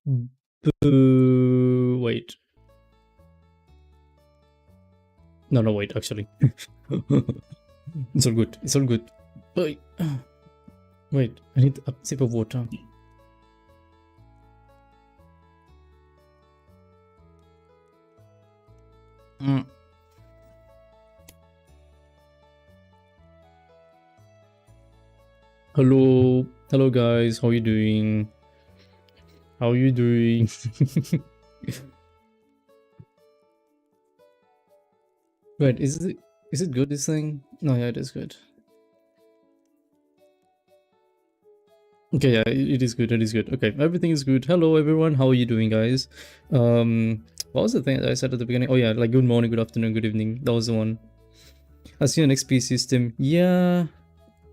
Wait. No, wait, actually. It's all good. It's all good. Wait, wait, I need a sip of water. Hello guys, how are you doing? How are you doing? Wait, is it good, this thing? No, yeah, it is good. Okay, yeah, it is good, it is good. Okay, everything is good. Hello everyone, how are you doing, guys? What was the thing that I said at the beginning? Oh yeah, like good morning, good afternoon, good evening. That was the one. I see an XP system. Yeah,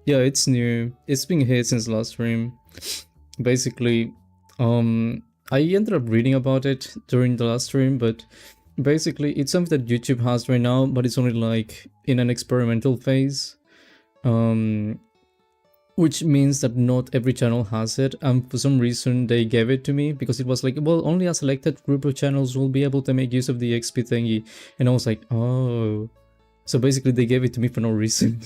it's new. It's been here since last stream. Basically, I ended up reading about it during the last stream, but basically it's something that YouTube has right now, but it's only like in an experimental phase. Which means that not every channel has it, and for some reason they gave it to me because it was like, well, only a selected group of channels will be able to make use of the XP thingy, and I was like, oh, so basically they gave it to me for no reason.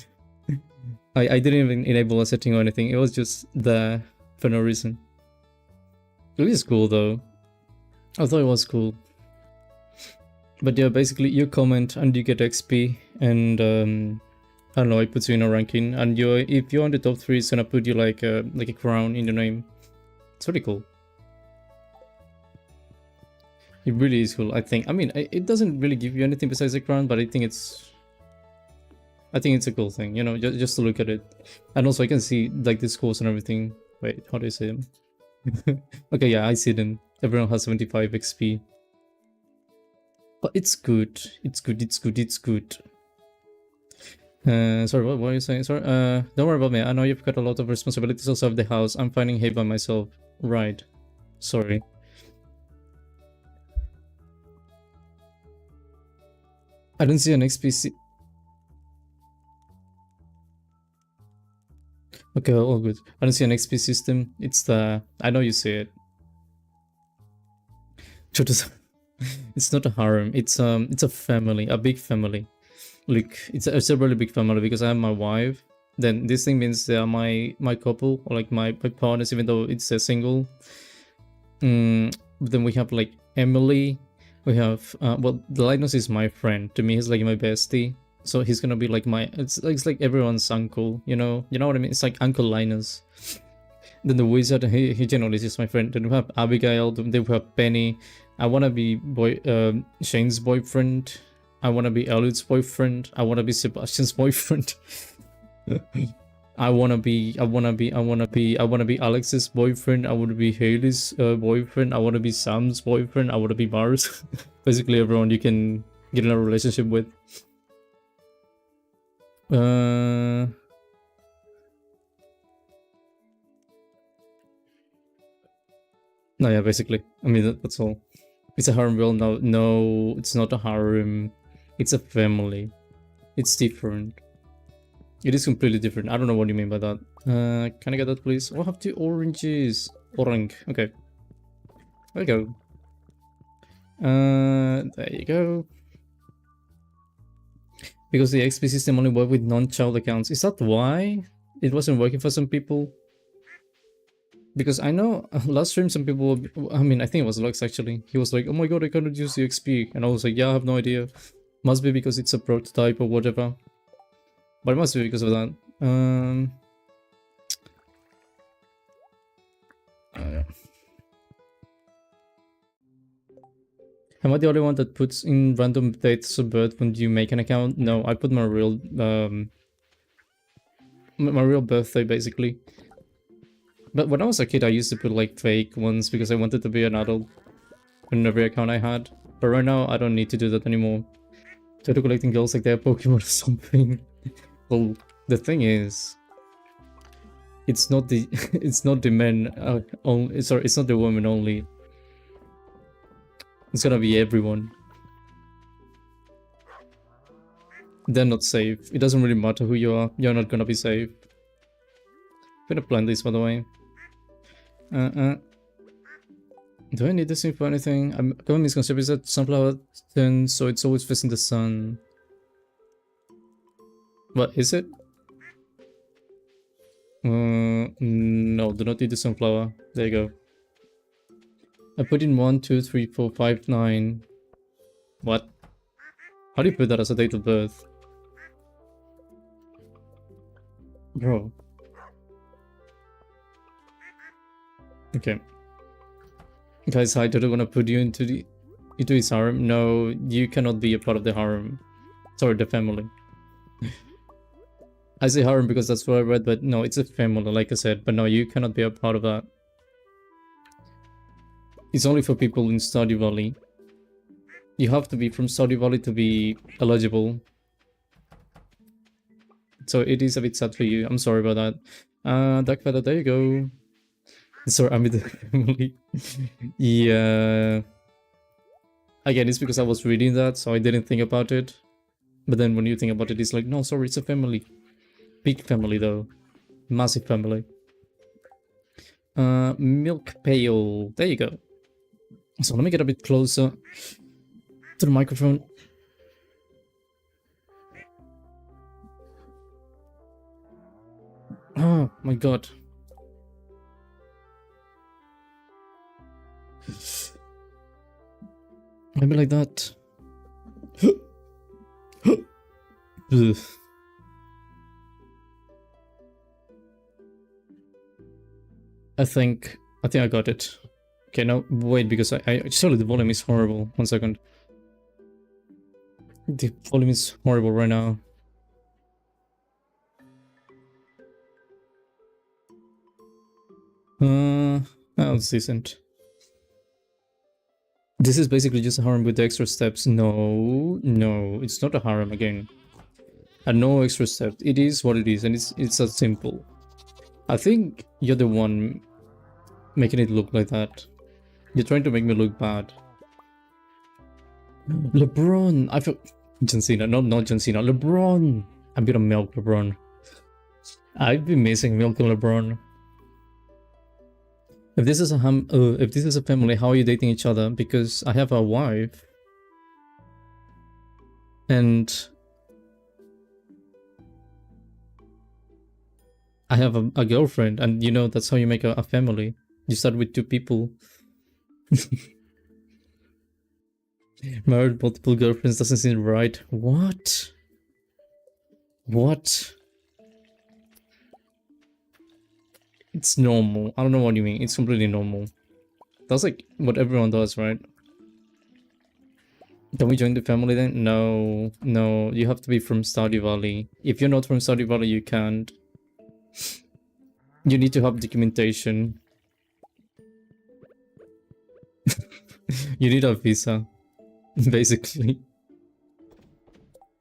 I didn't even enable a setting or anything, it was just there for no reason. It is cool though, I thought it was cool. But yeah, basically you comment and you get XP, and I don't know, it puts you in a ranking, and if you're on the top 3, it's gonna put you like a crown in your name. It's pretty cool. It really is cool, I think. I mean, it doesn't really give you anything besides a crown, but I think it's a cool thing, you know, just to look at it. And also I can see like the scores and everything. Wait, how do I say them? Okay, yeah, I see them. Everyone has 75 XP. But it's good. It's good. Sorry, what are you saying? Sorry, don't worry about me. I know you've got a lot of responsibilities also of the house. I'm finding hay by myself. Right. Sorry. I don't see an XP. Okay, all good. I don't see an XP system. It's the... I know you see it. It's not a harem. It's a family, a big family. Like it's a really big family because I have my wife. Then this thing means they are my couple, or like my partners, even though it's a single. Then we have like Emily. We have well, Linus is my friend. To me, he's like my bestie. So he's gonna be like my... It's like everyone's uncle. You know what I mean? It's like Uncle Linus. Then the wizard, he generally is just my friend. Then we have Abigail. Then we have Penny. I wanna be Shane's boyfriend. I wanna be Elliot's boyfriend. I wanna be Sebastian's boyfriend. I wanna be Alex's boyfriend. I wanna be Haley's boyfriend. I wanna be Sam's boyfriend. I wanna be Mars. Basically everyone you can get in a relationship with. No, yeah, basically. I mean, that's all. It's a harem. Well, no, it's not a harem. It's a family. It's different. It is completely different. I don't know what you mean by that. Can I get that, please? Oh, I have 2 oranges. Orang. Okay. There you go. There you go. Because the XP system only worked with non-child accounts. Is that why it wasn't working for some people? Because I know last stream some people, I mean, I think it was Lux actually. He was like, oh my god, I can't reduce the XP. And I was like, yeah, I have no idea. Must be because it's a prototype or whatever. But it must be because of that. Yeah. Am I the only one that puts in random dates of birth when you make an account? No, I put my real birthday basically. But when I was a kid, I used to put like fake ones because I wanted to be an adult on every account I had. But right now, I don't need to do that anymore. Total collecting girls like they're Pokemon or something. Well, the thing is, it's not the men only. Sorry, it's not the women only. It's gonna be everyone. They're not safe. It doesn't really matter who you are. You're not gonna be safe. I'm gonna plant this, by the way. Do I need this thing for anything? I'm going misconception is that sunflower turns so it's always facing the sun. What is it? No, do not need the sunflower. There you go. I put in 1, 2, 3, 4, 5, 9. What? How do you put that as a date of birth? Bro. Okay. Guys, I don't want to put you into his harem. No, you cannot be a part of the harem. Sorry, the family. I say harem because that's what I read, but no, it's a family, like I said. But no, you cannot be a part of that. It's only for people in Stardew Valley. You have to be from Stardew Valley to be eligible. So it is a bit sad for you. I'm sorry about that. Dark Feather, there you go. Sorry, I'm with the family. Yeah. Again, it's because I was reading that, so I didn't think about it. But then when you think about it, it's like, no, sorry, it's a family. Big family, though. Massive family. Milk pail. There you go. So let me get a bit closer to the microphone. Oh my god. Maybe like that. Ugh. I think I got it. Okay, now wait, because I surely the volume is horrible. 1 second. The volume is horrible right now. That's decent. This is basically just a harem with the extra steps. No, it's not a harem again. And no extra steps. It is what it is, and it's that simple. I think you're the one making it look like that. You're trying to make me look bad. LeBron! I feel John Cena, not John Cena. LeBron! I'm gonna milk LeBron. I've been missing milking LeBron. If this is a family, how are you dating each other? Because I have a wife. And I have a girlfriend, and you know that's how you make a family. You start with 2 people. Married multiple girlfriends doesn't seem right. What? What? It's normal. I don't know what you mean. It's completely normal. That's like what everyone does, right? Can we join the family then? No. No, you have to be from Stardew Valley. If you're not from Stardew Valley, you can't. You need to have documentation. You need a visa. Basically.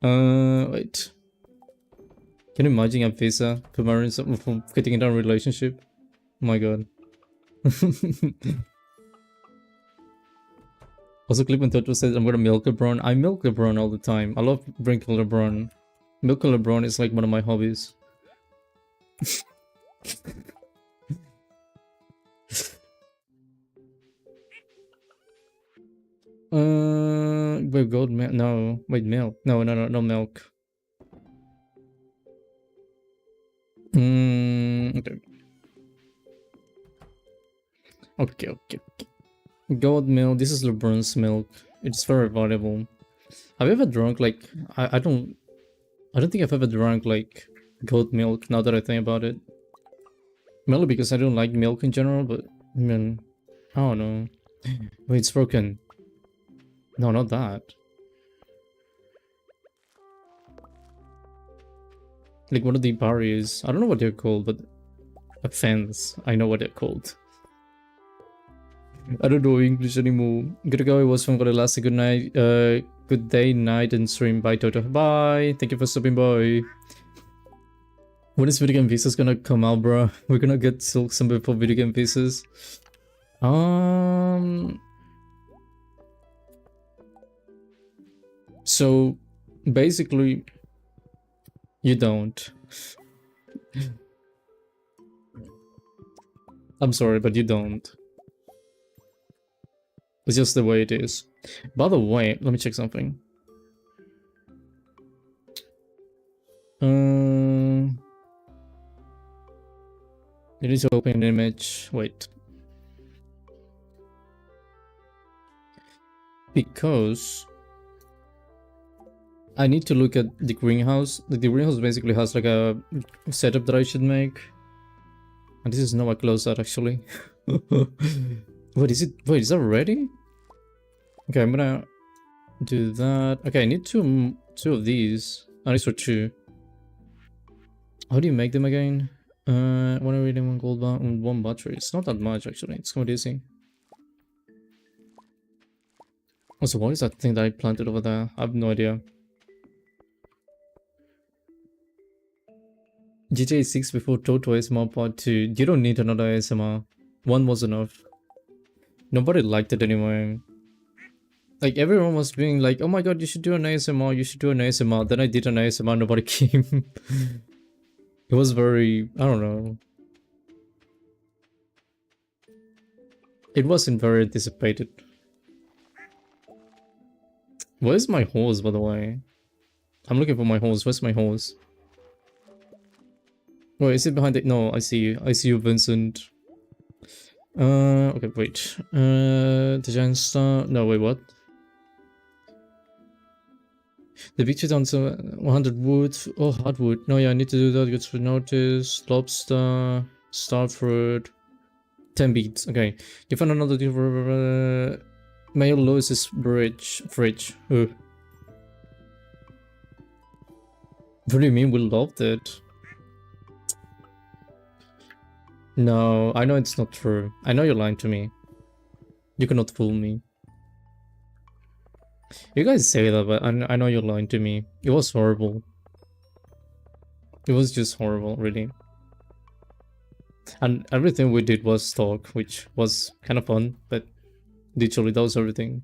Wait. Can you imagine a visa for getting into a relationship? Oh my god. Also, Clip and Turtle says I'm gonna milk LeBron. I milk LeBron all the time. I love drinking LeBron. Milking LeBron is like one of my hobbies. Wait, gold milk? No, wait, milk. No, milk. Okay. Okay. Gold milk. This is LeBron's milk. It's very valuable. Have you ever drunk like I don't think I've ever drunk like goat milk now that I think about it. Mainly because I don't like milk in general, but I mean, I don't know. Wait, it's broken. No, not that. Like one of the barriers. I don't know what they're called, but a fence. I know what they're called. I don't know English anymore. Gotta go. It was fun. Gotta last a good night. Good day, night, and stream. Bye, Toto. Bye. Thank you for stopping by. When is video game visas gonna come out, bro? We're gonna get some before video game visas. So basically, you don't. I'm sorry, but you don't. It's just the way it is. By the way, let me check something. You need to open an image. Wait. Because I need to look at the greenhouse. The greenhouse basically has like a setup that I should make. And this is not I close that actually. What is it? Wait, is that ready? Okay, I'm gonna do that. Okay, I need two of these. At least for two. How do you make them again? One iridium, one gold bar, and one battery. It's not that much actually. It's quite easy. Also, what is that thing that I planted over there? I have no idea. GTA 6 before Toto ASMR Part 2. You don't need another ASMR. One was enough. Nobody liked it anyway. Like, everyone was being like, oh my god, you should do an ASMR, you should do an ASMR. Then I did an ASMR, nobody came. It was very, I don't know. It wasn't very anticipated. Where's my horse, by the way? I'm looking for my horse. Where's my horse? Wait, is it behind it? No, I see you. I see you, Vincent. Okay, wait. The giant star. No, wait, what? The picture down to 100 wood. Oh, hardwood. No, yeah, I need to do that. Good for notice. Lobster. Starfruit. 10 beads. Okay. You found another. Male Lewis's fridge. What do you mean we loved it? No, I know it's not true. I know you're lying to me. You cannot fool me. You guys say that, but I know you're lying to me. It was horrible. It was just horrible, really. And everything we did was talk, which was kind of fun, but literally that was everything.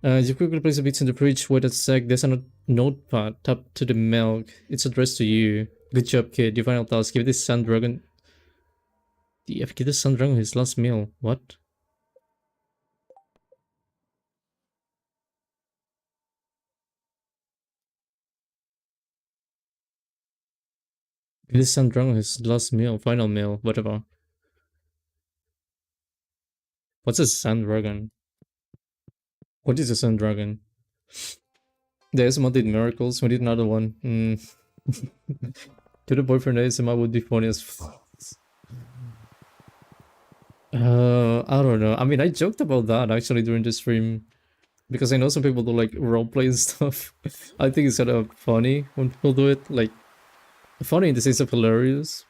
You quickly place the beats in the fridge. Wait a sec. There's a notepad. Tap to the milk. It's addressed to you. Good job, kid. Your final task. Give this sand dragon. Give the sand dragon his last meal. What? Give the sand dragon his last meal. Final meal. Whatever. What's a sand dragon? What is a sand dragon? The ASMR did miracles. We did another one. To the boyfriend ASMR would be funny as fuck. I don't know. I mean, I joked about that actually during the stream. Because I know some people do like roleplay and stuff. I think it's kind of funny when people do it. Like, funny in the sense of hilarious.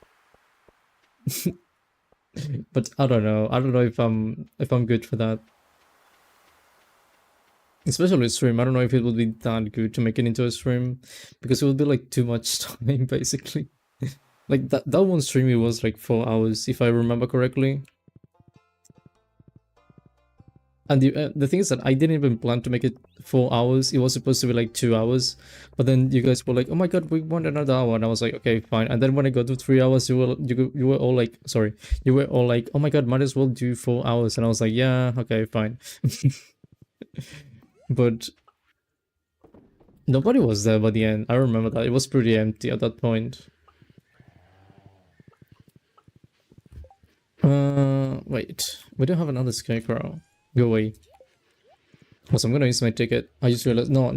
But I don't know. I don't know if I'm good for that. Especially a stream. I don't know if it would be that good to make it into a stream. Because it would be like too much time, basically. Like that one stream, it was like 4 hours, if I remember correctly. And the thing is that I didn't even plan to make it 4 hours. It was supposed to be like 2 hours. But then you guys were like, oh my god, we want another hour. And I was like, okay, fine. And then when I got to 3 hours, you were all like, sorry. You were all like, oh my god, might as well do 4 hours. And I was like, yeah, okay, fine. But nobody was there by the end. I remember that. It was pretty empty at that point. Wait. We don't have another scarecrow. Go away. Also, I'm gonna use my ticket. I just realized, no,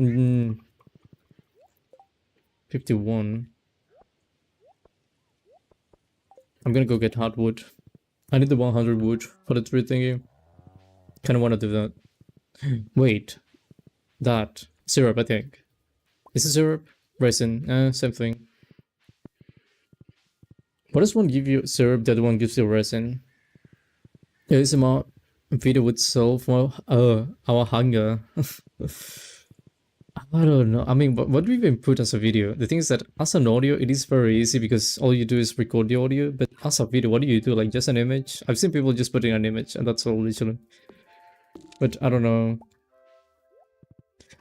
51. I'm gonna go get hardwood. I need the 100 wood for the tree thingy. Kinda wanna do that. Wait. That. Syrup, I think. Is it syrup? Resin. Same thing. What does one give you syrup, the other one gives you resin? ASMR video would solve our hunger. I don't know. I mean, what do we even put as a video? The thing is that as an audio, it is very easy because all you do is record the audio. But as a video, what do you do? Like just an image? I've seen people just putting an image and that's all literally. But I don't know.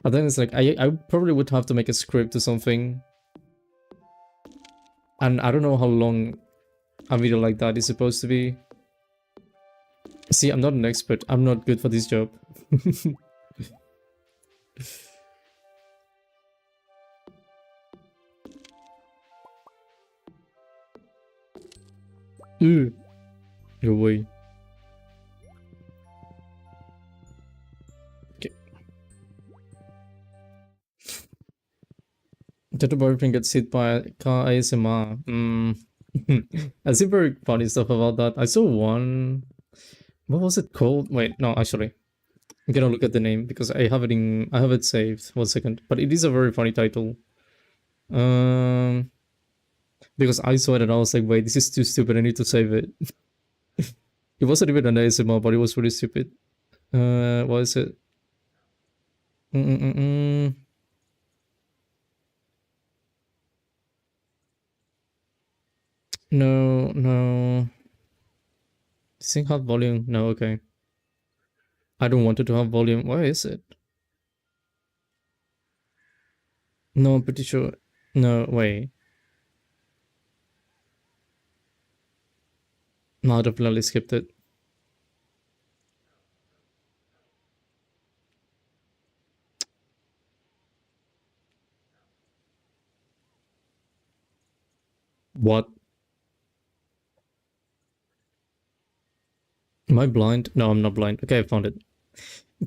And then it's like, I probably would have to make a script or something. And I don't know how long a video like that is supposed to be. See, I'm not an expert. I'm not good for this job. Ooh, no way. Okay. Tattoo boyfriend gets hit by a car ASMR. I see very funny stuff about that. I saw one. What was it called? Wait, no, actually, I'm gonna look at the name because I have it saved. 1 second, but it is a very funny title. Um, because I saw it and I was like, wait, this is too stupid. I need to save it. It wasn't even an ASMR, but it was really stupid. What is it? Mm-mm-mm-mm. No, no. This thing have volume? No, okay. I don't want it to have volume. Why is it? No, I'm pretty sure. No, wait. No, I definitely skipped it. What? Am I blind? No, I'm not blind. Okay, I found it.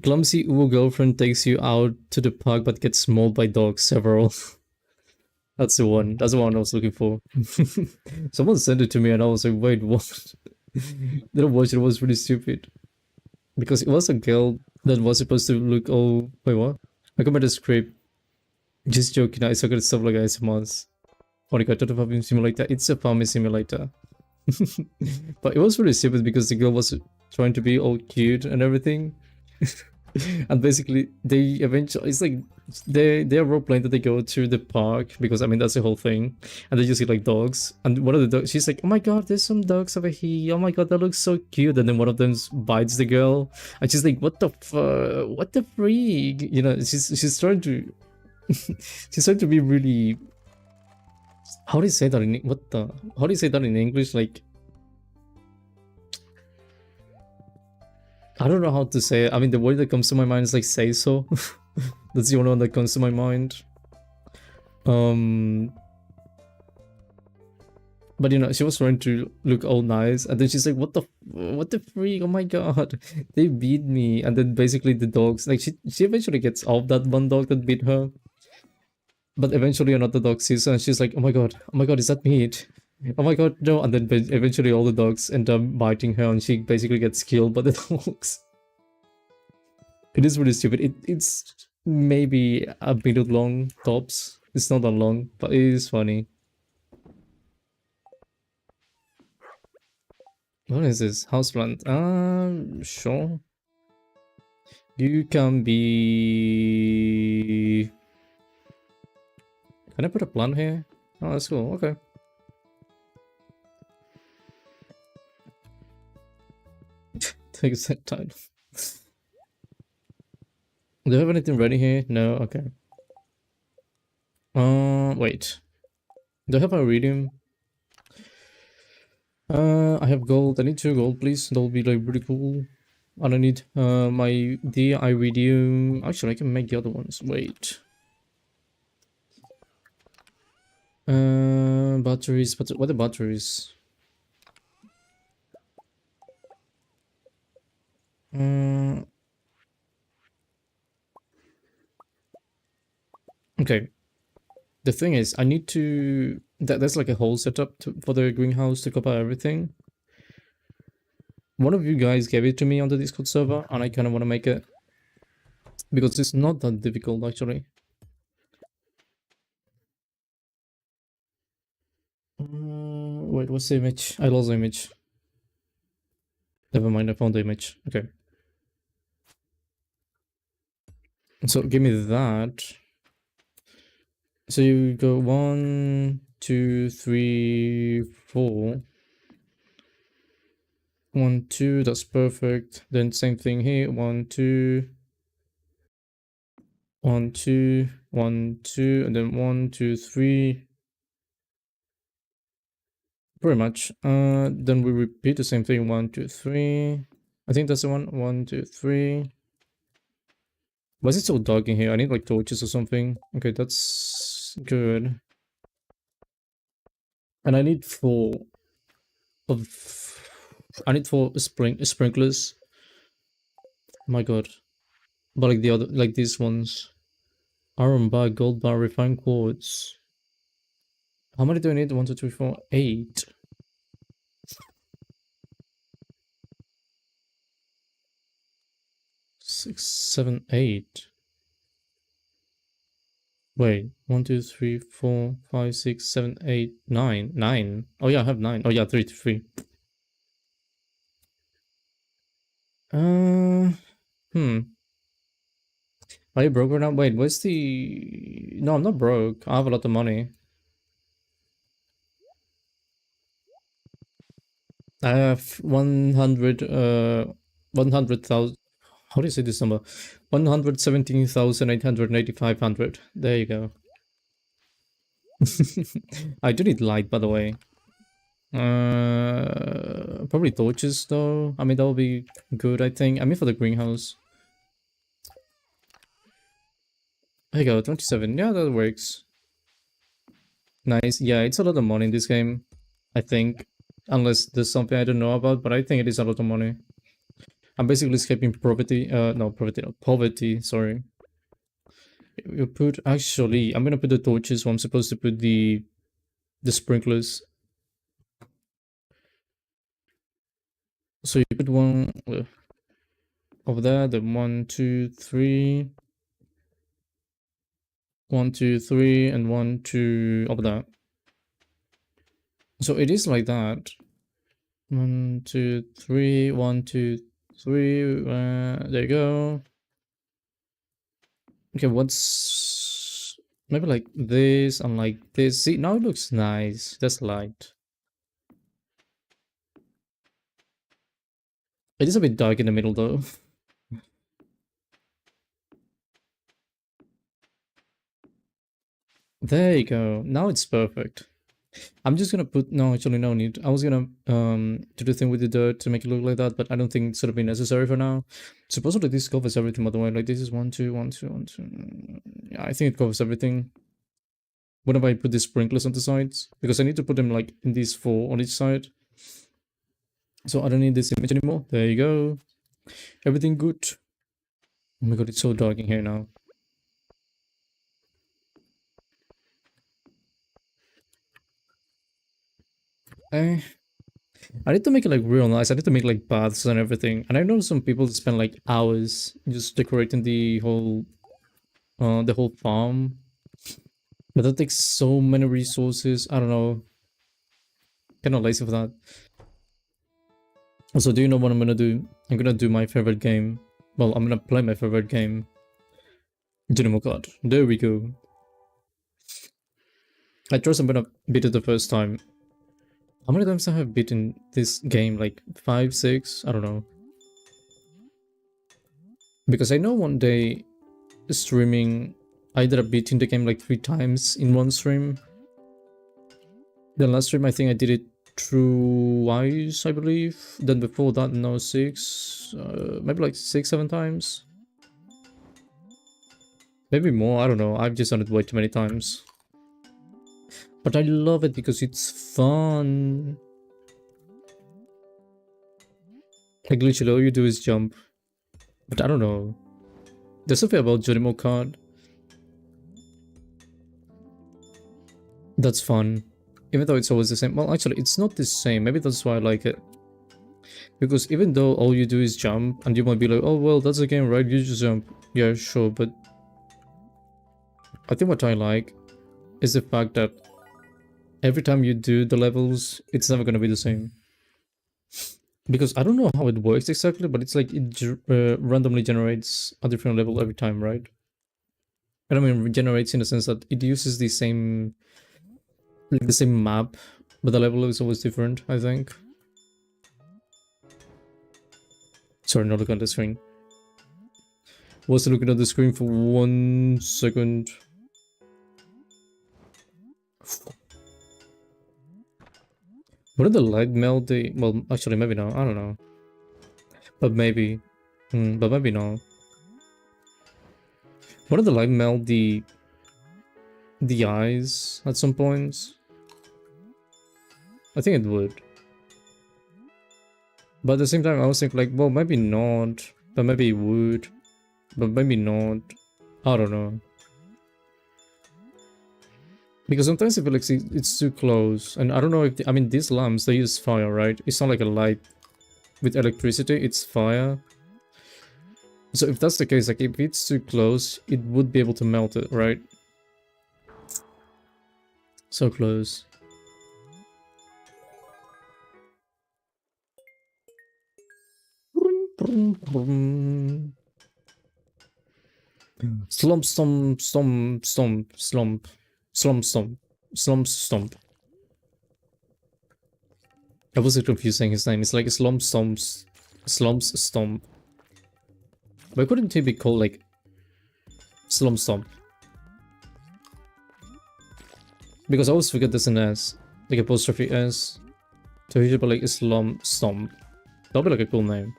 Clumsy Uwu girlfriend takes you out to the park but gets mauled by dogs. Several. That's the one. That's the one I was looking for. Someone sent it to me and I was like, wait, what? Then I watched it. It was really stupid. Because it was a girl that was supposed to look oh wait what? I got the script. Just joking, I suck at stuff like ASMRs. Monica Toto Farming Simulator. It's a farming simulator. But it was really stupid because the girl was trying to be all cute and everything. And basically they eventually it's like they're role playing that they go to the park because I mean that's the whole thing, and they just see like dogs, and one of the dogs she's like, oh my god, there's some dogs over here, oh my god, that looks so cute, and then one of them bites the girl and she's like, what the what the freak, you know, she's trying to she's trying to be really, how do you say that in what the how do you say that in English, like I don't know how to say it. I mean, the word that comes to my mind is like say so. That's the only one that comes to my mind. Um, but you know, she was trying to look all nice, and then she's like, what the freak? Oh my god, they beat me!" And then basically the dogs, like she eventually gets off that one dog that beat her, but eventually another dog sees her, and she's like, oh my god, is that meat? Oh my god, no!" And then eventually all the dogs end up biting her, and she basically gets killed by the dogs. It is really stupid. It's maybe a minute long tops. It's not that long, but it is funny. What is this? Houseplant. Sure. You can be... Can I put a plant here? Oh, that's cool. Okay. Takes that time. Do you have anything ready here? No? Okay. Wait. Do I have iridium? I have gold. I need 2 gold, please. That'll be like really cool. And I need the iridium. Actually, I can make the other ones. Wait. Batteries. But what are batteries? Okay. The thing is, I need to. There's like a whole setup for the greenhouse to cover everything. One of you guys gave it to me on the Discord server, and I kind of want to make it because it's not that difficult actually. Wait, what's the image? I lost the image. Never mind, I found the image. Okay. So give me that. So you go 1, 2, 3, 4. 1, 2, that's perfect. Then same thing here. 1, 2. 1, 2, 1, 2, and then 1, 2, 3. Pretty much. Then we repeat the same thing. 1, 2, 3. I think that's the one. 1, 2, 3. Why is it so dark in here? I need like torches or something. Okay, that's good. And I need 4 of... I need 4 sprinklers. My god. But like the other, like these ones. Iron bar, gold bar, refined quartz. How many do I need? 1, 2, 3, 4, 8. 6, 7, 8. Wait, 1, 2, 3, 4, 5, 6, 7, 8, 9. 9. Oh yeah, I have 9. Oh yeah, 3, 3. Hmm. Are you broke right now? Wait, where's the... No, I'm not broke. I have a lot of money. I have 100,000. How do you say this number? 117,885. There you go. I do need light, by the way. Probably torches though. I mean, that would be good, I think. I mean, for the greenhouse. There you go, 27. Yeah, that works. Nice. Yeah, it's a lot of money in this game, I think. Unless there's something I don't know about, but I think it is a lot of money. I'm basically escaping poverty. No, poverty, no, poverty, sorry. You put, actually, I'm gonna put the torches where I'm supposed to put the sprinklers. So you put one over there, then 1, 2, 3. 1, 2, 3, and 1, 2 over there. So it is like that. 1, 2, 3, 1, 2, 3. There you go. Okay, what's maybe like this and like this? See, now it looks nice. That's light. It is a bit dark in the middle though. There you go. Now it's perfect. I'm just gonna put, no, actually no need. I was gonna do the thing with the dirt to make it look like that, but I don't think it's gonna be necessary for now. Supposedly this covers everything, by the way. Like this is 1, 2, 1, 2, 1, 2. Yeah, I think it covers everything. What if I put these sprinklers on the sides? Because I need to put them like in these 4 on each side. So I don't need this image anymore. There you go. Everything good. Oh my god, it's so dark in here now. Eh. I need to make it like real nice. I need to make like baths and everything. And I know some people spend like hours just decorating the whole farm. But that takes so many resources. I don't know. Kind of lazy for that. Also, do you know what I'm gonna do? I'm gonna do my favorite game. Well, I'm gonna play my favorite game. Dynamo Card. There we go. I trust I'm gonna beat it the first time. How many times I have beaten this game? Like 5, 6? I don't know. Because I know one day streaming, I ended up beating the game like 3 times in one stream. The last stream I think I did it twice, I believe. Then before that, no, 6. Maybe like 6, 7 times. Maybe more, I don't know. I've just done it way too many times. But I love it because it's fun. Like literally all you do is jump. But I don't know. There's something about Geronimo card that's fun. Even though it's always the same. Well, actually, it's not the same. Maybe that's why I like it. Because even though all you do is jump, and you might be like, oh, well, that's a game, right? You just jump. Yeah, sure, but I think what I like is the fact that every time you do the levels, it's never going to be the same. Because I don't know how it works exactly, but it's like it randomly generates a different level every time, right? And I mean, regenerates in the sense that it uses the same, like the same map, but the level is always different, I think. Sorry, not looking at the screen. Was looking at the screen for 1 second. What did the light melt? Well, actually, maybe not. I don't know. But maybe. But maybe not. Wouldn't the light melt the eyes at some points? I think it would. But at the same time, I was thinking like, well, maybe not. But maybe it would. But maybe not. I don't know. Because sometimes I feel like it's too close. And I don't know if... I mean, these lamps, they use fire, right? It's not like a light with electricity. It's fire. So if that's the case, like if it's too close, it would be able to melt it, right? So close. Slump, stomp, stomp, stomp, slump, slump, stomp, slump, stomp. I was confusing his name. It's like slump, stomps, slumps, stomp. Why couldn't he be called like slump, stomp? Because I always forget there's an S, like apostrophe S. So he should be like slump, stomp. That'll be like a cool name.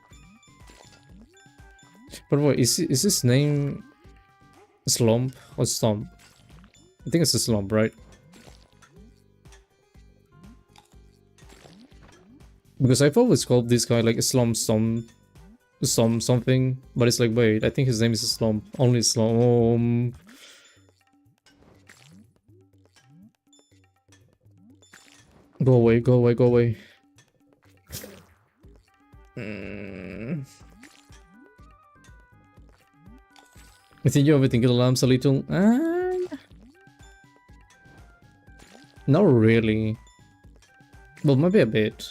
But what is his name? Slump or Stomp? I think it's a Slump, right? Because I've always called this guy like a Slump Stomp, something, but it's like, wait, I think his name is a Slump. Only Slump. Go away, go away, go away. I think you overthink the lamps a little. Not really. Well, maybe a bit.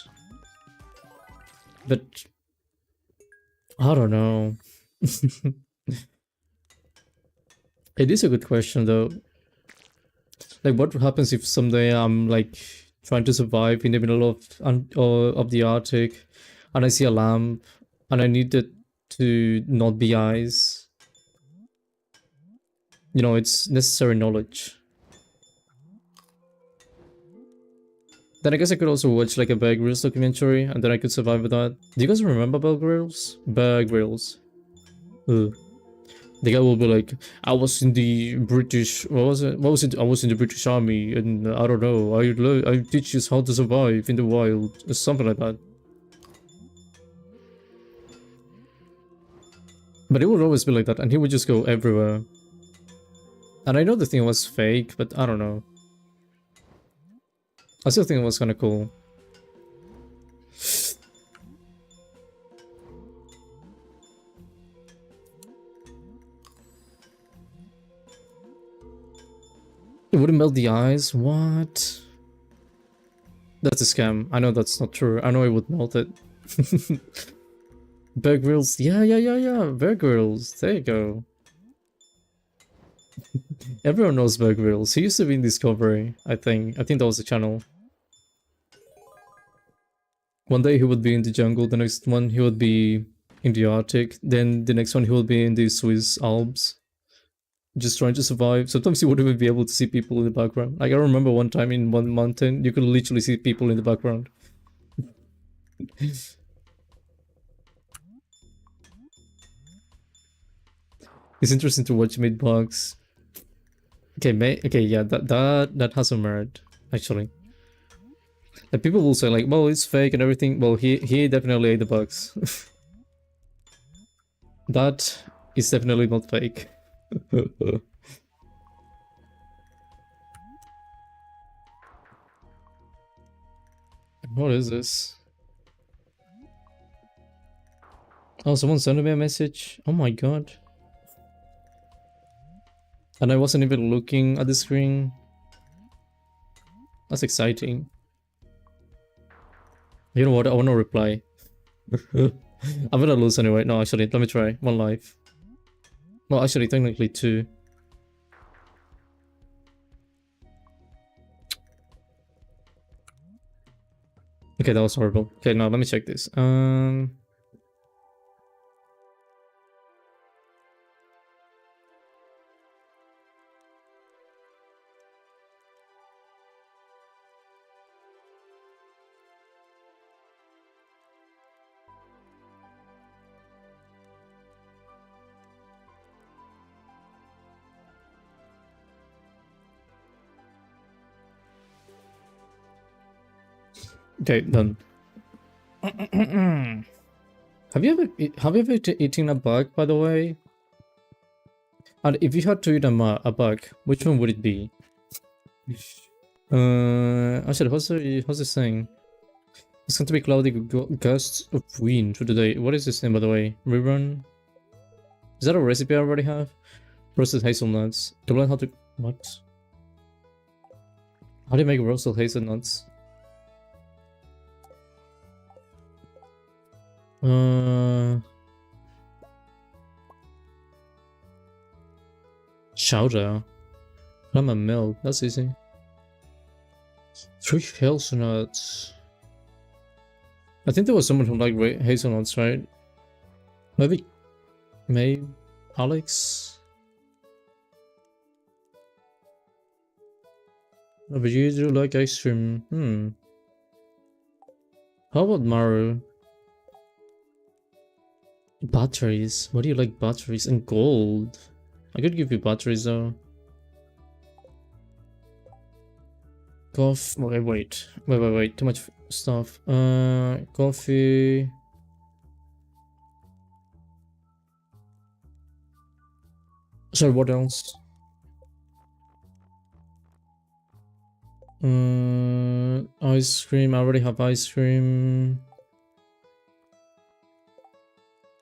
But I don't know. It is a good question though. Like, what happens if someday I'm like trying to survive in the middle of the Arctic, and I see a lamp, and I need it to not be ice? You know, it's necessary knowledge. Then I guess I could also watch like a Bear Grylls documentary, and then I could survive with that. Do you guys remember Bear Grylls? Bear Grylls. Ugh. The guy will be like, I was in the British... What was it? What was it? I was in the British Army, and I don't know. I teach you how to survive in the wild. Or something like that. But it would always be like that, and he would just go everywhere. And I know the thing was fake, but I don't know. I still think it was kind of cool. It wouldn't melt the eyes? What? That's a scam. I know that's not true. I know it would melt it. Bear Grylls. Yeah. Bear Grylls. There you go. Everyone knows Bear Grylls. He used to be in Discovery, I think. I think that was the channel. One day he would be in the jungle, the next one he would be in the Arctic, then the next one he would be in the Swiss Alps. Just trying to survive. Sometimes you wouldn't even be able to see people in the background. Like, I remember one time in one mountain, you could literally see people in the background. It's interesting to watch mid-bugs. Okay, yeah, that has some merit, actually. Like, people will say like, well, it's fake and everything. Well, he definitely ate the bugs. That is definitely not fake. What is this? Oh, someone sent me a message. Oh my god. And I wasn't even looking at the screen. That's exciting. You know what? I want to reply. I'm gonna lose anyway. No, actually, let me try. One life. Well, actually, technically two. Okay, that was horrible. Okay, now let me check this. Okay, done. Have you ever eaten a bug, by the way? And if you had to eat a bug, which one would it be? Actually, how's the saying? It's going to be cloudy gusts of wind for today. What is this name, by the way? Rerun? Is that a recipe I already have? Roasted hazelnuts. To learn how to... What? How do you make roasted hazelnuts? Chowder. Lemon milk. That's easy. 3 hazelnuts. I think there was someone who liked hazelnuts, right? Maybe... Maybe... Alex? No, but you do like ice cream. How about Maru? Batteries. What do you like batteries? And gold. I could give you batteries though. Coffee. Wait. Too much stuff. Coffee. Sorry, what else? Ice cream. I already have ice cream.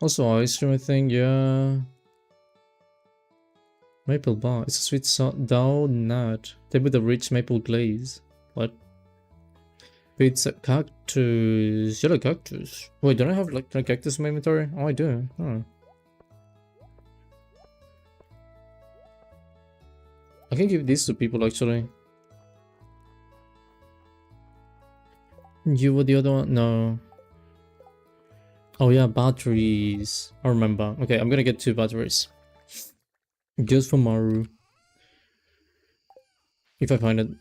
Also ice cream, I think, yeah. Maple bar. It's a sweet dough nut. They with a rich maple glaze. What? It's a cactus. Yellow cactus. Wait, don't I have like a cactus in my inventory? Oh, I do. Oh. I can give these to people actually. You were the other one? No. Oh yeah, batteries. I remember. Okay, I'm gonna get 2 batteries. Just for Maru. If I find it.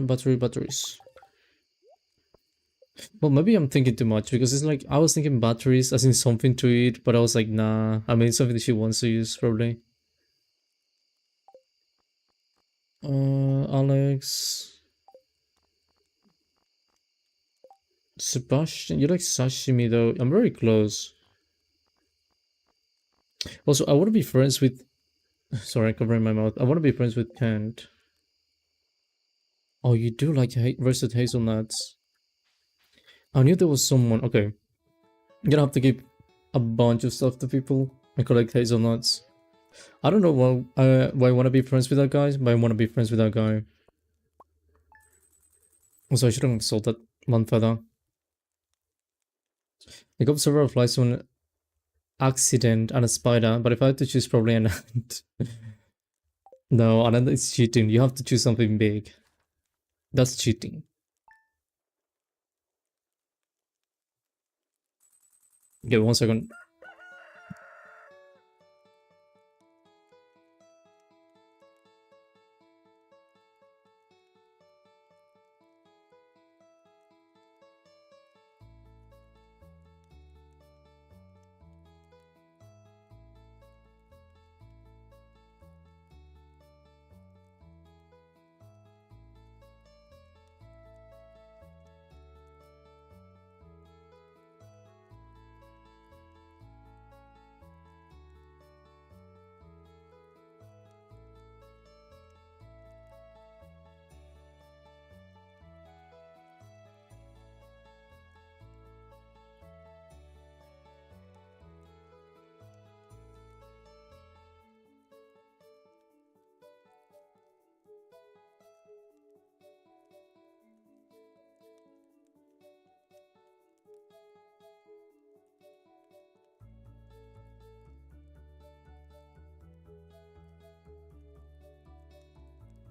Batteries. Well, maybe I'm thinking too much because it's like I was thinking batteries as in something to eat, but I was like, nah. I mean, it's something that she wants to use probably. Alex. Sebastian, you like sashimi though. I'm very close. Also, I want to be friends with... Sorry, covering my mouth. I want to be friends with Kent. Oh, you do like roasted hazelnuts. I knew there was someone... Okay. You're gonna have to give a bunch of stuff to people and collect hazelnuts. I don't know why I want to be friends with that guy, but I want to be friends with that guy. Also, I shouldn't have sold that one feather. I got several flies on an accident and a spider, but if I had to choose, probably an ant. No, an ant is cheating. You have to choose something big. That's cheating. Okay, 1 second.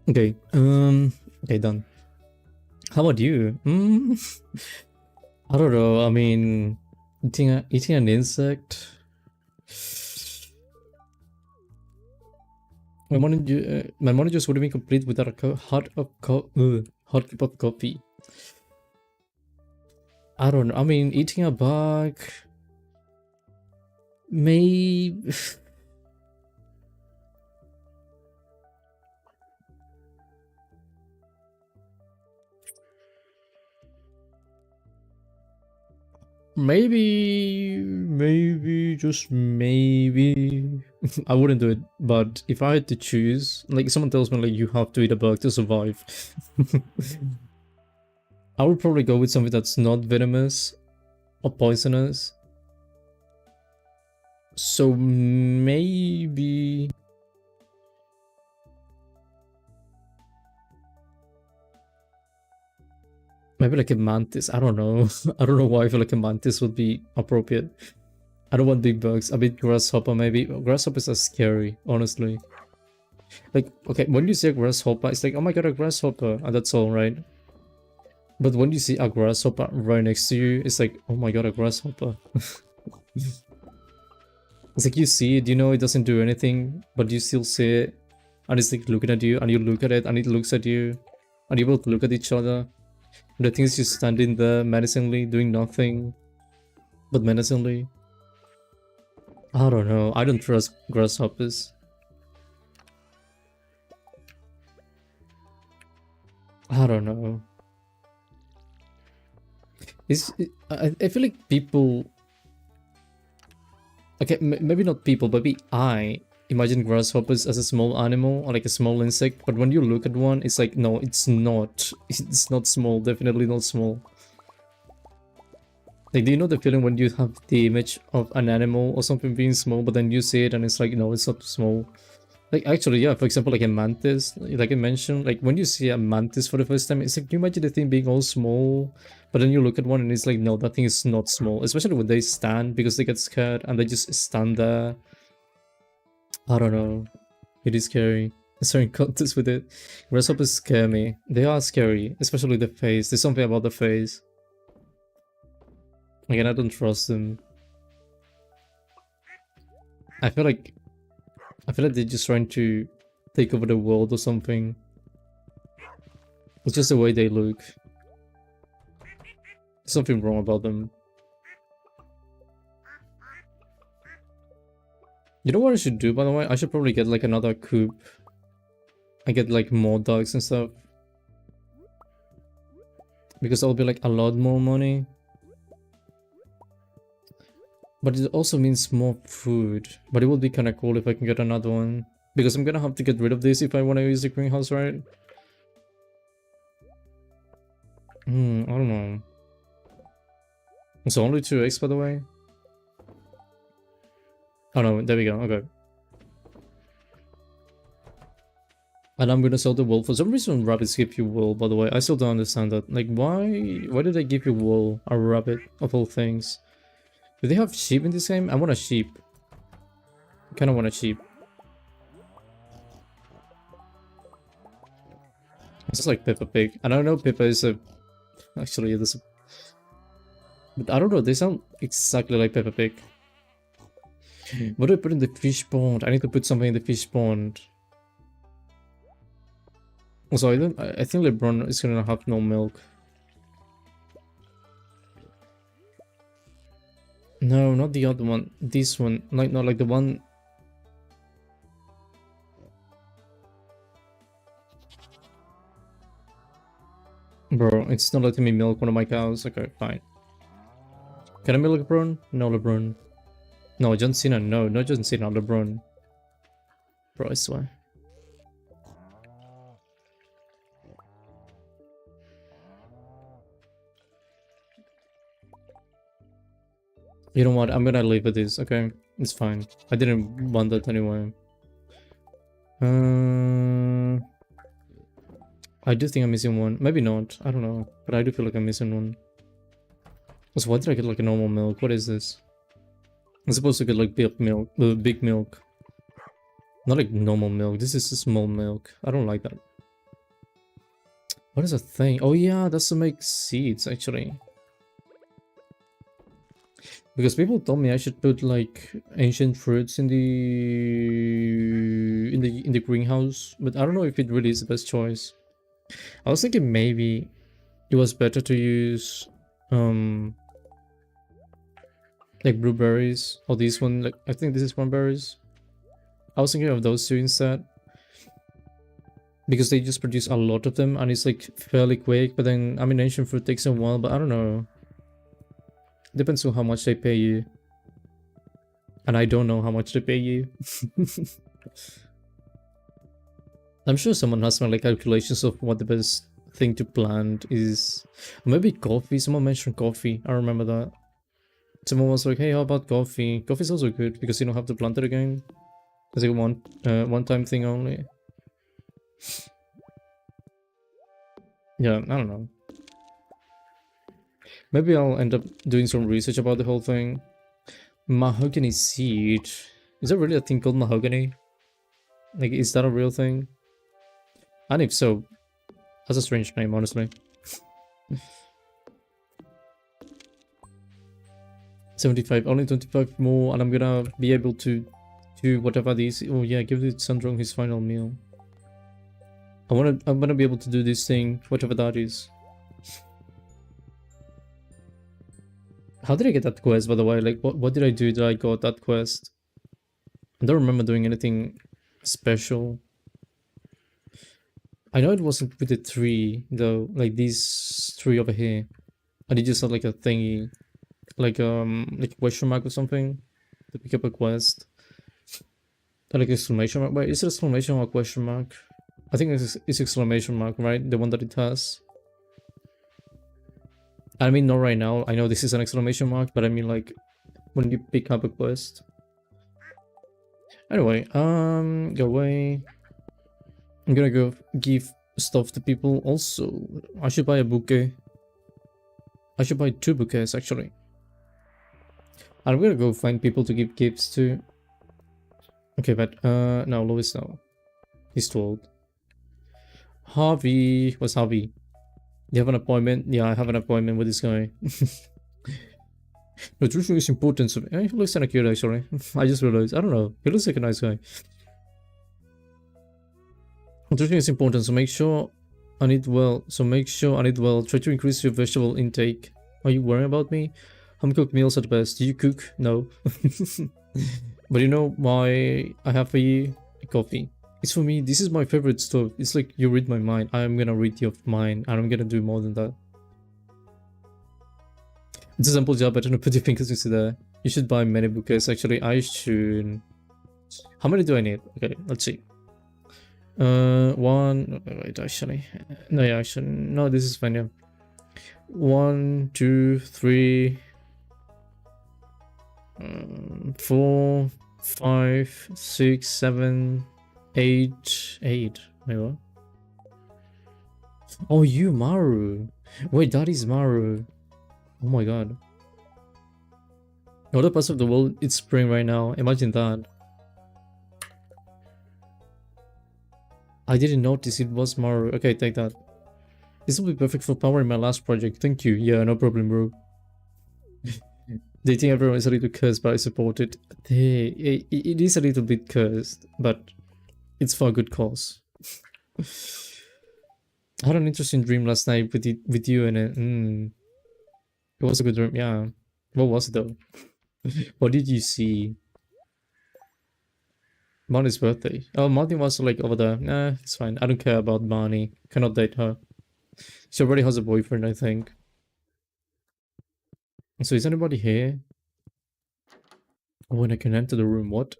Okay, okay, done. How about you? I don't know. I mean, eating an insect. My morning just wouldn't be complete without a hot cup of coffee. I don't know. I mean, eating a bug. Maybe. Maybe, just maybe. I wouldn't do it, but if I had to choose, like someone tells me like you have to eat a bug to survive, I would probably go with something that's not venomous or poisonous. So maybe like a mantis. I don't know. I don't know why I feel like a mantis would be appropriate. I don't want big bugs. A bit grasshopper maybe. Grasshoppers are scary, honestly. Like, okay, when you see a grasshopper, it's like, oh my god, a grasshopper, and that's all, right? But when you see a grasshopper right next to you, it's like, oh my god, a grasshopper. It's like you see it, you know it doesn't do anything, but you still see it, and it's like looking at you, and you look at it, and it looks at you, and you both look at each other. And the thing is just standing there menacingly, doing nothing, but menacingly. I don't know, I don't trust grasshoppers. I don't know. I feel like people... Okay, maybe not people, but I imagine grasshoppers as a small animal or like a small insect, but when you look at one, it's like, no, it's not. It's not small, definitely not small. Like, do you know the feeling when you have the image of an animal or something being small, but then you see it and it's like, no, it's not small. Like, actually, yeah, for example, like a mantis, like I mentioned, like when you see a mantis for the first time, it's like, can you imagine the thing being all small? But then you look at one and it's like, no, that thing is not small. Especially when they stand because they get scared and they just stand there. I don't know. It is scary. Sorry, contest with it. Grasshoppers scare me. They are scary, especially the face. There's something about the face. Again, I don't trust them. I feel like they're just trying to take over the world or something. It's just the way they look. There's something wrong about them. You know what I should do, by the way? I should probably get like another coop. I get like more dogs and stuff. Because that'll be like a lot more money. But it also means more food. But it would be kind of cool if I can get another one. Because I'm gonna have to get rid of this if I want to use the greenhouse, right? I don't know. It's only 2 eggs, by the way. Oh no, there we go, okay. And I'm gonna sell the wool. For some reason rabbits give you wool, by the way. I still don't understand that. Like, why did they give you wool? A rabbit, of all things. Do they have sheep in this game? I want a sheep. I kinda want a sheep. It's just like Peppa Pig. And I know Peppa is a... Actually, this... But I don't know, they sound exactly like Peppa Pig. What do I put in the fish pond? I need to put something in the fish pond. Also, I think LeBron is gonna have no milk. No, not the other one. This one. Like, no, like the one... Bro, it's not letting me milk one of my cows. Okay, fine. Can I milk LeBron? No, LeBron. No, John Cena. No, not John Cena. LeBron. Bro, I swear. You know what? I'm gonna leave with this. Okay, it's fine. I didn't want that anyway. I do think I'm missing one. Maybe not. I don't know. But I do feel like I'm missing one. So why did I get like a normal milk? What is this? I'm supposed to get like big milk. Big milk. Not like normal milk. This is a small milk. I don't like that. What is a thing? Oh yeah, that's to make seeds actually. Because people told me I should put like ancient fruits in the greenhouse, but I don't know if it really is the best choice. I was thinking maybe it was better to use like blueberries or this one. Like I think this is cranberries. I was thinking of those two instead. Because they just produce a lot of them and it's like fairly quick, but then I mean ancient fruit takes a while, but I don't know. Depends on how much they pay you. And I don't know how much they pay you. I'm sure someone has some like calculations of what the best thing to plant is. Maybe coffee. Someone mentioned coffee. I remember that. Someone was like, "Hey, how about coffee? Coffee's also good because you don't have to plant it again. It's like one-time thing only." Yeah, I don't know. Maybe I'll end up doing some research about the whole thing. Mahogany seed. Is there really a thing called mahogany? Like, is that a real thing? And if so, that's a strange name, honestly. 75, only 25 more, and I'm gonna be able to do whatever these. Oh yeah, give the Sandrong his final meal. I'm gonna be able to do this thing, whatever that is. How did I get that quest, by the way? Like, what did I do that I got that quest? I don't remember doing anything special. I know it wasn't with the tree, though, like these three over here. I did just have like a thingy, like a question mark or something to pick up a quest. Like exclamation mark. Wait, is it exclamation mark or question mark? I think it's exclamation mark, right? The one that it has. I mean, not right now. I know this is an exclamation mark, but I mean like when you pick up a quest. Anyway, go away. I'm gonna go give stuff to people. Also, I should buy a bouquet. I should buy 2 bouquets actually. I'm gonna go find people to give gifts to. Okay, but no, Louis no. He's too old. Harvey, what's Harvey? You have an appointment? Yeah, I have an appointment with this guy. Nutrition is important. So he looks kind of cute actually. I just realized. I don't know. He looks like a nice guy. Nutrition is important, so make sure I eat well. Try to increase your vegetable intake. Are you worrying about me? Home cooked meals are the best. Do you cook? No. But you know why I have for you? Coffee. It's for me. This is my favorite stuff. It's like you read my mind. I'm gonna read your mind, and I'm gonna do more than that. It's a simple job. I don't put your fingers into there. You should buy many bouquets. Actually, I should. How many do I need? Okay, let's see. One. Wait, actually, no, yeah, actually, no. This is fine. Yeah. 1, 2, 3, 4, 5, 6, 7, 8. Wait, what? Oh, you Maru. Wait, that is Maru. Oh my god. In other parts of the world, it's spring right now. Imagine that. I didn't notice it was Maru. Okay, take that. This will be perfect for powering my last project. Thank you. Yeah, no problem, bro. They think everyone is a little cursed, but I support it. It is a little bit cursed, but it's for a good cause. I had an interesting dream last night with you in it. It was a good dream, yeah. What was it though? What did you see? Marnie's birthday. Oh, Marnie was like over there. Nah, it's fine. I don't care about Marnie. Cannot date her. She already has a boyfriend, I think. So is anybody here? Oh, and I can enter the room. What?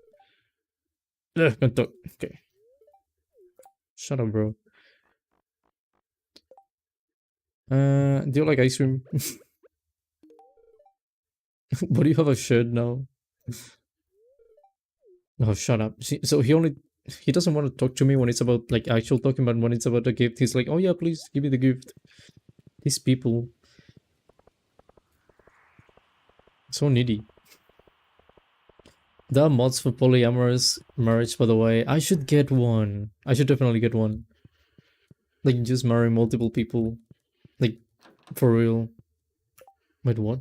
Don't talk. Okay. Shut up, bro. Do you like ice cream? What do you have a shirt now? Oh, shut up. See, so he doesn't want to talk to me when it's about like actual talking, but when it's about a gift, he's like, oh yeah, please give me the gift. These people. So needy. There are mods for polyamorous marriage, by the way. I should get one. I should definitely get one. Like, just marry multiple people. Like, for real. Wait, what?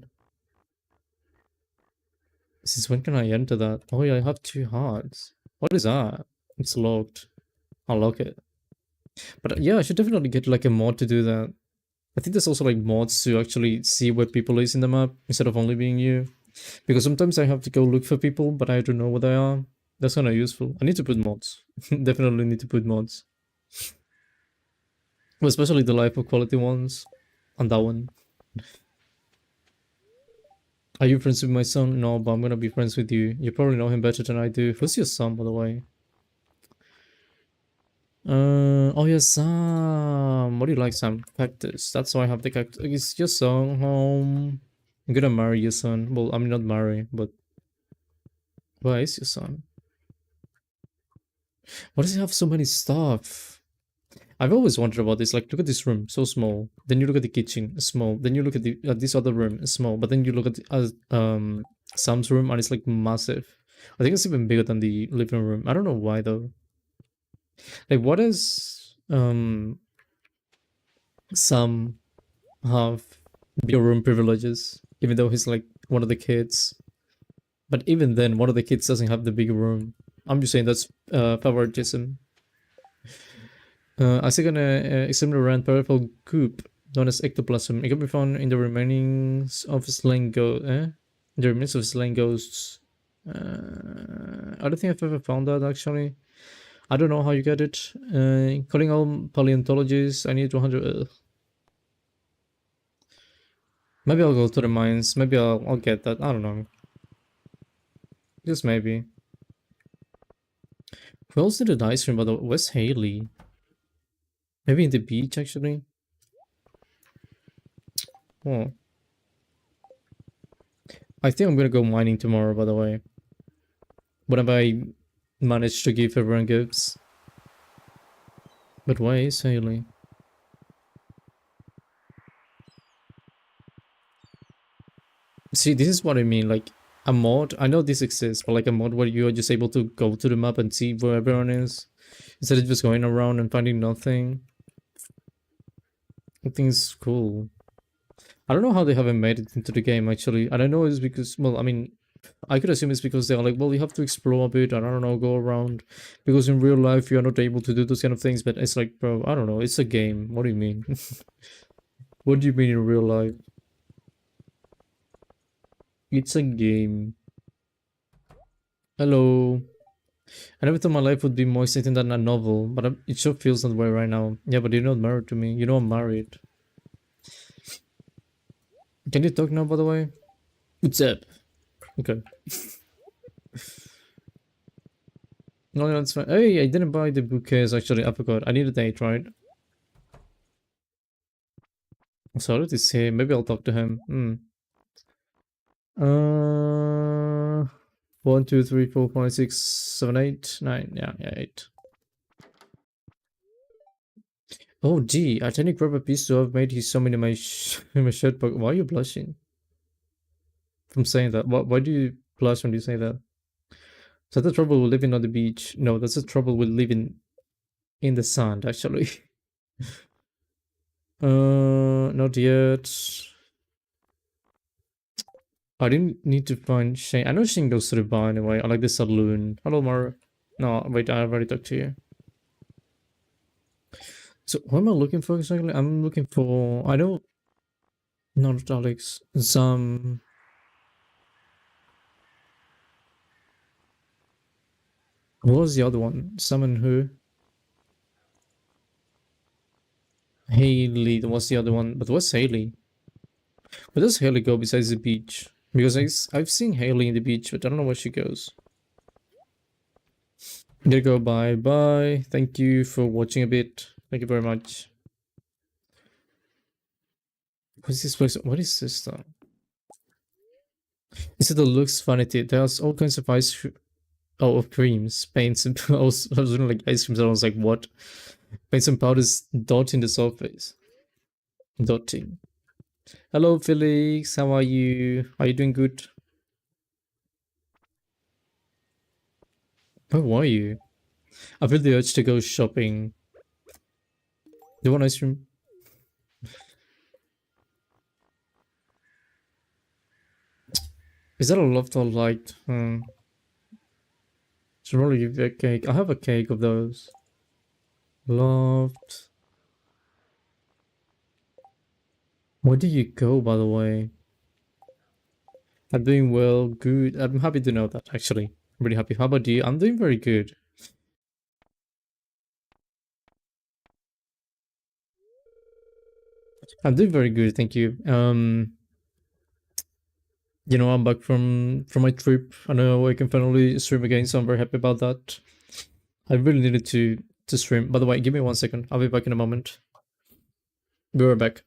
Since when can I enter that? Oh yeah, I have 2 hearts. What is that? It's locked. I'll lock it. But yeah, I should definitely get like a mod to do that. I think there's also like mods to actually see where people is in the map instead of only being you. Because sometimes I have to go look for people, but I don't know where they are. That's kind of useful. I need to put mods. Definitely need to put mods. Especially the life of quality ones. And that one. Are you friends with my son? No, but I'm gonna be friends with you. You probably know him better than I do. Who's your son, by the way? Oh yeah, Sam. What do you like, Sam? Cactus. That's why I have the cactus. Is your son home? I'm gonna marry your son. Well, I'm not marry, but why is your son? Why does he have so many stuff? I've always wondered about this. Like, look at this room, so small. Then you look at the kitchen, small. Then you look at this other room, small. But then you look at Sam's room, and it's like massive. I think it's even bigger than the living room. I don't know why though. Like, what does Sam have bigger room privileges? Even though he's like one of the kids, but even then, one of the kids doesn't have the bigger room. I'm just saying that's favoritism. A second extremely rare powerful goop known as ectoplasm. It can be found in the remainings of slain the remains of slain ghosts. I don't think I've ever found that actually. I don't know how you get it. Calling all paleontologists, I need 200. Maybe I'll go to the mines. Maybe I'll get that. I don't know. Just maybe. Who else did the ice cream? By the way, where's Haley? Maybe in the beach actually. Oh, I think I'm gonna go mining tomorrow. By the way, whenever I manage to give everyone gifts. But why is Haley? See, this is what I mean. Like a mod. I know this exists, but like a mod where you are just able to go to the map and see where everyone is, instead of just going around and finding nothing. I think it's cool. I don't know how they haven't made it into the game actually. I don't know it's because, well, I mean, I could assume it's because they're like, well, you have to explore a bit and I don't know, go around. Because in real life you're not able to do those kind of things, but it's like, bro, I don't know, it's a game. What do you mean? What do you mean in real life? It's a game. Hello. I never thought my life would be more exciting than a novel, but it sure feels that way right now. Yeah, but you're not married to me. You know I'm married. Can you talk now, by the way? What's up? Okay. No, that's fine. Hey, I didn't buy the bouquets actually. I forgot. I need a date, right? Solid is here. Maybe I'll talk to him. Hmm. 1, 2, 3, 4, 5, 6, 7, 8, 9. Yeah, yeah, 8. Oh, gee. I think grab a piece to have made his summon in my, in my shirt pocket. Why are you blushing from saying that? Why do you blush when you say that? Is that the trouble with living on the beach? No, that's the trouble with living in the sand, actually. Not yet. I didn't need to find Shane. I know Shane goes to the bar anyway. I like the saloon. Hello, Mar. No, wait, I already talked to you. So, what am I looking for exactly? I'm looking for. I know. Not Alex. Some. What was the other one? Someone who? Haley. What's the other one? But what's Haley? Where does Haley go besides the beach? Because I've seen Haley in the beach, but I don't know where she goes. There go. Bye bye. Thank you for watching a bit. Thank you very much. What's this place? What is this though? Is it the looks vanity? There's all kinds of of creams, paints, and I was doing like ice creams. And I was like, what? Paints and powders dotting the surface. Dotting. Hello, Felix. How are you? Are you doing good? Where were you? I feel the urge to go shopping. Do you want ice cream? Is that a loft or light? Should probably give you a cake. I have a cake of those. Loft. Where do you go, by the way? I'm doing well, good. I'm happy to know that, actually. I'm really happy. How about you? I'm doing very good. I'm doing very good, thank you. I'm back from my trip. I know I can finally stream again, so I'm very happy about that. I really needed to stream. By the way, give me 1 second. I'll be back in a moment. Be right back.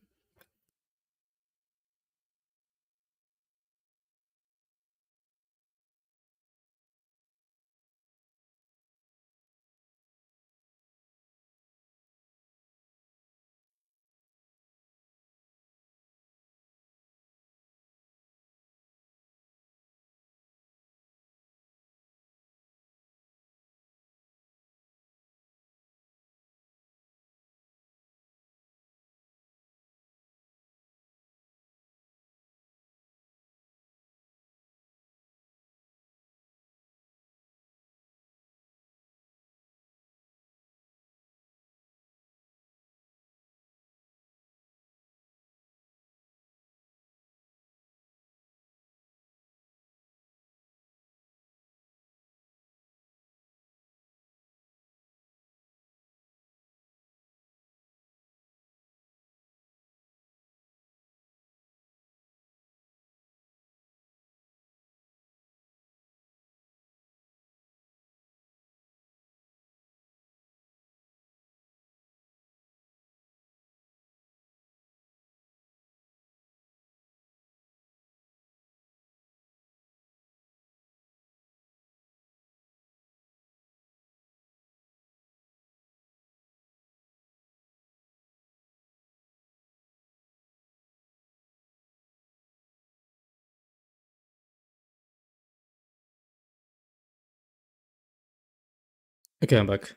Okay, I'm back.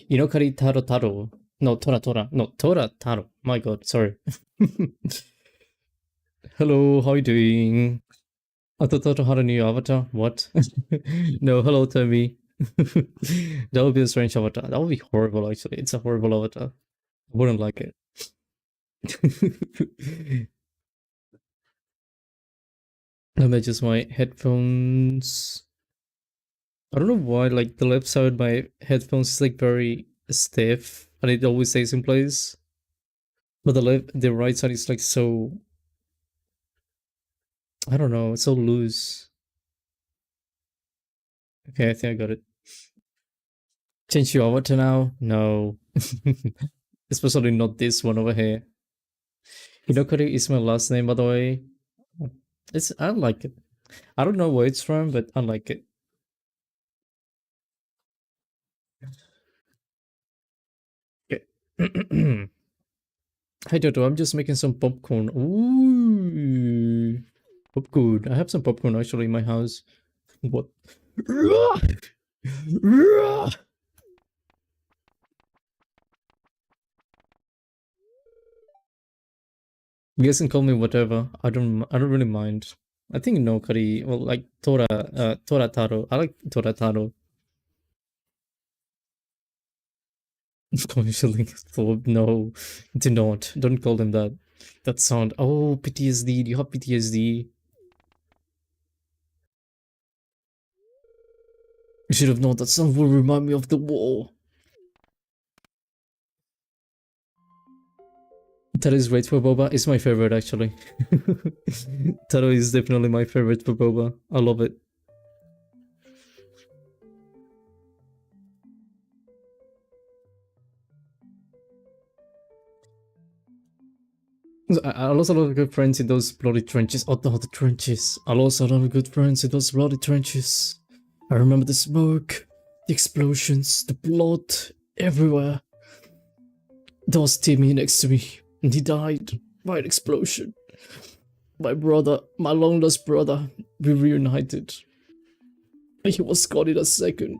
Inokari Taro Taro. No, Tora Tora. No, Tora Taro. My god, sorry. Hello, how you doing? I thought Taro had a new avatar. What? No, hello, Tommy. That would be a strange avatar. That would be horrible, actually. It's a horrible avatar. I wouldn't like it. Let me adjust my headphones. I don't know why, like, the left side of my headphones is, like, very stiff, and it always stays in place. But the right side is, like, so... I don't know, it's so loose. Okay, I think I got it. Change your avatar now? No. Especially not this one over here. Hinokari is my last name, by the way. I like it. I don't know where it's from, but I like it. Okay. Hi Toto, I'm just making some popcorn. Ooh, popcorn. I have some popcorn actually in my house. What? You guys can call me whatever. I don't really mind. I think no Kari. Well, like Tora Taro. I like Tora Taro. No, do not. Don't call them that. That sound. Oh, PTSD. Do you have PTSD? You should have known that sound will remind me of the war. Taro is great for boba. It's my favorite actually. Taro is definitely my favorite for boba. I love it. I lost a lot of good friends in those bloody trenches. Oh, the trenches. I lost a lot of good friends in those bloody trenches. I remember the smoke, the explosions, the blood everywhere. There was Timmy next to me, and he died by an explosion. My brother, my long lost brother, we reunited. He was gone in a second.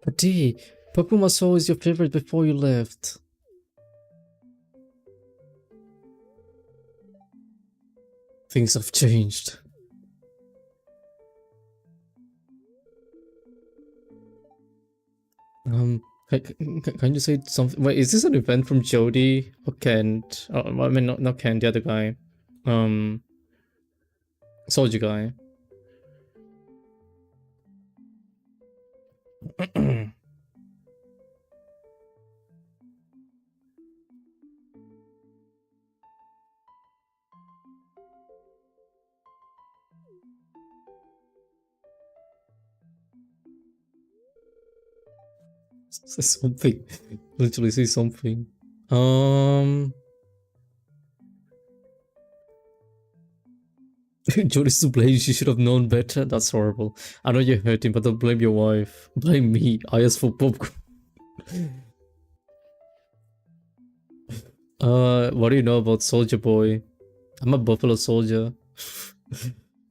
But D, Pokemon was always your favorite before you left. Things have changed. Can you say something? Wait, is this an event from Jody or Kent? Oh, I mean, not Kent, the other guy. Soldier guy. Say something. Literally say something. Um, Jody's to blame. She should have known better. That's horrible. I know you're hurting, but don't blame your wife. Blame me. I asked for popcorn. What do you know about Soldier Boy? I'm a Buffalo Soldier.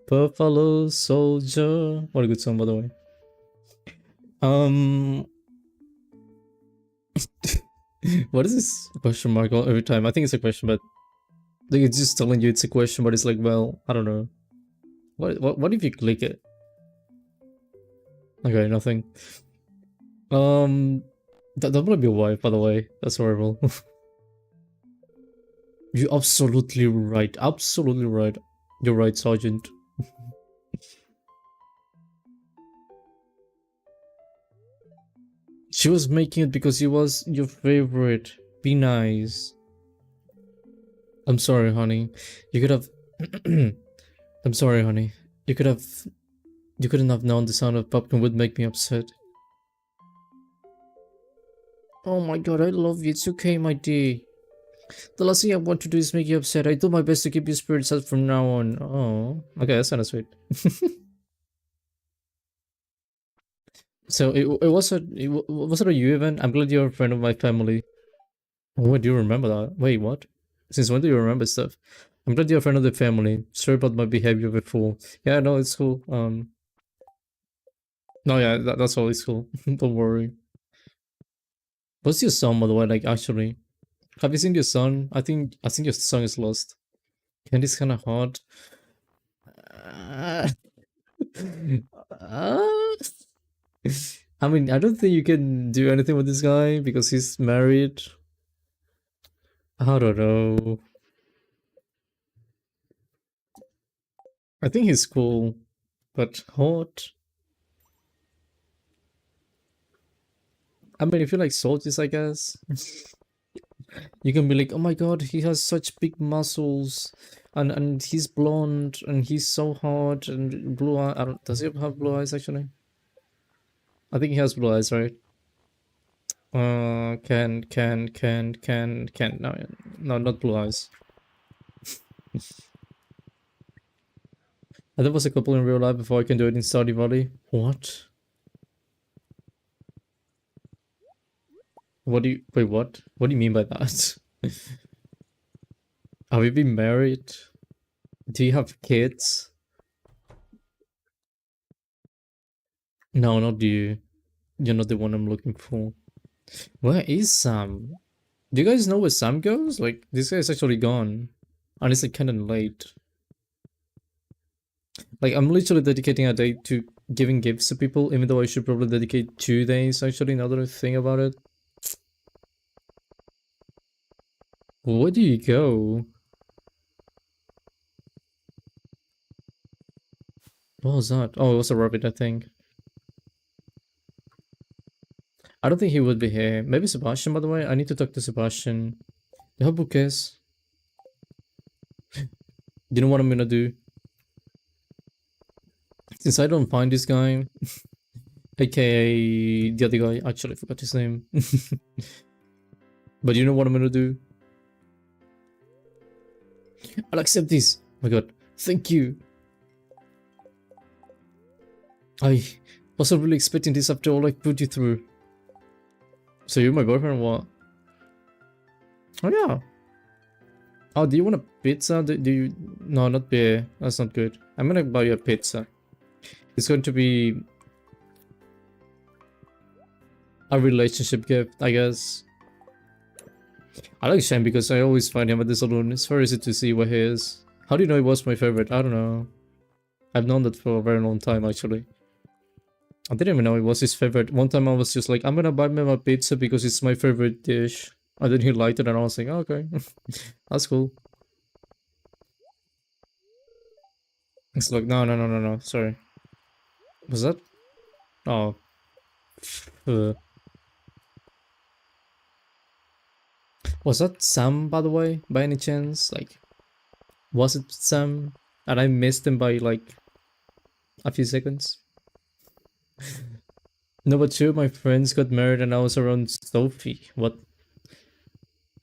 Buffalo Soldier. What a good song, by the way. Um, what is this question mark every time? I think it's a question, but like it's just telling you it's a question, but it's like, well, I don't know. What if you click it? Okay, nothing. That might be a wife, by the way. That's horrible. You're absolutely right. Absolutely right. You're right, Sergeant. She was making it because he was your favorite. Be nice. I'm sorry, honey. You could have. I'm sorry, honey. You could have. You couldn't have known the sound of popcorn would make me upset. Oh my god, I love you. It's okay, my dear. The last thing I want to do is make you upset. I do my best to keep your spirits up from now on. Oh, okay, that's kind of sweet. So was it a you event? I'm glad you're a friend of my family. Oh, do you remember that? Wait, what? Since when do you remember stuff? I'm glad you're a friend of the family. Sorry about my behavior before. Yeah, no, it's cool. No, yeah, that's all. It's cool. Don't worry. What's your son, by the way? Like, actually, have you seen your son? I think your son is lost. Candy's kind of hard. Uh, uh, I mean, I don't think you can do anything with this guy because he's married. I don't know. I think he's cool, but hot. I mean, if you like soldiers, I guess you can be like, oh my god, he has such big muscles, and he's blonde, and he's so hot, and blue eye. I don't, does he have blue eyes actually? I think he has blue eyes, right? Can. No, no, not blue eyes. And there was a couple in real life before I can do it in Stardew Valley. What? What do you wait? What? What do you mean by that? Have you been married? Do you have kids? No, not you. You're not the one I'm looking for. Where is Sam? Do you guys know where Sam goes? Like, this guy's actually gone. And it's like kinda late. Like, I'm literally dedicating a day to giving gifts to people, even though I should probably dedicate 2 days, actually, another thing about it. Where do you go? What was that? Oh, it was a rabbit, I think. I don't think he would be here. Maybe Sebastian, by the way. I need to talk to Sebastian. You have bouquets? You know what I'm gonna do? Since I don't find this guy, aka the other guy, actually I forgot his name. But you know what I'm gonna do? I'll accept this. Oh my god, thank you. I wasn't really expecting this after all I put you through. So you're my boyfriend or what? Oh yeah. Oh, do you want a pizza? Do you... No, not beer. That's not good. I'm gonna buy you a pizza. It's going to be a relationship gift, I guess. I like Shane because I always find him at the saloon. It's very easy to see where he is. How do you know he was my favorite? I don't know. I've known that for a very long time, actually. I didn't even know it was his favorite. One time I was just like, I'm gonna buy me my pizza because it's my favorite dish. And then he liked it and I was like, oh, okay. That's cool. It's like, no. Sorry. Was that? Oh. Uh. Was that Sam, by the way? By any chance? Like, was it Sam? And I missed him by like a few seconds? No, but two of my friends got married and I was around Sophie. What?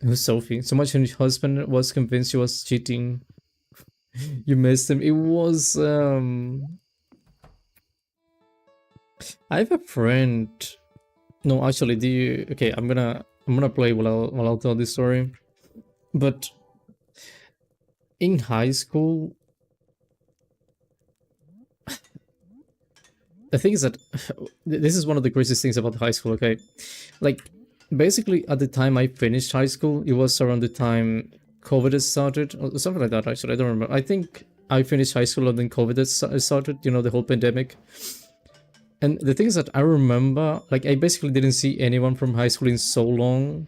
Who's Sophie? So much her husband was convinced she was cheating. You missed him. It was I have a friend. No, actually, do you okay, I'm gonna play while I'll tell this story. But in high school, the thing is that this is one of the craziest things about high school, okay? Like, basically, at the time I finished high school, it was around the time COVID has started, or something like that, actually. I don't remember. I think I finished high school and then COVID has started, you know, the whole pandemic. And the thing is that I remember, like, I basically didn't see anyone from high school in so long.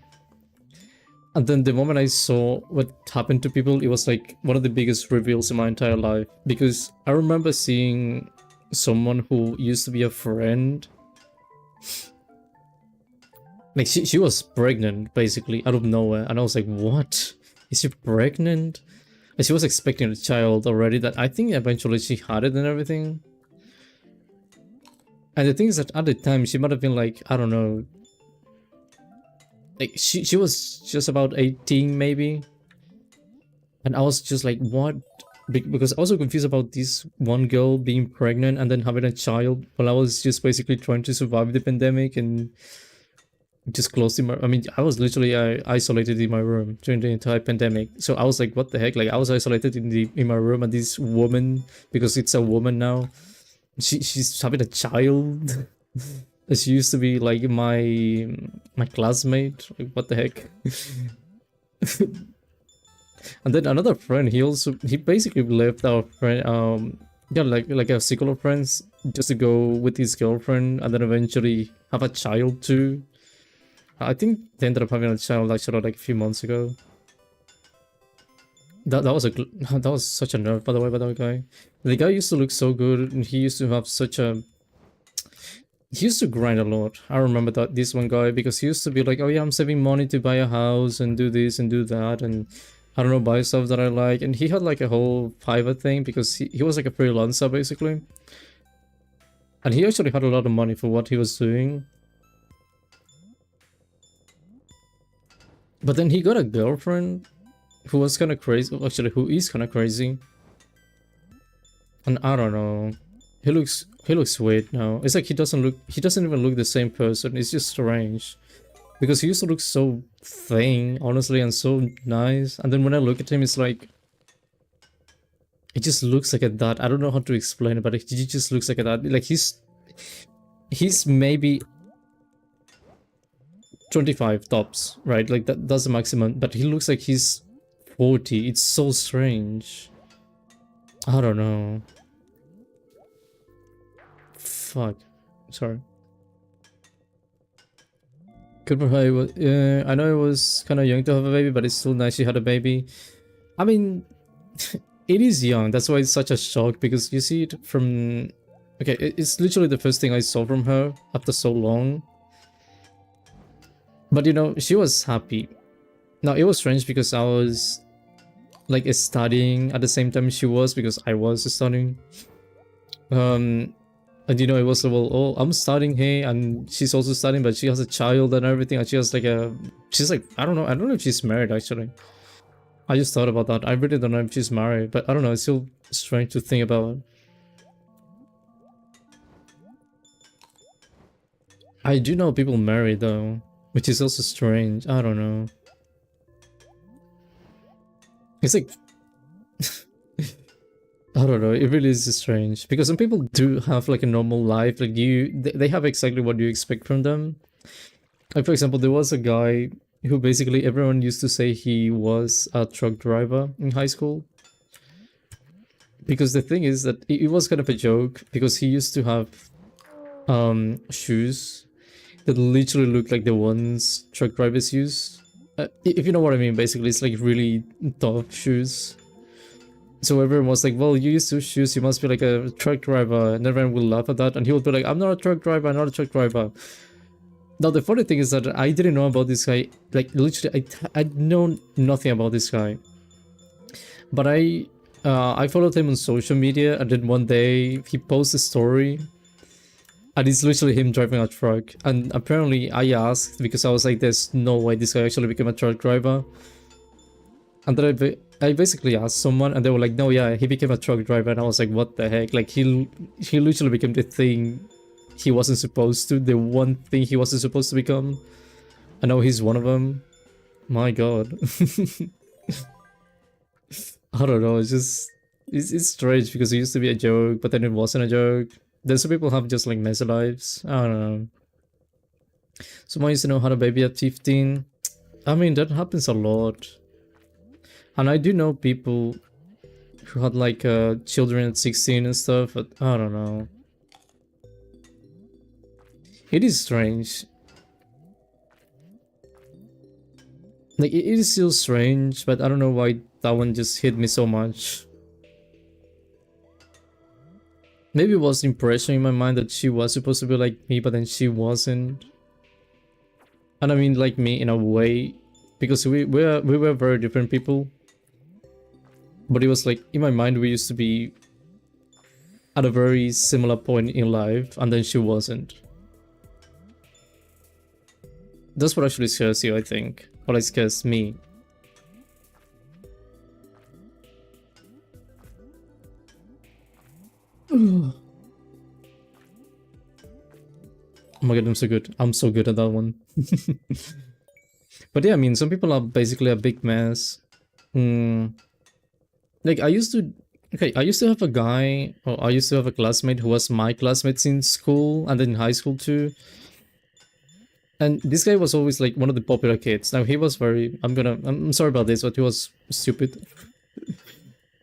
And then the moment I saw what happened to people, it was like one of the biggest reveals in my entire life. Because I remember seeing someone who used to be a friend. Like, she was pregnant, basically, out of nowhere. And I was like, what? Is she pregnant? And she was expecting a child already that I think eventually she had it and everything. And the thing is that at the time, she might have been like, I don't know. Like, she was just about 18, maybe. And I was just like, what? Because I was so confused about this one girl being pregnant and then having a child while I was just basically trying to survive the pandemic and just closed in my... I mean, I was literally isolated in my room during the entire pandemic. So I was like, what the heck? Like, I was isolated in my room, and this woman, because it's a woman now, she's having a child. She used to be like my classmate. Like, what the heck? And then another friend, he basically left our friend, yeah, like a circle of friends just to go with his girlfriend and then eventually have a child too. I think they ended up having a child actually like a few months ago. That was such a nerve, by the way, by that guy. The guy used to look so good, and he used to have such a... He used to grind a lot. I remember that this one guy, because he used to be like, oh yeah, I'm saving money to buy a house and do this and do that, and I don't know, buy stuff that I like. And he had like a whole Fiverr thing because he was like a freelancer basically. And he actually had a lot of money for what he was doing. But then he got a girlfriend who was kind of crazy. Actually, who is kind of crazy. And I don't know. He looks weird now. It's like he doesn't even look the same person. It's just strange. Because he used to look so thin, honestly, and so nice. And then when I look at him, it's like... It just looks like a dad. I don't know how to explain it, but he just looks like a dad. Like, he's maybe 25 tops, right? Like, that's the maximum. But he looks like he's 40. It's so strange. I don't know. Fuck. Sorry. Good for her. I know it was kind of young to have a baby, but it's still nice she had a baby. I mean, it is young. That's why it's such a shock, because you see it from... Okay, it's literally the first thing I saw from her after so long. But, you know, she was happy. Now, it was strange because I was, like, studying at the same time she was, because I was studying. And, you know, it was, well, oh, I'm studying here, and she's also studying, but she has a child and everything, and she has, like, she's, like, I don't know if she's married, actually. I just thought about that. I really don't know if she's married, but I don't know, it's still strange to think about. I do know people married, though, which is also strange. I don't know. It's like... I don't know, it really is strange, because some people do have like a normal life, like they have exactly what you expect from them. Like, for example, there was a guy who basically everyone used to say he was a truck driver in high school. Because the thing is that it was kind of a joke, because he used to have shoes that literally looked like the ones truck drivers use. If you know what I mean, basically, it's like really tough shoes. So everyone was like, well, you use those shoes, you must be like a truck driver, and everyone will laugh at that, and he would be like, I'm not a truck driver, I'm not a truck driver. Now, the funny thing is that I didn't know about this guy, like, literally, I know nothing about this guy. But I followed him on social media, and then one day, he posted a story, And it's literally him driving a truck. And apparently I asked because I was like, there's no way this guy actually became a truck driver. And then I basically asked someone and they were like, no, yeah, he became a truck driver. And I was like, what the heck? Like he literally became the thing he wasn't supposed to, the one thing he wasn't supposed to become. And now he's one of them. My god. I don't know, it's just, it's strange because it used to be a joke, but then it wasn't a joke. Then some people have just like messy lives. I don't know. Someone used to know how to baby at 15. I mean, that happens a lot. And I do know people who had like children at 16 and stuff, but I don't know. It is strange. Like, it is still strange, but I don't know why that one just hit me so much. Maybe it was the impression in my mind that she was supposed to be like me, but then she wasn't. And I mean like me in a way, because we were very different people. But it was like, in my mind, we used to be at a very similar point in life, and then she wasn't. That's what actually scares you, I think. Or like scares me. Oh my god, I'm so good. I'm so good at that one. But yeah, I mean, some people are basically a big mess. Like, I used to have a guy, or I used to have a classmate who was my classmate in school, and then in high school too. And this guy was always like one of the popular kids. Now he was very, I'm sorry about this, but he was stupid.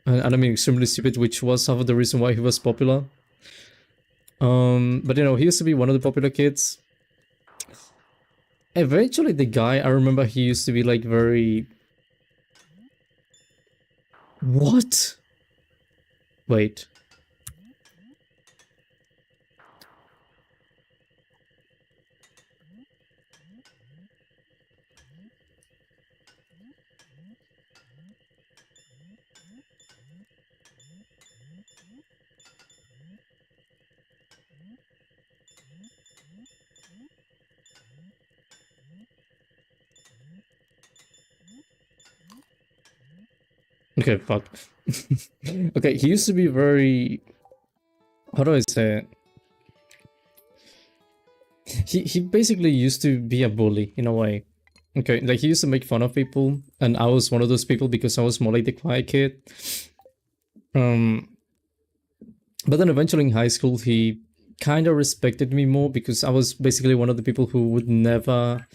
And I mean extremely stupid, which was half of the reason why he was popular. But you know, he used to be one of the popular kids. Eventually the guy, I remember he used to be like very... What? Wait. Okay, fuck. Okay, he used to be very... How do I say it? He basically used to be a bully, in a way. Okay, like he used to make fun of people, and I was one of those people because I was more like the quiet kid. But then eventually in high school, he kind of respected me more because I was basically one of the people who would never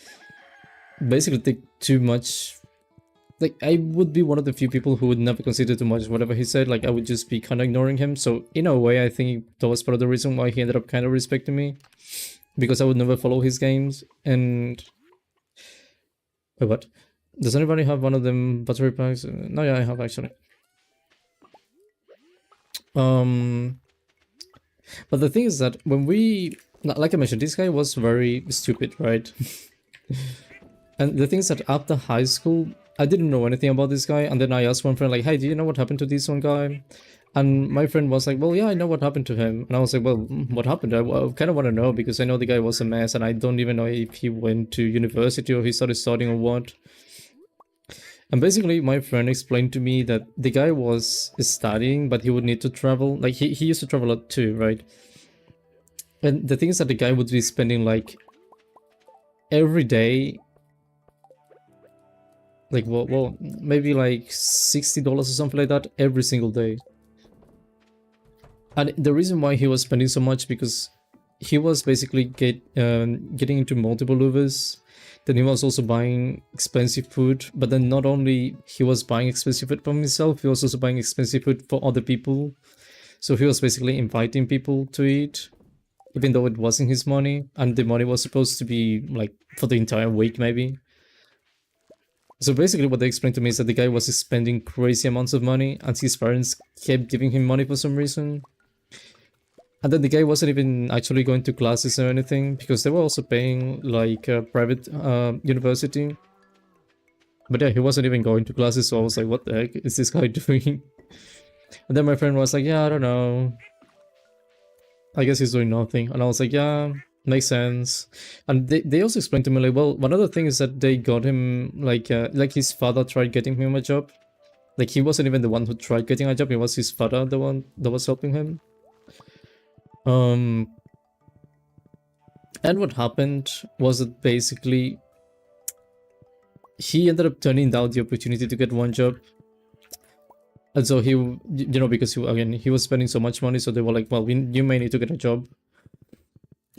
basically take too much. Like, I would be one of the few people who would never consider too much whatever he said. Like, I would just be kind of ignoring him. So in a way, I think that was part of the reason why he ended up kind of respecting me, because I would never follow his games. And wait, what? Does anybody have one of them battery packs? No, yeah, I have actually. But the thing is that when we, like I mentioned, this guy was very stupid, right? And the thing is that after high school, I didn't know anything about this guy, and then I asked one friend like, hey, do you know what happened to this one guy? And my friend was like, well, yeah, I know what happened to him. And I was like, well, what happened? I kind of want to know, because I know the guy was a mess, and I don't even know if he went to university or he started studying or what. And basically, my friend explained to me that the guy was studying, but he would need to travel. Like, he used to travel a lot too, right? And the thing is that the guy would be spending, like, every day... Like, well, maybe like $60 or something like that every single day. And the reason why he was spending so much, because he was basically getting into multiple louvers. Then he was also buying expensive food, but then not only he was buying expensive food for himself, he was also buying expensive food for other people. So he was basically inviting people to eat, even though it wasn't his money, and the money was supposed to be like for the entire week maybe. So basically what they explained to me is that the guy was spending crazy amounts of money, and his parents kept giving him money for some reason. And then the guy wasn't even actually going to classes or anything, because they were also paying like a private university. But yeah, he wasn't even going to classes, so I was like, what the heck is this guy doing? And then my friend was like, yeah, I don't know. I guess he's doing nothing. And I was like, yeah, makes sense. And they also explained to me like, well, one other thing is that they got him like his father tried getting him a job. Like he wasn't even the one who tried getting a job, it was his father the one that was helping him. And what happened was that basically he ended up turning down the opportunity to get one job. And so he, because he was spending so much money, so they were like, well, you may need to get a job.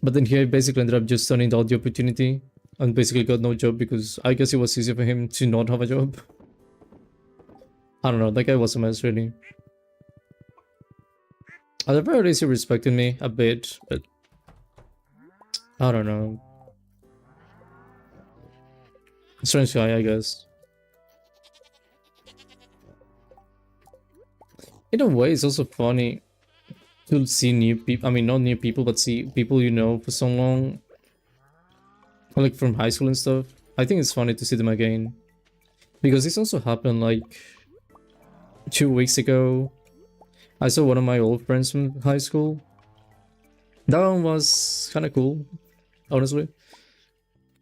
But then he basically ended up just turning down the opportunity and basically got no job because I guess it was easier for him to not have a job. I don't know, that guy was a mess, really. At the very least, he respected me a bit, but I don't know. Strange guy, I guess. In a way, it's also funny to see new people. I mean, not new people, but see people you know for so long. Like from high school and stuff. I think it's funny to see them again. Because this also happened like 2 weeks ago. I saw one of my old friends from high school. That one was kind of cool, honestly.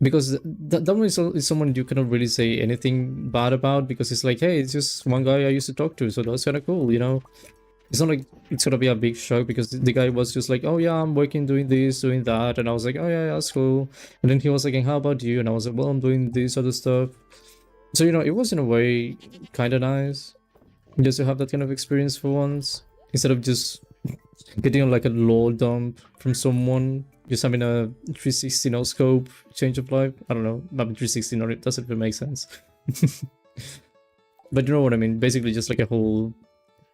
Because that one is someone you cannot really say anything bad about, because it's like, hey, it's just one guy I used to talk to, so that's kind of cool, you know? It's not like it's gonna be a big shock, because the guy was just like, oh yeah, I'm working doing this, doing that, and I was like, oh yeah, that's cool. And then he was like, how about you? And I was like, well, I'm doing this other stuff. So, you know, it was in a way kind of nice just to have that kind of experience for once, instead of just getting like a lore dump from someone, just having a 360 no scope change of life. I don't know, maybe 360 no, it doesn't even make sense. But you know what I mean, basically just like a whole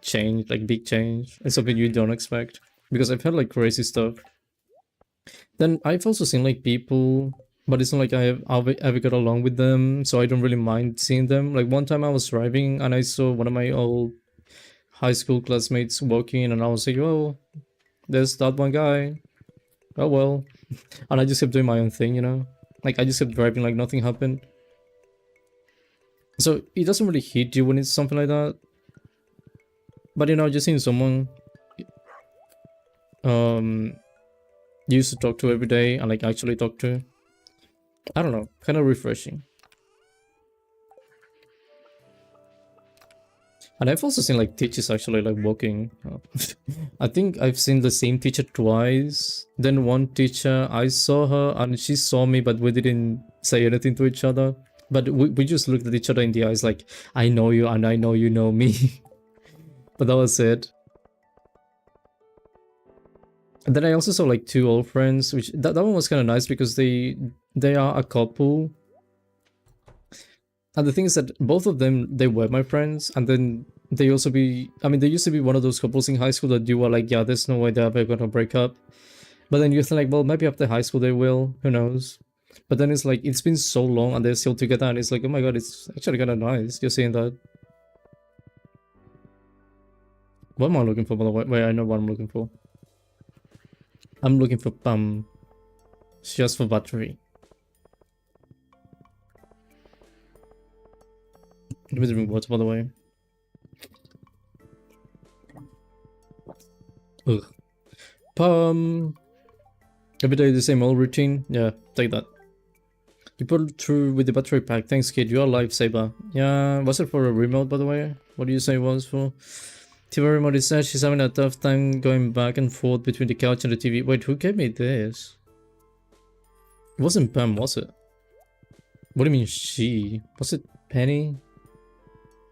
change, like big change, and something you don't expect. Because I've had like crazy stuff. Then I've also seen like people, but it's not like I have ever got along with them, so I don't really mind seeing them. Like one time I was driving and I saw one of my old high school classmates walking, and I was like, oh, there's that one guy. Oh well. And I just kept doing my own thing, you know? Like I just kept driving like nothing happened. So it doesn't really hit you when it's something like that. But you know, just seeing someone you used to talk to every day and like actually talk to, I don't know, kind of refreshing. And I've also seen like teachers actually like walking. I think I've seen the same teacher twice. Then one teacher, I saw her and she saw me, but we didn't say anything to each other. But we just looked at each other in the eyes like, I know you and I know you know me. But that was it. And then I also saw like two old friends, which that one was kind of nice because they are a couple. And the thing is that both of them, they were my friends, and then they also be, I mean, they used to be one of those couples in high school that you were like, yeah, there's no way they're ever gonna break up. But then you think like, well, maybe after high school they will, who knows? But then it's like, it's been so long and they're still together, and it's like, oh my god, it's actually kind of nice just seeing that. What am I looking for, by the way? Wait, I know what I'm looking for. I'm looking for just for battery. Let me drink water, by the way. Ugh. Every day the same old routine. Yeah, take that. You pulled through with the battery pack. Thanks, kid. You're a lifesaver. Yeah, was it for a remote, by the way? What do you say it was for? TV remote is said she's having a tough time going back and forth between the couch and the TV. Wait, who gave me this? It wasn't Pam, was it? What do you mean she? Was it Penny?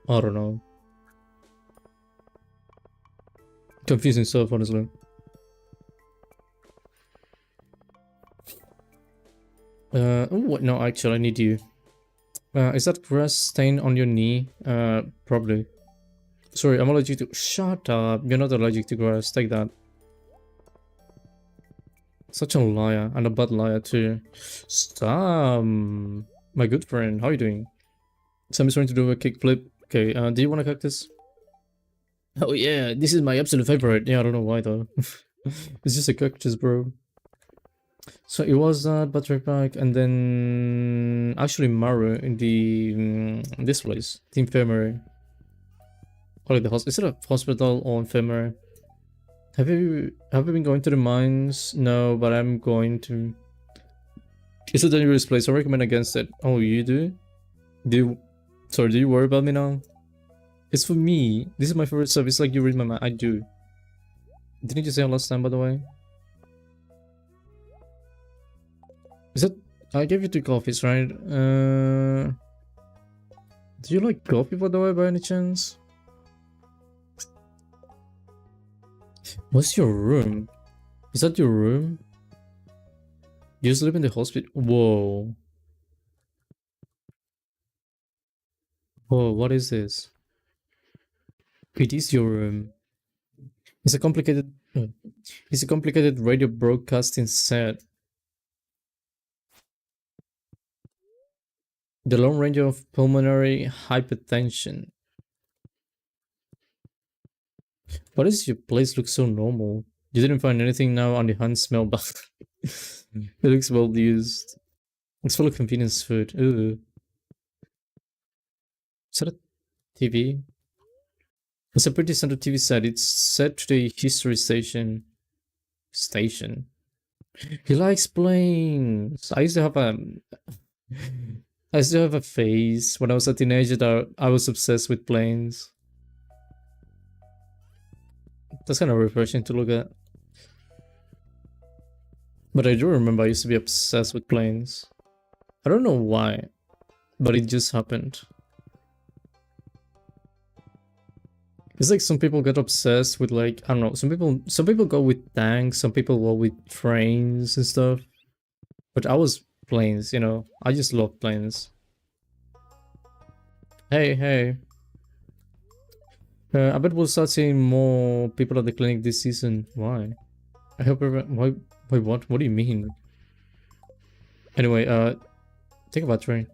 I don't know. Confusing stuff, honestly. Oh, what? No, actually, I need you. Is that grass stain on your knee? Probably. Sorry, I'm allergic to— Shut up. You're not allergic to grass. Take that. Such a liar, and a bad liar too. Sam, my good friend, how are you doing? Sam is trying to do a kickflip. Okay, do you want a cactus? Oh yeah, this is my absolute favorite. Yeah, I don't know why though. It's just a cactus, bro. So it was that battery pack, and then actually Maru in the this place, the infirmary. Or like the hospital. Is it a hospital or infirmary? Have you been going to the mines? No, but I'm going to. It's a dangerous place. I recommend against it. Oh, you do? Do you... Sorry, do you worry about me now? It's for me. This is my favorite stuff. It's like you read my mind. I do. Didn't you say last time, by the way? Is that... I gave you 2 coffees, right? Do you like coffee, by the way, by any chance? What's your room? Is that your room? You sleep in the hospital? Whoa. Whoa, what is this? It is your room. It's a complicated... It's a complicated radio broadcasting set. The long range of pulmonary hypertension. Why does your place look so normal? You didn't find anything now on the hunt smell bag. It looks well used. It's full of convenience food. Ooh. Is that a TV? It's a pretty standard TV set. It's set to the history station. He likes planes. I used to have a phase when I was a teenager that I was obsessed with planes. That's kind of refreshing to look at. But I do remember I used to be obsessed with planes. I don't know why, but it just happened. It's like some people get obsessed with, like, I don't know, some people go with tanks, some people go with trains and stuff. But I was planes, you know. I just love planes. Hey. I bet we'll start seeing more people at the clinic this season. Why? I hope everyone... Wait, what? What do you mean? Anyway, take a battery.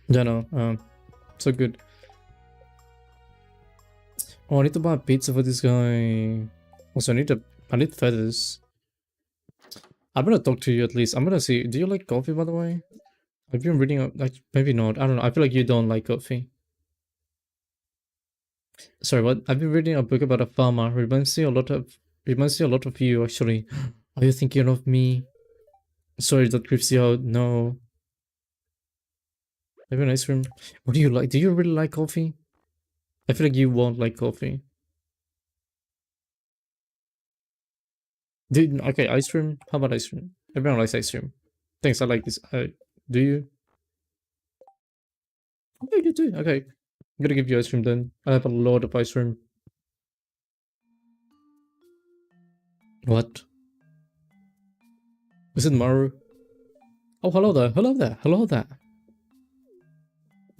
Yeah, no, so good. Oh, I need to buy a pizza for this guy. Also, I need feathers. I'm gonna talk to you at least. I'm gonna see. Do you like coffee, by the way? Have you been reading? Like, maybe not. I don't know. I feel like you don't like coffee. Sorry, what? I've been reading a book about a farmer. Reminds me a lot of you, actually. Are you thinking of me? Sorry, that creeps you out. No. Maybe an ice cream. What do you like? Do you really like coffee? I feel like you won't like coffee. Dude, okay, ice cream. How about ice cream? Everyone likes ice cream. Thanks, I like this. Do you? Okay, you do. Okay. I'm gonna give you ice cream then. I have a lot of ice cream. What? Is it Maru? Oh, hello there. Hello there. Hello there.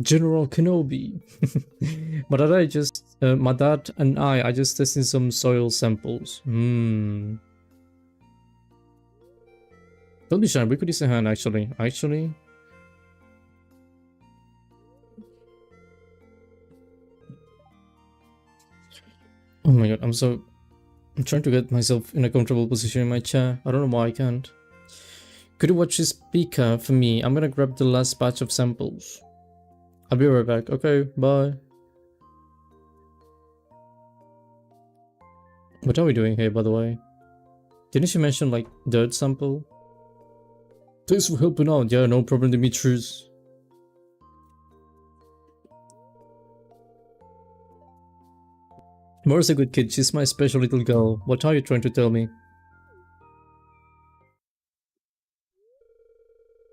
General Kenobi. My dad and I are just testing some soil samples. Don't be shy. We could use a hand, actually. Oh my god, I'm trying to get myself in a comfortable position in my chair. I don't know why I can't. Could you watch this speaker for me? I'm gonna grab the last batch of samples. I'll be right back. Okay, bye. What are we doing here, by the way? Didn't you mention, like, dirt sample? Thanks for helping out. Yeah, no problem, Demetrius. Mora's a good kid. She's my special little girl. What are you trying to tell me?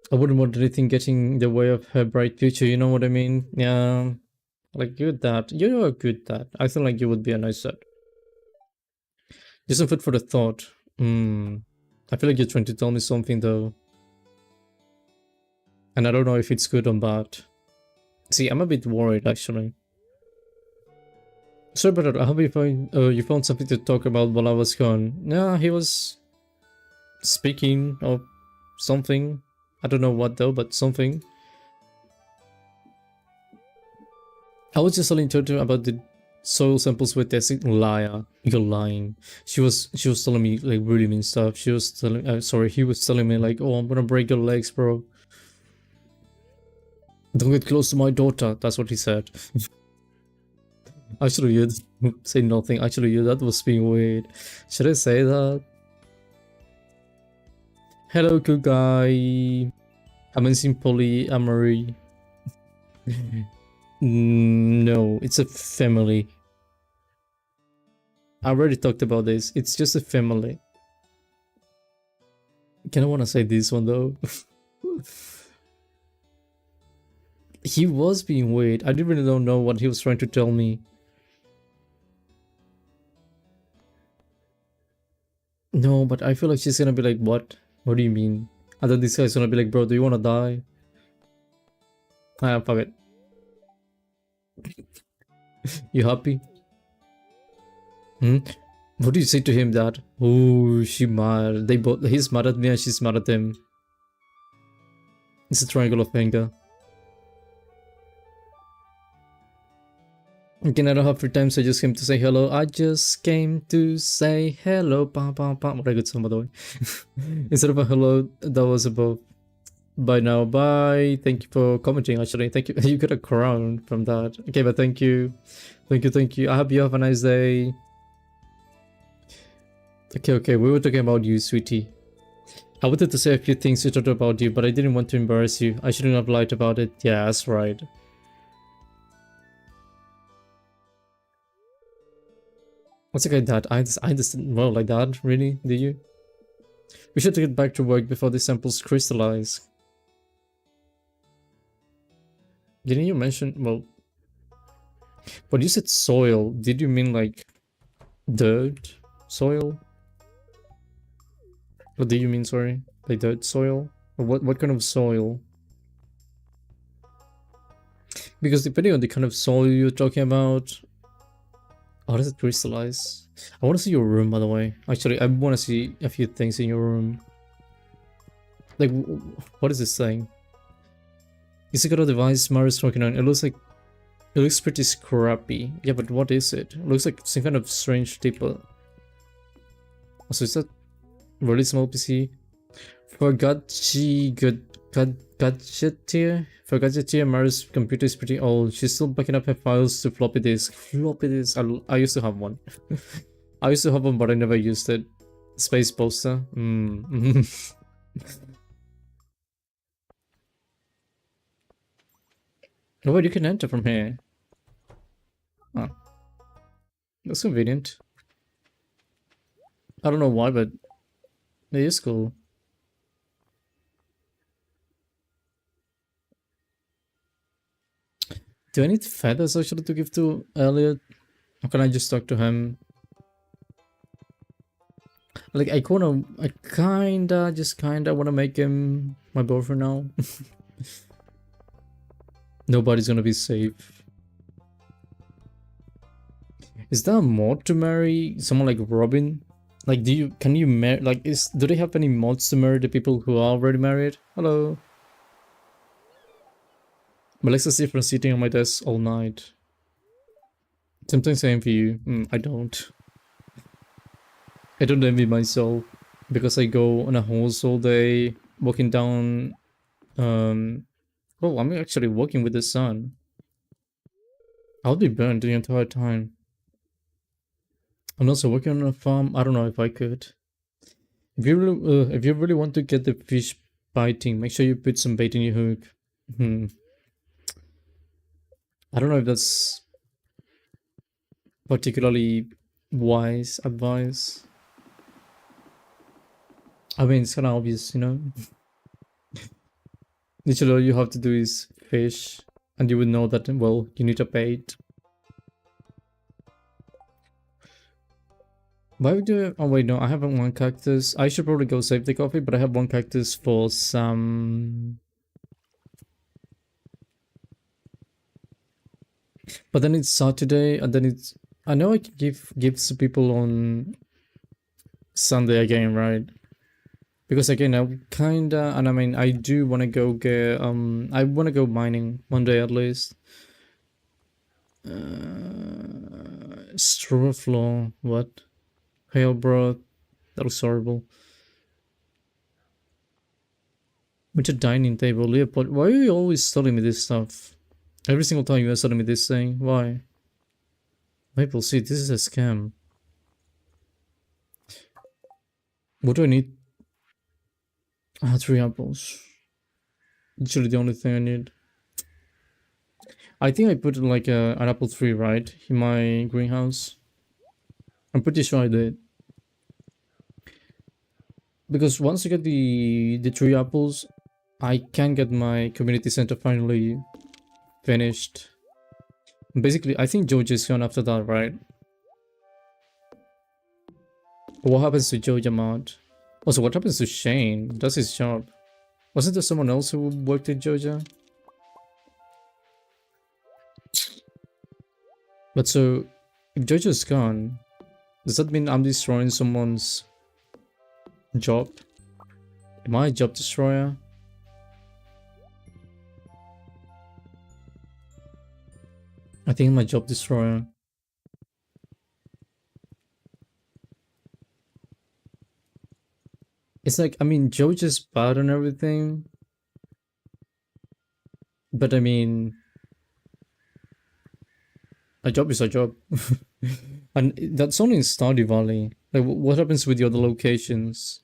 I wouldn't want anything getting in the way of her bright future, you know what I mean? Yeah. Like, you're that. You're a good dad. I feel like you would be a nice dad. Just some food for the thought. I feel like you're trying to tell me something, though. And I don't know if it's good or bad. See, I'm a bit worried, actually. Sorry about that. I hope you found something to talk about while I was gone. Yeah, he was speaking of something. I don't know what though, but something. I was just telling Toto about the soil samples we're testing. Liar, you're lying. She was telling me like really mean stuff. She was telling, he was telling me like, oh, I'm gonna break your legs, bro. Don't get close to my daughter. That's what he said. Actually, you say nothing. Actually, you that was being weird. Should I say that? Hello, good guy. Amazing polyamory. No, it's a family. I already talked about this. It's just a family. Kind of want to say this one though. He was being weird. I really don't know what he was trying to tell me. No, but I feel like she's gonna be like, what? What do you mean? And then this guy's gonna be like, bro, do you wanna die? Ah, fuck it. You happy? Hmm? What do you say to him, Dad? Oh, she mad. He's mad at me and she's mad at him. It's a triangle of anger. Again, I don't have free time, so I just came to say hello. I just came to say hello. Pam, pam, pam. What a good song, by the way. Instead of a hello, that was above. Bye now. Bye. Thank you for commenting, actually. Thank you. You got a crown from that. Okay, but thank you. Thank you, thank you. I hope you have a nice day. Okay, we were talking about you, sweetie. I wanted to say a few things to talk about you, but I didn't want to embarrass you. I shouldn't have lied about it. Yeah, that's right. What's okay, Dad? I understand. Well, like that, really? Do you? We should get back to work before the samples crystallize. Didn't you mention? Well, but you said soil. Did you mean like dirt, soil? What do you mean? Sorry, like dirt, soil, or what kind of soil? Because depending on the kind of soil you're talking about, how does it crystallize? I want to see your room, by the way. Actually, I want to see a few things in your room. Like, what is this thing? Is it got a device Mario's working on? It looks pretty scrappy. Yeah, but what is it? It looks like some kind of strange tip. So is that really small PC? For gadgeteer, Mario's computer is pretty old. She's still backing up her files to floppy disk. Floppy disk. I used to have one. I used to have one, but I never used it. Space poster. Oh, wait, you can enter from here. Oh. That's convenient. I don't know why, but it is cool. Do I need feathers actually to give to Elliot? Or can I just talk to him? Like, I kinda wanna make him my boyfriend now. Nobody's gonna be safe. Is that a mod to marry someone like Robin? Like, can you marry, like, do they have any mods to marry the people who are already married? Hello. But let's see from sitting on my desk all night. Sometimes I envy you. I don't. I don't envy myself because I go on a horse all day, walking down. Oh, I'm actually walking with the sun. I'll be burned the entire time. I'm also working on a farm. I don't know if I could. If you really want to get the fish biting, make sure you put some bait in your hook. I don't know if that's particularly wise advice. I mean, it's kind of obvious, you know. Literally, all you have to do is fish, and you would know that, well, you need a bait. Why would you? Oh wait, no, I have one cactus. I should probably go save the coffee, but I have one cactus for some. But then it's Saturday, and then it's. I know I can give gifts to people on Sunday again, right? Because again, I kinda, and I mean, I do want to go get. I want to go mining one day at least. Straw floor. What? Hell, bro, that was horrible. With a dining table, Leopold. Why are you always telling me this stuff? Every single time you are telling me this thing. Why? Maple seed, this is a scam. What do I need? Ah, 3 apples. Literally the only thing I need. I think I put like an apple tree, right? In my greenhouse. I'm pretty sure I did. Because once I get the 3 apples, I can get my community center finally finished. Basically, I think George is gone after that, right? What happens to George Amount? Also, what happens to Shane? That's his job. Wasn't there someone else who worked at Georgia? But so, if Georgia's gone, does that mean I'm destroying someone's job? Am I a job destroyer? I think I'm a job destroyer. It's like, I mean, Georgia's bad and everything. But I mean, a job is a job. And that's only in Stardew Valley. Like, what happens with the other locations?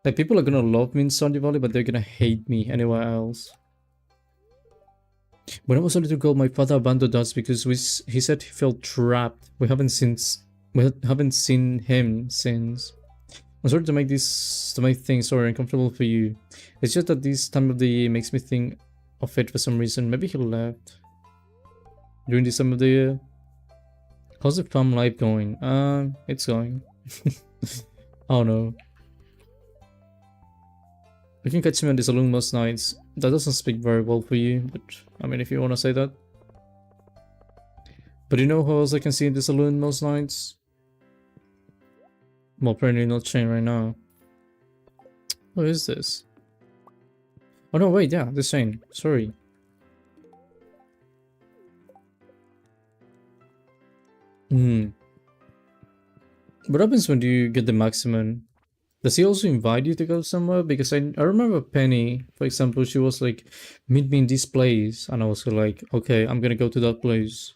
Like, people are gonna love me in Stardew Valley, but they're gonna hate me anywhere else. When I was a little girl, my father abandoned us because he said he felt trapped. We haven't seen him since. I'm sorry to make things so uncomfortable for you. It's just that this time of the year makes me think of it for some reason. Maybe he left during this time of the year. How's the farm life going? It's going. Oh no. You can catch me on the saloon most nights. That doesn't speak very well for you, but I mean, if you want to say that. But you know who else I can see in the saloon most nights? Well, apparently not Shane right now. What is this? Oh no, wait, yeah, this Shane. Sorry. What happens when you get the maximum? Does he also invite you to go somewhere? Because I remember Penny, for example, she was like, meet me in this place. And I was like, okay, I'm gonna go to that place.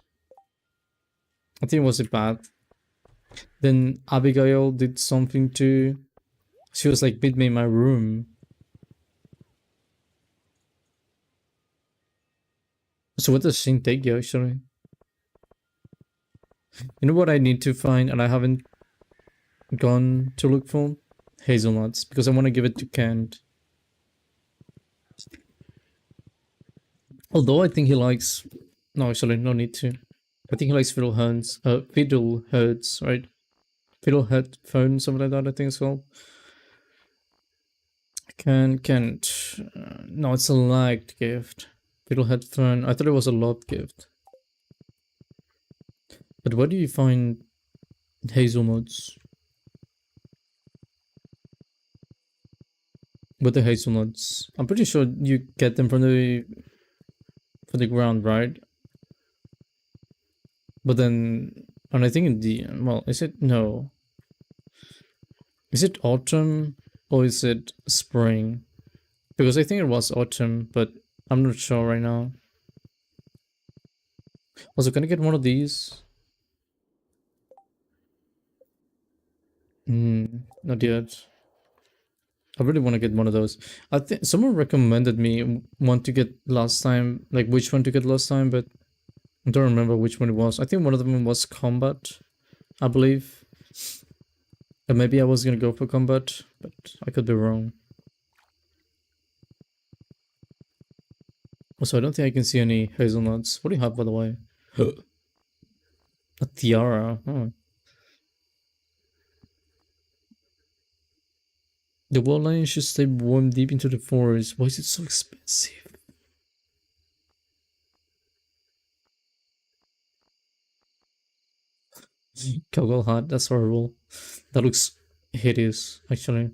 I think it was a path. Then Abigail did something too. She was like, meet me in my room. So what does Shane take you actually? You know what I need to find and I haven't gone to look for? Hazelnuts, because I want to give it to Kent. Although I think he likes... No, actually, no need to. I think he likes fiddleheads, right? Fiddlehead phone, something like that, I think it's called. Kent. No, it's a liked gift. Fiddlehead phone. I thought it was a loved gift. But where do you find hazelnuts? With the hazelnuts, I'm pretty sure you get them from the ground, right? But then, and I think in the well, is it no? Is it autumn or is it spring? Because I think it was autumn, but I'm not sure right now. Also, can I get one of these? Not yet. I really want to get one of those. I think someone recommended me one to get last time, like which one to get last time, but I don't remember which one it was. I think one of them was combat, I believe. And maybe I was gonna go for combat, but I could be wrong. Also, I don't think I can see any hazelnuts. What do you have, by the way? A tiara. Oh. The wall line should stay warm deep into the forest. Why is it so expensive? Cowgirl hat, that's horrible. That looks hideous, actually.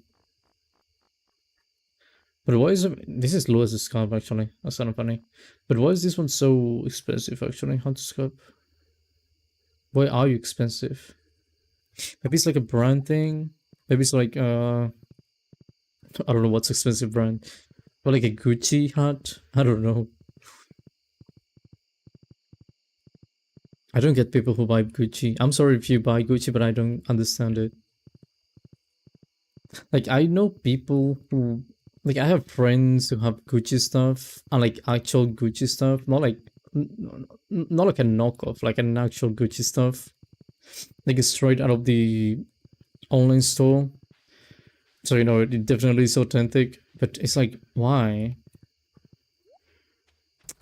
But why is it... This is Lewis's scarf, actually. That's kind of funny. But why is this one so expensive, actually? Hunter scarf. Why are you expensive? Maybe it's like a brand thing? Maybe it's like, I don't know what's expensive brand. Or like a Gucci hat? I don't know. I don't get people who buy Gucci. I'm sorry if you buy Gucci, but I don't understand it. Like, I know people who, like, I have friends who have Gucci stuff and like actual Gucci stuff, not like, not like a knockoff, like an actual Gucci stuff, like it's straight out of the online store. So you know, it definitely is authentic, but it's like, why?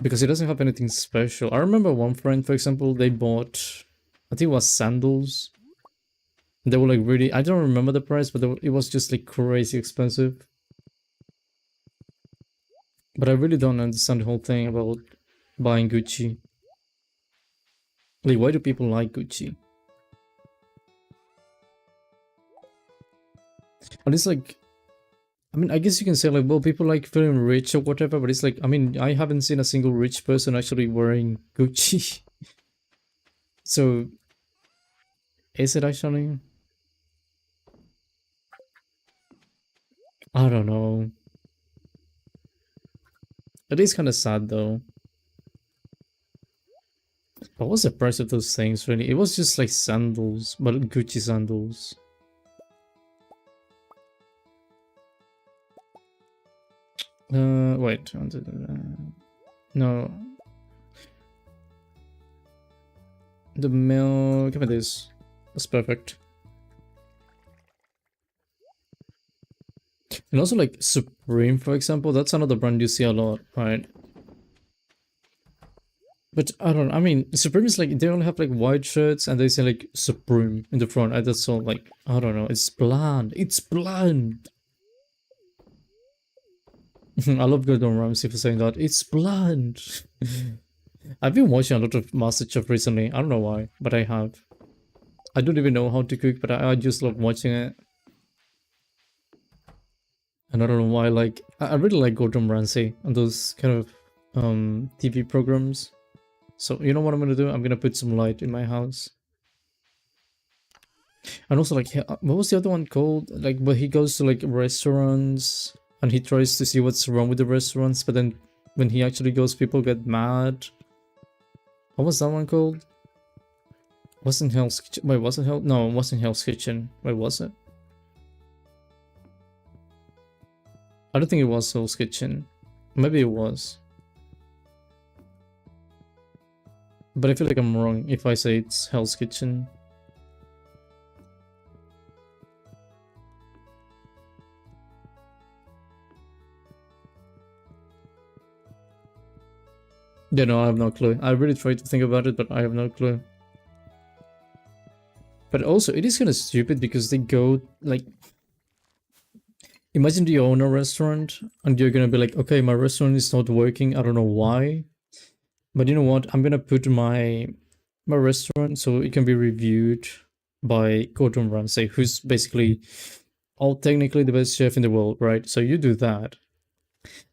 Because it doesn't have anything special. I remember one friend, for example, they bought, I think it was sandals. They were like really, I don't remember the price, but it was just like crazy expensive. But I really don't understand the whole thing about buying Gucci. Like, why do people like Gucci? And it's like, I mean, I guess you can say like, well, people like feeling rich or whatever, but it's like, I mean, I haven't seen a single rich person actually wearing Gucci. So, is it actually? I don't know. It is kind of sad though. What was the price of those things really? It was just like sandals, but Gucci sandals. Wait. No. The mail. Give me this. That's perfect. And also like Supreme, for example, that's another brand you see a lot, right? But I don't. I mean, Supreme is like they only have like white shirts and they say like Supreme in the front. I just saw like I don't know. It's bland. It's bland. I love Gordon Ramsay for saying that. It's bland. I've been watching a lot of MasterChef recently. I don't know why, but I have. I don't even know how to cook, but I just love watching it. And I don't know why. Like I really like Gordon Ramsay and those kind of TV programs. So you know what I'm gonna do? I'm gonna put some light in my house. And also like what was the other one called? Like where he goes to like restaurants and he tries to see what's wrong with the restaurants, but then when he actually goes, people get mad. What was that one called? Wasn't Hell's Kitchen? Wait, wasn't Hell? No, it wasn't Hell's Kitchen. Wait, was it? I don't think it was Hell's Kitchen. Maybe it was. But I feel like I'm wrong if I say it's Hell's Kitchen. Yeah, no, I have no clue. I really tried to think about it, but I have no clue. But also, it is kind of stupid because they go, like... Imagine you own a restaurant, and you're gonna be like, okay, my restaurant is not working, I don't know why. But you know what, I'm gonna put my restaurant so it can be reviewed by Gordon Ramsay, who's basically technically the best chef in the world, right? So you do that.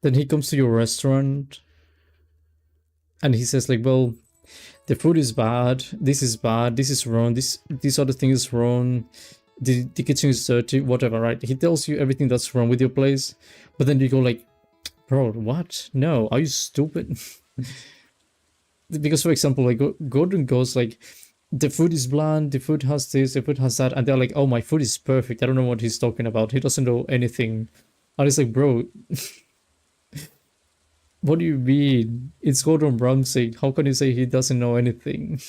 Then he comes to your restaurant, and he says like, well, the food is bad, this is wrong, this other thing is wrong, the kitchen is dirty, whatever, right? He tells you everything that's wrong with your place, but then you go like, bro, what? No, are you stupid? Because for example, like Gordon goes like, the food is bland, the food has this, the food has that, and they're like, oh, my food is perfect, I don't know what he's talking about, he doesn't know anything. And it's like, bro, what do you mean? It's Gordon Ramsay. How can you say he doesn't know anything?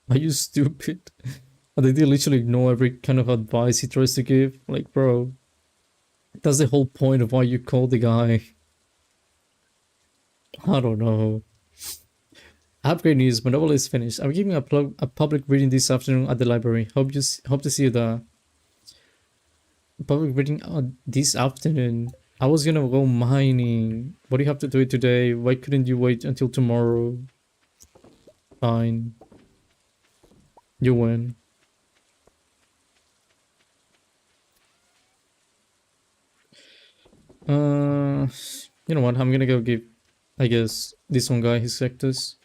Are you stupid? And they literally ignore every kind of advice he tries to give. Like, bro, that's the whole point of why you call the guy. I don't know. I have great news. My novel is finished. I'm giving a public reading this afternoon at the library. Hope to see you there. Public reading this afternoon. I was gonna go mining. What do you have to do it today? Why couldn't you wait until tomorrow? Fine. You win. You know what? I'm gonna go give, I guess, this one guy his sectors.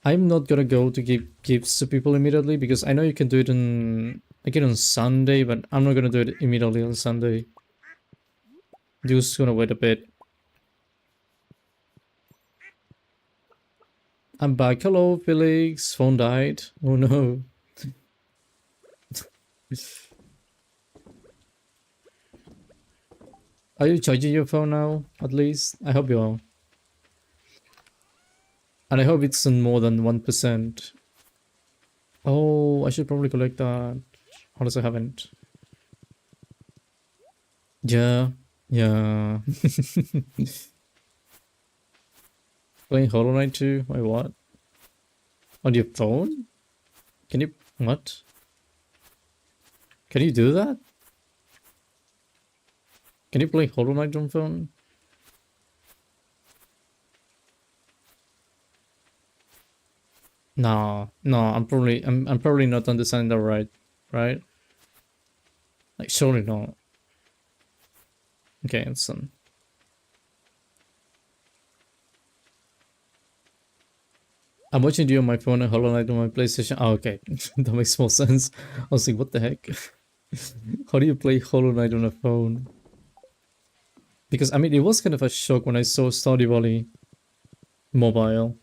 I'm not gonna go to give gifts to people immediately because I know you can do it on Sunday, but I'm not gonna do it immediately on Sunday. Just gonna wait a bit. I'm back. Hello, Felix. Phone died. Oh no. Are you charging your phone now, at least? I hope you are. And I hope it's on more than 1%. Oh, I should probably collect that. Unless I haven't. Yeah. Yeah. Playing Hollow Knight too? Wait, what? On your phone? Can you... What? Can you do that? Can you play Hollow Knight on phone? No, no, I'm probably not understanding that right? Like surely not. Okay, it's I'm watching you on my phone and Hollow Knight on my PlayStation. Oh, okay, that makes more sense. I was like, what the heck? How do you play Hollow Knight on a phone? Because I mean, it was kind of a shock when I saw Stardew Valley mobile.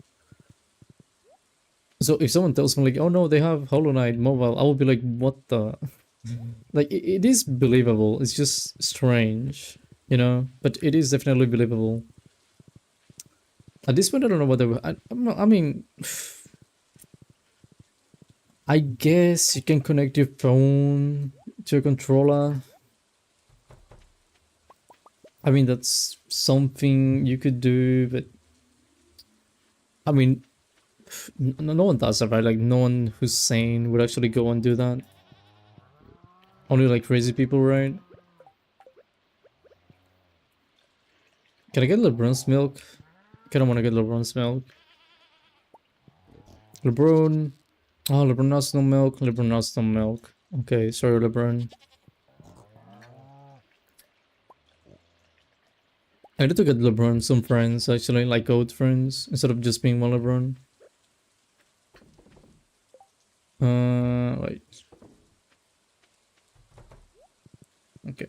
So if someone tells me like, oh no, they have Hollow Knight mobile, I will be like, what the? Like, it is believable. It's just strange, you know? But it is definitely believable. At this point, I don't know what they were. I mean, I guess you can connect your phone to a controller. I mean, that's something you could do, but I mean, no one does that, right? Like, no one who's sane would actually go and do that. Only like crazy people, right? Can I get LeBron's milk? I kind of want to get LeBron's milk. LeBron. Oh, LeBron has no milk. LeBron has no milk. Okay, sorry, LeBron. I need to get LeBron some friends, actually, like old friends, instead of just being one LeBron. Wait. Okay.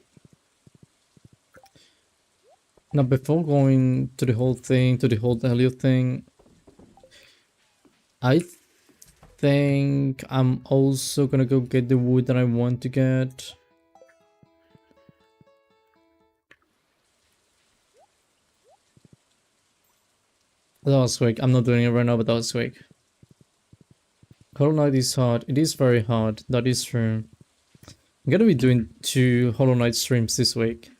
Now, before going to the whole thing, to the whole Elliot thing, I think I'm also gonna go get the wood that I want to get. That was quick. I'm not doing it right now, but that was quick. Hollow Knight is hard. It is very hard. That is true. I'm gonna be doing 2 Hollow Knight streams this week.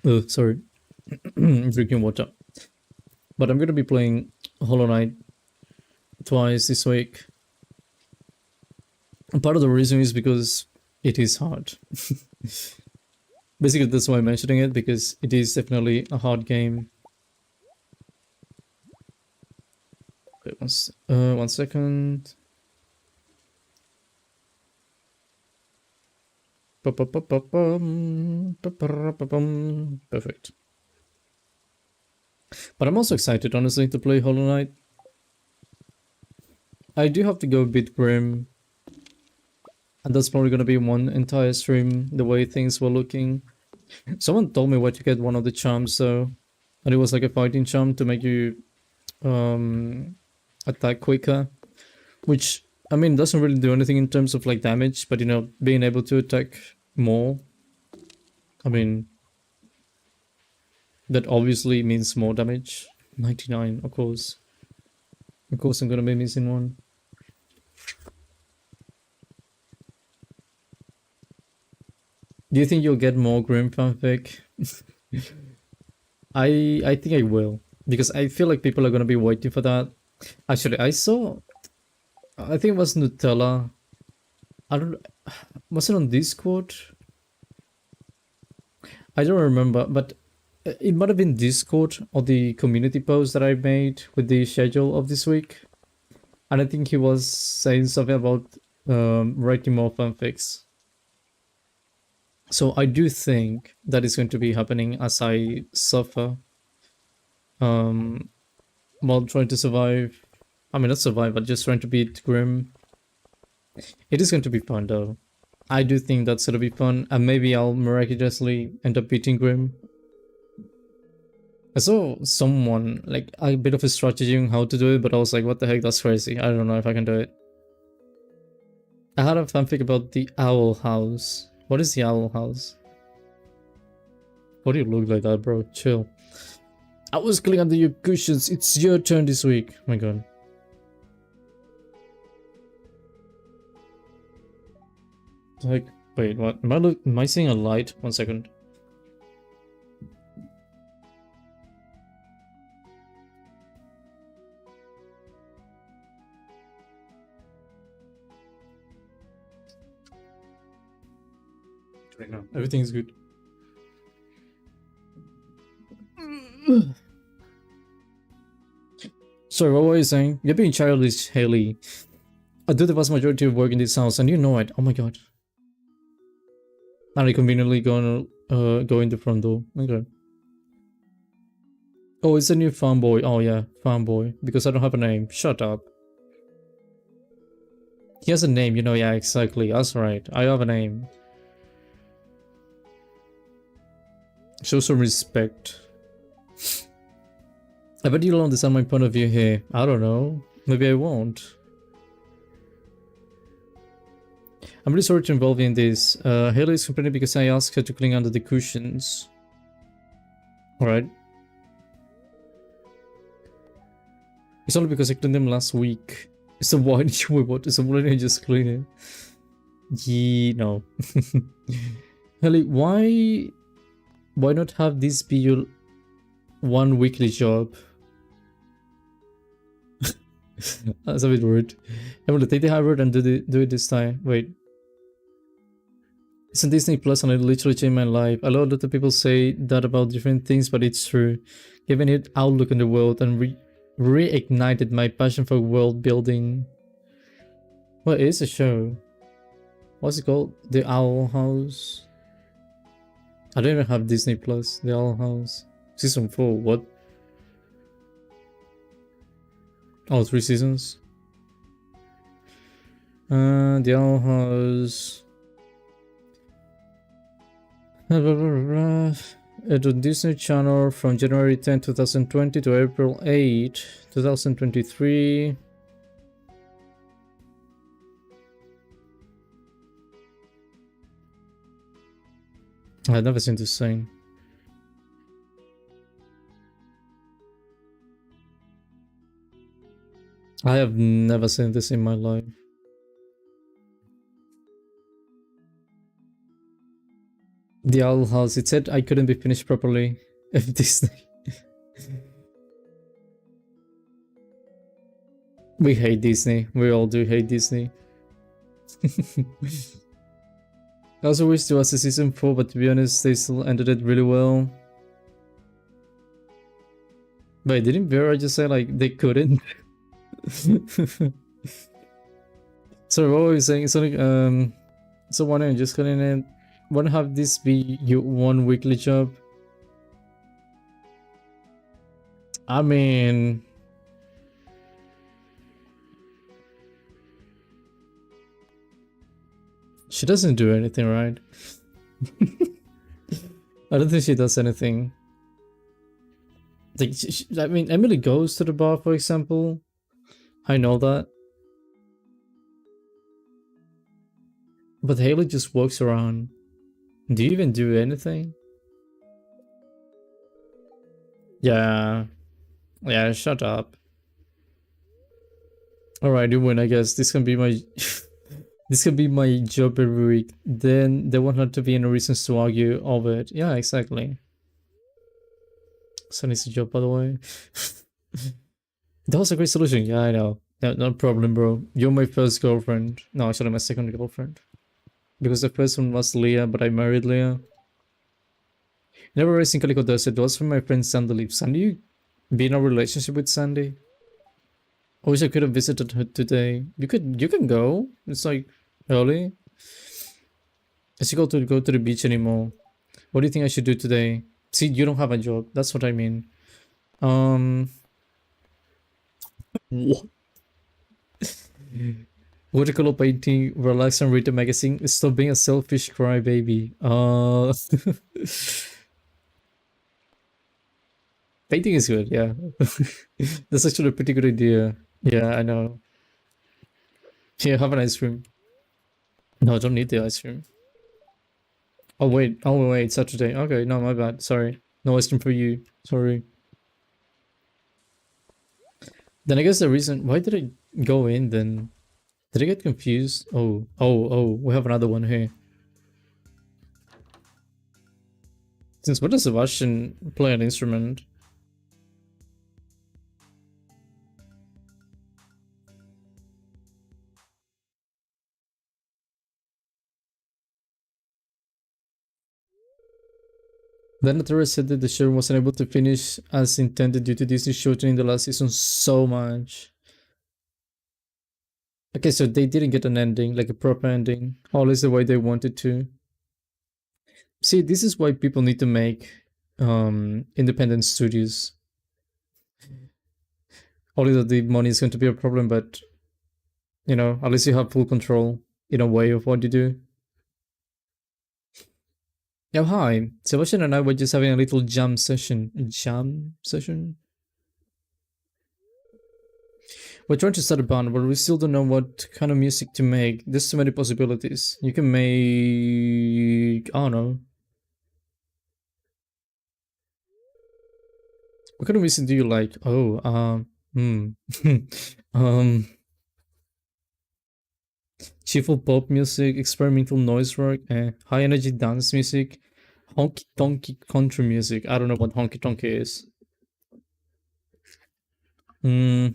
Oh, sorry. I'm drinking water. But I'm gonna be playing Hollow Knight twice this week. And part of the reason is because it is hard. Basically, that's why I'm mentioning it, because it is definitely a hard game. Wait, 1 second. Perfect. But I'm also excited, honestly, to play Hollow Knight. I do have to go a bit grim. And that's probably gonna be one entire stream, the way things were looking. Someone told me where to get one of the charms, though. And it was like a fighting charm to make you attack quicker. Which, I mean, doesn't really do anything in terms of like damage, but you know, being able to attack more, I mean, that obviously means more damage. 99, of course. Of course I'm gonna be missing one. Do you think you'll get more Grim fanfic? I think I will. Because I feel like people are gonna be waiting for that. Actually, I think it was Nutella. I don't... Was it on Discord? I don't remember, but it might have been Discord or the community post that I made with the schedule of this week. And I think he was saying something about writing more fanfics. So I do think that is going to be happening as I suffer while trying to survive. I mean, not survive, but just trying to beat Grim. It is going to be fun, though. I do think that's going to be fun, and maybe I'll miraculously end up beating Grim. I saw someone like a bit of a strategy on how to do it, but I was like, what the heck, that's crazy. I don't know if I can do it. I had a fanfic about the owl house. What is the owl house? Why do you look like that, bro? Chill. I was clicking under your cushions. It's your turn this week. Oh my god. Like, wait, what? Am I seeing a light? 1 second. Right now, everything's good. Sorry, what were you saying? You're being childish, Haley. I do the vast majority of work in this house, and you know it. Oh my god. And I conveniently go in the front door. Okay. Oh, it's a new farm boy. Oh yeah, farm boy. Because I don't have a name. Shut up. He has a name, you know. Yeah, exactly. That's right. I have a name. Show some respect. I bet you'll understand my point of view here. I don't know. Maybe I won't. I'm really sorry to involve you in this. Haley is complaining because I asked her to cling under the cushions. Alright. It's only because I cleaned them last week. So why did you what? So why didn't you just clean it? Yeah, no. Haley, why not have this be your one weekly job? That's a bit rude. I'm gonna take the high road and do it this time. Wait. It's on Disney Plus and it literally changed my life. A lot of people say that about different things, but it's true. Giving it outlook on the world and reignited my passion for world building. What is the show? What's it called? The Owl House? I don't even have Disney Plus. The Owl House. Season 4, what? Oh, 3 seasons? The Owl House... It on Disney Channel from January 10, 2020 to April 8, 2023. I've never seen this thing. I have never seen this in my life. The Owl House, it said I couldn't be finished properly if Disney. We hate Disney. We all do hate Disney. I also wish there was a season 4, but to be honest, they still ended it really well. But didn't Vera just say like they couldn't? Sorry, what were you saying? So like, so why not just calling it? Why not have this be your one weekly job? I mean, she doesn't do anything, right? I don't think she does anything. Like, I mean, Emily goes to the bar, for example. I know that. But Haley just walks around. Do you even do anything? Yeah. Yeah, shut up. Alright, you win, I guess. This can be my... this can be my job every week. Then there won't have to be any reasons to argue over it. Yeah, exactly. So needs a job, by the way. That was a great solution. Yeah, I know. No problem, bro. You're my first girlfriend. No, actually my second girlfriend. Because the first one was Leah, but I married Leah. Never racing Calico does it. It was from my friend Sandy Leaf. Sandy, be in a relationship with Sandy? I wish I could have visited her today. You can go. It's like early. I should go to the beach anymore. What do you think I should do today? See, you don't have a job. That's what I mean. What? Watercolor painting, relax and read the magazine. Stop being a selfish crybaby. Painting is good, yeah. That's actually a pretty good idea. Yeah, I know. Here, have an ice cream. No, I don't need the ice cream. Oh wait, Saturday. Okay, no, my bad. Sorry. No ice cream for you. Sorry. Then I guess the reason why did I go in then? Did I get confused? Oh, we have another one here. Since when does Sebastian play an instrument? Then the Torres said that the show wasn't able to finish as intended due to Disney shortening the last season so much. Okay, so they didn't get an ending, like a proper ending, or at least the way they wanted to. See, this is why people need to make independent studios. Only that the money is going to be a problem, but you know, at least you have full control in a way of what you do. Oh, hi. Sebastian and I were just having a little jam session. Jam session? We're trying to start a band, but we still don't know what kind of music to make. There's so many possibilities. You can make... I don't know. What kind of music do you like? Oh, um, cheerful pop music, experimental noise rock, high energy dance music, honky tonky country music. I don't know what honky tonky is. Hmm.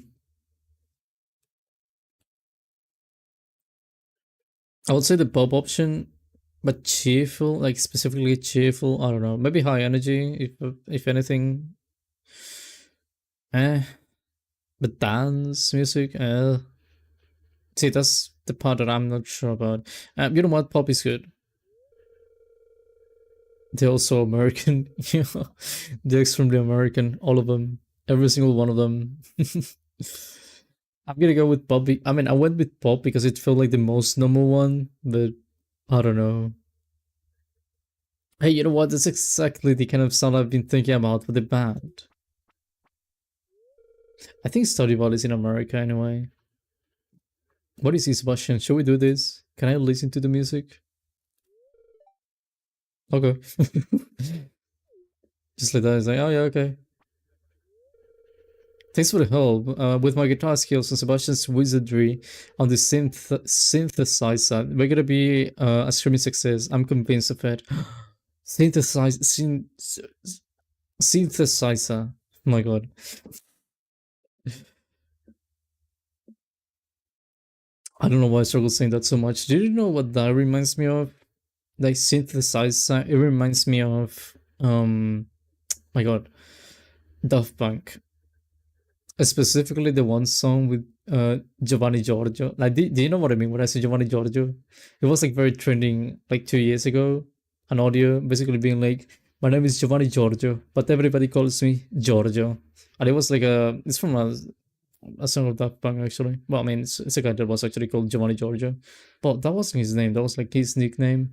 I would say the pop option, but cheerful, like specifically cheerful. I don't know. Maybe high energy, if anything. Eh, but dance music. See, that's the part that I'm not sure about. You know what? Pop is good. They're also American. They're extremely American. All of them. Every single one of them. I'm gonna go with pop. I mean, I went with pop because it felt like the most normal one, but I don't know. Hey, you know what? That's exactly the kind of sound I've been thinking about for the band. I think Stardew Valley is in America anyway. What is this, Sebastian? Shall we do this? Can I listen to the music? Okay. Just like that. It's like, oh yeah, okay. Thanks for the help. With my guitar skills and Sebastian's wizardry on the synthesizer, we're gonna be a screaming success. I'm convinced of it. Synthesizer. Oh my god. I don't know why I struggle saying that so much. Do you know what that reminds me of? Like synthesizer. It reminds me of my god, Daft Punk. Specifically the one song with Giovanni Giorgio. Like, do you know what I mean when I say Giovanni Giorgio? It was like very trending like 2 years ago. An audio basically being like, "My name is Giovanni Giorgio, but everybody calls me Giorgio." And it was like it's from a song of Daft Punk actually. Well, I mean, it's a guy that was actually called Giovanni Giorgio, but that wasn't his name. That was like his nickname.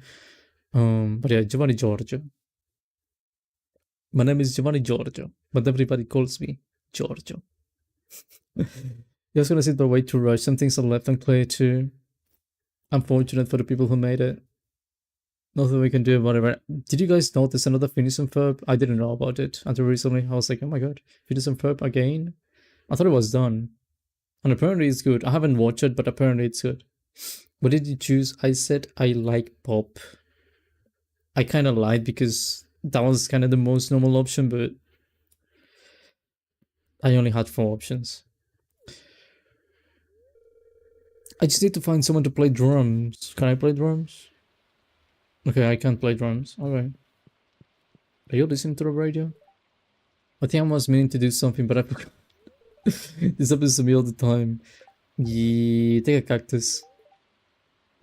But yeah, Giovanni Giorgio. My name is Giovanni Giorgio, but everybody calls me Giorgio. Just gonna sit by way too rush. Some things are left unclear too. Unfortunate for the people who made it. Nothing we can do about it. Did you guys notice another Phineas and Ferb? I didn't know about it until recently. I was like, oh my god, Phineas and Ferb again? I thought it was done. And apparently it's good. I haven't watched it, but apparently it's good. What did you choose? I said I like pop. I kind of lied because that was kind of the most normal option, but I only had 4 options. I just need to find someone to play drums. Can I play drums? Okay, I can't play drums. Alright. Are you listening to the radio? I think I was meaning to do something, but I forgot. This happens to me all the time. Yeah, take a cactus.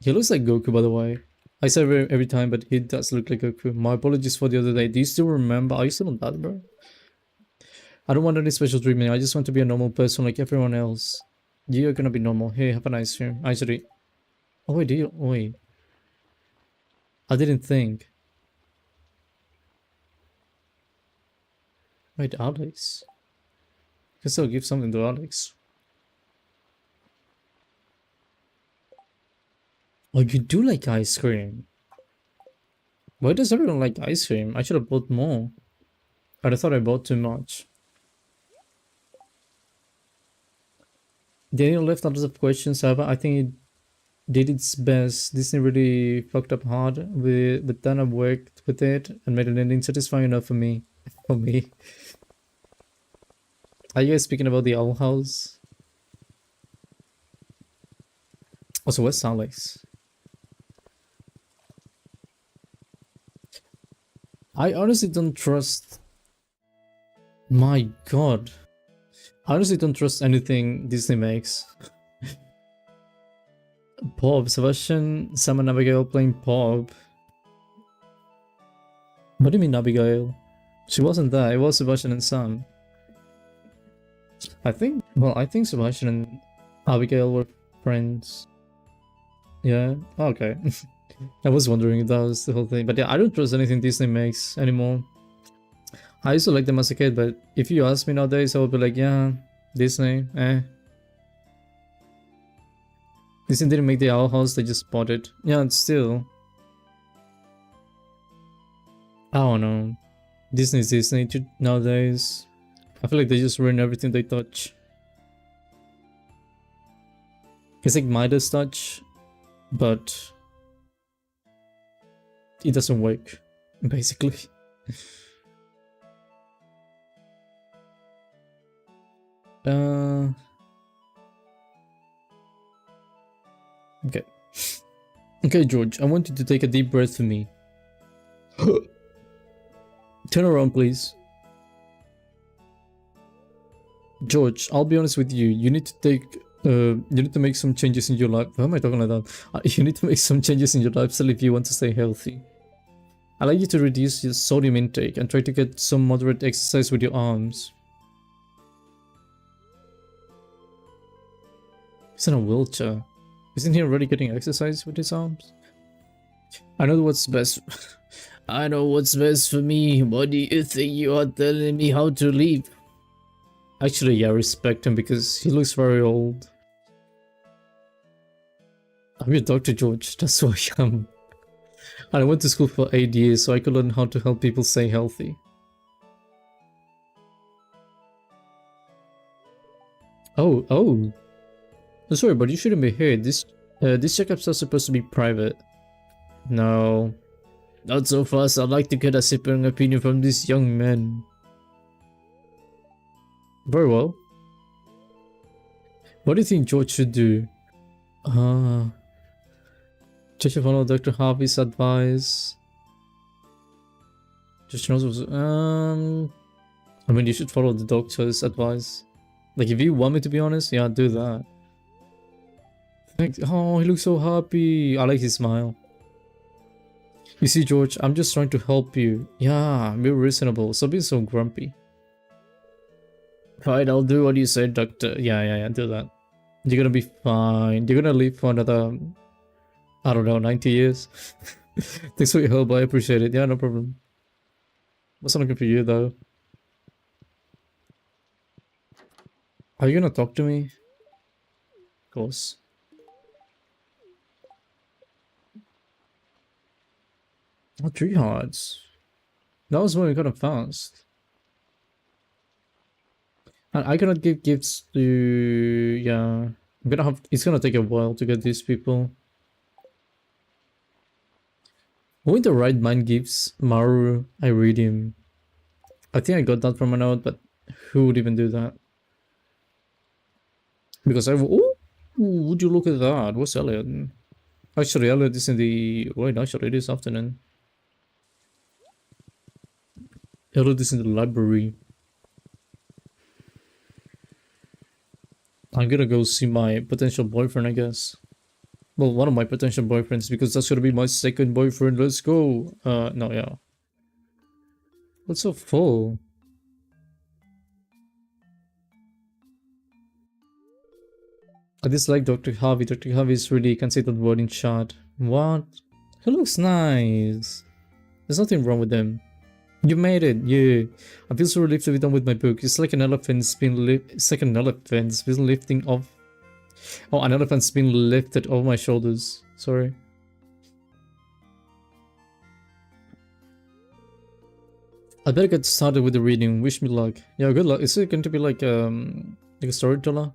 He looks like Goku, by the way. I say every time, but he does look like Goku. My apologies for the other day. Do you still remember? Are you still on that, bro? I don't want any special treatment. I just want to be a normal person like everyone else. You're gonna be normal. Hey, have a nice stream. Actually, oh wait, do you? Wait, I didn't think. Wait, Alex. Guess I'll give something to Alex. Oh, you do like ice cream. Why does everyone like ice cream? I should have bought more. I thought I bought too much. Daniel left a lot of questions, however, I think it did its best. Disney really fucked up hard, but then I worked with it and made an ending satisfying enough for me. For me. Are you guys speaking about the Owl House? Also, where's Alex? I honestly don't trust... My god. I honestly don't trust anything Disney makes. Bob, Sebastian, Sam and Abigail playing Bob. What do you mean Abigail? She wasn't there, it was Sebastian and Sam. I think Sebastian and Abigail were friends. Yeah, okay. I was wondering if that was the whole thing. But yeah, I don't trust anything Disney makes anymore. I used to like them as a kid, but if you ask me nowadays, I would be like, yeah, Disney, eh. Disney didn't make the Owl House, they just bought it. Yeah, it's still... I don't know. Disney's Disney nowadays. I feel like they just ruin everything they touch. It's like Midas touch, but it doesn't work, basically. Okay. Okay, George, I want you to take a deep breath for me. Turn around, please. George, I'll be honest with you. You need to make some changes in your life. Why am I talking like that? You need to make some changes in your lifestyle if you want to stay healthy. I'd like you to reduce your sodium intake and try to get some moderate exercise with your arms. He's in a wheelchair. Isn't he already getting exercise with his arms? I know what's best. I know what's best for me. What do you think you are telling me how to live? Actually, yeah, I respect him because he looks very old. I'm your doctor, George. That's who I am. And I went to school for 8 years so I could learn how to help people stay healthy. Oh. Sorry, but you shouldn't be here. These checkups are supposed to be private. No. Not so fast. I'd like to get a separate opinion from these young men. Very well. What do you think George should do? George should follow Dr. Harvey's advice. George knows I mean, you should follow the doctor's advice. Like, if you want me to be honest, yeah, do that. Oh, he looks so happy. I like his smile. You see, George, I'm just trying to help you. Yeah, be reasonable. Stop being so grumpy. Right, I'll do what you said, doctor. Yeah, do that. You're gonna be fine. You're gonna live for another, I don't know, 90 years. Thanks for your help, I appreciate it. Yeah, no problem. What's looking for you, though? Are you gonna talk to me? Of course. Oh, 3 hearts. That was moving kind of fast. And I cannot give gifts to... Yeah. It's gonna take a while to get these people. Who in the right mind gives Maru Iridium? I think I got that from a note, but who would even do that? Because oh, would you look at that? What's Elliot? Actually, Elliot is in the... Wait, actually, it is afternoon. Elliot is in the library. I'm gonna go see my potential boyfriend, I guess. Well, one of my potential boyfriends, because that's gonna be my second boyfriend. Let's go. No, yeah. What's so full? I dislike Dr. Harvey. Dr. Harvey is really considered word in chat. What? He looks nice. There's nothing wrong with him. You made it, yeah. I feel so relieved to be done with my book. It's like an elephant's been lifting off. Oh, an elephant's been lifted off my shoulders. Sorry. I better get started with the reading. Wish me luck. Yeah, good luck. Is it going to be like a storyteller?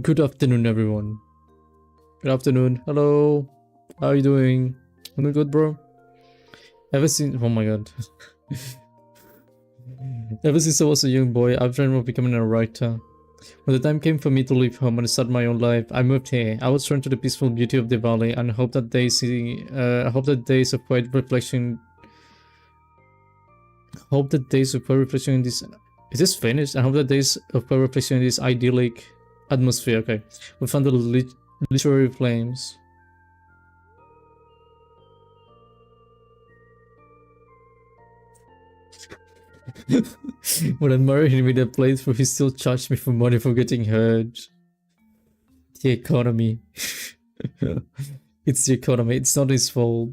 Good afternoon, everyone. Good afternoon. Hello. How are you doing? I'm good, bro. Ever since, oh my god. Ever since I was a young boy, I've dreamed of becoming a writer. When the time came for me to leave home and start my own life, I moved here. I was drawn to the peaceful beauty of the valley and hope that days of quiet reflection. Hope that days of quiet reflection in this. Is this finished? I hope that days of quiet reflection in this idyllic atmosphere. Okay, we found the literary flames. When I married him with a playthrough, he still charged me for money for getting hurt. The economy. It's the economy, it's not his fault.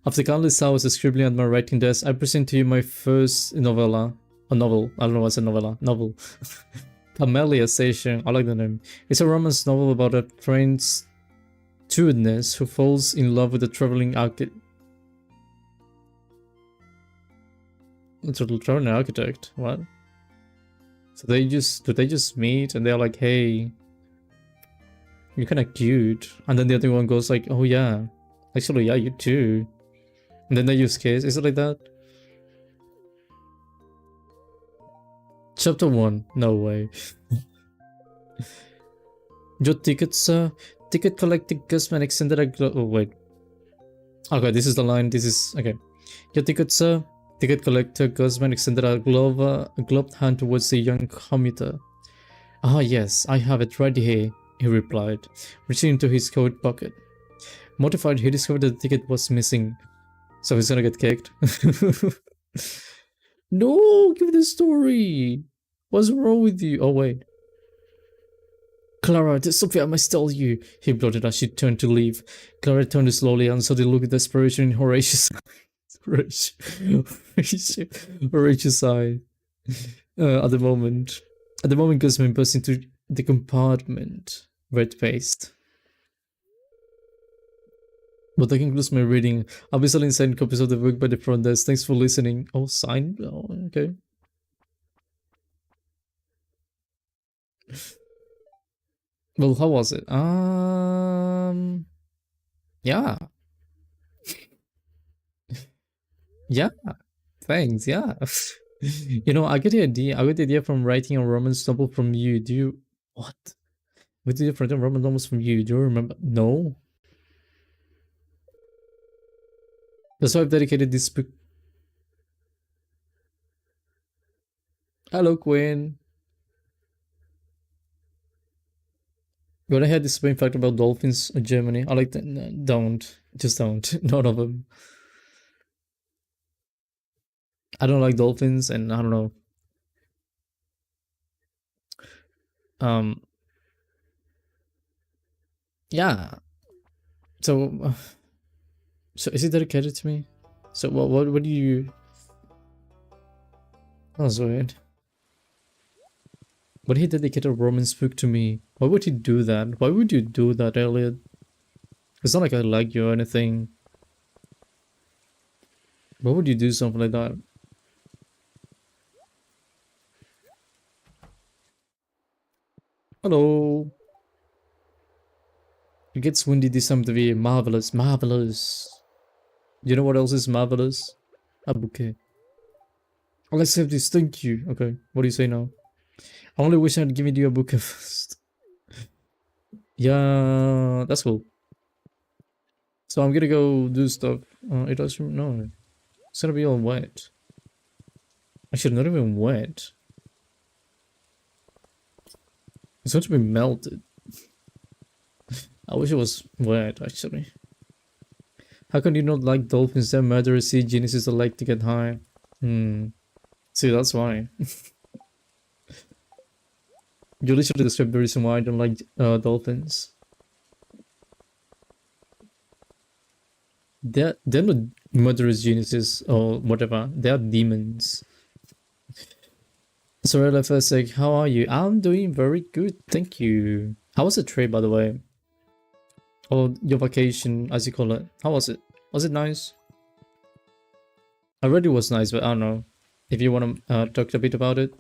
After countless hours of scribbling at my writing desk, I present to you my first novella. A novel. I don't know what's a novella. Novel. Camellia Station. I like the name. It's a romance novel about a trained stewardess who falls in love with a traveling architect. Traveling architect? What? So do they just meet and they're like, hey, you're kinda cute. And then the other one goes like, oh yeah, actually yeah, you too. And then they use kiss. Is it like that? Chapter 1. No way. Your tickets, sir. Ticket collecting Guzman extended a oh wait. Okay, this is the line. This is okay. Your ticket, sir. Ticket collector Guzman extended a gloved hand towards the young commuter. Ah yes, I have it right here, he replied, reaching into his coat pocket. Mortified, he discovered that the ticket was missing. So he's gonna get kicked. No, give me the story. What's wrong with you? Oh wait. Clara, there's something I must tell you, he blurted as she turned to leave. Clara turned slowly and saw the look of desperation in Horatius' Horatius' eye. At the moment Guzman burst into the compartment, red-faced. But that concludes my reading. I'll be selling signed copies of the book by the front desk. Thanks for listening. Oh, signed? Oh, okay. Well, how was it? Yeah. Yeah. Thanks, yeah. You know, I get the idea from writing a romance novel from you. Do you... What? What did you write a romance novels from you? Do you remember? No? That's why I've dedicated this book. Hello, Quinn. You wanna hear this main fact about dolphins in Germany? I like that. No, don't. Just don't. None of them. I don't like dolphins, and I don't know. Yeah. So, so is it dedicated to me? So what do you... Oh, that's weird. Would he dedicate a romance book to me? Why would he do that? Why would you do that, Elliot? It's not like I like you or anything. Why would you do something like that? Hello. It gets windy this time of the year. Marvelous, marvelous. You know what else is marvelous? A bouquet. Oh, let's have this. Thank you. Okay, what do you say now? I only wish I'd given you a bouquet first. Yeah, that's cool. So I'm gonna go do stuff. It doesn't. No, it's gonna be all wet. Actually, not even wet. It's going to be melted. I wish it was wet, actually. How can you not like dolphins? They're murderous sea geniuses that like to get high. See, that's why. You literally described the reason why I don't like dolphins. they're not murderous geniuses or whatever. They are demons. Sorry, like, how are you? I'm doing very good, thank you. How was the trip, by the way? Or your vacation, as you call it? How was it? Was it nice? I read it was nice, but I don't know if you want to talk a bit about it.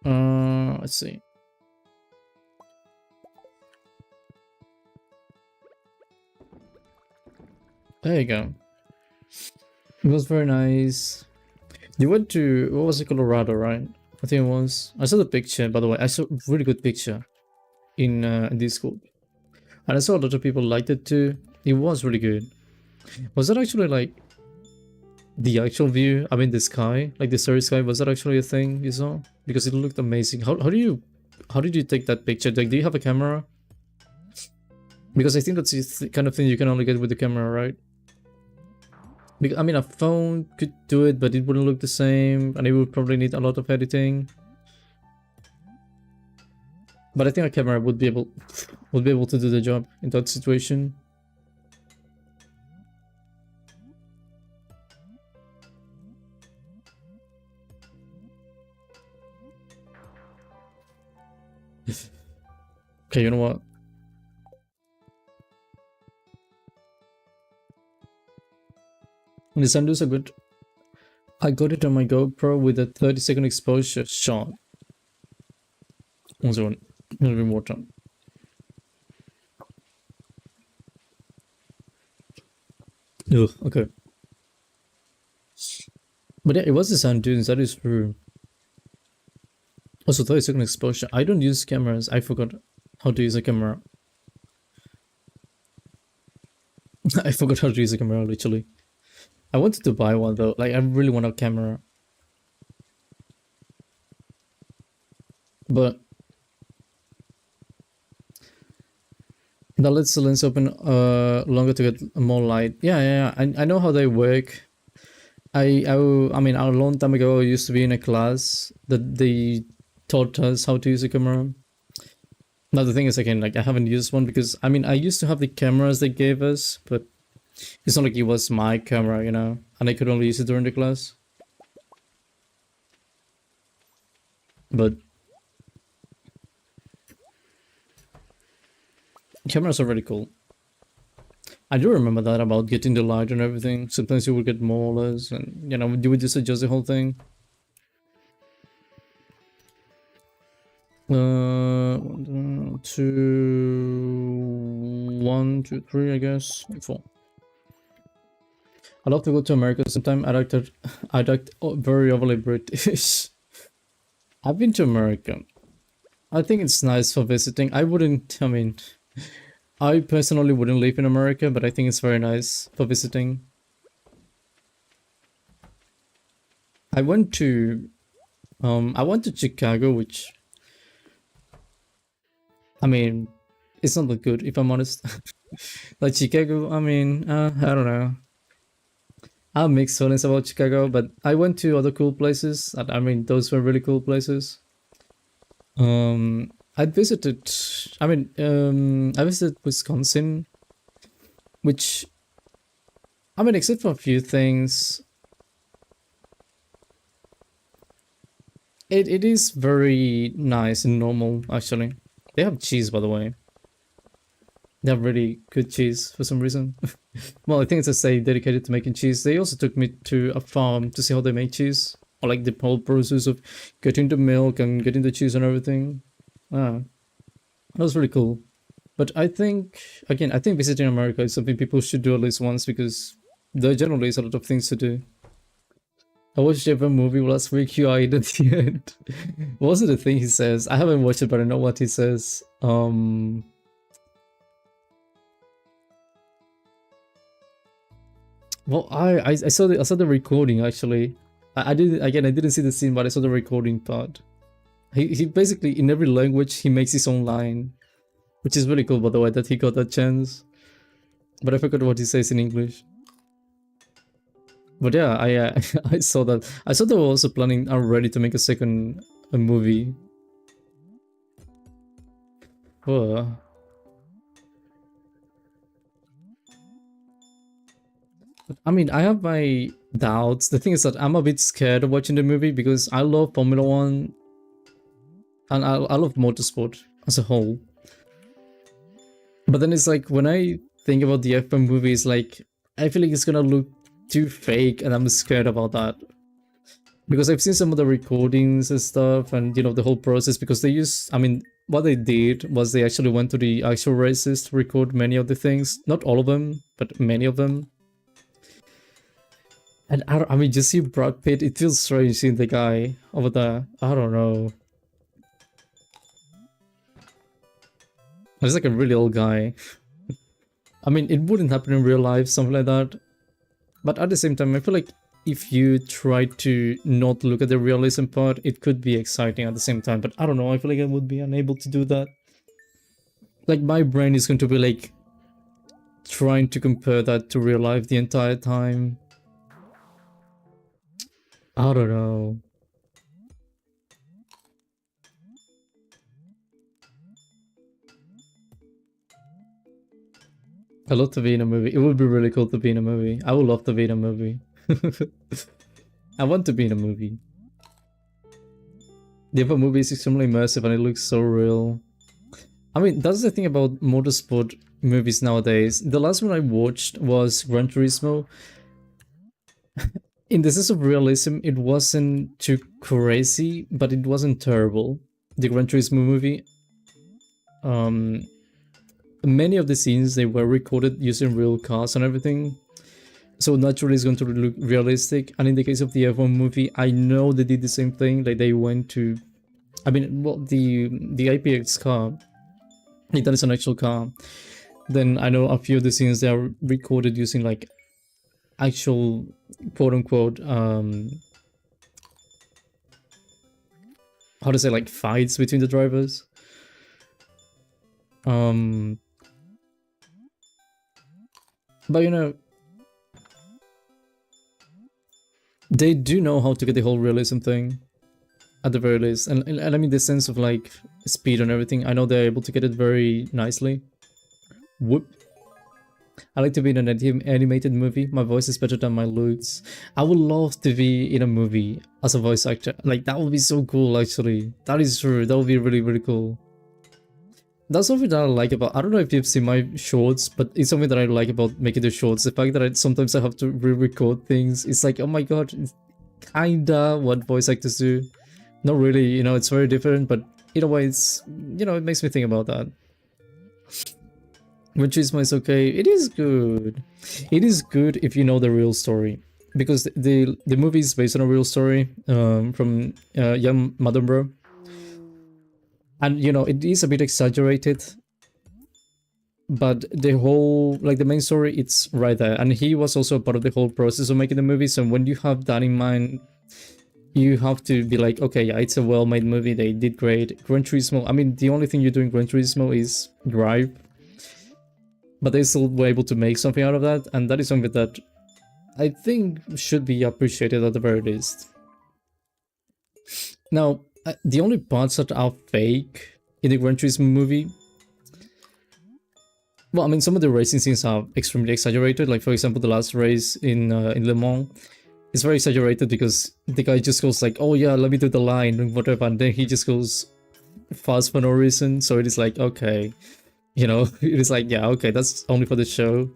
Let's see. There you go. It was very nice. You went to, what was it, Colorado, right? I think it was. I saw the picture, by the way. I saw a really good picture in Discord. And I saw a lot of people liked it too. It was really good. Was that actually like the actual view? I mean the sky, like the starry sky, was that actually a thing you saw? Because it looked amazing. How did you take that picture? Like, do you have a camera? Because I think that's the kind of thing you can only get with the camera, right? Because, I mean, a phone could do it, but it wouldn't look the same, and it would probably need a lot of editing. But I think a camera would be able to do the job in that situation. Okay, you know what? The sundews are good. I got it on my GoPro with a 30-second exposure shot. 1 second. A little bit more time. Ugh, okay. But yeah, it was the sand dunes, that is true. Also, 30-second exposure. I don't use cameras. I forgot how to use a camera. I forgot how to use a camera, literally. I wanted to buy one though. Like, I really want a camera. But that lets the lens open longer to get more light. Yeah. I know how they work. I mean, a long time ago, I used to be in a class that they taught us how to use a camera. Now the thing is, again, like, I haven't used one because, I mean, I used to have the cameras they gave us, but it's not like it was my camera, you know, and I could only use it during the class. But cameras are really cool. I do remember that about getting the light and everything. Sometimes you would get more or less, and, you know, you would just adjust the whole thing. 1, 2, 1, 2, 3, I guess. 4. I'd love to go to America sometime. I'd act very overly British. I've been to America. I think it's nice for visiting. I mean, I personally wouldn't live in America, but I think it's very nice for visiting. I went to Chicago, which, I mean, it's not that good, if I'm honest. Like, Chicago, I mean, I don't know. I have mixed feelings about Chicago, but I went to other cool places. I mean, those were really cool places. I visited Wisconsin, which, I mean, except for a few things, it is very nice and normal, actually. They have cheese, by the way. They have really good cheese for some reason. Well, I think it's a state dedicated to making cheese. They also took me to a farm to see how they make cheese. Or like the whole process of getting the milk and getting the cheese and everything. That was really cool. But I think, again, I think visiting America is something people should do at least once, because there generally is a lot of things to do. I watched a movie last week, you eyed at the end. What was it the thing he says? I haven't watched it, but I know what he says. Well, I saw the recording, actually. I didn't see the scene, but I saw the recording part. He basically, in every language, he makes his own line, which is really cool, by the way, that he got that chance. But I forgot what he says in English. But yeah, I saw that. I saw they were also planning already to make a second movie. Oh. I mean, I have my doubts. The thing is that I'm a bit scared of watching the movie because I love Formula One and I love motorsport as a whole. But then it's like when I think about the F1 movie, it's like I feel like it's gonna look too fake, and I'm scared about that. Because I've seen some of the recordings and stuff, and you know the whole process. Because they use, I mean, what they did was they actually went to the actual races to record many of the things, not all of them, but many of them. And I mean, just see Brad Pitt, it feels strange seeing the guy over there. I don't know. He's like a really old guy. I mean, it wouldn't happen in real life, something like that. But at the same time, I feel like if you try to not look at the realism part, it could be exciting at the same time. But I don't know, I feel like I would be unable to do that. Like, my brain is going to be like trying to compare that to real life the entire time. I don't know. I love to be in a movie. It would be really cool to be in a movie. I would love to be in a movie. I want to be in a movie. The other movie is extremely immersive and it looks so real. I mean, that's the thing about motorsport movies nowadays. The last one I watched was Gran Turismo. In the sense of realism, it wasn't too crazy, but it wasn't terrible. The Gran Turismo movie. Many of the scenes, they were recorded using real cars and everything. So naturally it's going to look realistic. And in the case of the F1 movie, I know they did the same thing. Like they went to, I mean, well, the IPX car, that is an actual car. Then I know a few of the scenes they are recorded using like actual quote unquote how to say, like fights between the drivers. But you know, they do know how to get the whole realism thing at the very least, and I mean the sense of like speed and everything. I know they're able to get it very nicely. Whoop. I like to be in an animated movie. My voice is better than my looks. I would love to be in a movie as a voice actor. Like that would be so cool actually. That is true. That would be really, really cool. That's something that I like about, I don't know if you've seen my shorts, but it's something that I like about making the shorts. The fact that sometimes I have to re-record things. It's like, oh my god, it's kinda what voice actors do. Not really, you know, it's very different, but in a way it's, you know, it makes me think about that. Gran Turismo is okay. It is good. It is good if you know the real story. Because the movie is based on a real story from young Madambro. And you know, it is a bit exaggerated, but the whole, like the main story, it's right there. And he was also a part of the whole process of making the movie. So when you have that in mind, you have to be like, okay, yeah, it's a well-made movie. They did great. Gran Turismo, I mean, the only thing you do in Gran Turismo is drive. But they still were able to make something out of that. And that is something that I think should be appreciated at the very least. Now, the only parts that are fake in the Gran Turismo movie, well, I mean, some of the racing scenes are extremely exaggerated. Like, for example, the last race in Le Mans is very exaggerated because the guy just goes like, oh yeah, let me do the line and whatever, and then he just goes fast for no reason. So it is like, okay, you know, it is like, yeah, okay, that's only for the show.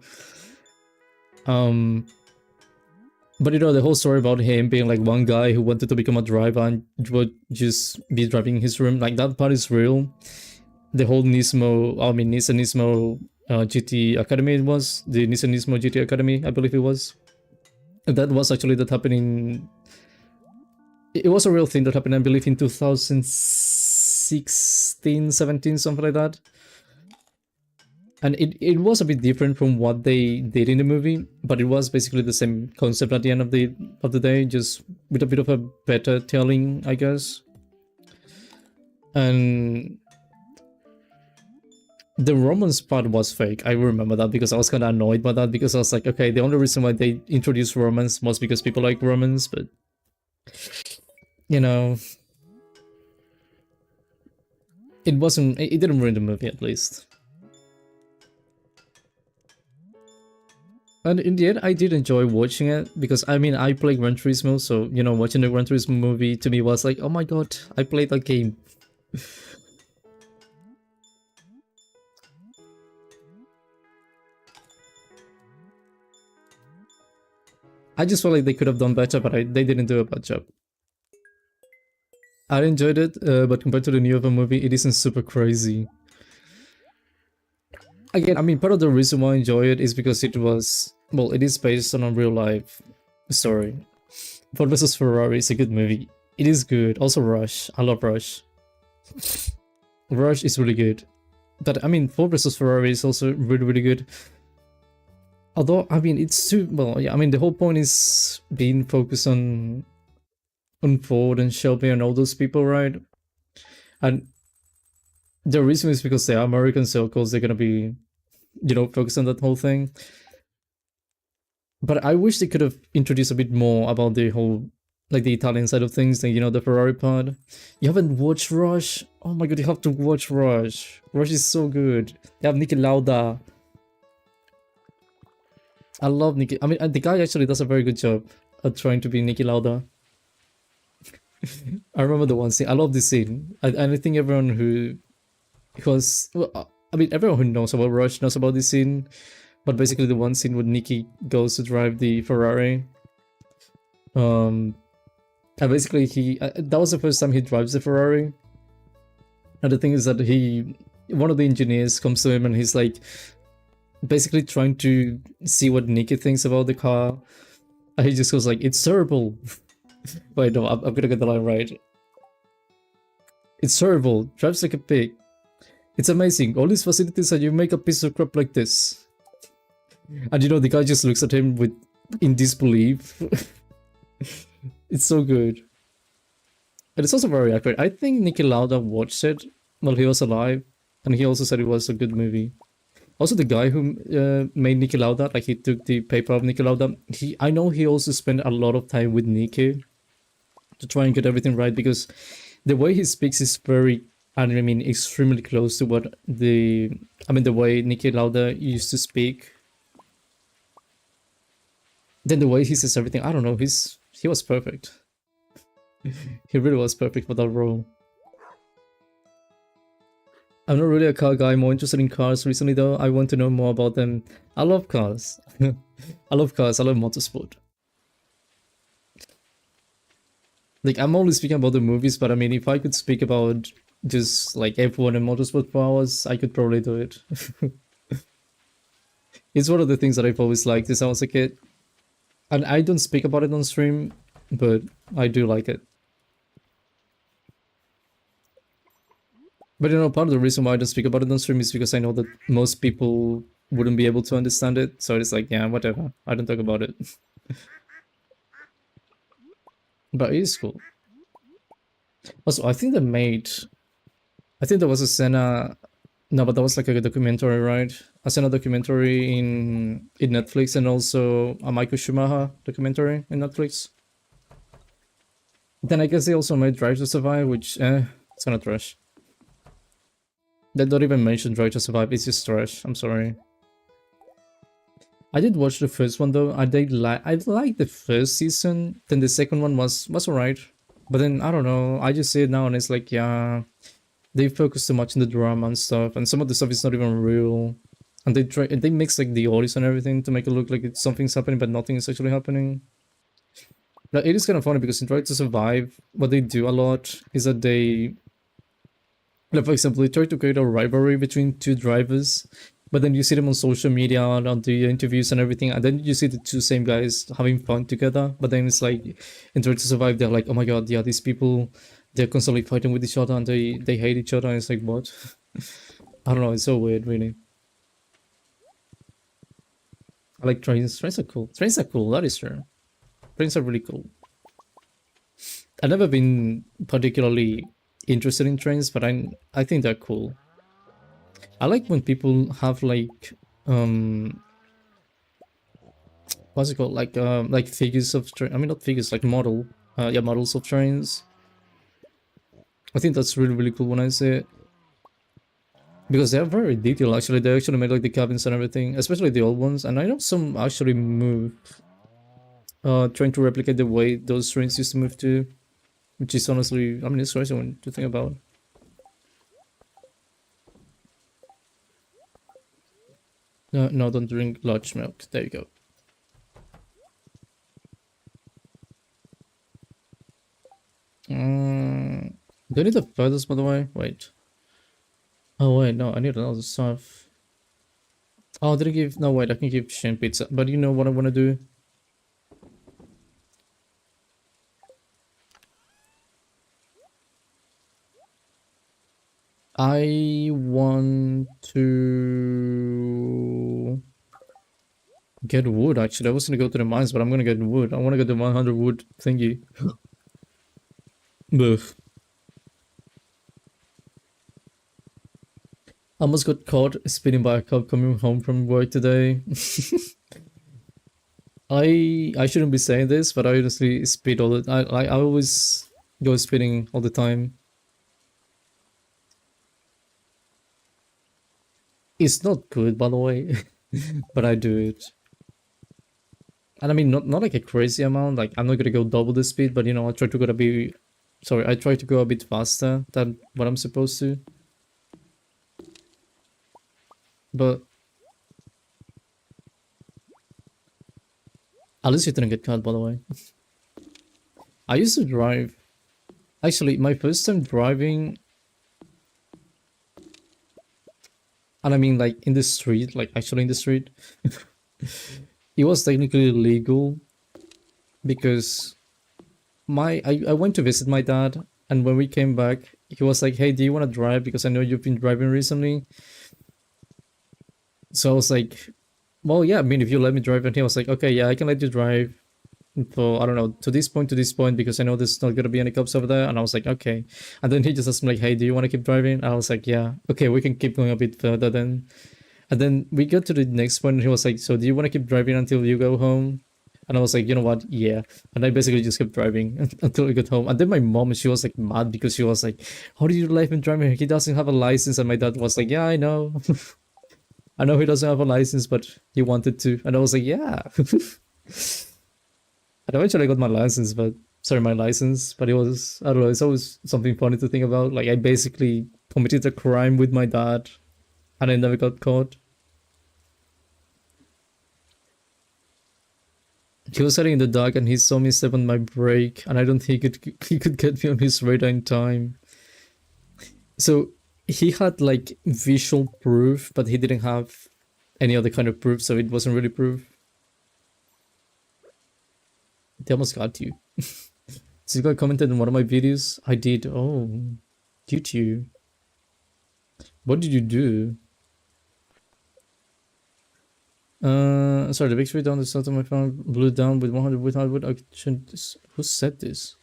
But you know, the whole story about him being like one guy who wanted to become a driver and would just be driving in his room, like that part is real. The whole Nismo, I mean Nissan Nismo GT Academy, it was the Nissan Nismo GT Academy, I believe it was. That was actually that happening. It was a real thing that happened, I believe, in 2016, 17, something like that. And it was a bit different from what they did in the movie, but it was basically the same concept at the end of the day, just with a bit of a better telling, I guess. And the romance part was fake. I remember that because I was kind of annoyed by that, because I was like, okay, the only reason why they introduced romance was because people like romance, but you know, it wasn't, it didn't ruin the movie at least. And in the end, I did enjoy watching it because I mean, I play Gran Turismo, so you know, watching the Gran Turismo movie to me was like, oh my god, I played that game. I just felt like they could have done better, but they didn't do a bad job. I enjoyed it, but compared to the newer movie, it isn't super crazy. Again, I mean, part of the reason why I enjoy it is because it was, well, it is based on a real life story. Ford vs Ferrari is a good movie. It is good. Also Rush. I love Rush. Rush is really good. But I mean, Ford vs Ferrari is also really, really good. Although, I mean, it's too, well, yeah, I mean, the whole point is being focused on Ford and Shelby and all those people, right? And the reason is because they are American, so of course they're gonna be, you know, focused on that whole thing. But I wish they could have introduced a bit more about the whole, like the Italian side of things, and you know, the Ferrari part. You haven't watched Rush? Oh my god, you have to watch Rush. Rush is so good. They have Niki Lauda. I love Niki. I mean, the guy actually does a very good job at trying to be Niki Lauda. I remember the one scene. I love this scene. I think everyone who was, well, I mean, everyone who knows about Rush knows about this scene. But basically, the one scene when Nikki goes to drive the Ferrari, and basically that was the first time he drives the Ferrari. And the thing is that one of the engineers comes to him and he's like, basically trying to see what Nikki thinks about the car. And he just goes like, "It's terrible." Wait, no, I'm gonna get the line right. "It's terrible. Drives like a pig. It's amazing. All these facilities and you make a piece of crap like this." And you know, the guy just looks at him in disbelief. It's so good. And it's also very accurate. I think Niki Lauda watched it while he was alive, and he also said it was a good movie. Also, the guy who made Niki Lauda, like he took the paper of Niki Lauda, I know he also spent a lot of time with Niki to try and get everything right, because the way he speaks is very, I mean, extremely close to what the way Niki Lauda used to speak. Then the way he says everything, I don't know, he was perfect. He really was perfect for that role. I'm not really a car guy, more interested in cars recently though. I want to know more about them. I love cars. I love cars, I love motorsport. Like, I'm only speaking about the movies, but I mean, if I could speak about just like F1 and motorsport for hours, I could probably do it. It's one of the things that I've always liked since I was a kid. And I don't speak about it on stream, but I do like it. But you know, part of the reason why I don't speak about it on stream is because I know that most people wouldn't be able to understand it. So it's like, yeah, whatever. I don't talk about it. But it is cool. Also, I think there was a Senna. No, but that was like a documentary, right? A Senna documentary in Netflix, and also a Michael Schumacher documentary in Netflix. Then I guess they also made Drive to Survive, which, it's kind of trash. They don't even mention Drive to Survive, it's just trash, I'm sorry. I did watch the first one though. I liked the first season, then the second one was alright. But then, I don't know, I just see it now and it's like, yeah, they focus too much on the drama and stuff, and some of the stuff is not even real. And they mix like the audios and everything to make it look like something's happening, but nothing is actually happening. But it is kind of funny because in Drive to Survive, what they do a lot is that they, like for example, they try to create a rivalry between two drivers, but then you see them on social media and on the interviews and everything, and then you see the two same guys having fun together. But then it's like in Drive to Survive, they're like, oh my god, yeah, these people, they're constantly fighting with each other and they hate each other. And it's like, what? I don't know, it's so weird, really. I like trains. Trains are cool. Trains are cool, that is true. Trains are really cool. I've never been particularly interested in trains, but I think they're cool. I like when people have like what's it called, like figures of I mean, not figures, like models of trains. I think that's really, really cool when I see it. Because they're very detailed, actually. They actually made like the cabins and everything, especially the old ones. And I know some actually move, trying to replicate the way those trains used to move too, which is honestly, I mean, it's crazy when to think about. No, no, don't drink large milk. There you go. Do I need the feathers, by the way? Wait. Oh, wait, no, I need another stuff. Oh, did I give... No, wait, I can give Shane pizza. But you know what I want to do? I want to get wood, actually. I was gonna go to the mines, but I'm gonna get wood. I want to get the 100 wood thingy. Ugh. I almost got caught speeding by a cop coming home from work today. I shouldn't be saying this, but I honestly speed all the... I always go speeding all the time. It's not good, by the way, but I do it. And I mean, not like a crazy amount. Like, I'm not gonna go double the speed, but you know, I try to go a bit... Sorry, I try to go a bit faster than what I'm supposed to. But at least you didn't get caught, by the way. I used to drive... Actually, my first time driving... And I mean, like, in the street, like, actually in the street. It was technically illegal. Because... I went to visit my dad, and when we came back, he was like, hey, do you want to drive? Because I know you've been driving recently. So I was like, well, yeah, I mean, if you let me drive. And he was like, okay, yeah, I can let you drive for, I don't know, to this point, because I know there's not going to be any cops over there. And I was like, okay. And then he just asked me like, hey, do you want to keep driving? And I was like, yeah, okay, we can keep going a bit further then. And then we got to the next point, and he was like, so do you want to keep driving until you go home? And I was like, you know what? Yeah. And I basically just kept driving until we got home. And then my mom, she was like mad because she was like, how do you let him drive? He doesn't have a license. And my dad was like, yeah, I know. I know he doesn't have a license, but he wanted to. And I was like, yeah. And eventually I got my license, but sorry, my license. But it was, I don't know, it's always something funny to think about. Like, I basically committed a crime with my dad and I never got caught. He was heading in the dark and he saw me step on my brake, and I don't think he could get me on his radar in time. So he had like visual proof, but he didn't have any other kind of proof, so it wasn't really proof. They almost got you. So you got commented on one of my videos? I did. Oh, did you? What did you do? Sorry, the big tree down the south of my farm blew down with 100 wood hardwood. Who said this?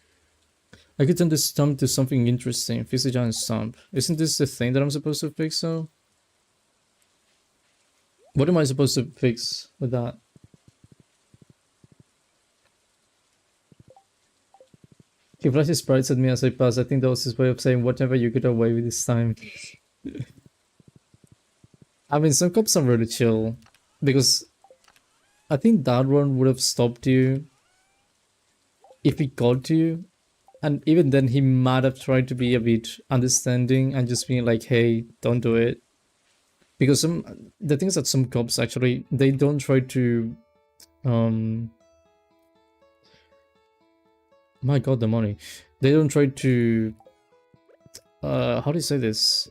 I could turn this stump to something interesting. Fix the giant stump. Isn't this the thing that I'm supposed to fix, though? What am I supposed to fix with that? He flashed his sprites at me as I passed. I think that was his way of saying whatever you get away with this time. I mean, some cops are really chill. Because I think that one would have stopped you if he got you. And even then, he might have tried to be a bit understanding and just being like, hey, don't do it. Because the thing is that some cops actually, they don't try to... My god, the money. They don't try to... how do you say this?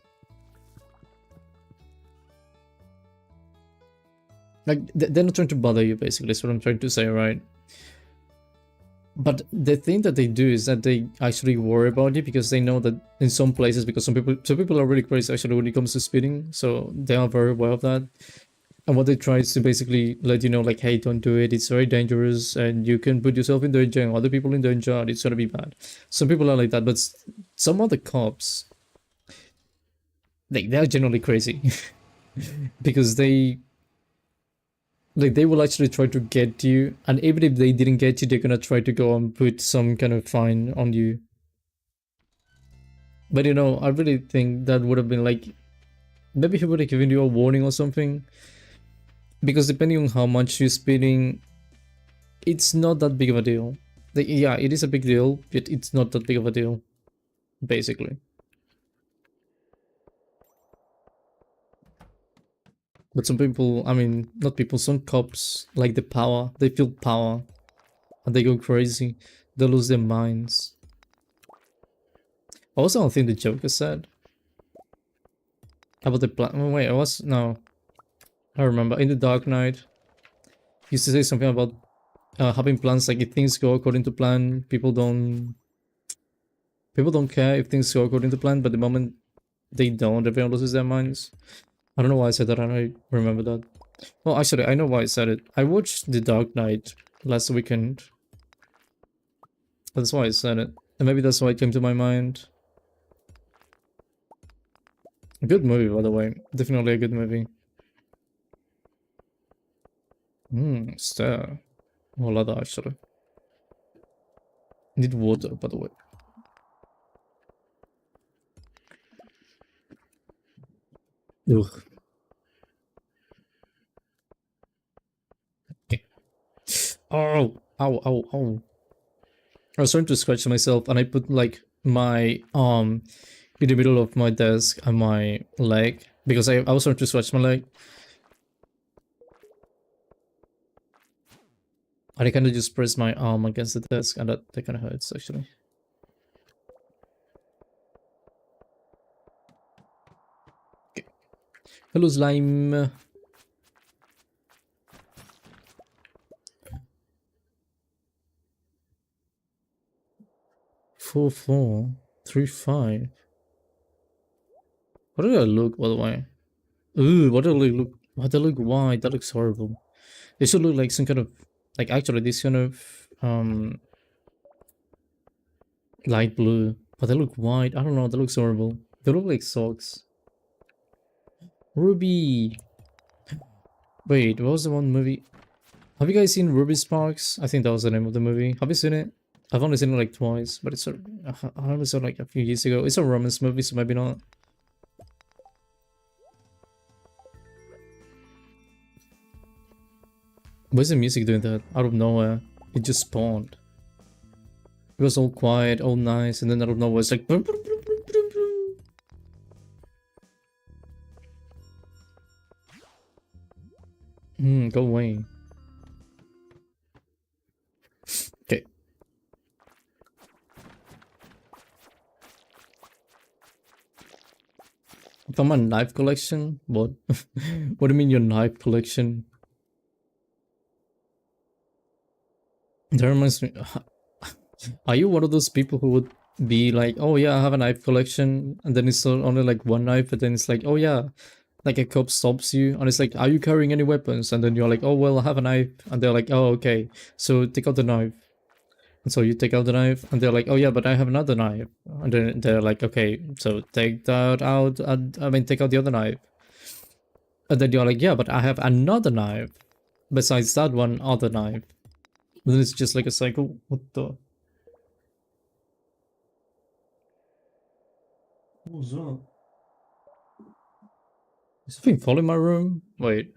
Like, they're not trying to bother you, basically, is what I'm trying to say, right? But the thing that they do is that they actually worry about you because they know that in some places, because some people are really crazy actually when it comes to speeding, so they are very aware of that. And what they try is to basically let you know, like, hey, don't do it, it's very dangerous, and you can put yourself in danger and other people in danger, and it's gonna be bad. Some people are like that, but some other cops, they're generally crazy. Because they will actually try to get you, and even if they didn't get you, they're gonna try to go and put some kind of fine on you. But you know, I really think that would have been like maybe he would have given you a warning or something. Because depending on how much you're speeding, it's not that big of a deal. Like, yeah, it is a big deal, but it's not that big of a deal, basically. But some people, I mean, not people, some cops like the power. They feel power and they go crazy. They lose their minds. Also, I think the Joker said about the plan. Oh, wait, I was no. I remember in the Dark Knight, he used to say something about having plans. Like if things go according to plan, people don't care if things go according to plan. But the moment they don't, everyone loses their minds. I don't know why I said that. I don't remember that. Well, actually, I know why I said it. I watched The Dark Knight last weekend. That's why I said it. And maybe that's why it came to my mind. A good movie, by the way. Definitely a good movie. Stare. Oh, ladder, actually. Need water, by the way. Ugh. Okay. Oh, ow, ow, ow. I was trying to scratch myself and I put like my arm in the middle of my desk and my leg because I was trying to scratch my leg. And I kind of just pressed my arm against the desk and that kind of hurts actually. Okay. Hello, slime. 4435. What did I look, by the way? Ooh, what did I look? What did I look white? That looks horrible. They should look like some kind of, like actually this kind of light blue. But they look white. I don't know. That looks horrible. They look like socks. Ruby. Wait, what was the one movie? Have you guys seen Ruby Sparks? I think that was the name of the movie. Have you seen it? I've only seen it like twice, but it's I only saw it like a few years ago. It's a romance movie, so maybe not. Why's the music doing that? Out of nowhere. It just spawned. It was all quiet, all nice, and then out of nowhere it's like... Go away. Okay. I found my knife collection? What? What do you mean your knife collection? That reminds me... Are you one of those people who would be like, oh yeah, I have a knife collection, and then it's only like one knife, but then it's like, oh yeah, like a cop stops you, and it's like, are you carrying any weapons? And then you're like, oh well, I have a knife, and they're like, oh okay, so take out the knife. And so you take out the knife, and they're like, oh yeah, but I have another knife. And then they're like, okay, so take that out, and I mean, take out the other knife. And then you're like, yeah, but I have another knife, besides that one other knife. And then it's just like a cycle. What the... What was that? Is something fall in my room? Wait.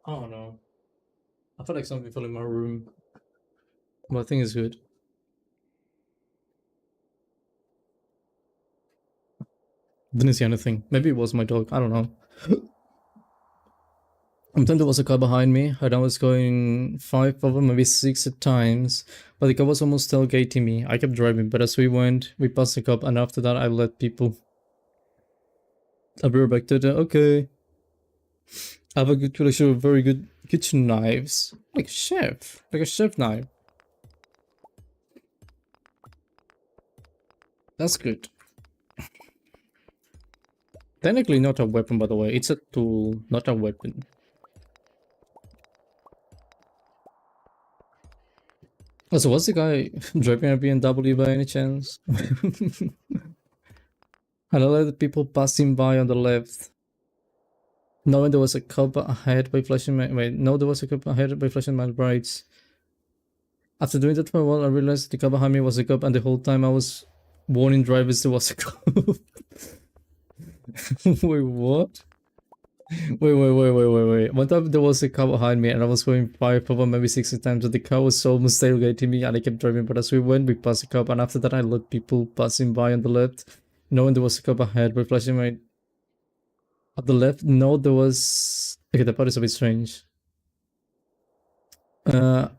I don't know. I feel like something fell in my room. But I think it's good. Didn't see anything. Maybe it was my dog. I don't know. Sometimes there was a car behind me, and I was going 5 over, maybe 6 at times. But the car was almost tailgating me. I kept driving, but as we went, we passed the cop, and after that, I let people. I'll be right back to the. Okay. I have a good collection of very good kitchen knives. Like a chef. Like a chef knife. That's good. Technically not a weapon, by the way. It's a tool, not a weapon. Also, was the guy driving a BMW by any chance? And I let the people passing by on the left. Knowing there was a cop ahead by flashing my wait, no, there was a cop ahead by flashing my brights. After doing that for a while, I realized the car behind me was a cop, and the whole time I was warning drivers there was a cop. Wait, what? Wait. One time there was a car behind me, and I was going 5 over maybe 60 times, and the car was almost tailgating me, and I kept driving. But as we went, we passed a cop, and after that, I let people passing by on the left, knowing there was a cop ahead by flashing my. At the left, no, there was. Okay, that part is a bit strange. I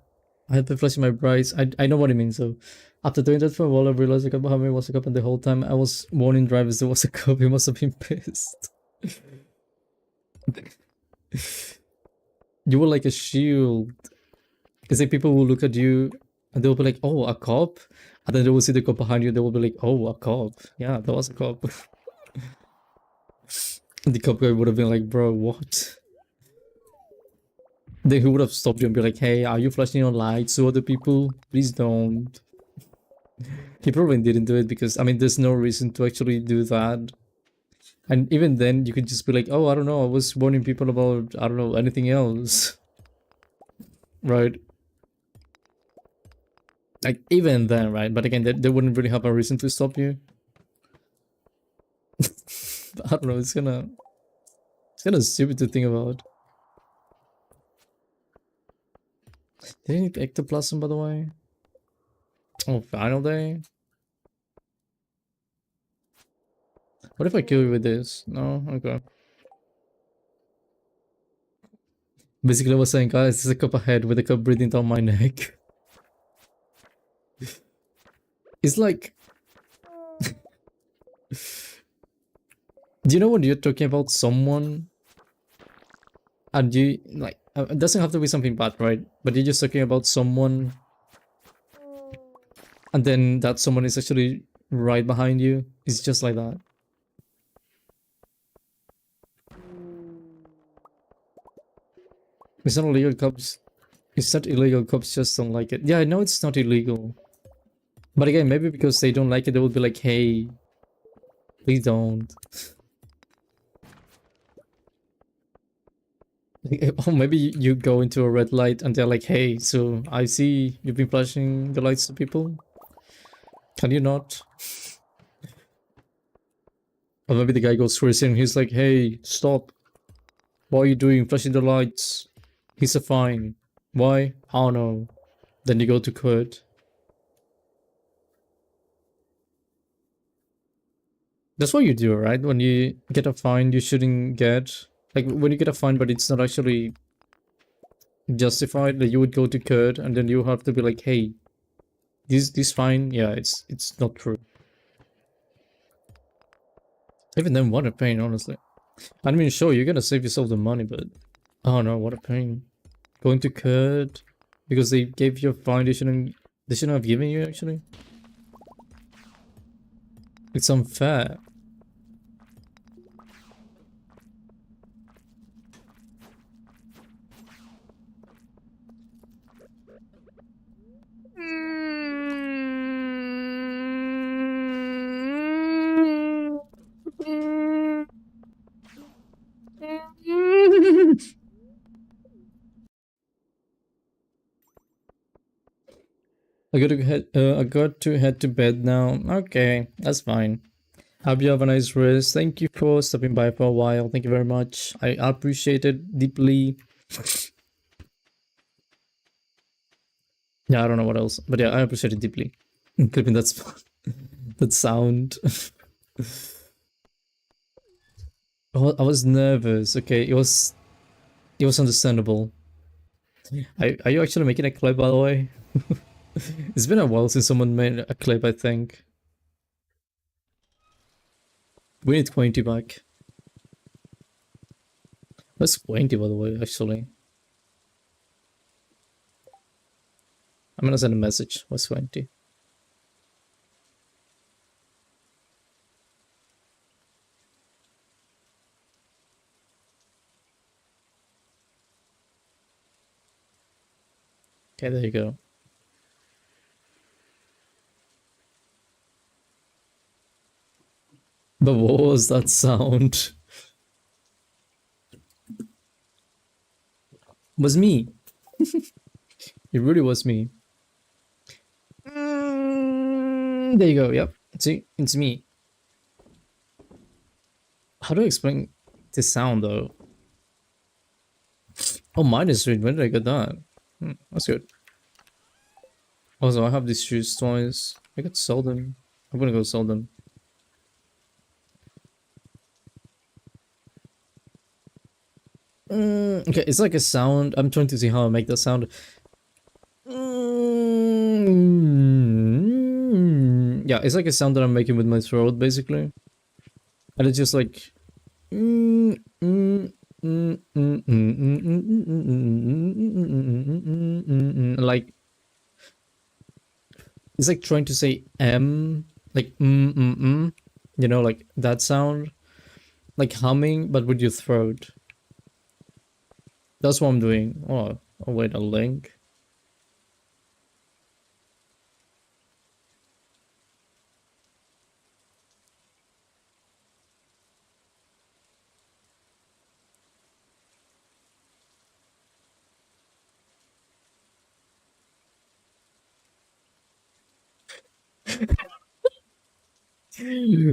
had been flashing my brights. I know what it means though. After doing that for a while, I realized the cop behind me was a cop, and the whole time I was warning drivers there was a cop. He must have been pissed. You were like a shield. It's like people will look at you and they'll be like, "Oh, a cop," and then they will see the cop behind you. They will be like, "Oh, a cop. Yeah, that was a cop." And the cop guy would have been like, "Bro, what?" Then he would have stopped you and be like, "Hey, are you flashing your lights to other people? Please don't." He probably didn't do it because, I mean, there's no reason to actually do that. And even then, you could just be like, "Oh, I don't know, I was warning people about, I don't know, anything else." Right? Like, even then, right? But again, they wouldn't really have a reason to stop you. I don't know, it's kind of stupid to think about. Did I need ectoplasm, by the way? Oh, final day? What if I kill you with this? No? Okay. Basically, I was saying, guys, there's a cup ahead with a cup breathing down my neck. It's like... Do you know when you're talking about someone and you, like, it doesn't have to be something bad, right? But you're just talking about someone and then that someone is actually right behind you? It's just like that. It's not illegal, cops. It's not illegal, cops just don't like it. Yeah, I know it's not illegal. But again, maybe because they don't like it, they will be like, "Hey, please don't." Or maybe you go into a red light and they're like, "Hey, so I see you've been flashing the lights to people. Can you not?" Or maybe the guy goes crazy and he's like, "Hey, stop. What are you doing? Flashing the lights. He's a fine. Why? I don't know." Then you go to court. That's what you do, right? When you get a fine you shouldn't get. Like, when you get a fine but it's not actually justified, that you would go to court and then you have to be like, "Hey, this fine, yeah, it's not true." Even then, what a pain, honestly. I mean, sure, you're gonna save yourself the money, but oh no, what a pain. Going to court because they gave you a fine they shouldn't have given you, actually. It's unfair. I got to head to bed now. Okay, that's fine. Hope you have a nice rest. Thank you for stopping by for a while. Thank you very much. I appreciate it deeply. Yeah, I don't know what else, but yeah, I appreciate it deeply. Clipping that sound. Oh, I was nervous. Okay, it was understandable. Are you actually making a clip, by the way? It's been a while since someone made a clip, I think. We need 20 back. What's 20, by the way, actually? I'm gonna send a message. What's 20? Okay, there you go. But what was that sound? Was me. It really was me. There you go. Yep. See, it's me. How do I explain this sound though? Oh, mine is red. When did I get that? That's good. Also, I have these shoes twice. I could sell them. I'm gonna go sell them. Okay, it's like a sound. I'm trying to see how I make that sound. Yeah, it's like a sound that I'm making with my throat, basically. And it's just like... Like... It's like trying to say M, like you know, like that sound, like humming, but with your throat. That's what I'm doing. Oh wait, a link.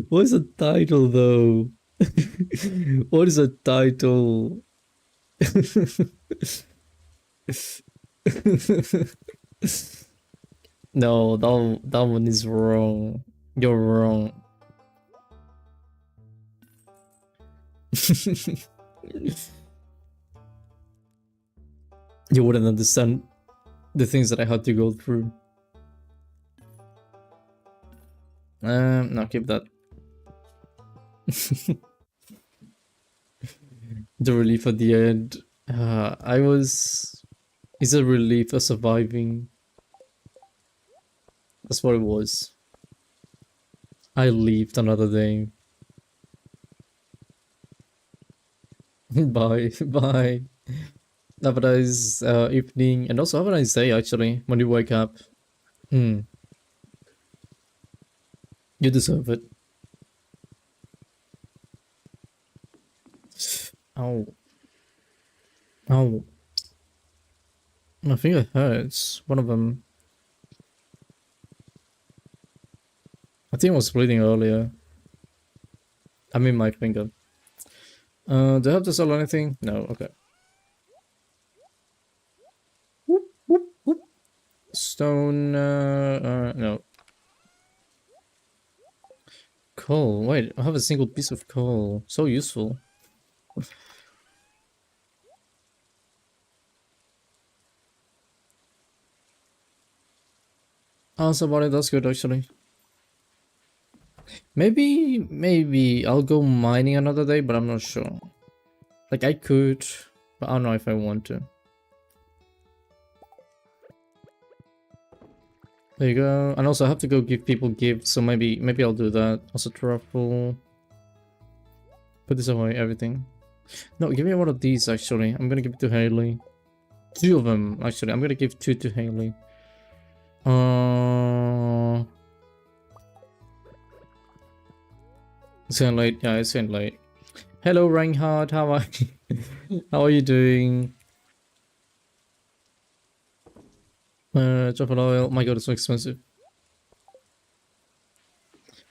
What is the title though? What is the title? No, that one is wrong. You're wrong. You wouldn't understand the things that I had to go through. No, keep that. The relief at the end. I was... It's a relief of surviving. That's what it was. I lived another day. Bye. Bye. Have a nice evening. And also have a nice day, actually, when you wake up. You deserve it. Ow. Ow. My finger hurts. One of them. I think I was bleeding earlier. I mean my finger. Do I have to sell anything? No, okay. Whoop, whoop, whoop. Stone, no. Coal, wait, I have a single piece of coal. So useful. Oh, somebody, that's good actually. Maybe I'll go mining another day, but I'm not sure. Like I could, but I don't know if I want to. There you go. And also I have to go give people gifts, so maybe I'll do that. Also truffle. Put this away, everything. No, give me one of these actually. I'm gonna give it to Haley. 2 of them actually. I'm gonna give 2 to Haley. It's getting late. Yeah, it's getting late. Hello, Reinhard. How are you? How are you doing? Truffle oil. Oh my god, it's so expensive.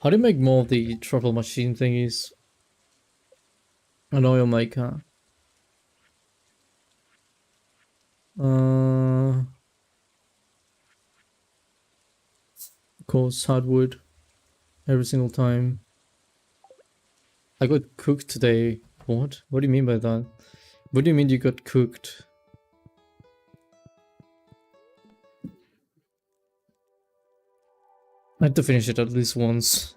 How do you make more of the truffle machine thingies? An oil maker. Of course, hardwood. Every single time. I got cooked today. What? What do you mean by that? What do you mean you got cooked? I had to finish it at least once.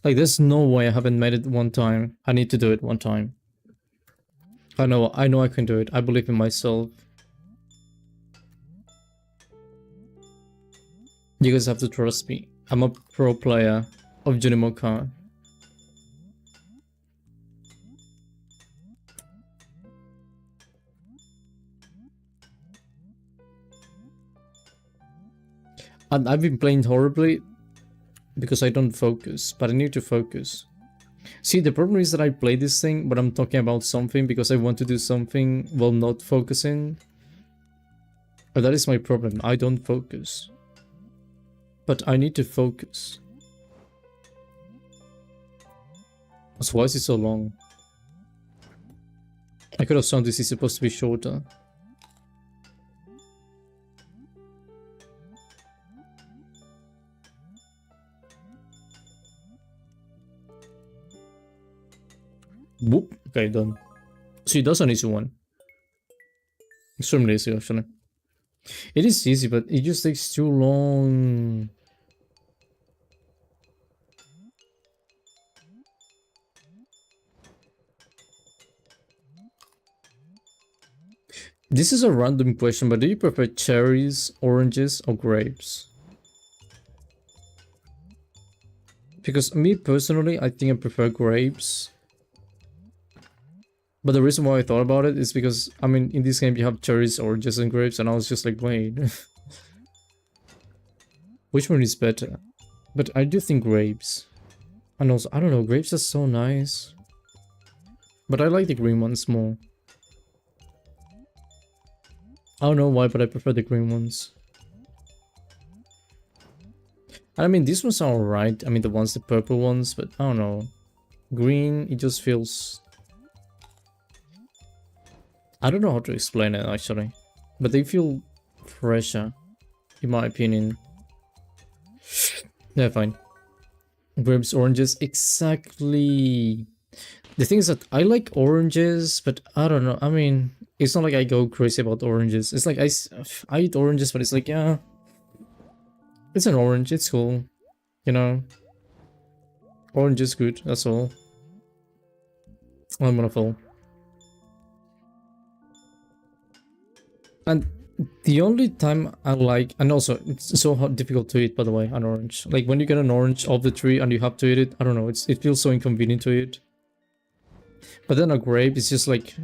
Like, there's no way I haven't made it one time. I need to do it one time. I know I can do it. I believe in myself. You guys have to trust me. I'm a pro player of Junimo Khan. And I've been playing horribly. because I don't focus, but I need to focus. See, the problem is that I play this thing, but I'm talking about something because I want to do something while not focusing. But that is my problem. I don't focus. But I need to focus. So why is it so long? I could have sworn this is supposed to be shorter. Whoop. Okay, done. See, that's an easy one. Extremely easy, actually. It is easy, but it just takes too long. This is a random question, but do you prefer cherries, oranges, or grapes? Because me personally, I think I prefer grapes. But the reason why I thought about it is because, I mean, in this game you have cherries, oranges, and grapes, and I was just like, wait. Which one is better? But I do think grapes. And also, I don't know, grapes are so nice. But I like the green ones more. I don't know why, but I prefer the green ones. I mean, these ones are alright. I mean, the purple ones, but I don't know. Green, it just feels... I don't know how to explain it, actually. But they feel fresher, in my opinion. Yeah, fine. Grapes, oranges, exactly. The thing is that I like oranges, but I don't know. I mean, it's not like I go crazy about oranges. It's like I eat oranges, but it's like, yeah, it's an orange. It's cool, you know. Orange is good. That's all. I'm gonna fall. And the only time I like, and also it's so difficult to eat, by the way, an orange. Like when you get an orange off the tree and you have to eat it, I don't know. It feels so inconvenient to eat. But then a grape is just like,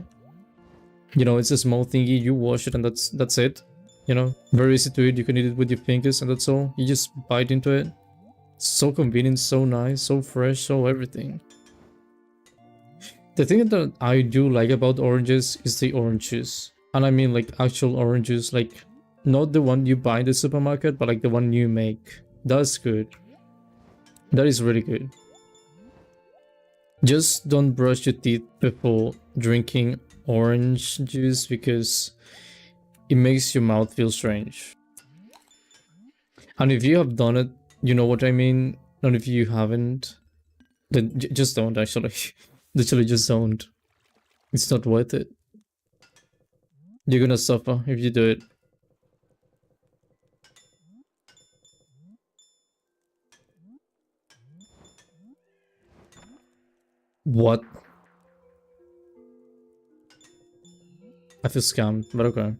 you know, it's a small thingy. You wash it and that's it. You know, very easy to eat. You can eat it with your fingers and that's all. You just bite into it. So convenient, so nice, so fresh, so everything. The thing that I do like about oranges is the orange juice. And I mean like actual orange juice, like not the one you buy in the supermarket, but like the one you make. That's good. That is really good. Just don't brush your teeth before drinking orange juice because it makes your mouth feel strange. And if you have done it, you know what I mean. And if you haven't, then just don't actually. Literally just don't. It's not worth it. You're gonna suffer if you do it. What? I feel scammed, but okay.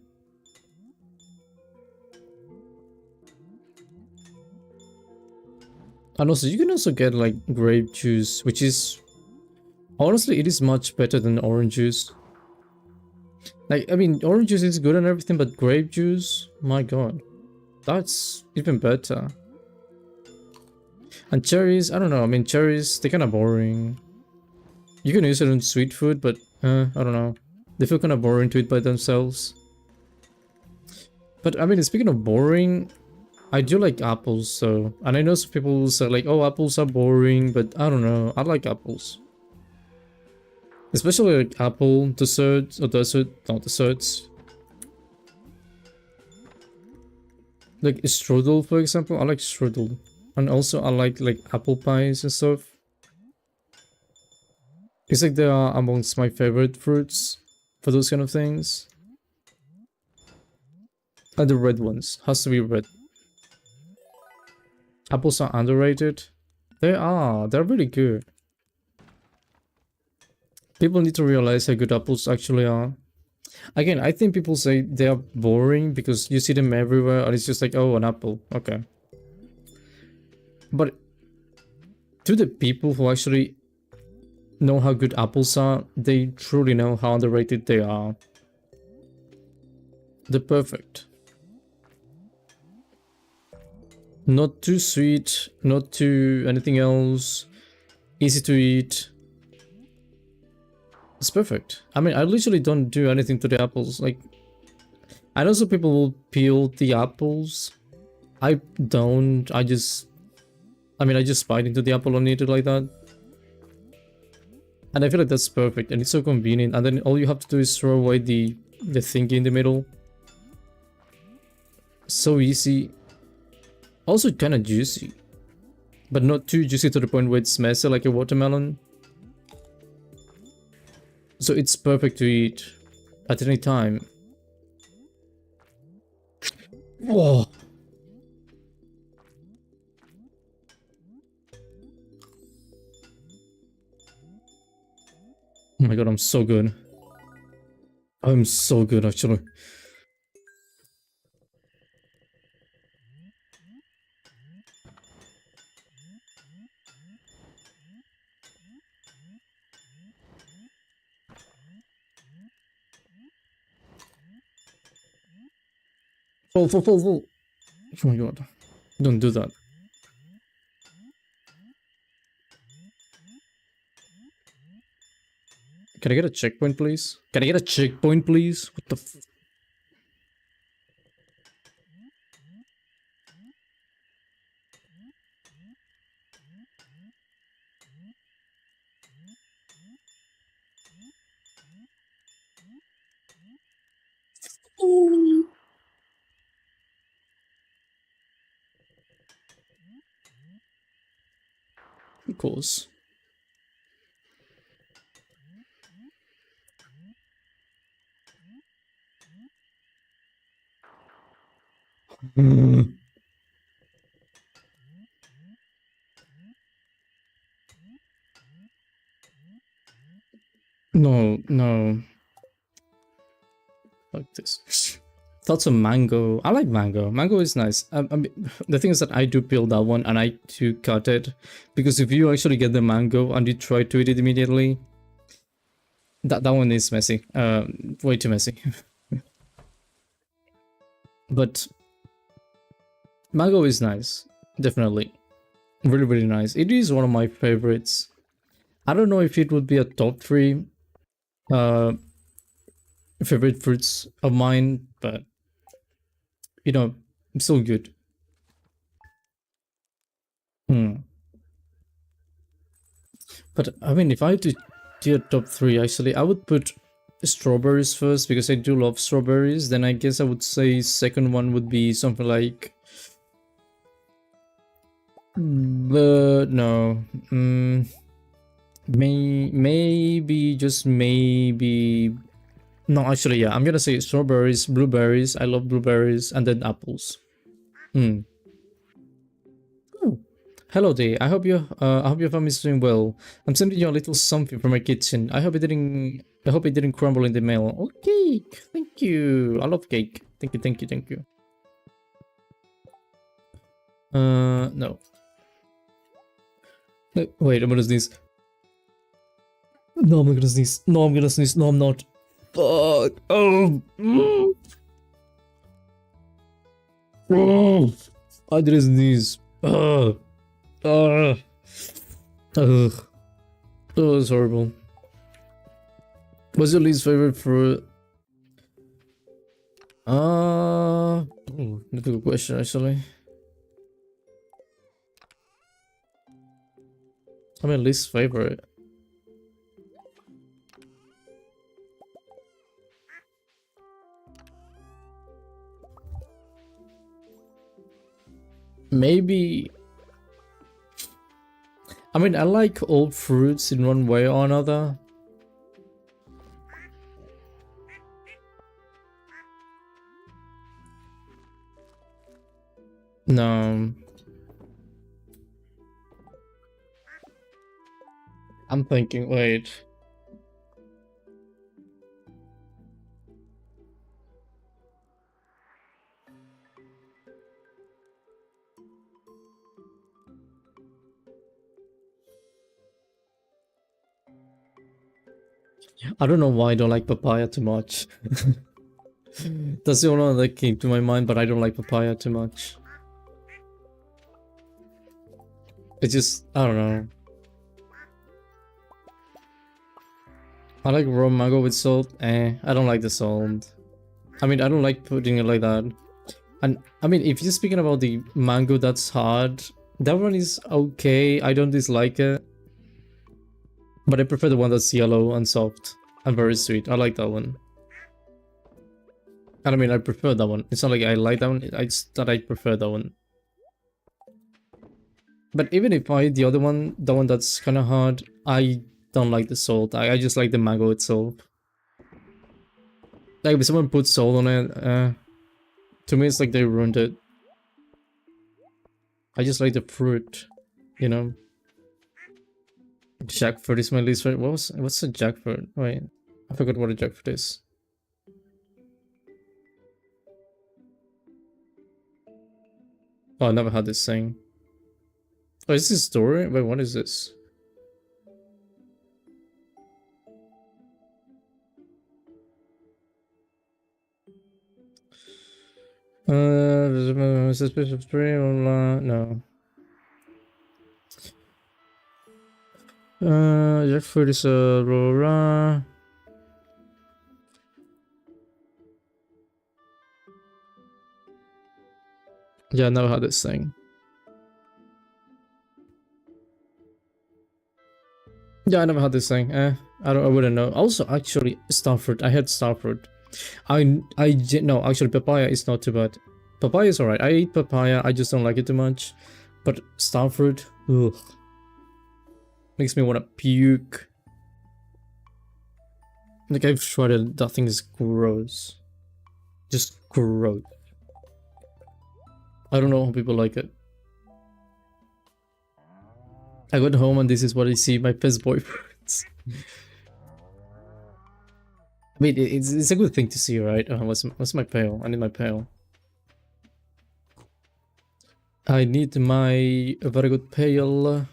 And also, you can also get like grape juice, which is... Honestly, it is much better than orange juice. Like, I mean, orange juice is good and everything, but grape juice, my god. That's even better. And cherries, I don't know, I mean, cherries, they're kind of boring. You can use it on sweet food, but, I don't know. They feel kind of boring to eat by themselves. But, I mean, speaking of boring, I do like apples, so... And I know some people say, like, oh, apples are boring, but I don't know, I like apples. Especially like apple desserts, or not desserts. Like strudel, for example, I like strudel. And also I like apple pies and stuff. It's like they are amongst my favorite fruits for those kind of things. And the red ones, has to be red. Apples are underrated. They're really good. People need to realize how good apples actually are. Again, I think people say they are boring because you see them everywhere and it's just like, oh, an apple, okay. But to the people who actually know how good apples are, they truly know how underrated they are. They're perfect. Not too sweet, not too anything else. Easy to eat. It's perfect. I mean, I literally don't do anything to the apples. Like, I know some people will peel the apples. I don't. I just bite into the apple and eat it like that. And I feel like that's perfect, and it's so convenient. And then all you have to do is throw away the thingy in the middle. So easy. Also kind of juicy, but not too juicy to the point where it's messy like a watermelon. So it's perfect to eat at any time. Whoa. Oh my god, I'm so good. I'm so good, actually. Fall. Oh my god. Don't do that. Can I get a checkpoint, please? Can I get a checkpoint, please? What the f... Of course. No. Fuck this. Thoughts on mango. I like mango. Mango is nice. I mean, the thing is that I do peel that one and I do cut it. Because if you actually get the mango and you try to eat it immediately, that one is messy. Way too messy. But mango is nice. Definitely. Really nice. It is one of my favorites. I don't know if it would be a top 3 favorite fruits of mine, but you know, it's so good. But I mean, if I had to do a top 3, actually, I would put strawberries first because I do love strawberries. Then I guess I would say second one would be something like... no. Maybe, just maybe... No, actually, yeah, I'm gonna say strawberries, blueberries. I love blueberries, and then apples. Oh. Hello there. I hope your family is doing well. I'm sending you a little something from my kitchen. I hope it didn't crumble in the mail. Oh, cake! Thank you. I love cake. Thank you. No. Wait, I'm gonna sneeze. No, I'm gonna sneeze. No, I'm gonna sneeze. No, I'm not. Fuck. Oh. Oh. I didn't sneeze. Oh, it's horrible. What's your least favorite fruit? That's a good question, actually. I mean, least favorite. Maybe... I mean, I like all fruits in one way or another. No. I'm thinking, wait. I don't know why I don't like papaya too much. That's the only one that came to my mind, but I don't like papaya too much. It's just, I don't know. I like raw mango with salt. I don't like the salt. I mean, I don't like putting it like that. And I mean, if you're speaking about the mango that's hard, that one is okay. I don't dislike it. But I prefer the one that's yellow and soft and very sweet. I like that one. And I mean, I prefer that one. It's not like I like that one, it's that I prefer that one. But even if I eat the other one, the one that's kind of hard, I don't like the salt. I just like the mango itself. Like if someone puts salt on it, to me it's like they ruined it. I just like the fruit, you know. Jackfruit is my least favorite. What's a jackfruit? Wait, I forgot what a jackfruit is. Oh, I never had this thing. Oh, is this a story? Wait, what is this? Suspicious tree, no. Jackfruit is a Rora. Yeah, I never had this thing. Yeah, I never had this thing. I wouldn't know. Also, actually, starfruit. I had starfruit. No, actually, papaya is not too bad. Papaya is alright. I eat papaya. I just don't like it too much. But starfruit, ugh, makes me want to puke. Like I've tried it. That thing is gross. Just gross. I don't know how people like it. I got home and this is what I see, my best boyfriends. I mean, it's a good thing to see, right? What's my pail? I need my pail. I need my very good pail.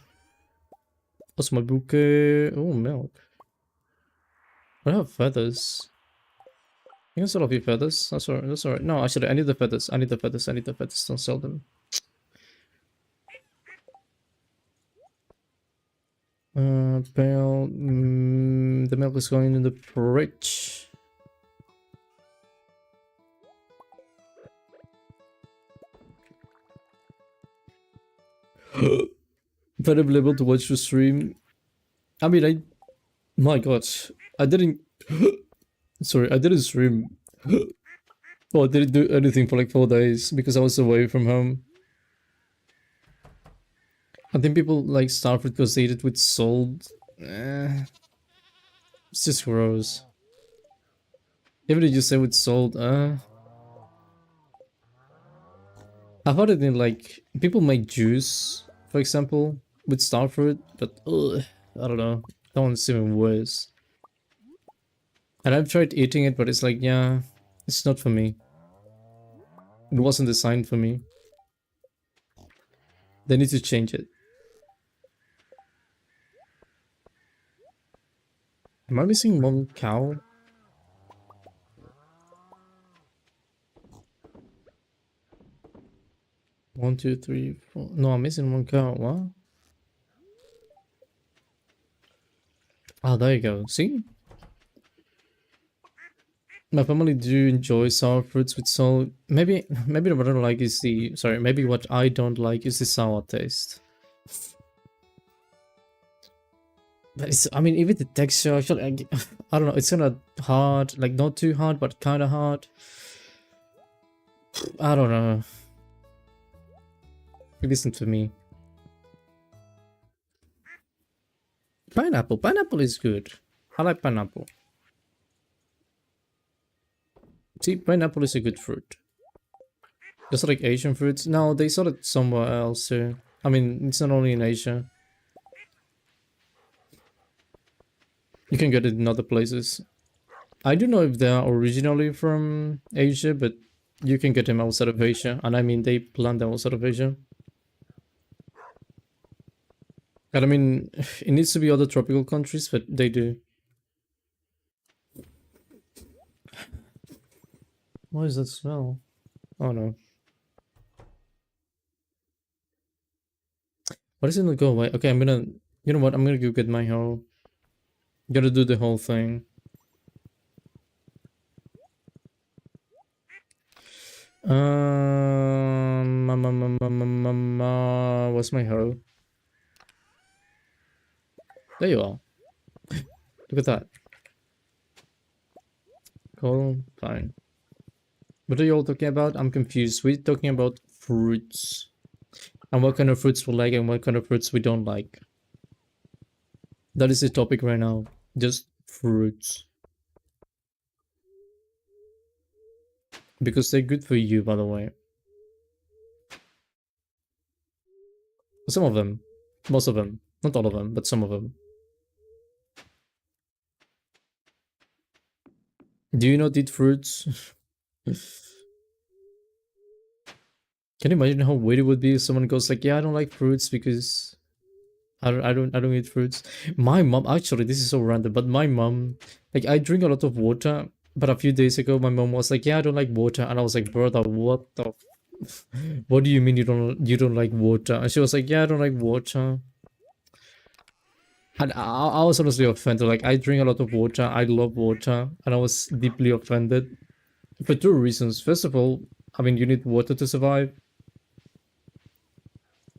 What's my bouquet? Oh, milk. I have feathers. You can sell off your feathers. That's alright. That's alright. No, actually, I need the feathers. I need the feathers. I need the feathers. Don't sell them. Pail. The milk is going in the fridge. Better be able to watch the stream. I mean, my god, I didn't. Sorry, I didn't stream. Well, I didn't do anything for like 4 days because I was away from home. I think people like starfruit because they eat it with salt. It's just gross. Even if you say with salt, I've heard it in like people make juice, for example, with starfruit, but I don't know. That one's even worse. And I've tried eating it, but it's like, yeah, it's not for me. It wasn't designed for me. They need to change it. Am I missing one cow? One, two, three, four. No, I'm missing one cow. What? Ah, there you go. See? My family do enjoy sour fruits with salt. Maybe what I don't like is the... Sorry, maybe what I don't like is the sour taste. But it's... I mean, even the texture, actually, I don't know. It's kind of hard. Like, not too hard, but kind of hard. I don't know. It isn't for me. Pineapple. Pineapple is good. I like pineapple. See, pineapple is a good fruit. Just like Asian fruits. No, they sell it somewhere else too. I mean, it's not only in Asia. You can get it in other places. I don't know if they are originally from Asia, but you can get them outside of Asia. And I mean, they plant them outside of Asia. And I mean, it needs to be other tropical countries, but they do. What is that smell? Oh no. Why does it not go away? Okay, I'm gonna... You know what? I'm gonna go get my hoe. Gotta do the whole thing. What's my hoe? There you are. Look at that. Cool. Fine. What are you all talking about? I'm confused. We're talking about fruits. And what kind of fruits we like and what kind of fruits we don't like. That is the topic right now. Just fruits. Because they're good for you, by the way. Some of them. Most of them. Not all of them, but some of them. Do you not eat fruits? Can you imagine how weird it would be if someone goes like, yeah, I don't like fruits because I don't eat fruits. My mom, actually, this is so random, but my mom, like, I drink a lot of water, but a few days ago my mom was like, yeah, I don't like water, and I was like, brother, what the what do you mean you don't like water? And she was like, yeah, I don't like water. And I was honestly offended. Like, I drink a lot of water, I love water, and I was deeply offended for two reasons. First of all, I mean, you need water to survive.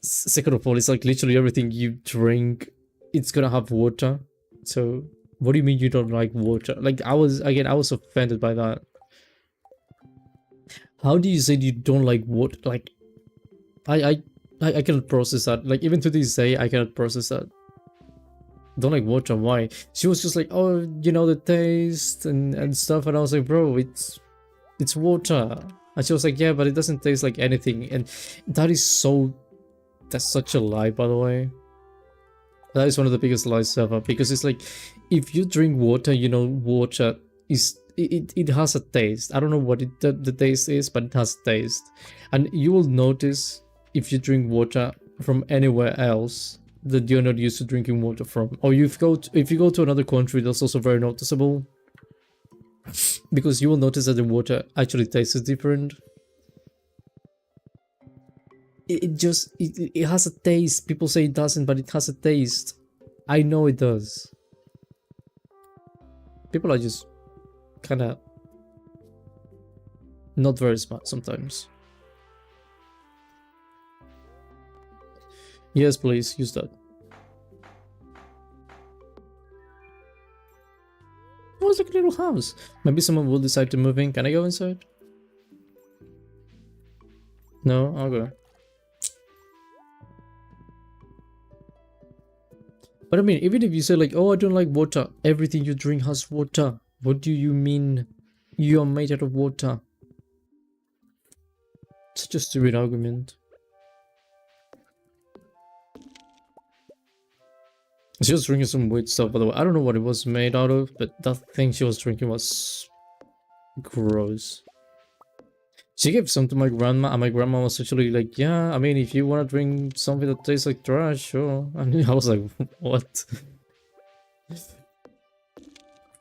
Second of all, it's like literally everything you drink, it's gonna have water. So what do you mean you don't like water? Like, I was offended by that. How do you say you don't like water? Like, I cannot process that. Like, even to this day, I cannot process that. Don't like water, why? She was just like, oh, you know, the taste and stuff, and I was like, bro, it's water. And she was like, yeah, but it doesn't taste like anything. And that is so... That's such a lie, by the way. That is one of the biggest lies ever, because it's like, if you drink water, you know, water is... It has a taste. I don't know what the taste is, but it has a taste. And you will notice if you drink water from anywhere else that you're not used to drinking water from. Or if you go to another country, that's also very noticeable. Because you will notice that the water actually tastes different. It has a taste. People say it doesn't, but it has a taste. I know it does. People are just kind of not very smart sometimes. Yes, please use that. Oh, it's like a little house. Maybe someone will decide to move in. Can I go inside? No? Okay. But I mean, even if you say like, oh, I don't like water, everything you drink has water. What do you mean you are made out of water? Such a stupid argument. She was drinking some weird stuff, by the way. I don't know what it was made out of, but that thing she was drinking was gross. She gave some to my grandma, and my grandma was actually like, yeah, I mean, if you want to drink something that tastes like trash, sure. And I was like, what?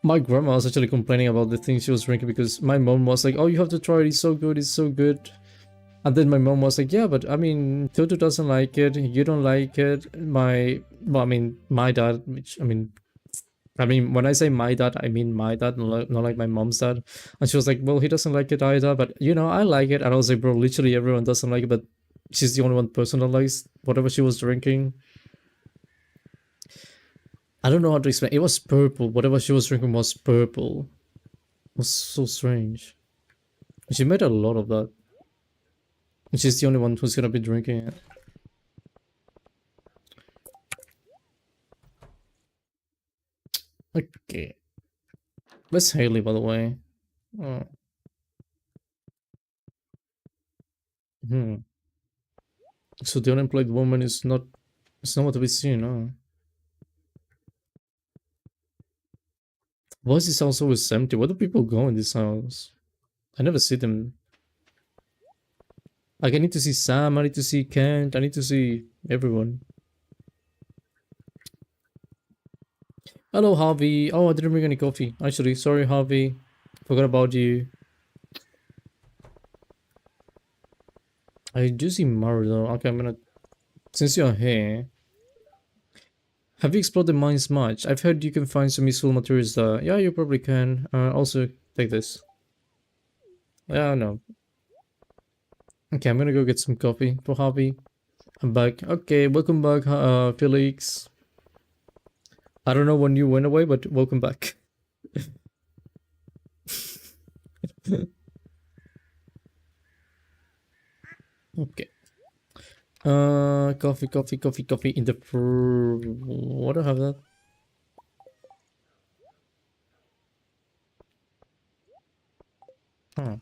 My grandma was actually complaining about the things she was drinking because my mom was like, oh, you have to try it, it's so good, it's so good. And then my mom was like, yeah, but I mean, Toto doesn't like it, you don't like it. My dad, which, I mean, when I say my dad, I mean my dad, not like my mom's dad. And she was like, well, he doesn't like it either, but you know, I like it. And I was like, bro, literally everyone doesn't like it, but she's the only one person that likes whatever she was drinking. I don't know how to explain. It was purple. Whatever she was drinking was purple. It was so strange. She made a lot of that. And she's the only one who's gonna be drinking it. Okay. Where's Haley, by the way? Oh. So the unemployed woman is not... It's not what we see, no. Why is this house always empty? Where do people go in this house? I never see them. Like, I need to see Sam, I need to see Kent, I need to see everyone. Hello, Harvey. Oh, I didn't bring any coffee. Actually, sorry, Harvey. Forgot about you. I do see Maru though. Okay, I'm gonna... Since you're here, Have you explored the mines much? I've heard you can find some useful materials there. Yeah, you probably can. Also, take this. Yeah, no. Okay, I'm gonna go get some coffee for Harvey. I'm back. Okay, welcome back, Felix. I don't know when you went away, but welcome back. Okay. Coffee in the what do I have that? Huh.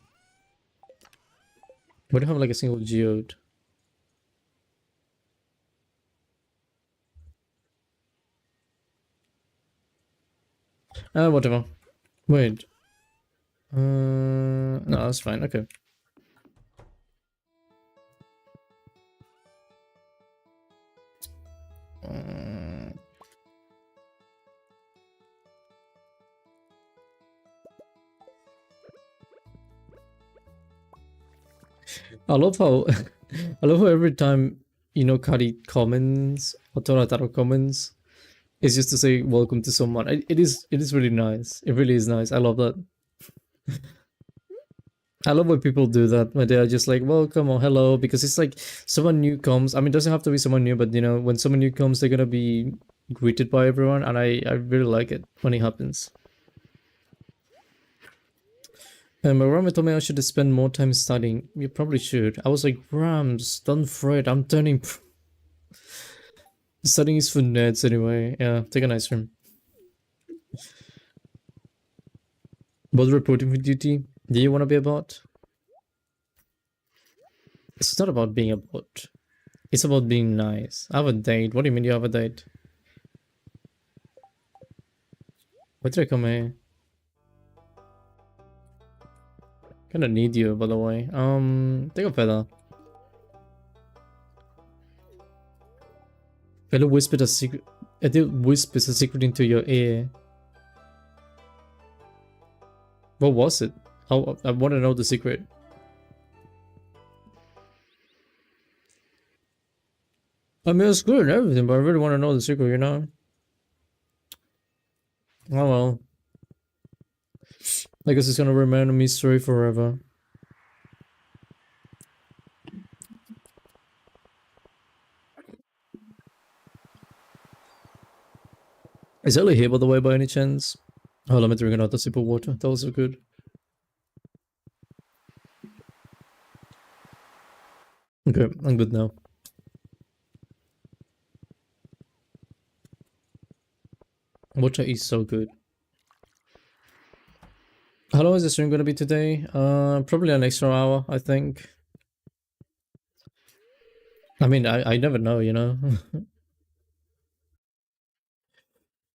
We don't have like a single geode. Whatever. Wait. No, that's fine. Okay. I love how I love how every time Kari comments or Torataro comments, it's just to say welcome to someone. It is really nice. It really is nice. I love that. I love when people do that when they are just like welcome or hello, because it's like someone new comes. I mean, it doesn't have to be someone new, but when someone new comes, they're gonna be greeted by everyone, and I really like it when it happens. My grandma told me I should spend more time studying. You probably should. I was like, Rams, don't fret. I'm turning. Studying is for nerds anyway. Yeah, take an ice cream. What reporting for duty? Do you want to be a bot? It's not about being a bot. It's about being nice. I have a date. What do you mean you have a date? Why did I come here? Kinda need you, by the way. Take a feather. Fellow whispered a secret. I did whisper a secret into your ear. What was it? I want to know the secret. I mean, it's good and everything, but I really want to know the secret. Oh well. I guess it's gonna remain a mystery forever. Is Ellie here, by the way, by any chance? Oh, let me drink another sip of water. That was so good. Okay, I'm good now. Water is so good. How long is the stream gonna be today? Probably an extra hour, I think. I mean, I never know.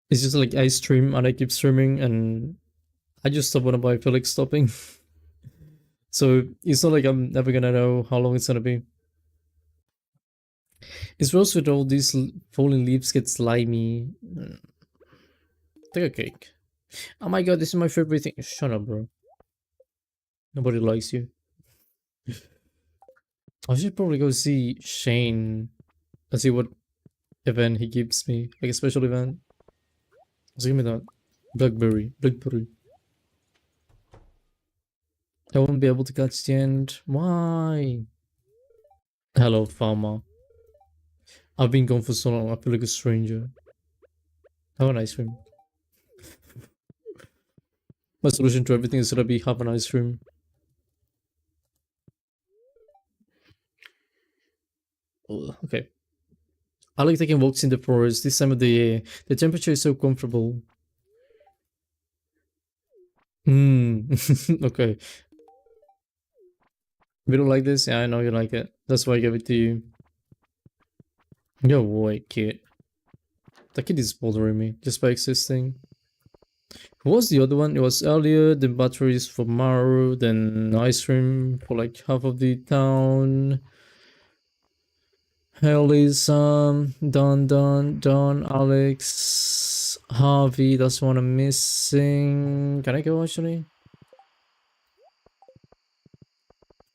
It's just like I stream and I keep streaming, and I just stop whenever I feel like stopping. So it's not like I'm never gonna know how long it's gonna be. It's worse with all these falling leaves get slimy. Take a cake. Oh my god, this is my favorite thing. Shut up, bro. Nobody likes you. I should probably go see Shane and see what event he gives me. Like a special event. So give me that. Blackberry. I won't be able to catch the end. Why? Hello, farmer. I've been gone for so long, I feel like a stranger. Have an ice cream. My solution to everything is gonna be have an ice cream. Ugh, okay. I like taking walks in the forest this time of the year. The temperature is so comfortable. Okay. You don't like this? Yeah, I know you like it. That's why I gave it to you. Yo, boy, kid. That kid is bothering me just by existing. Who was the other one? It was earlier, then batteries for Maru, then ice cream for like half of the town. Haley's Don, Alex, Harvey, that's one I'm missing. Can I go actually?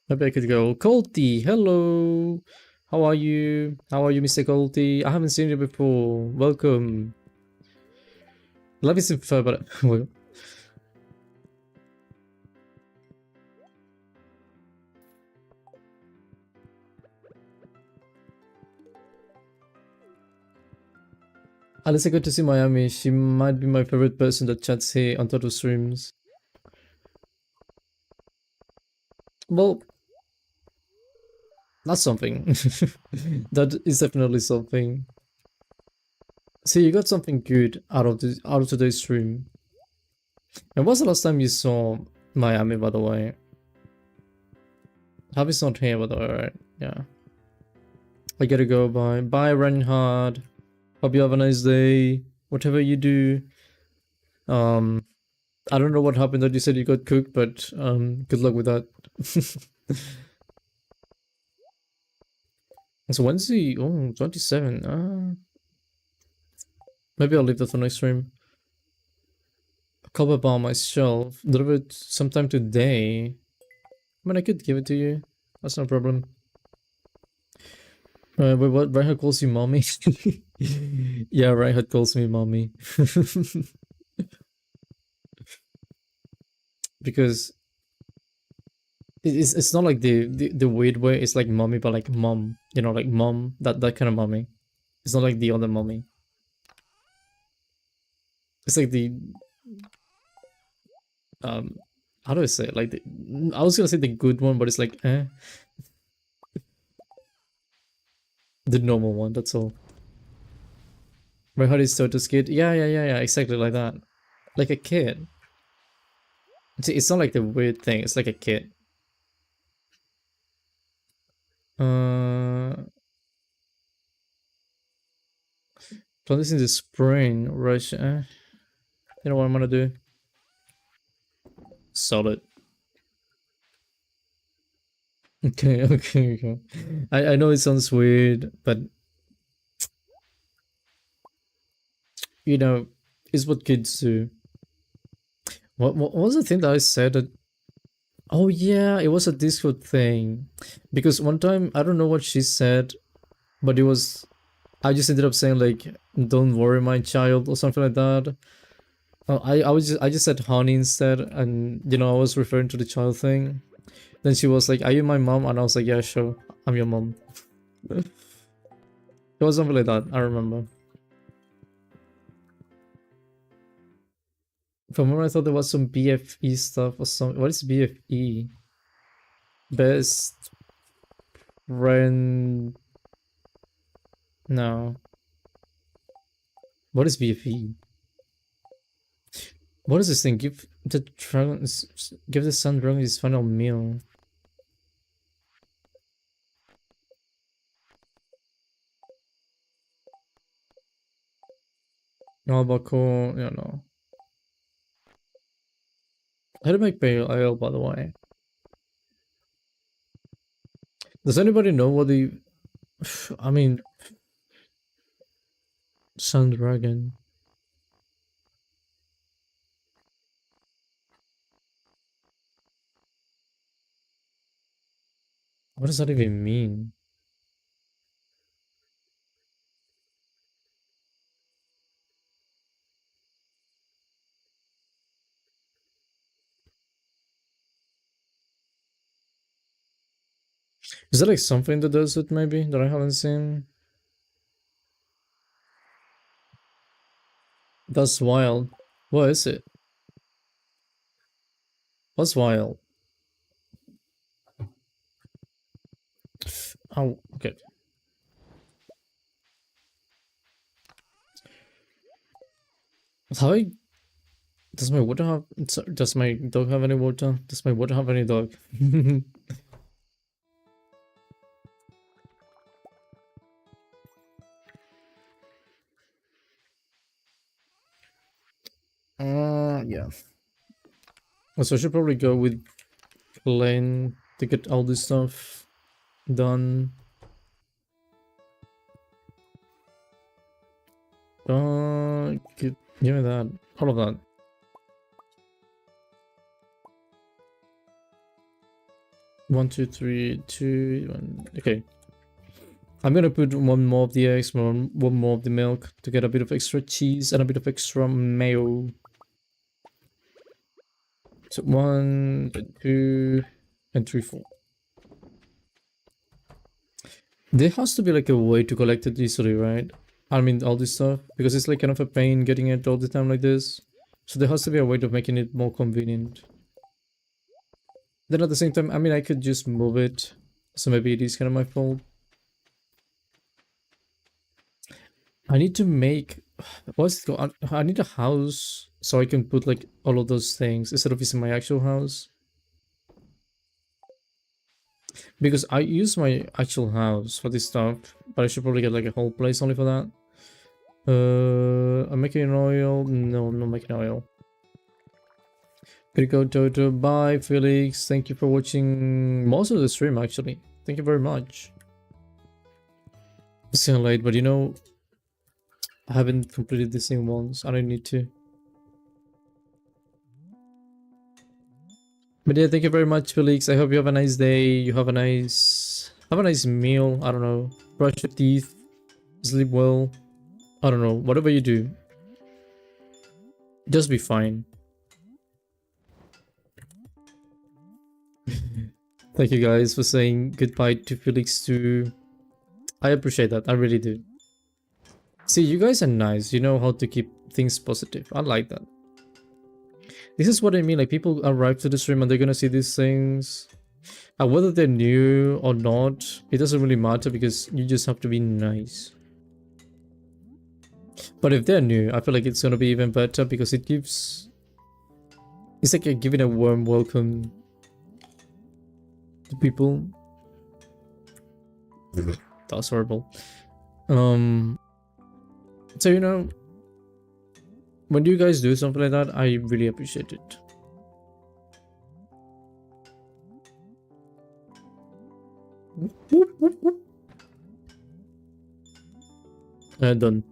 Maybe I could go. Colty, hello. How are you? How are you, Mr. Goldie? I haven't seen you before. Welcome. Let me see but well, Alyssa, good to see Miami. She might be my favorite person that chats here on Total Streams. Well, that's something. That is definitely something. See, you got something good out of today's stream. And what's the last time you saw Miami, by the way? Happy's not here, by the way, right? Yeah. I gotta go. Bye. Bye, Reinhard. Hope you have a nice day. Whatever you do. I don't know what happened that you said you got cooked, but good luck with that. It's Wednesday. Oh, 27. Maybe I'll leave that for next stream. A cover bar myself. Deliver it sometime today. I mean, I could give it to you. That's no problem. Wait, what? Reinhardt calls you mommy? Yeah, Reinhardt calls me mommy. Because it's not like the weird way. It's like mommy, but like mom. You know, like mom. That kind of mommy. It's not like the other mommy. It's like the how do I say it? Like I was gonna say the good one, but it's like the normal one. That's all. My heart is so to skid. Yeah. Exactly like that. Like a kid. It's not like the weird thing. It's like a kid. Plant this in the spring. Rush. You know what I'm gonna do? Solid. Okay. I know it sounds weird, but you know, it's what kids do. What was the thing that I said that? Oh yeah, it was a Discord thing. Because one time I don't know what she said, but it was I just ended up saying like, "Don't worry, my child" or something like that. I just said honey instead, and you know I was referring to the child thing. Then she was like, "Are you my mom?" And I was like, "Yeah, sure, I'm your mom." It was something like that. I remember. From where I thought there was some BFE stuff or something. What is BFE? Best friend. No. What is BFE? What is this thing? Give the sun dragon his final meal. No, Baku, you know. How to make pale ale, by the way. Does anybody know what the I mean sun dragon? What does that even mean? Is that like something that does it maybe that I haven't seen? That's wild. What is it? What's wild? Oh, okay. How does my water have? Does my dog have any water? Does my water have any dog? Yeah. So I should probably go with Plain to get all this stuff done. Give me that. All of that. One, two, three, two, one. Okay. I'm gonna put one more of the eggs, one more of the milk to get a bit of extra cheese and a bit of extra mayo. So 1, 2, and 3, 4. There has to be like a way to collect it easily, right? I mean, all this stuff, because it's like kind of a pain getting it all the time like this. So there has to be a way of making it more convenient. Then at the same time, I mean, I could just move it. So maybe it is kind of my fault. I need to make... What's it called? I need a house so I can put like all of those things instead of using my actual house. Because I use my actual house for this stuff, but I should probably get like a whole place only for that. I'm making an oil. No, I'm not making oil. Critical Toto. Bye, Felix. Thank you for watching most of the stream, actually. Thank you very much. It's kind of late, but you know, I haven't completed this thing once. I don't need to. But yeah, thank you very much, Felix. I hope you have a nice day. You have a nice meal. I don't know. Brush your teeth. Sleep well. I don't know. Whatever you do, just be fine. Thank you guys for saying goodbye to Felix too. I appreciate that. I really do. See, you guys are nice. You know how to keep things positive. I like that. This is what I mean. Like, people arrive to the stream and they're gonna see these things. And whether they're new or not, it doesn't really matter because you just have to be nice. But if they're new, I feel like it's gonna be even better because it gives... It's like you're giving a warm welcome to people. That's horrible. So, you know, when you guys do something like that, I really appreciate it. Done.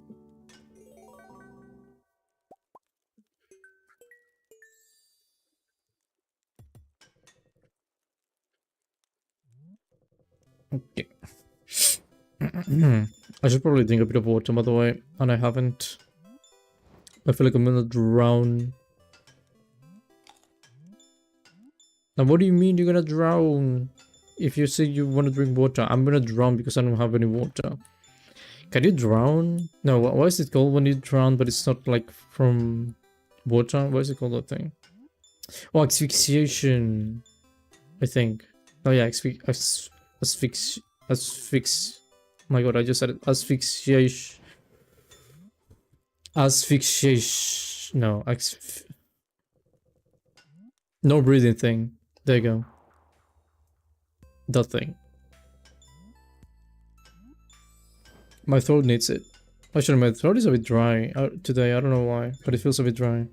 Okay. I should probably drink a bit of water, by the way, and I haven't. I feel like I'm gonna drown. Now, what do you mean you're gonna drown? If you say you want to drink water, I'm gonna drown because I don't have any water. Can you drown? No, what is it called when you drown, but it's not like from water? What is it called, that thing? Oh, asphyxiation, I think. Oh yeah, my god, I just said it. Asphyxiation. Asphyxiation. No, no breathing thing. There you go. That thing. My throat needs it. Actually, my throat is a bit dry today. I don't know why, but it feels a bit dry.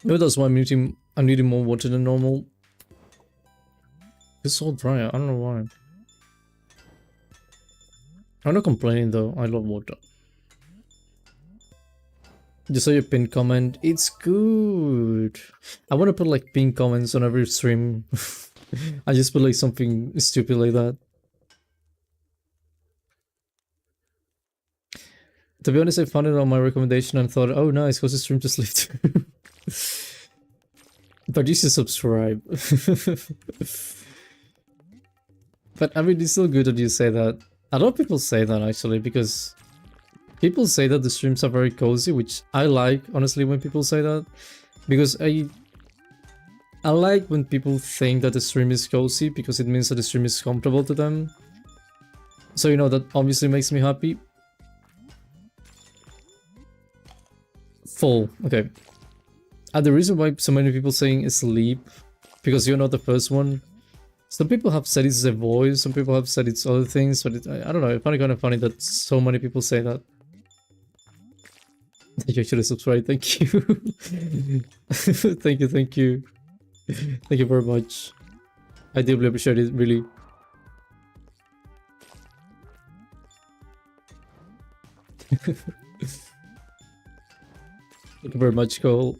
Maybe that's why I'm needing more water than normal. It's so dry. I don't know why. I'm not complaining though. I love water. Just saw your pinned comment. It's good. I want to put like pinned comments on every stream. I just put like something stupid like that. To be honest, I found it on my recommendation and thought, oh nice, because the stream just left. But you should subscribe. But I mean, it's still good that you say that. A lot of people say that actually, because people say that the streams are very cozy, which I like, honestly, when people say that. Because I like when people think that the stream is cozy, because it means that the stream is comfortable to them. So, you know, that obviously makes me happy. Full, okay. And the reason why so many people saying sleep, because you're not the first one. Some people have said it's a voice, some people have said it's other things, but I don't know, I find it kind of funny that so many people say that. You actually subscribe, thank you. Thank you, thank you. Thank you very much. I deeply appreciate it, really. Thank you very much, Cole.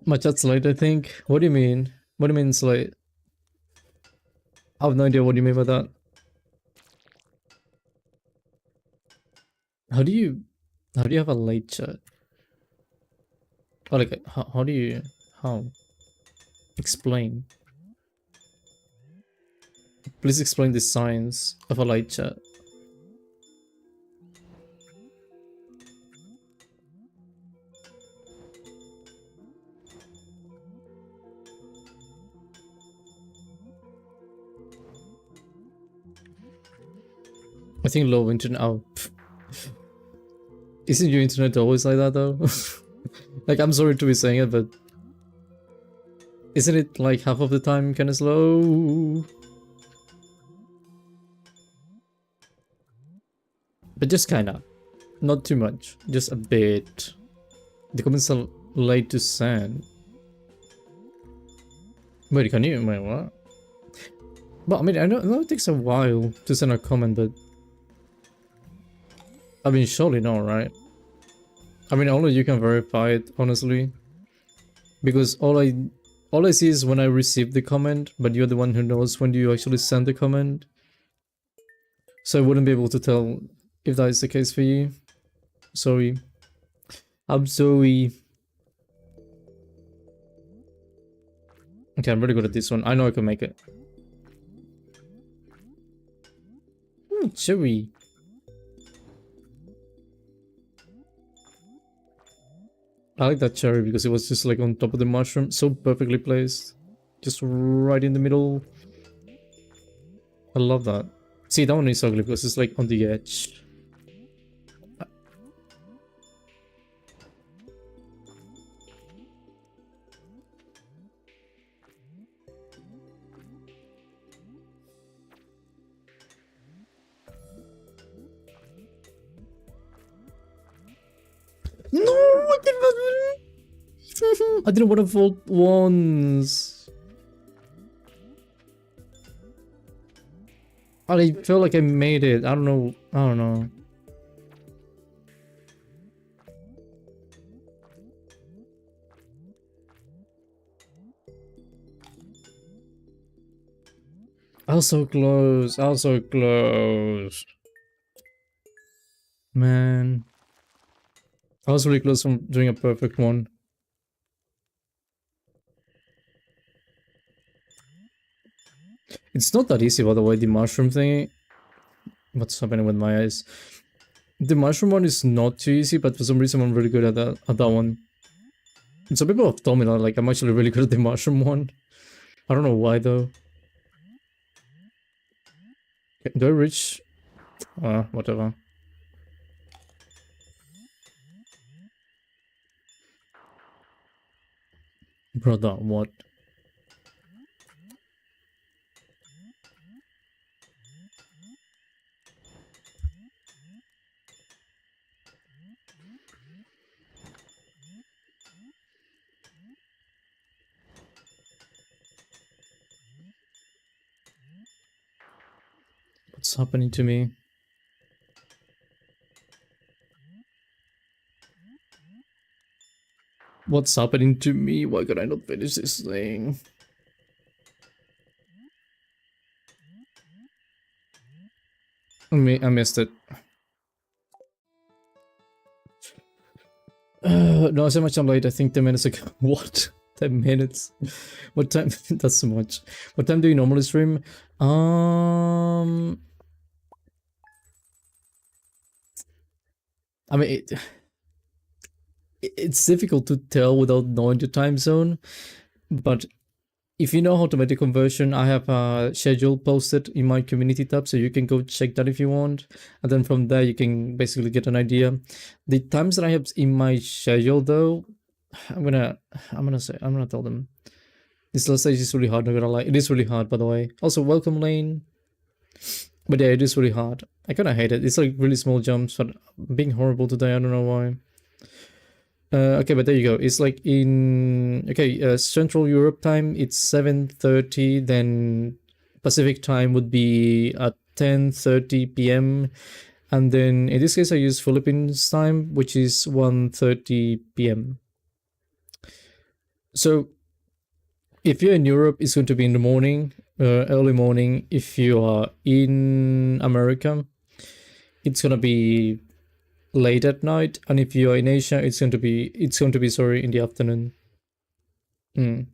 My chat's late, I think. What do you mean? What do you mean it's late? I have no idea what you mean by that. How do you have a late chat? Or like how do you how? Explain. Please explain the science of a late chat. I think low internet. Oh, isn't your internet always like that though? Like, I'm sorry to be saying it, but isn't it like half of the time kind of slow? But just kinda, not too much, just a bit. The comments are late to send. Wait, can you? Wait, what? But I mean, I know it takes a while to send a comment, but I mean, surely not, right? I mean, only you can verify it, honestly, because all I see is when I receive the comment, but you're the one who knows when you actually send the comment. So I wouldn't be able to tell if that is the case for you. Sorry. I'm sorry. Okay, I'm really good at this one. I know I can make it. Cherry. I like that cherry because it was just like on top of the mushroom. So perfectly placed. Just right in the middle. I love that. See, that one is ugly because it's like on the edge. No, I didn't. I didn't want to vote once. I feel like I made it. I don't know. I don't know. I was so close. I was so close. Man. I was really close from doing a perfect one. It's not that easy, by the way, the mushroom thing. What's happening with my eyes? The mushroom one is not too easy, but for some reason I'm really good at that one. And some people have told me that, like, I'm actually really good at the mushroom one. I don't know why, though. Okay, do I reach? Whatever. Brother, what? What's happening to me? What's happening to me? Why could I not finish this thing? I missed it. No, so much I'm late. I think 10 minutes ago. What? 10 minutes? What time? That's so much. What time do you normally stream? I mean, it's difficult to tell without knowing the time zone, but if you know how to make the conversion, I have a schedule posted in my community tab, so you can go check that if you want, and then from there you can basically get an idea. The times that I have in my schedule, though, I'm gonna tell them. This last stage is really hard, not gonna lie. It is really hard, by the way. Also, welcome, Lane. But yeah, it is really hard. I kinda hate it. It's like really small jumps, but I'm being horrible today. I don't know why. Okay, but there you go. It's like in Central Europe time, it's 7:30. Then Pacific time would be at 10:30 p.m. And then in this case, I use Philippines time, which is 1:30 p.m. So if you're in Europe, it's going to be in the morning, early morning. If you are in America, it's gonna be late at night, and if you are in Asia, it's going to be sorry, in the afternoon. Mm.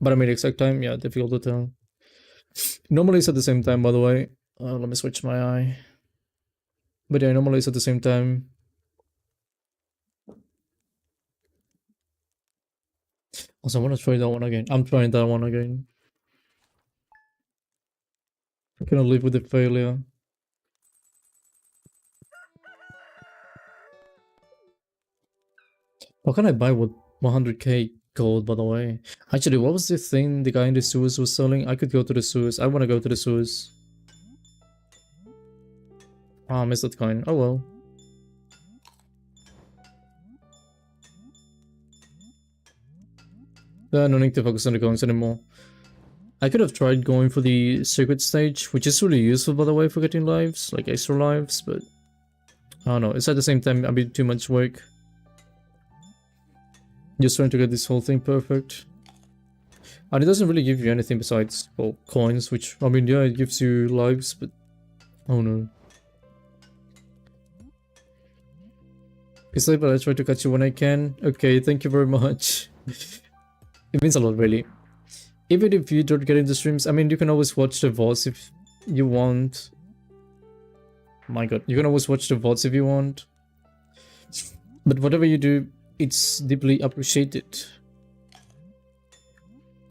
But I mean exact time, yeah, difficult to tell. Normally it's at the same time, by the way. Let me switch my eye. But yeah, normally it's at the same time. Also, I want to try that one again. I'm trying that one again. I cannot live with the failure. How can I buy with 100k gold, by the way? Actually, what was the thing the guy in the sewers was selling? I could go to the sewers. I want to go to the sewers. Ah, I missed that coin. Oh well. No need to focus on the coins anymore. I could have tried going for the secret stage, which is really useful, by the way, for getting lives, like extra lives, but I don't know. It's at the same time a bit too much work. Just trying to get this whole thing perfect. And it doesn't really give you anything besides, well, coins, which, I mean, yeah, it gives you lives, but oh no. It's like, but I try to catch you when I can. Okay, thank you very much. It means a lot, really. Even if you don't get into streams, I mean, you can always watch the VODs if you want. My god, you can always watch the VODs if you want. But whatever you do, it's deeply appreciated.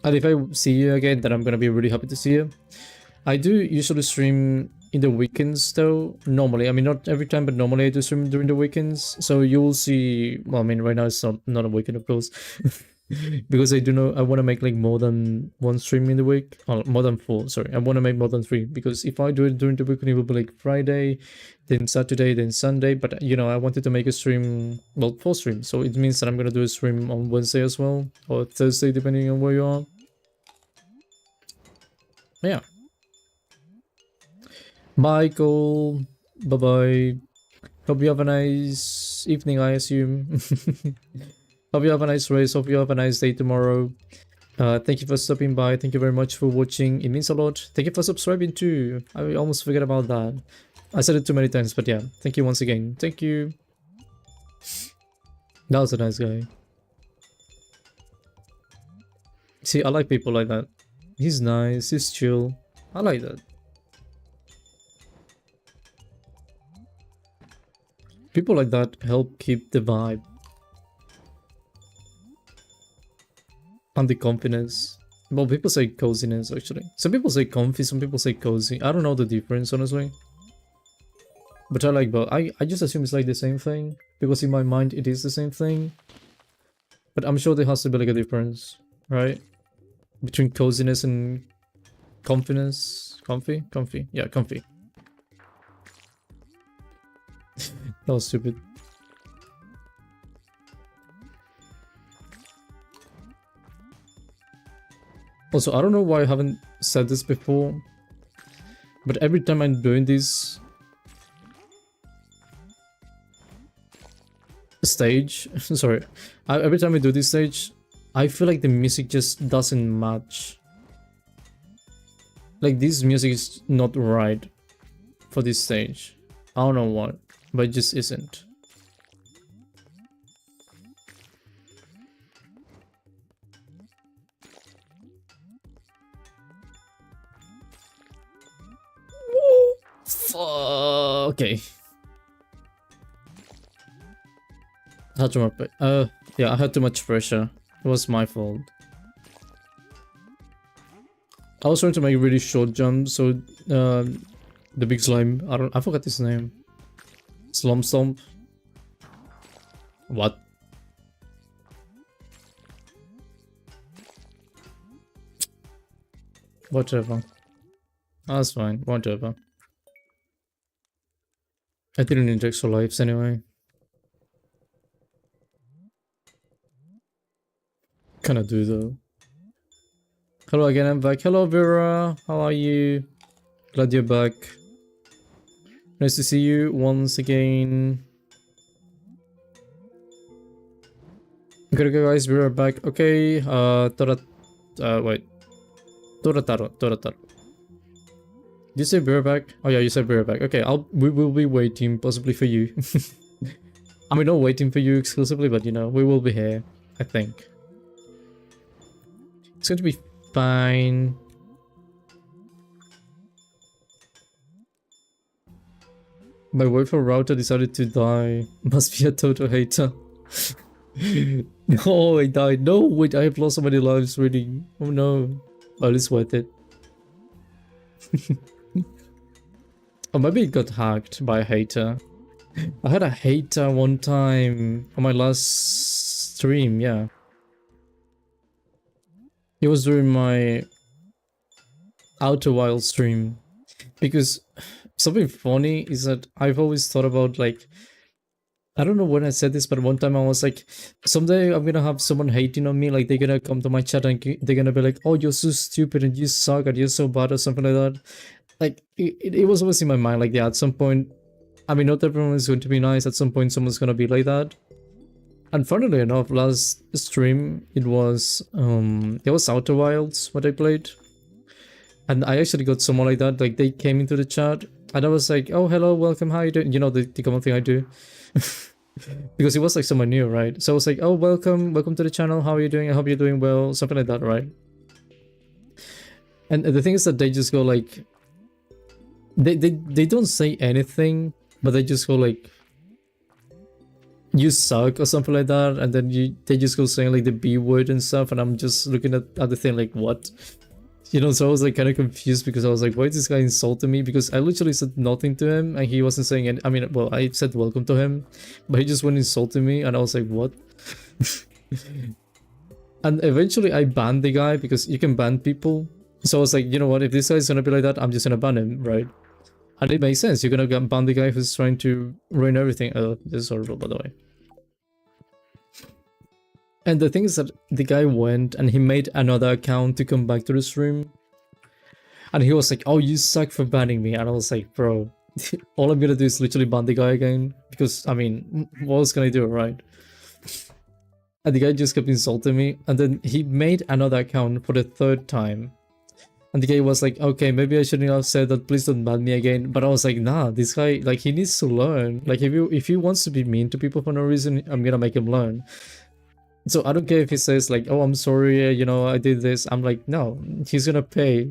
And if I see you again, then I'm gonna be really happy to see you. I do usually stream in the weekends though, normally. I mean, not every time, but normally I do stream during the weekends. So you will see, well, I mean, right now it's not a weekend, of course. Because I do know I want to make like more than one stream in the week. Or more than 4, sorry. I want to make more than 3. Because if I do it during the weekend, it will be like Friday, then Saturday, then Sunday. But you know, I wanted to make a stream, well, 4 streams. So it means that I'm going to do a stream on Wednesday as well. Or Thursday, depending on where you are. Yeah. Michael, bye-bye. Hope you have a nice evening, I assume. Hope you have a nice race. Hope you have a nice day tomorrow. Thank you for stopping by. Thank you very much for watching. It means a lot. Thank you for subscribing too. I almost forget about that. I said it too many times, but yeah. Thank you once again. Thank you. That was a nice guy. See, I like people like that. He's nice. He's chill. I like that. People like that help keep the vibe. And the confidence. Well, people say coziness, actually. Some people say comfy, some people say cozy. I don't know the difference, honestly. But I like both. I just assume it's like the same thing. Because in my mind, it is the same thing. But I'm sure there has to be like a difference, right? Between coziness and confidence. Comfy? Comfy. Yeah, comfy. That was stupid. Also, I don't know why I haven't said this before, but every time I'm doing this stage, sorry, every time I do this stage, I feel like the music just doesn't match. Like, this music is not right for this stage. I don't know why, but it just isn't. Okay. I had too much. Yeah, I had too much pressure. It was my fault. I was trying to make a really short jump, so the big slime. I forgot his name. Slump Stomp. What? Whatever. That's fine. Whatever. I didn't need extra lives anyway. Kinda do though. Hello again, I'm back. Hello Vera, how are you? Glad you're back. Nice to see you once again. Okay, guys, we are back. Okay, wait. Torataro. Did you say we're back? Oh yeah, you said we're back. Okay, we will be waiting possibly for you. I mean, not waiting for you exclusively, but you know, we will be here, I think. It's going to be fine. My Wi-Fi router decided to die. Must be a total hater. No, I died. No, wait, I have lost so many lives reading. Oh no. Well, it's worth it. Or maybe it got hacked by a hater. I had a hater one time on my last stream, yeah. It was during my Outer Wild stream. Because something funny is that I've always thought about, like, I don't know when I said this, but one time I was like, someday I'm gonna have someone hating on me, like they're gonna come to my chat and they're gonna be like, oh, you're so stupid and you suck and you're so bad or something like that. Like, it was always in my mind, like, yeah, at some point, I mean, not everyone is going to be nice, at some point someone's gonna be like that. And funnily enough, last stream, it was Outer Wilds, what I played. And I actually got someone like that, like they came into the chat, and I was like, oh, hello, welcome, how you doing? You know, the common thing I do. Because it was like someone new, right? So I was like, oh, welcome to the channel, how are you doing? I hope you're doing well, something like that, right? And the thing is that they just go like, they don't say anything, but they just go like, you suck or something like that, and then they just go saying like the B word and stuff, and I'm just looking at the thing like, what? You know, so I was like kind of confused because I was like, why is this guy insulting me? Because I literally said nothing to him and he wasn't saying any, I mean, well, I said welcome to him, but he just went insulting me and I was like, what? And eventually I banned the guy because you can ban people. So I was like, you know what, if this guy's gonna be like that, I'm just gonna ban him, right? And it makes sense, you're gonna ban the guy who's trying to ruin everything. Oh, this is horrible, by the way. And the thing is that the guy went and he made another account to come back to the stream. And he was like, oh, you suck for banning me. And I was like, bro, all I'm gonna do is literally ban the guy again. Because, I mean, what else can I do, right? And the guy just kept insulting me. And then he made another account for the third time. And the guy was like, okay, maybe I shouldn't have said that, please don't ban me again. But I was like, nah, this guy, like, he needs to learn. Like, if he wants to be mean to people for no reason, I'm gonna make him learn. So I don't care if he says like, oh, I'm sorry, you know, I did this. I'm like, no, he's gonna pay.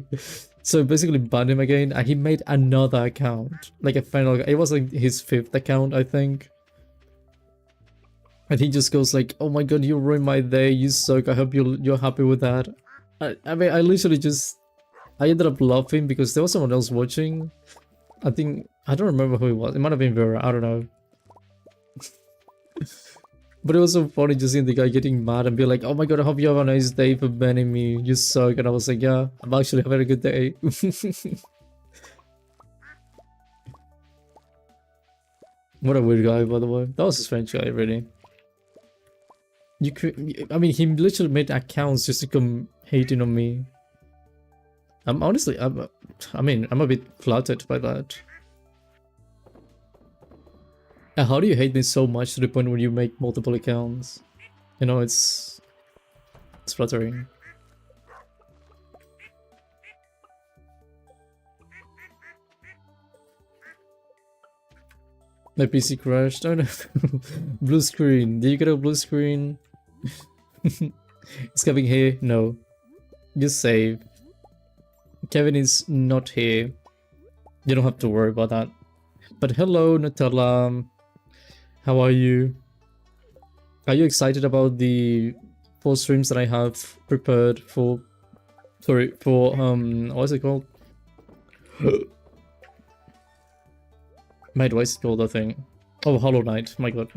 So basically banned him again, and he made another account. Like a final, it was like his 5th account, I think. And he just goes like, oh my god, you ruined my day, you suck, I hope you're happy with that. I mean, I literally just, I ended up laughing because there was someone else watching. I think, I don't remember who it was. It might have been Vera, I don't know. But it was so funny just seeing the guy getting mad and be like, oh my god, I hope you have a nice day for banning me, you suck. And I was like, yeah, I'm actually having a good day. What a weird guy, by the way. That was a strange guy, really. You could, I mean, he literally made accounts just to come hating on me. I'm honestly, I mean, I'm a bit flattered by that. How do you hate me so much to the point where you make multiple accounts? You know, it's flattering. My PC crashed. Oh no. Blue screen. Did you get a blue screen? Is Kevin here? No. Just save. Kevin is not here. You don't have to worry about that. But hello, Nutella. How are you? Are you excited about the 4 streams that I have prepared for... Sorry, for, what is it called? Mate, what is it called, that thing? Oh, Hollow Knight, my god.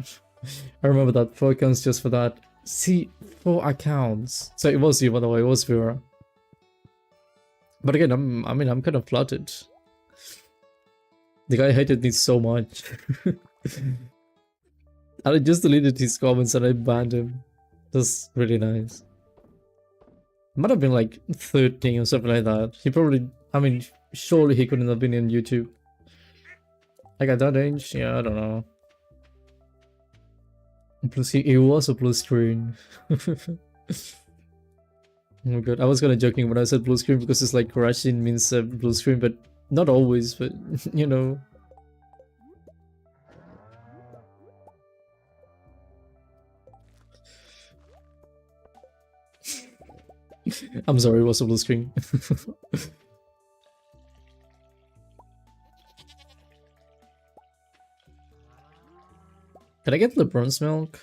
I remember that, 4 accounts just for that. See, 4 accounts. So it was you, by the way, it was Vera. But again, I'm kind of flattered. The guy hated me so much. I just deleted his comments and I banned him. That's really nice. Might have been like 13 or something like that. He probably, I mean, surely he couldn't have been in YouTube. Like at that age? Yeah, I don't know. Plus, it was a blue screen. Oh my god, I was kind of joking when I said blue screen because it's like crashing means blue screen, but not always, but you know. I'm sorry, it was a blue screen. Can I get LeBron's milk?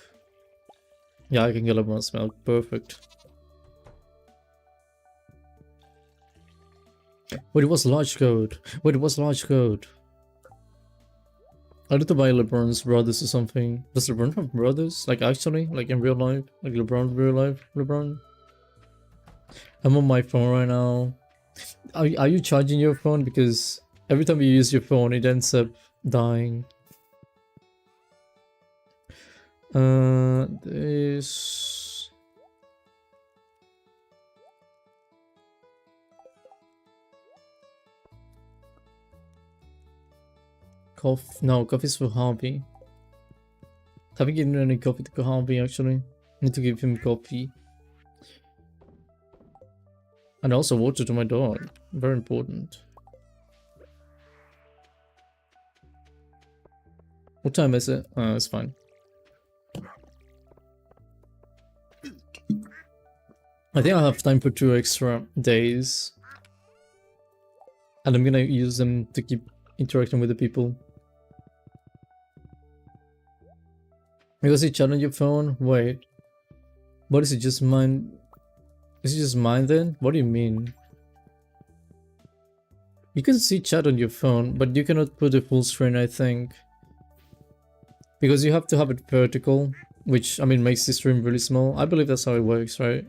Yeah, I can get LeBron's milk. Perfect. Wait, it was large code. Wait, it was large code. I need to buy LeBron's brothers or something. Does LeBron have brothers? Like actually? Like in real life? Like LeBron real life? LeBron? I'm on my phone right now. Are you charging your phone? Because every time you use your phone, it ends up dying. This... Coffee? No, coffee's for Harvey. Haven't given any coffee to Harvey actually. Need to give him coffee. And also water to my dog. Very important. What time is it? It's fine. I think I have time for 2 extra days. And I'm gonna use them to keep interacting with the people. Because you chat on your phone? Wait. What is it, just mine? Is it just mine then? What do you mean? You can see chat on your phone, but you cannot put a full screen, I think. Because you have to have it vertical, which, I mean, makes the stream really small. I believe that's how it works, right?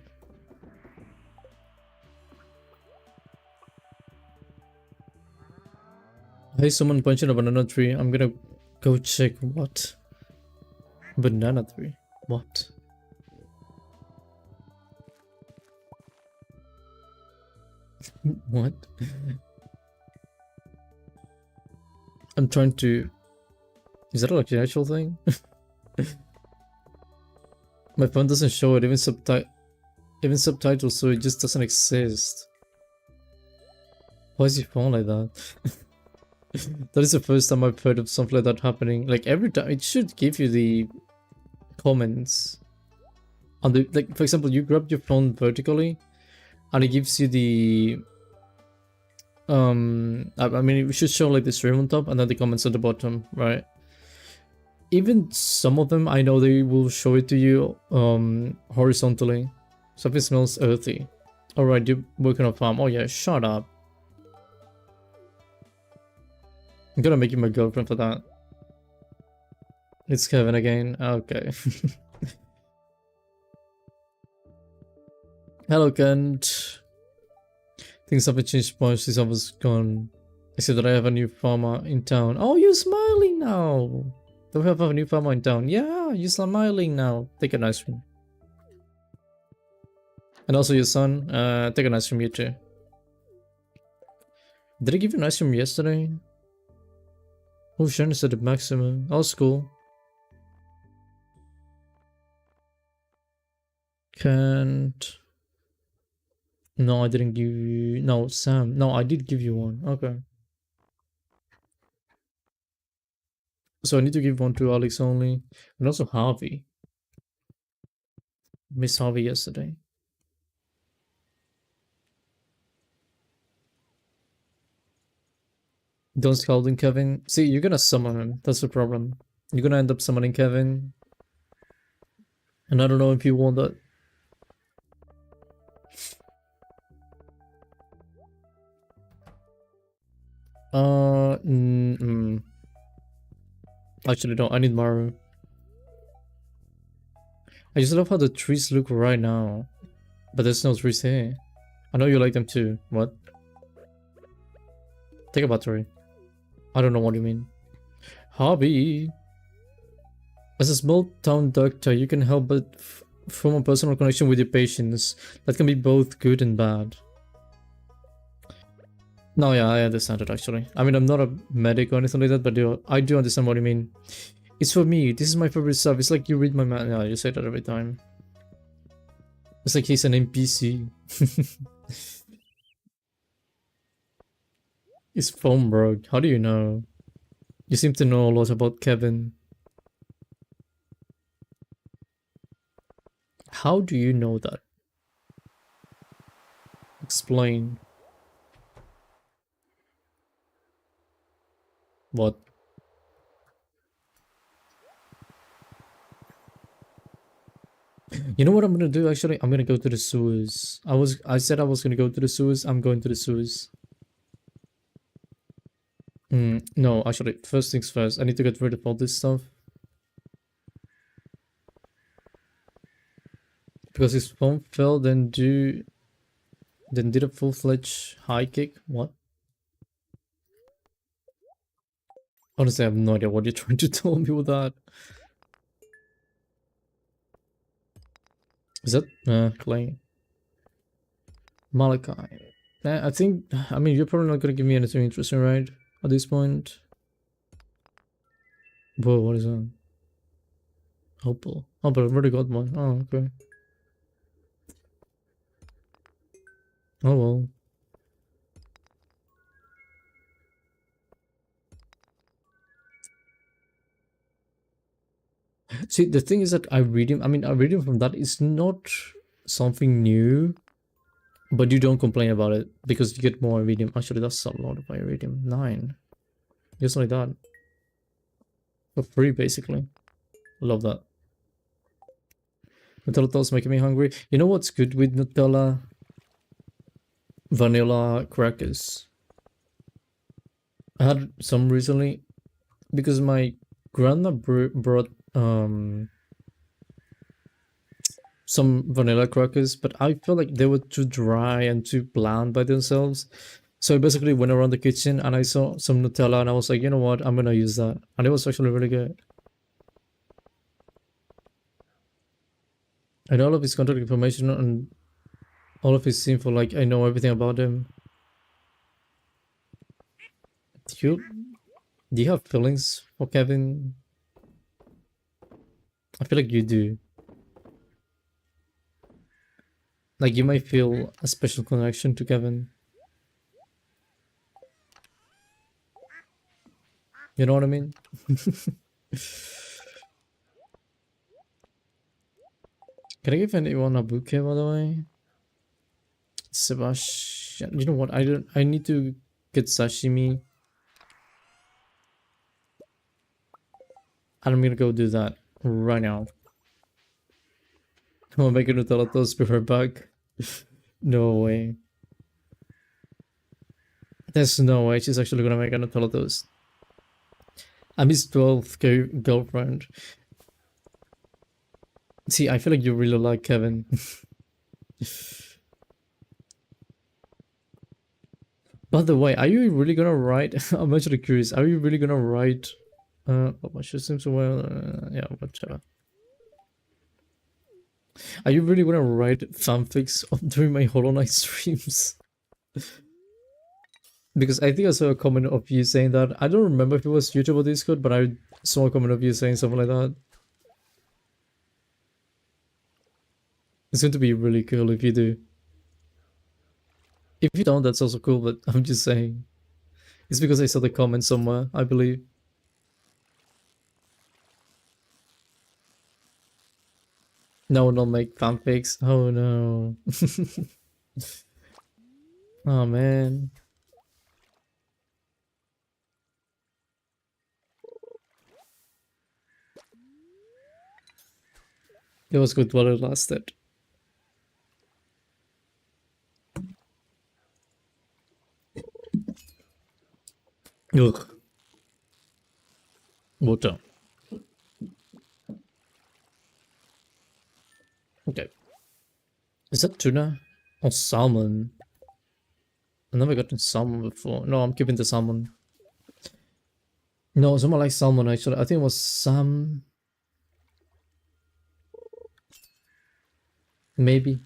Hey, someone punching a banana tree. I'm gonna go check what? Banana tree? What? What? I'm trying to... Is that like an actual thing? My phone doesn't show it, even subtitles, so it just doesn't exist. Why is your phone like that? That is the first time I've heard of something like that happening. Like every time, it should give you the comments. On the, like, for example, you grab your phone vertically, and it gives you the... I mean, it should show like the stream on top, and then the comments at the bottom, right? Even some of them, I know they will show it to you horizontally. Something smells earthy. Alright, you're working on a farm. Oh yeah, shut up. I'm gonna make you my girlfriend for that. It's Kevin again. Okay. Hello, Kent. Things haven't changed much since I was gone. Except that I have a new farmer in town. Oh, you're smiling now. Do we have a new farmer in town? Yeah, you're smiling now. Take an ice cream. And also your son, take an ice cream, you too. Did I give you an ice cream yesterday? Oh, Sharon is at the maximum. Oh, school. Can't... No, I didn't give you... No, Sam. No, I did give you one. Okay. So I need to give one to Alex only. And also Harvey. Miss Harvey yesterday. Don't scalding Kevin. See, you're gonna summon him. That's the problem. You're gonna end up summoning Kevin. And I don't know if you want that. Actually, no, I need Maru. I just love how the trees look right now. But there's no trees here. I know you like them too. What? Take a battery. I don't know what you mean. Hobby. As a small town doctor, you can help but form a personal connection with your patients. That can be both good and bad. No, yeah, I understand it actually. I mean, I'm not a medic or anything like that, but I do understand what you mean. It's for me. This is my favorite stuff. It's like you read my mind. Yeah, you say that every time. It's like he's an NPC. His phone broke. How do you know? You seem to know a lot about Kevin. How do you know that? Explain. What? You know what I'm gonna do actually? I'm gonna go to the sewers. I said I was gonna go to the sewers. I'm going to the sewers. No, actually, first things first. I need to get rid of all this stuff. Because his phone fell, then did a full-fledged high kick. What? Honestly, I have no idea what you're trying to tell me with that. Is that Clay? Malachi. I think, I mean, you're probably not gonna give me anything interesting, right? At this point. Whoa, what is that? Opal. Oh, but I've already got one. Oh, okay. Oh well. See, the thing is that I read him from that. It's not something new, but you don't complain about it because you get more iridium. Actually, that's a lot of iridium. 9. Just like that. For free, basically. Love that. Nutella toast making me hungry. You know what's good with Nutella? Vanilla crackers. I had some recently because my grandma brought some vanilla crackers, but I felt like they were too dry and too bland by themselves. So I basically went around the kitchen and I saw some Nutella and I was like, you know what, I'm gonna use that. And it was actually really good. I know all of his contact information and all of his info, like I know everything about him. Do you have feelings for Kevin? I feel like you do. Like you might feel a special connection to Kevin. You know what I mean? Can I give anyone a bouquet, by the way? Sebastian. You know what? I need to get sashimi. And I'm gonna go do that right now. I'll make a Nutella toast before back. No way. There's no way she's actually gonna make a Nutella toast. I'm his 12th girlfriend. See, I feel like you really like Kevin. By the way, are you really gonna write? I'm actually curious. Are you really gonna write? Oh, my shit seems so well. Yeah, whatever. Are you really gonna write fanfics during my Hollow Knight streams? Because I think I saw a comment of you saying that. I don't remember if it was YouTube or Discord, but I saw a comment of you saying something like that. It's going to be really cool if you do. If you don't, that's also cool, but I'm just saying. It's because I saw the comment somewhere, I believe. No, don't make fanfics. Oh no. Oh man. It was good while it lasted. Ugh. Water. Okay. Is that tuna? Or salmon? I've never gotten salmon before. No, I'm keeping the salmon. No, someone like salmon actually. I think it was Sam. Maybe.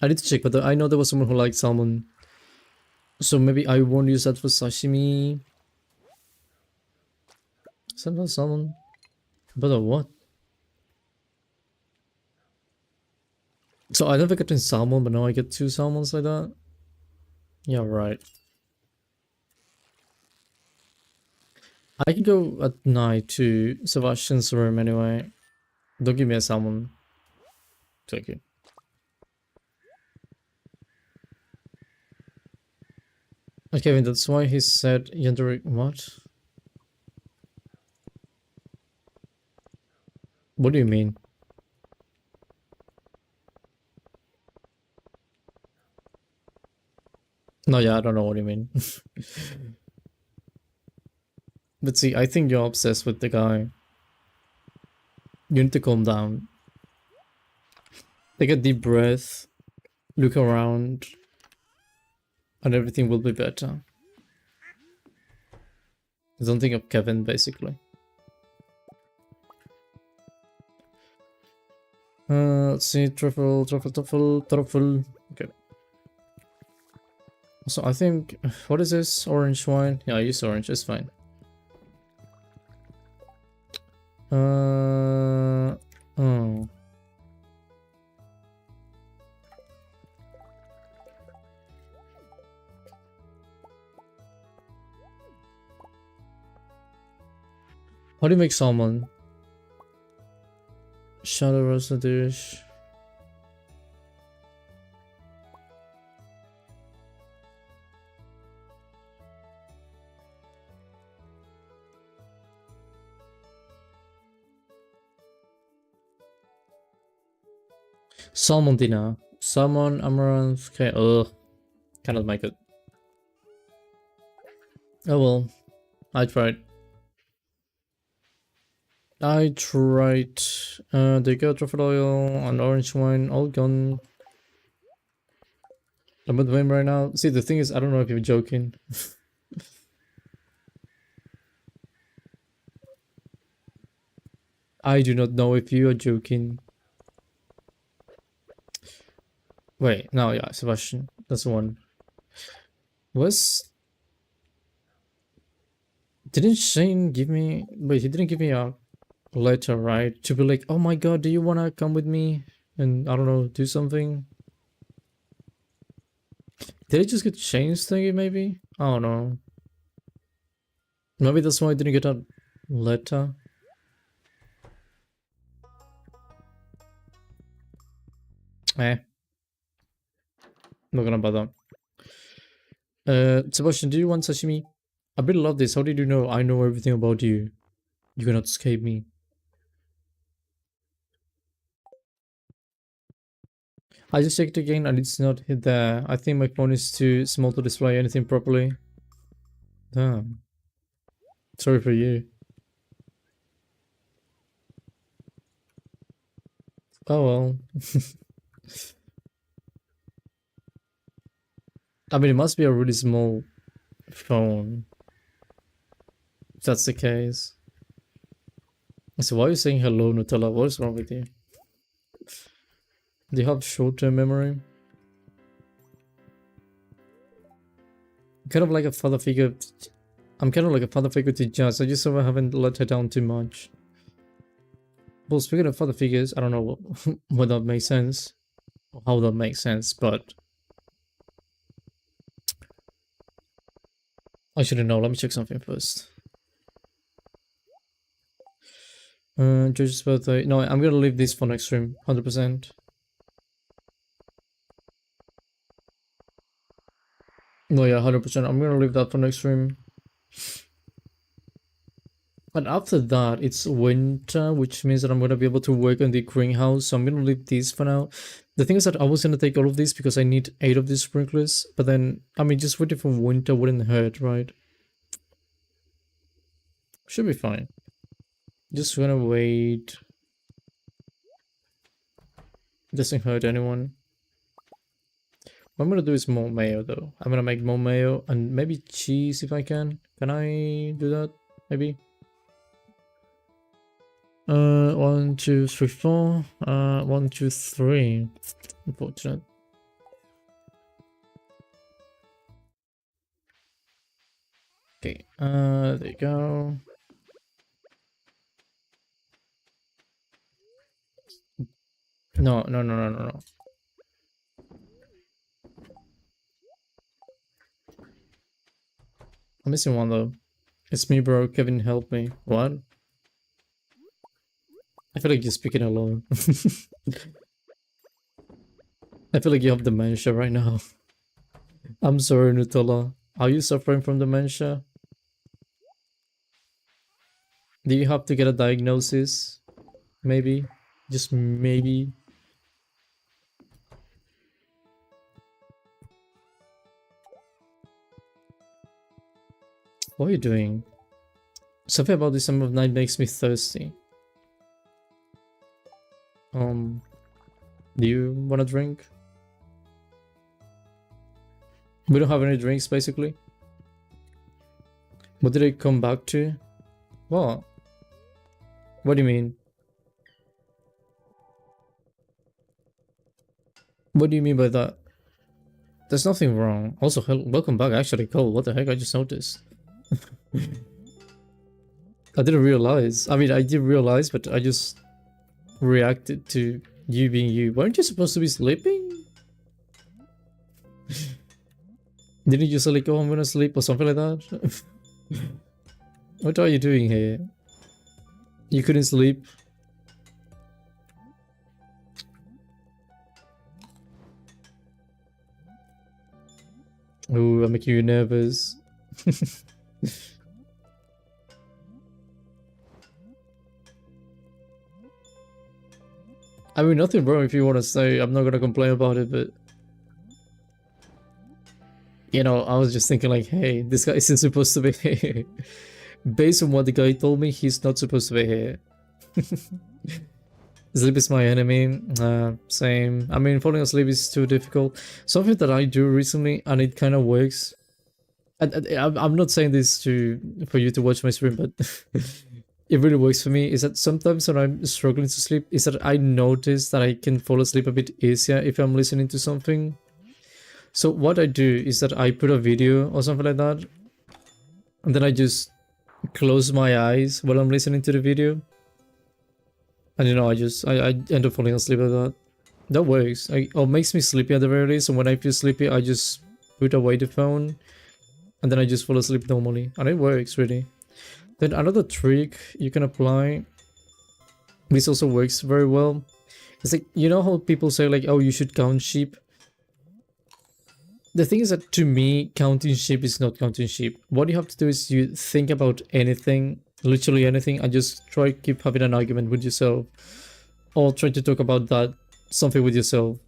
I need to check, but I know there was someone who liked salmon. So maybe I won't use that for sashimi. Is that not salmon? But a what? So I never got in salmon, but now I get 2 salmons like that? Yeah, right. I can go at night to Sebastian's room anyway. Don't give me a salmon. Thank you. Okay, that's why he said gender. What? What do you mean? No, yeah, I don't know what you mean. But see, I think you're obsessed with the guy. You need to calm down. Take a deep breath, look around, and everything will be better. Don't think of Kevin, basically. Let's see, truffle. Okay. So I think, what is this? Orange wine? Yeah, I use orange, it's fine. Oh. How do you make salmon? Shadow roasted dish. Salmon dinner. Salmon, amaranth. Okay, ugh. Cannot make it. Oh well. I tried. There you go, truffle oil and orange wine, all gone. I'm with him right now. See, the thing is, I don't know if you're joking. I do not know if you are joking. Wait, no, yeah, Sebastian. That's the one. Was... Didn't Shane give me... Wait, he didn't give me a letter, right? To be like, oh my god, do you wanna come with me? And, I don't know, do something? Did it just get Shane's thingy, maybe? I don't know. Maybe that's why I didn't get a letter. Eh. Not gonna bother. Sebastian, do you want sashimi? I really love this. How did you know I know everything about you? You cannot escape me. I just checked again and it's not there. I think my phone is too small to display anything properly. Damn. Sorry for you. Oh well. I mean, it must be a really small phone. If that's the case. So why are you saying hello, Nutella? What is wrong with you? Do you have short-term memory? Kind of like a father figure. I'm kind of like a father figure to Jazz. I just haven't let her down too much. Well, speaking of father figures, I don't know what that makes sense. Or how that makes sense, but... I shouldn't know. Let me check something first. George's birthday. No, I'm gonna leave this for next stream. 100%. No, yeah, 100%. I'm gonna leave that for next stream. And after that, it's winter, which means that I'm gonna be able to work on the greenhouse. So I'm gonna leave these for now. The thing is that I was gonna take all of these because I need 8 of these sprinklers. But then, I mean, just waiting for winter wouldn't hurt, right? Should be fine. Just gonna wait. Doesn't hurt anyone. What I'm gonna do is more mayo though. I'm gonna make more mayo and maybe cheese if I can. Can I do that? Maybe. 1, 2, 3, 4. 1, 2, 3. Unfortunate. Okay. There you go. No, no, no, no, no, no. I'm missing one though. It's me, bro. Kevin, help me. What? I feel like you're speaking alone. I feel like you have dementia right now. I'm sorry, Nutella. Are you suffering from dementia? Do you have to get a diagnosis? Maybe? Just maybe? What are you doing? Something about this time of night makes me thirsty. Do you want a drink? We don't have any drinks, basically. What did I come back to? What? What do you mean? What do you mean by that? There's nothing wrong. Also, welcome back, actually, Cole. What the heck? I just noticed. I didn't realize. I mean, I did realize, but I just reacted to you being you. Weren't you supposed to be sleeping? Didn't you say like, oh, I'm gonna sleep or something like that? What are you doing here? You couldn't sleep? Oh, I'm making you nervous. I mean, nothing wrong if you want to say. I'm not gonna complain about it, but you know, I was just thinking like, hey, this guy isn't supposed to be here. Based on what the guy told me, he's not supposed to be here. Sleep is my enemy. Same. I mean, falling asleep is too difficult. Something that I do recently, and it kind of works. I'm not saying this for you to watch my stream, but it really works for me. Is that sometimes when I'm struggling to sleep, is that I notice that I can fall asleep a bit easier if I'm listening to something. So what I do is that I put a video or something like that, and then I just close my eyes while I'm listening to the video. And you know, I end up falling asleep like that. That works. It makes me sleepy at the very least, and when I feel sleepy, I just put away the phone, and then I just fall asleep normally. And it works, really. Then another trick you can apply, this also works very well. It's like, you know how people say like, oh, you should count sheep? The thing is that to me, counting sheep is not counting sheep. What you have to do is you think about anything, literally anything, and just try to keep having an argument with yourself. Or try to talk about that, something with yourself.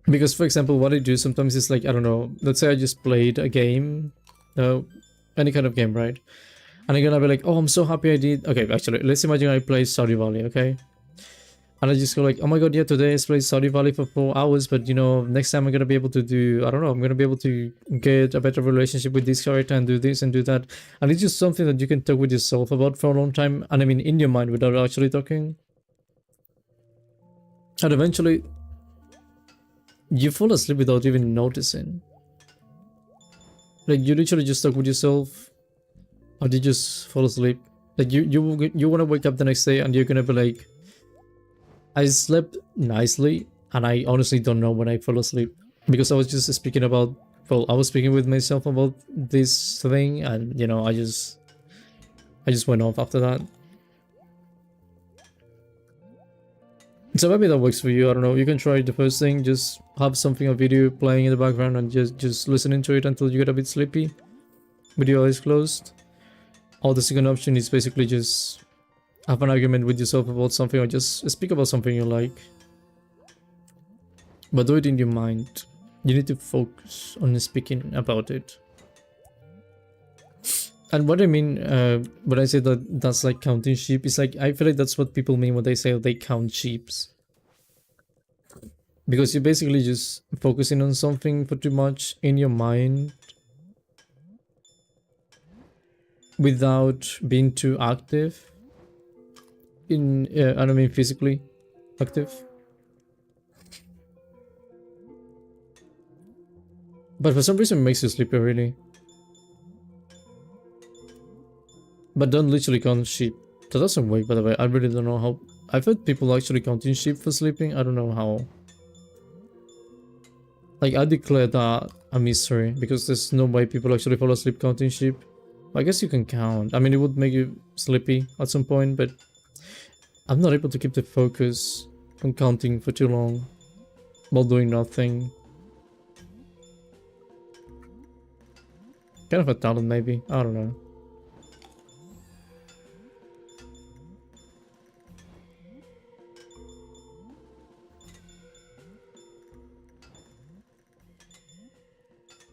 Because for example, what I do sometimes is like, I don't know, let's say I just played a game, any kind of game, right? And I'm gonna be like, oh, I'm so happy I did. Okay, actually, let's imagine I play Stardew Valley, okay? And I just go like, oh my god, yeah, today I played Stardew Valley for 4 hours, but you know, next time I'm gonna be able to do, I don't know, I'm gonna be able to get a better relationship with this character and do this and do that. And it's just something that you can talk with yourself about for a long time, and I mean in your mind without actually talking. And eventually, you fall asleep without even noticing. Like, you literally just talk with yourself, and you just fall asleep. Like, you wanna wake up the next day and you're gonna be like, I slept nicely, and I honestly don't know when I fell asleep. Because I was just speaking about, well, I was speaking with myself about this thing, and you know, I just went off after that. So maybe that works for you, I don't know. You can try the first thing, just have something, a video playing in the background, and just listening to it until you get a bit sleepy with your eyes closed. Or the second option is basically just have an argument with yourself about something, or just speak about something you like. But do it in your mind. You need to focus on speaking about it. And what I mean when I say that that's like counting sheep, it's like, I feel like that's what people mean when they say they count sheeps. Because you're basically just focusing on something for too much in your mind without being too active. I don't mean physically active. But for some reason it makes you sleepy, really. But don't literally count sheep. That doesn't work, by the way. I really don't know I've heard people actually counting sheep for sleeping. I don't know how. Like, I declare that a mystery because there's no way people actually fall asleep counting sheep. I guess you can count. I mean, it would make you sleepy at some point, but I'm not able to keep the focus on counting for too long while doing nothing. Kind of a talent, maybe. I don't know.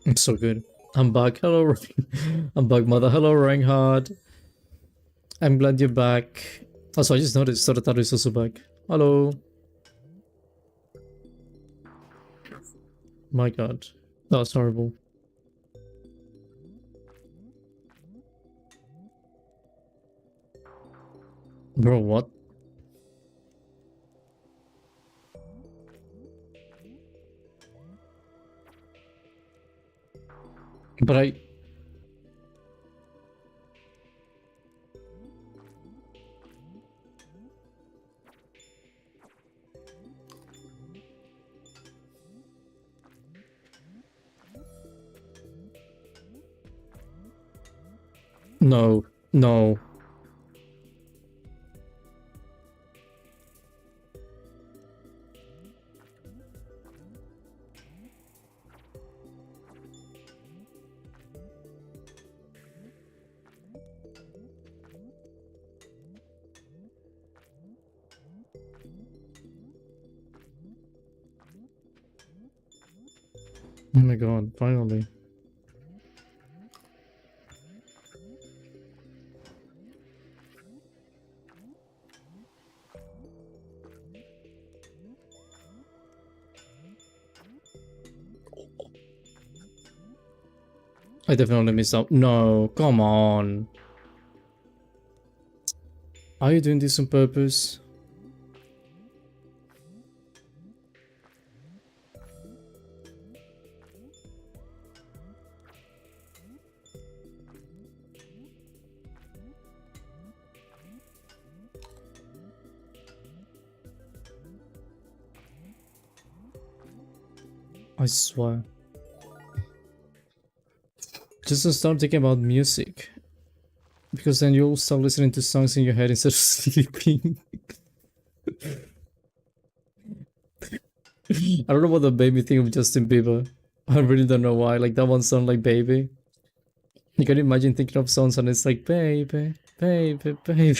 It's so good. I'm back. Hello, I'm back, mother. Hello, Reinhard. I'm glad you're back. Also, I just noticed Sorataru is also back. Hello. My god. That was horrible. Bro, what? But I... No. No. Oh my god, finally. I definitely missed out. No, come on. Are you doing this on purpose? I swear. Just don't start thinking about music. Because then you'll start listening to songs in your head instead of sleeping. I don't know what the baby thing of Justin Bieber. I really don't know why. Like, that one sound like baby. You can imagine thinking of songs and it's like, baby, baby, baby.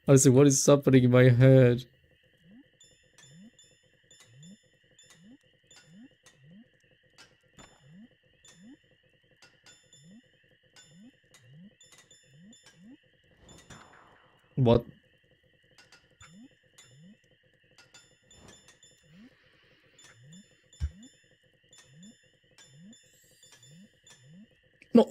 I was like, what is happening in my head? What? No.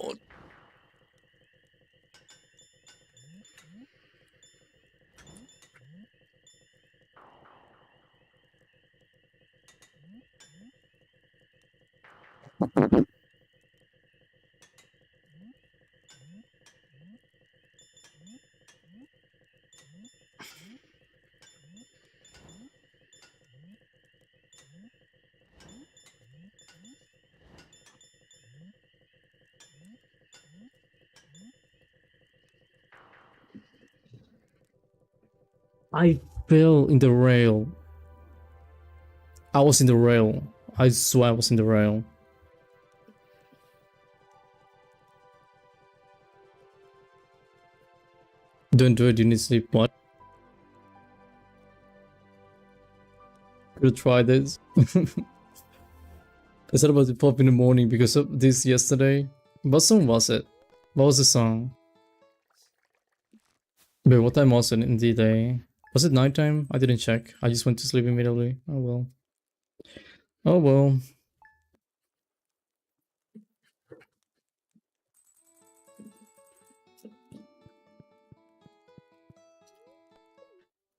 I fell in the rail. I was in the rail. I swear I was in the rail. Don't do it, you need sleep. What? Could try this. I said about to pop in the morning because of this yesterday. What song was it? What was the song? Wait, what time was it in the day? Was it nighttime? I didn't check. I just went to sleep immediately. Oh well. Oh well.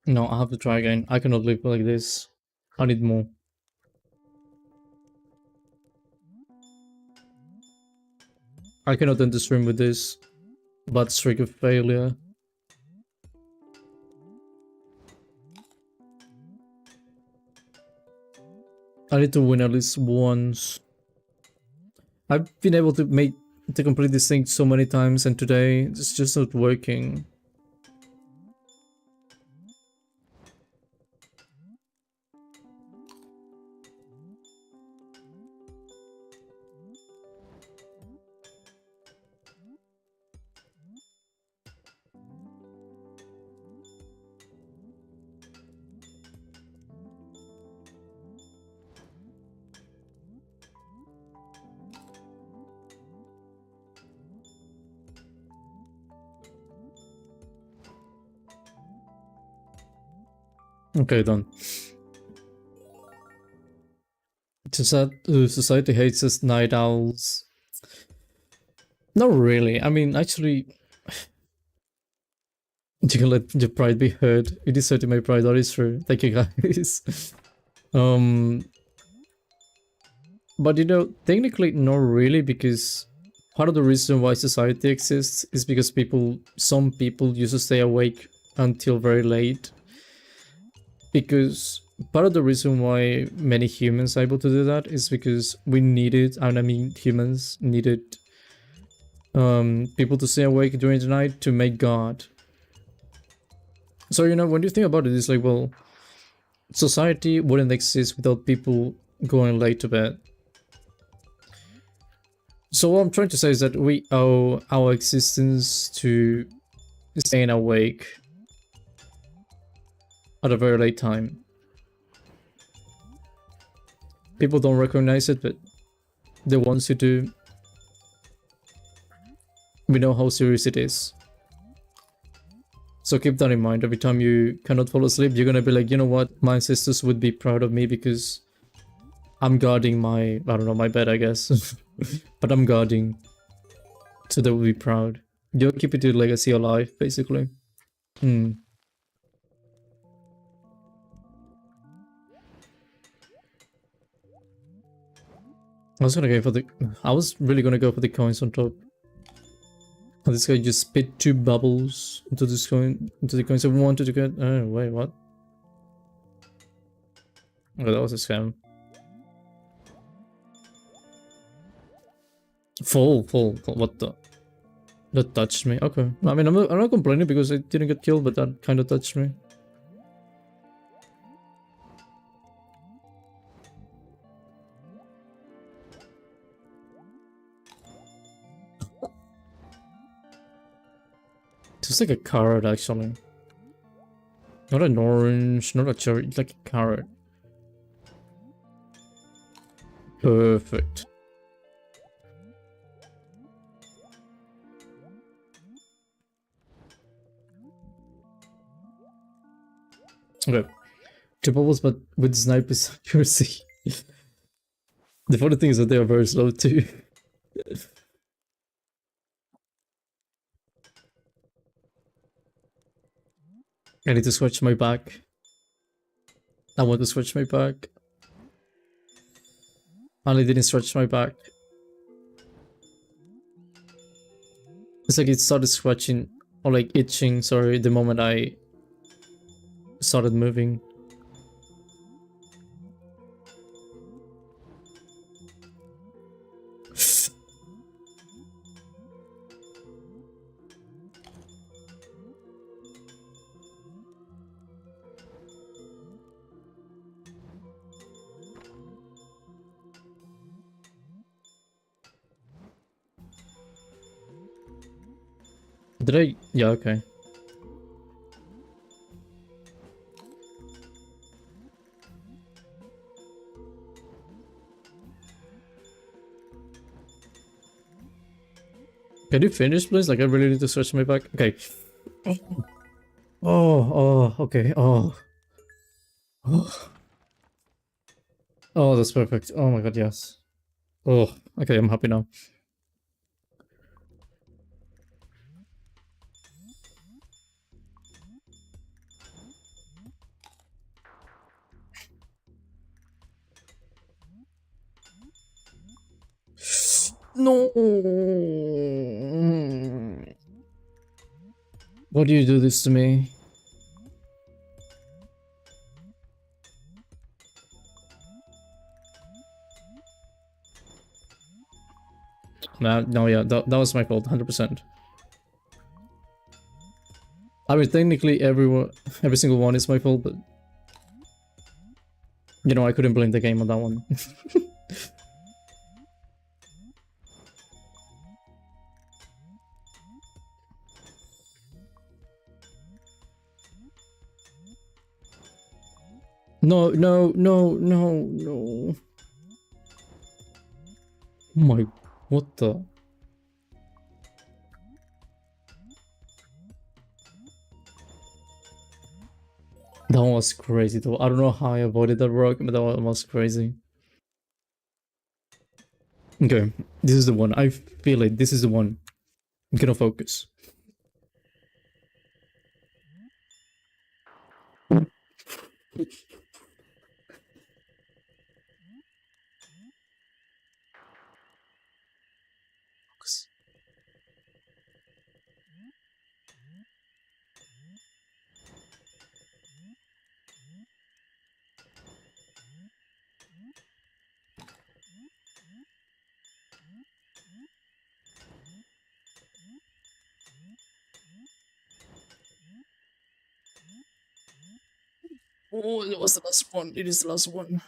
No, I have to try again. I cannot live like this. I need more. I cannot end the stream with this bad streak of failure. I need to win at least once. I've been able to complete this thing so many times, and today it's just not working. Okay, done. Society hates us night owls. Not really. I mean, actually, you can let your pride be heard. It is hurting my pride. That is true. Thank you, guys. But you know, technically, not really, because part of the reason why society exists is because some people used to stay awake until very late. Because part of the reason why many humans are able to do that is because we needed, and I mean humans needed people to stay awake during the night to make God. So, you know, when you think about it, it's like, well, society wouldn't exist without people going late to bed. So what I'm trying to say is that we owe our existence to staying awake at a very late time. People don't recognize it, but the ones who do, we know how serious it is. So keep that in mind. Every time you cannot fall asleep, you're gonna be like, you know what, my ancestors would be proud of me because I'm guarding my, I don't know, my bed, I guess. But I'm guarding, so they will be proud. You're keeping your legacy alive, basically. I I was really gonna go for the coins on top. And this guy just spit 2 bubbles into this coin, into the coins I wanted to get. Oh, wait, what? Oh, that was a scam. Full. What the? That touched me. Okay. I mean, I'm not complaining because I didn't get killed, but that kind of touched me. It's like a carrot, actually. Not an orange, not a cherry, it's like a carrot. Perfect. Okay. 2 bubbles, but with sniper's accuracy. The funny thing is that they are very slow too. I need to switch my back. I want to switch my back. I didn't stretch my back. It's like it started scratching, or like itching, sorry, the moment I started moving. Did I? Yeah, okay. Can you finish, please? Like, I really need to stretch my back. Okay. Okay. Oh. Oh, that's perfect. Oh my god, yes. Oh, okay, I'm happy now. No. Why do you do this to me? No, yeah, that was my fault, 100%. I mean, technically, every single one is my fault, but you know, I couldn't blame the game on that one. No, no, no, no, no. Oh my, what the? That one was crazy though. I don't know how I avoided that rock, but that one was crazy. Okay, this is the one. I feel it. This is the one. I'm gonna focus. Focus. Oh, it was the last one. It is the last one.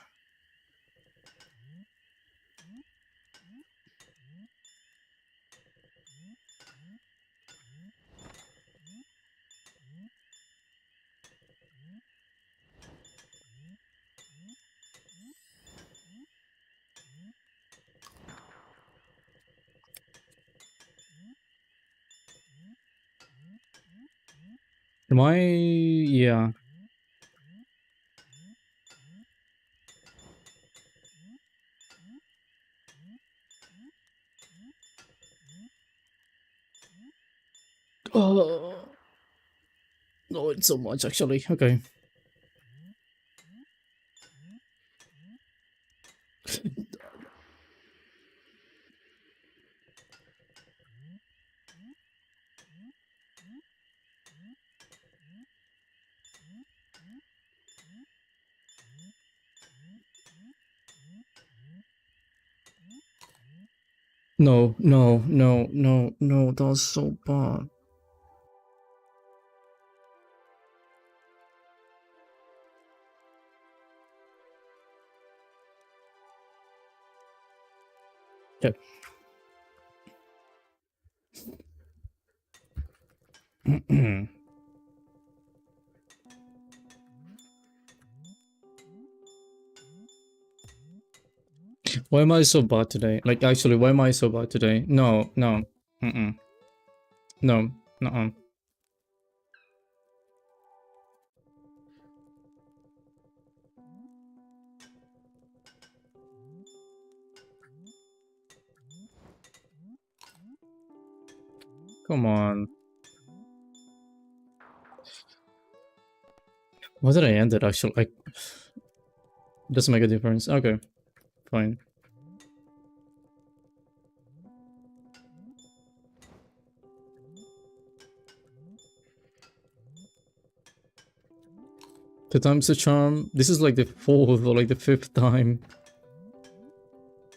Am I? Yeah. Oh. No, it's so much actually. Okay. No, no, no, no, no. That was so bad. Okay. Why am I so bad today? Like, actually, why am I so bad today? No, no. Mm-mm. No, no. Come on. Why did I end it, actually? Like, doesn't make a difference. Okay, fine. Two times the charm. This is like the fourth or like the fifth time.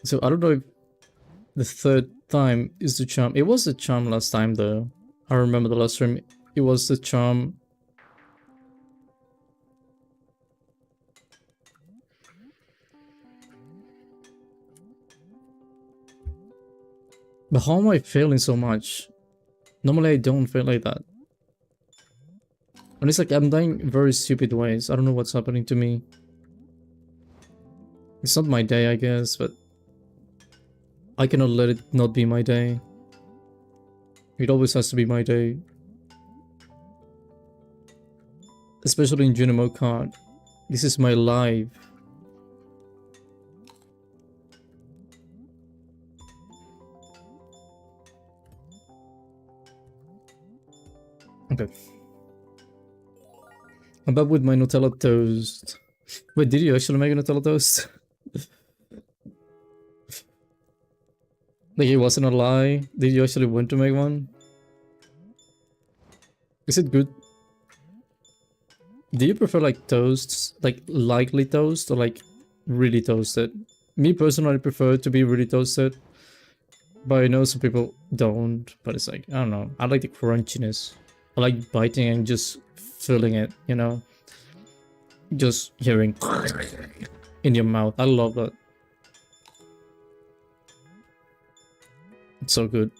So I don't know if the third time is the charm. It was the charm last time though. I remember the last stream. It was the charm. But how am I failing so much? Normally I don't fail like that. And it's like I'm dying very stupid ways. I don't know what's happening to me. It's not my day, I guess, but I cannot let it not be my day. It always has to be my day. Especially in Junimo card. This is my life. Okay. I'm back with my Nutella toast. Wait, did you actually make a Nutella toast? Like, it wasn't a lie? Did you actually want to make one? Is it good? Do you prefer like toasts, like lightly toast or like really toasted? Me personally, I prefer to be really toasted But I know some people don't, but it's like, I don't know. I like the crunchiness. I like biting and just feeling it, you know? Just hearing in your mouth. I love that. It's so good.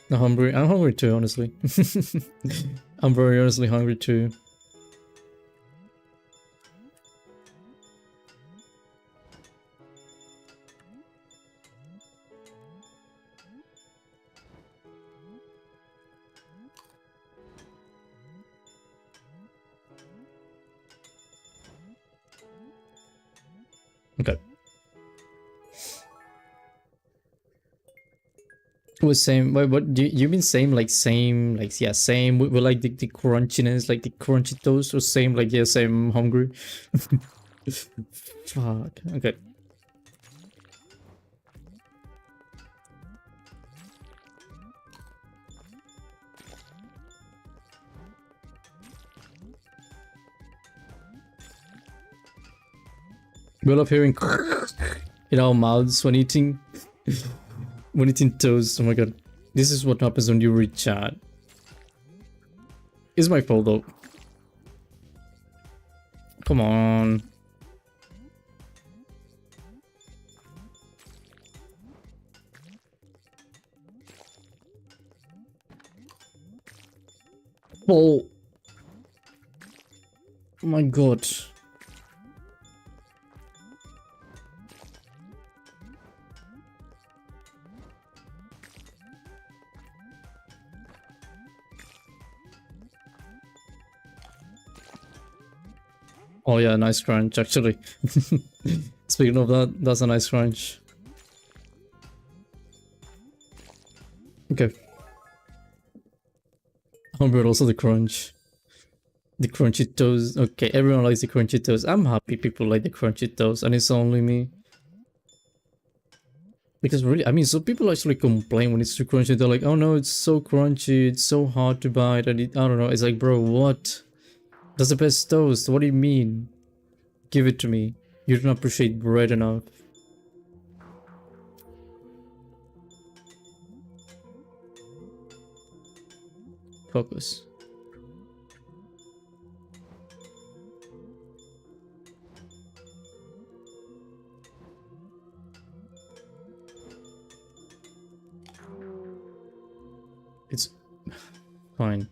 I'm hungry. I'm hungry too, honestly. I'm very honestly hungry too. Okay. Was same. What do you mean same? Like same? Like yeah, same. We like the crunchiness, like the crunchy toast, or same? Like yeah, same. I'm hungry. Fuck. Okay. We love hearing in our mouths when eating toast. Oh my god. This is what happens when you read chat. It's my fault though. Come on. Oh. Oh my god. Oh yeah, nice crunch actually. Speaking of that, that's a nice crunch. Okay. But also the crunch. The crunchy toast. Okay, everyone likes the crunchy toast. I'm happy people like the crunchy toast, and it's only me. Because really, I mean, so people actually complain when it's too crunchy. They're like, oh no, it's so crunchy, it's so hard to bite. And I don't know. It's like, bro, what? That's the best toast. What do you mean? Give it to me. You don't appreciate bread enough. Focus. It's fine.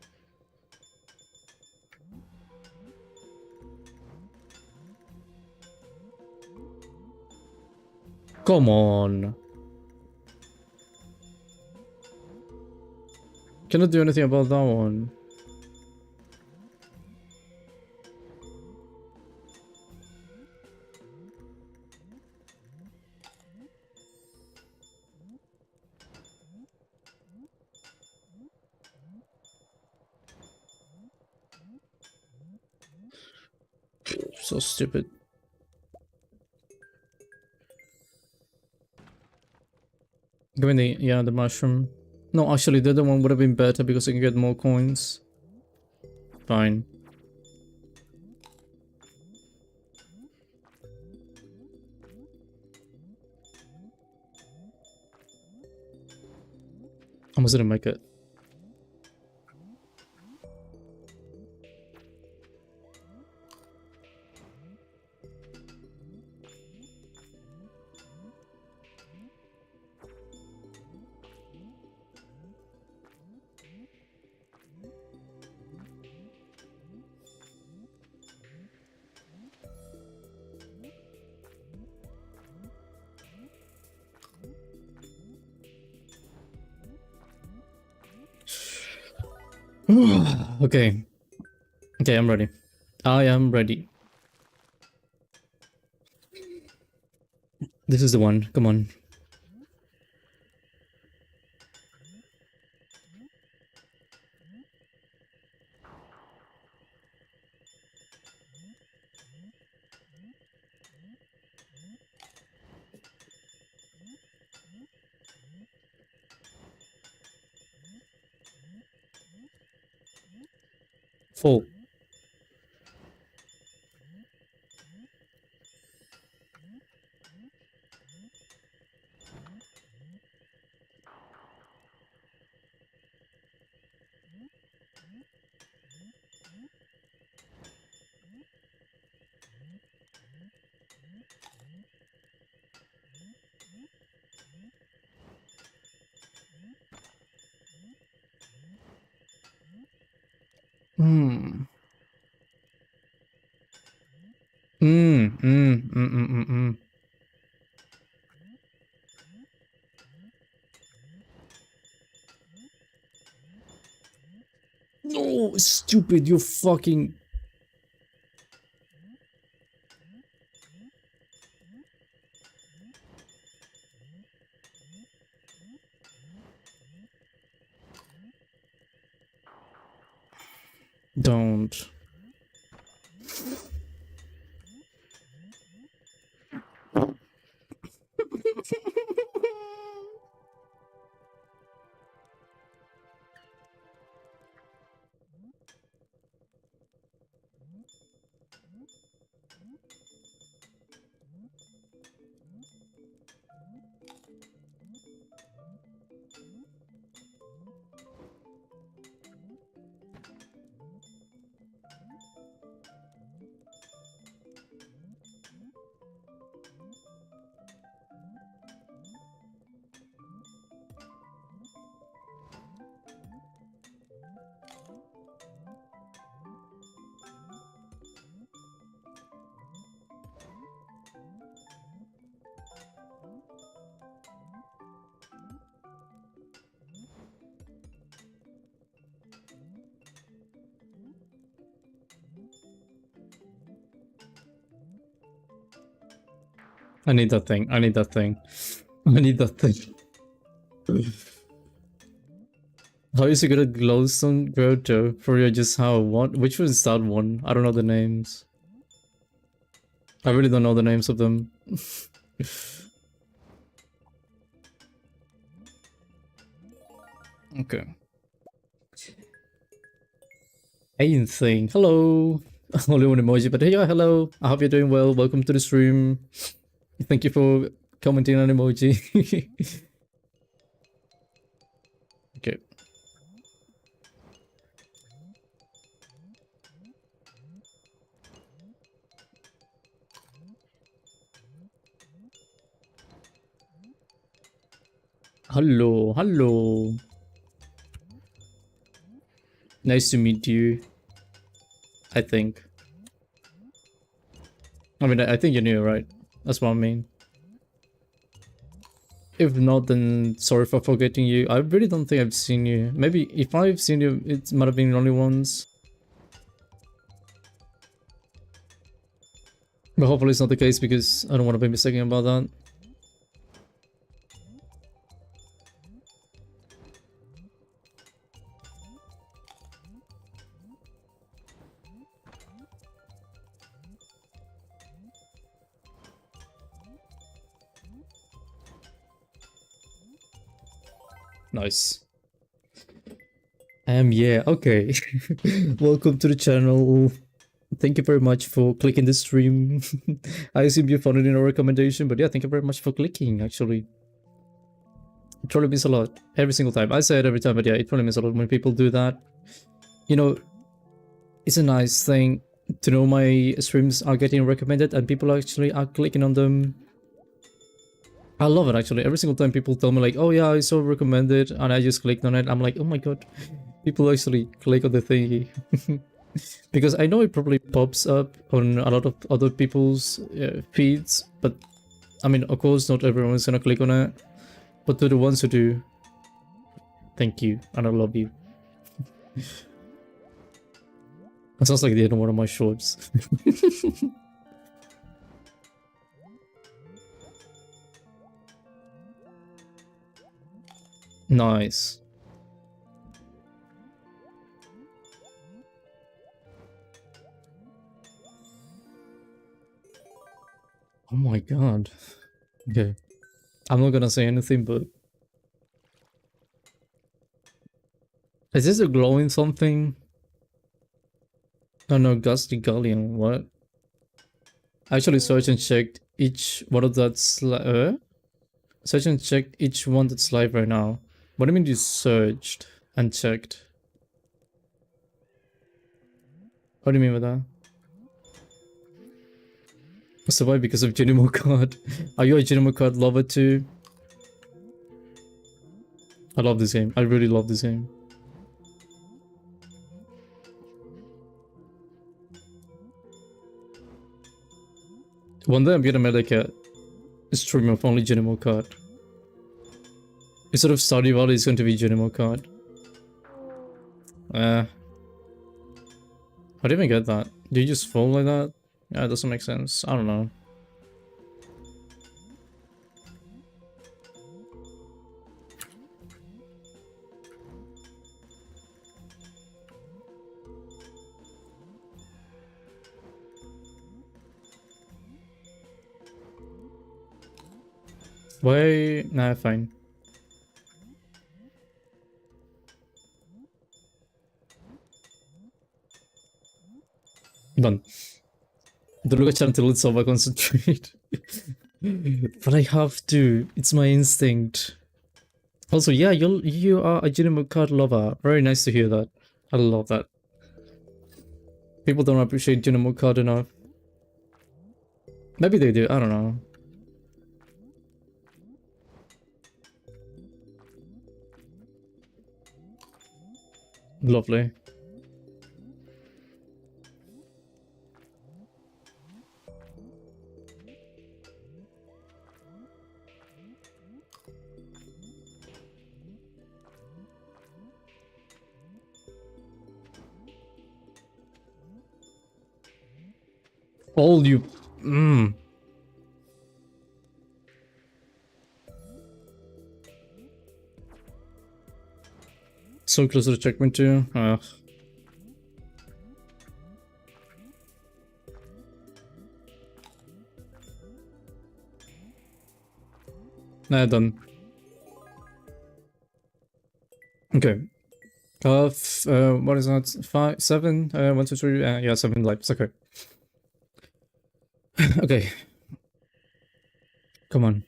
Come on. Cannot do anything about that one. So stupid. Give me the, yeah, the mushroom. No, actually, the other one would have been better because I can get more coins. Fine. Almost didn't make it. Okay. Okay, I'm ready. I am ready. This is the one. Come on. Full. Hmm. Mm, mm, mm, mm, mm, mm. No, stupid, you fucking... Don't. I need that thing. I need that thing. I need that thing. How is it gonna glowstone grotto for your just how what? Which one's that one? I don't know the names. I really don't know the names of them. Okay. Anything. Hello. Only one emoji, but hey, yeah, hello. I hope you're doing well. Welcome to the stream. Thank you for commenting on emoji. Okay. Hello, hello. Nice to meet you. I think. I mean, I think you knew, right? That's what I mean. If not, then sorry for forgetting you. I really don't think I've seen you. Maybe if I've seen you, it might have been only once. But hopefully it's not the case because I don't want to be mistaken about that. Nice. Yeah, okay. Welcome to the channel. Thank you very much for clicking the stream. I assume you found it in a recommendation, but yeah, thank you very much for clicking, actually. It really means a lot. Every single time. I say it every time, but yeah, it really means a lot when people do that. You know, it's a nice thing to know my streams are getting recommended and people actually are clicking on them. I love it, actually. Every single time people tell me like, oh yeah, I saw recommended and I just clicked on it, I'm like, oh my god, people actually click on the thingy. Because I know it probably pops up on a lot of other people's feeds, but I mean, of course, not everyone's gonna click on it, but to the ones who do, thank you, and I love you. It sounds like the end of one of my shorts. Nice. Oh my god. Okay. I'm not gonna say anything, but... Is this a glowing something? Oh no, Gusty Galleon, what? I actually searched and checked each one of that search and checked each one that's live right now. What do you mean you searched and checked? What do you mean by that? So why? Because of Genimo card? Are you a Genimo card lover too? I love this game. I really love this game. One day I'm gonna make like a stream of only Junimo card. Instead of Stardew Valley, it's going to be Junimo card. I didn't even get that. Do you just fall like that? Yeah, it doesn't make sense. I don't know. Why? Nah, fine. Done. Don't look at chat until it's over, concentrate. But I have to. It's my instinct. Also, yeah, you are a Junimo card lover. Very nice to hear that. I love that. People don't appreciate Junimo card enough. Maybe they do, I don't know. Lovely. All you... So close to the checkpoint too. Nah, done. Okay. What is that? 5, 7? 1, 2, 3. Yeah, 7 lives. Okay. Okay. Come on.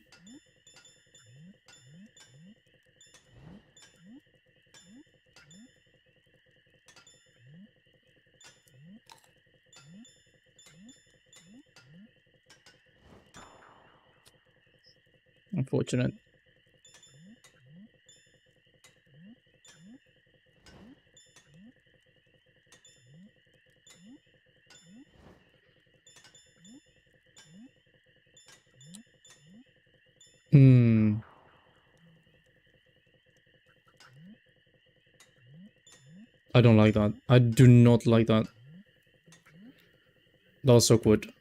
Unfortunate. I don't like that. I do not like that. That was awkward.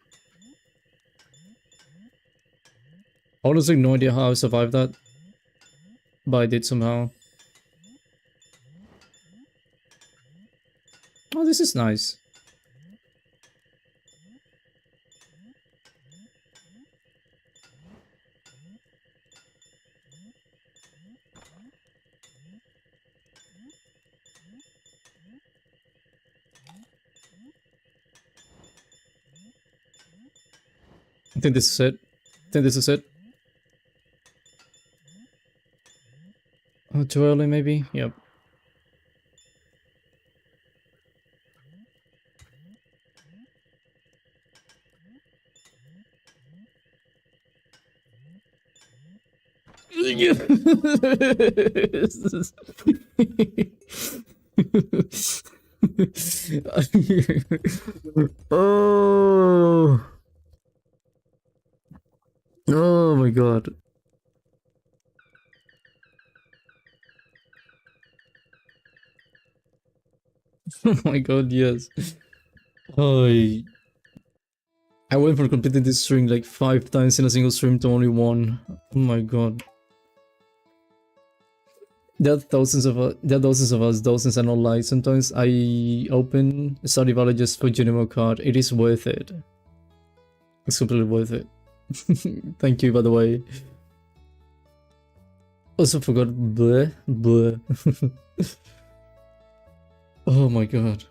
Honestly, no idea how I survived that. But I did somehow. Oh, this is nice. I think this is it. I think this is it. Oh, too early maybe? Yep. Oh. Oh my god. Oh my god, yes. I went from completing this string like 5 times in a single stream to only 1. Oh my god. There are thousands of us, dozens and not like. Sometimes I open Stardew Valley just for Junimo card. It is worth it. It's completely worth it. Thank you, by the way. Also forgot bleh, bleh. Oh my god.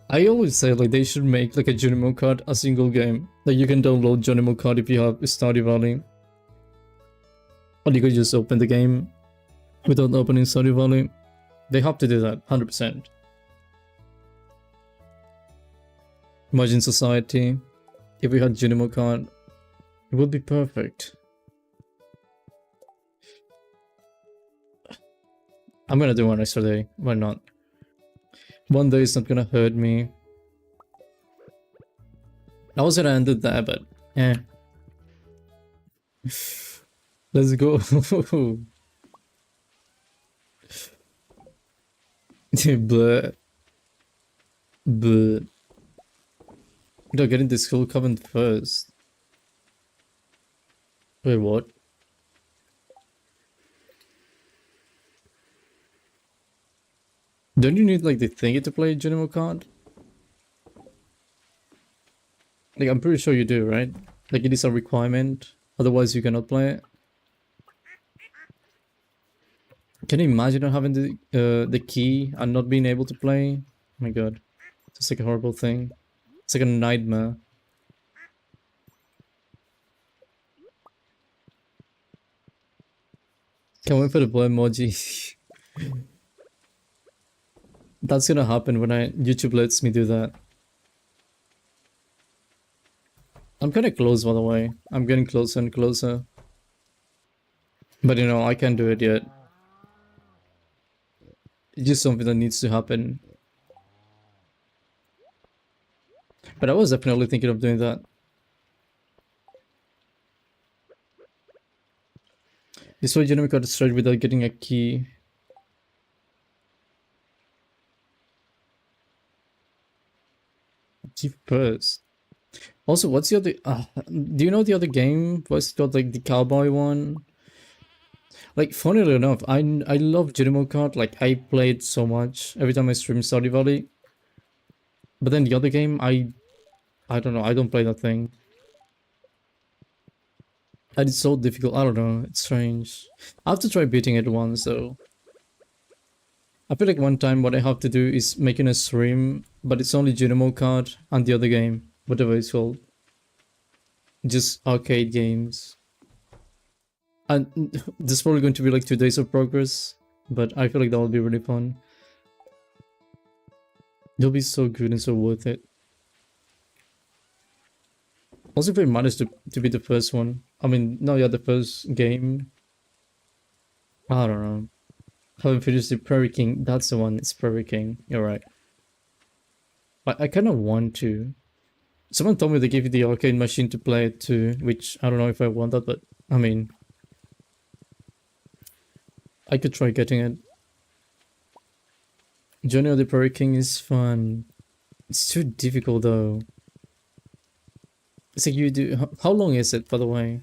I always say like they should make like a Junimo card a single game. Like you can download Junimo card if you have Stardew Valley. Or you could just open the game without opening Stardew Valley. They have to do that, 100%. Imagine society. If we had Junimo card, it would be perfect. I'm gonna do one extra day. Why not? One day is not gonna hurt me. I was gonna end it there, but yeah. Let's go. Bleh. Bleh. No, getting the skull coven first. Wait, what? Don't you need like the thingy to play General card? Like I'm pretty sure you do, right? Like it is a requirement. Otherwise you cannot play it. Can you imagine not having the key and not being able to play? Oh my god. It's like a horrible thing. It's like a nightmare. Can't wait for the blue emoji. That's gonna happen when YouTube lets me do that. I'm kinda close, by the way. I'm getting closer and closer. But you know, I can't do it yet. It's just something that needs to happen. But I was definitely thinking of doing that. This way, you know, we got to start without getting a key. Key first. Also, what's the other? Do you know the other game? What's it called? Like the cowboy one? Like, funnily enough, I love Mario Kart. Like, I played so much every time I stream Stardew Valley. But then the other game, I don't know. I don't play that thing. And it's so difficult. I don't know. It's strange. I have to try beating it once though. I feel like one time what I have to do is making a stream, but it's only Mario Kart and the other game, whatever it's called. Just arcade games. And this is probably going to be like 2 days of progress, but I feel like that will be really fun. It'll be so good and so worth it. Also, if we managed to be the first one. I mean, no, yeah, the first game. I don't know. Haven't finished the Prairie King. That's the one. It's Prairie King. You're right. I kind of want to. Someone told me they gave you the arcade machine to play it too, which I don't know if I want that, but I mean, I could try getting it. Journey of the Prairie King is fun. It's too difficult though. It's like you do. How long is it, by the way?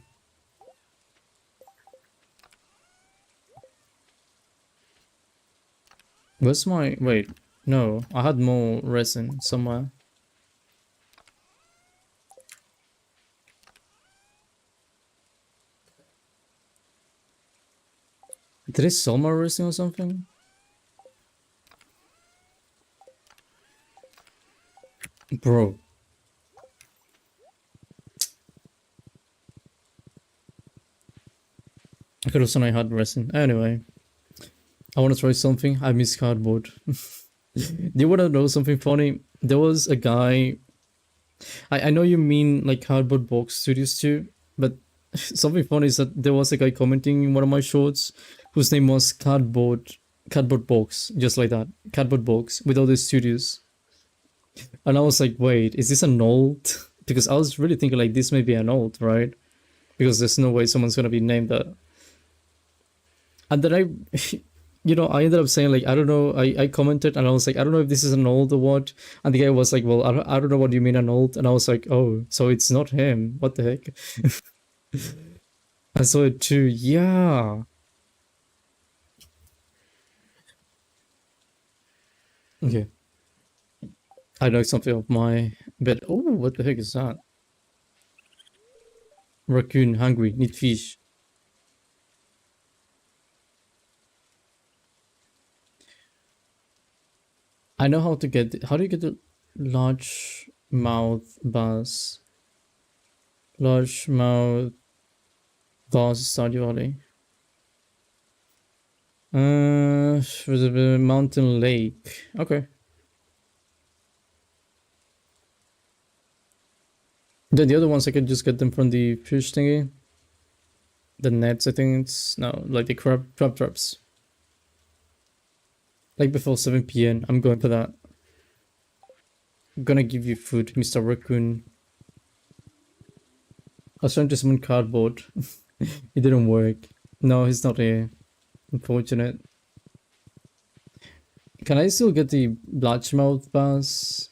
Where's my... Wait. No, I had more resin somewhere. Did I sell my resin or something? Bro. I could have sworn I had resin. Anyway. I want to try something. I miss cardboard. Do you want to know something funny? There was a guy... I know you mean like cardboard box studios too, but something funny is that there was a guy commenting in one of my shorts whose name was cardboard box, just like that, cardboard box with all the studios. And I was like, wait, is this an alt? Because I was really thinking like this may be an alt, right? Because there's no way someone's gonna be named that. And then you know, I ended up saying like, I don't know, I commented and I was like, I don't know if this is an old or what. And the guy was like, well, I don't know what you mean an old. And I was like, oh, so it's not him. What the heck? I saw it too. Yeah. Okay. I know something of my bed. Oh, what the heck is that? Raccoon, hungry, need fish. I know how to get... How do you get the large mouth bass? Large mouth bass Stardew Valley. With a mountain lake. Okay. Then the other ones I could just get them from the fish thingy. The nets, I think it's... No, like the crab traps. Like before 7 p.m. I'm going for that. I'm gonna give you food, Mr. Raccoon. was trying to summon cardboard. It didn't work. No, he's not here. Unfortunate. Can I still get the Bloodmouth pass?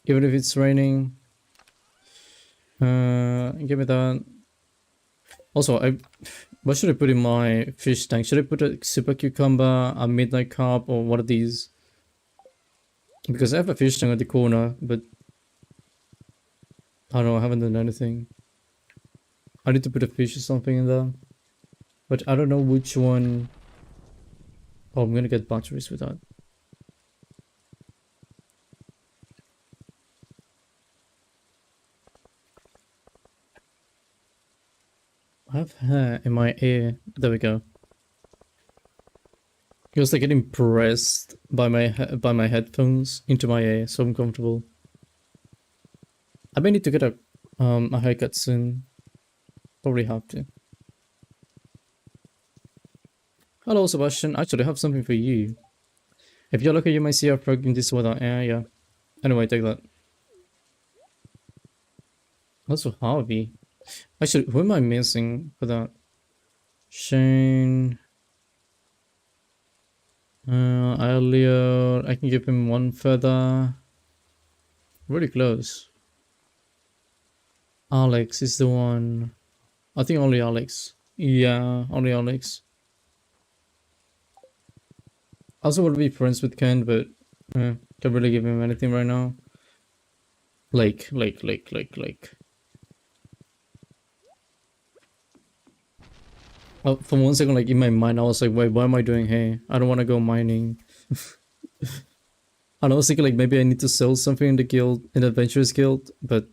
Even if it's raining? Give me that. Also, what should I put in my fish tank? Should I put a super cucumber, a midnight carp, or what are these? Because I have a fish tank at the corner, but I don't know, I haven't done anything. I need to put a fish or something in there. But I don't know which one. Oh, I'm gonna get batteries with that. I have hair in my ear. There we go. It was like getting pressed by my headphones into my ear, so uncomfortable. I may need to get a haircut soon. Probably have to. Hello, Sebastian. Actually, I have something for you. If you're lucky, you might see a frog in this weather. Yeah. Anyway, take that. Also, Harvey. Actually, who am I missing for that? Shane. Elliot. I can give him one feather. Really close. Alex is the one. I think only Alex. Yeah, only Alex. I also want to be friends with Ken, but can't really give him anything right now. Lake. Oh, for 1 second, like in my mind, I was like, wait, what am I doing here? I don't want to go mining. And I was thinking like maybe I need to sell something in the guild, in the adventurers guild, but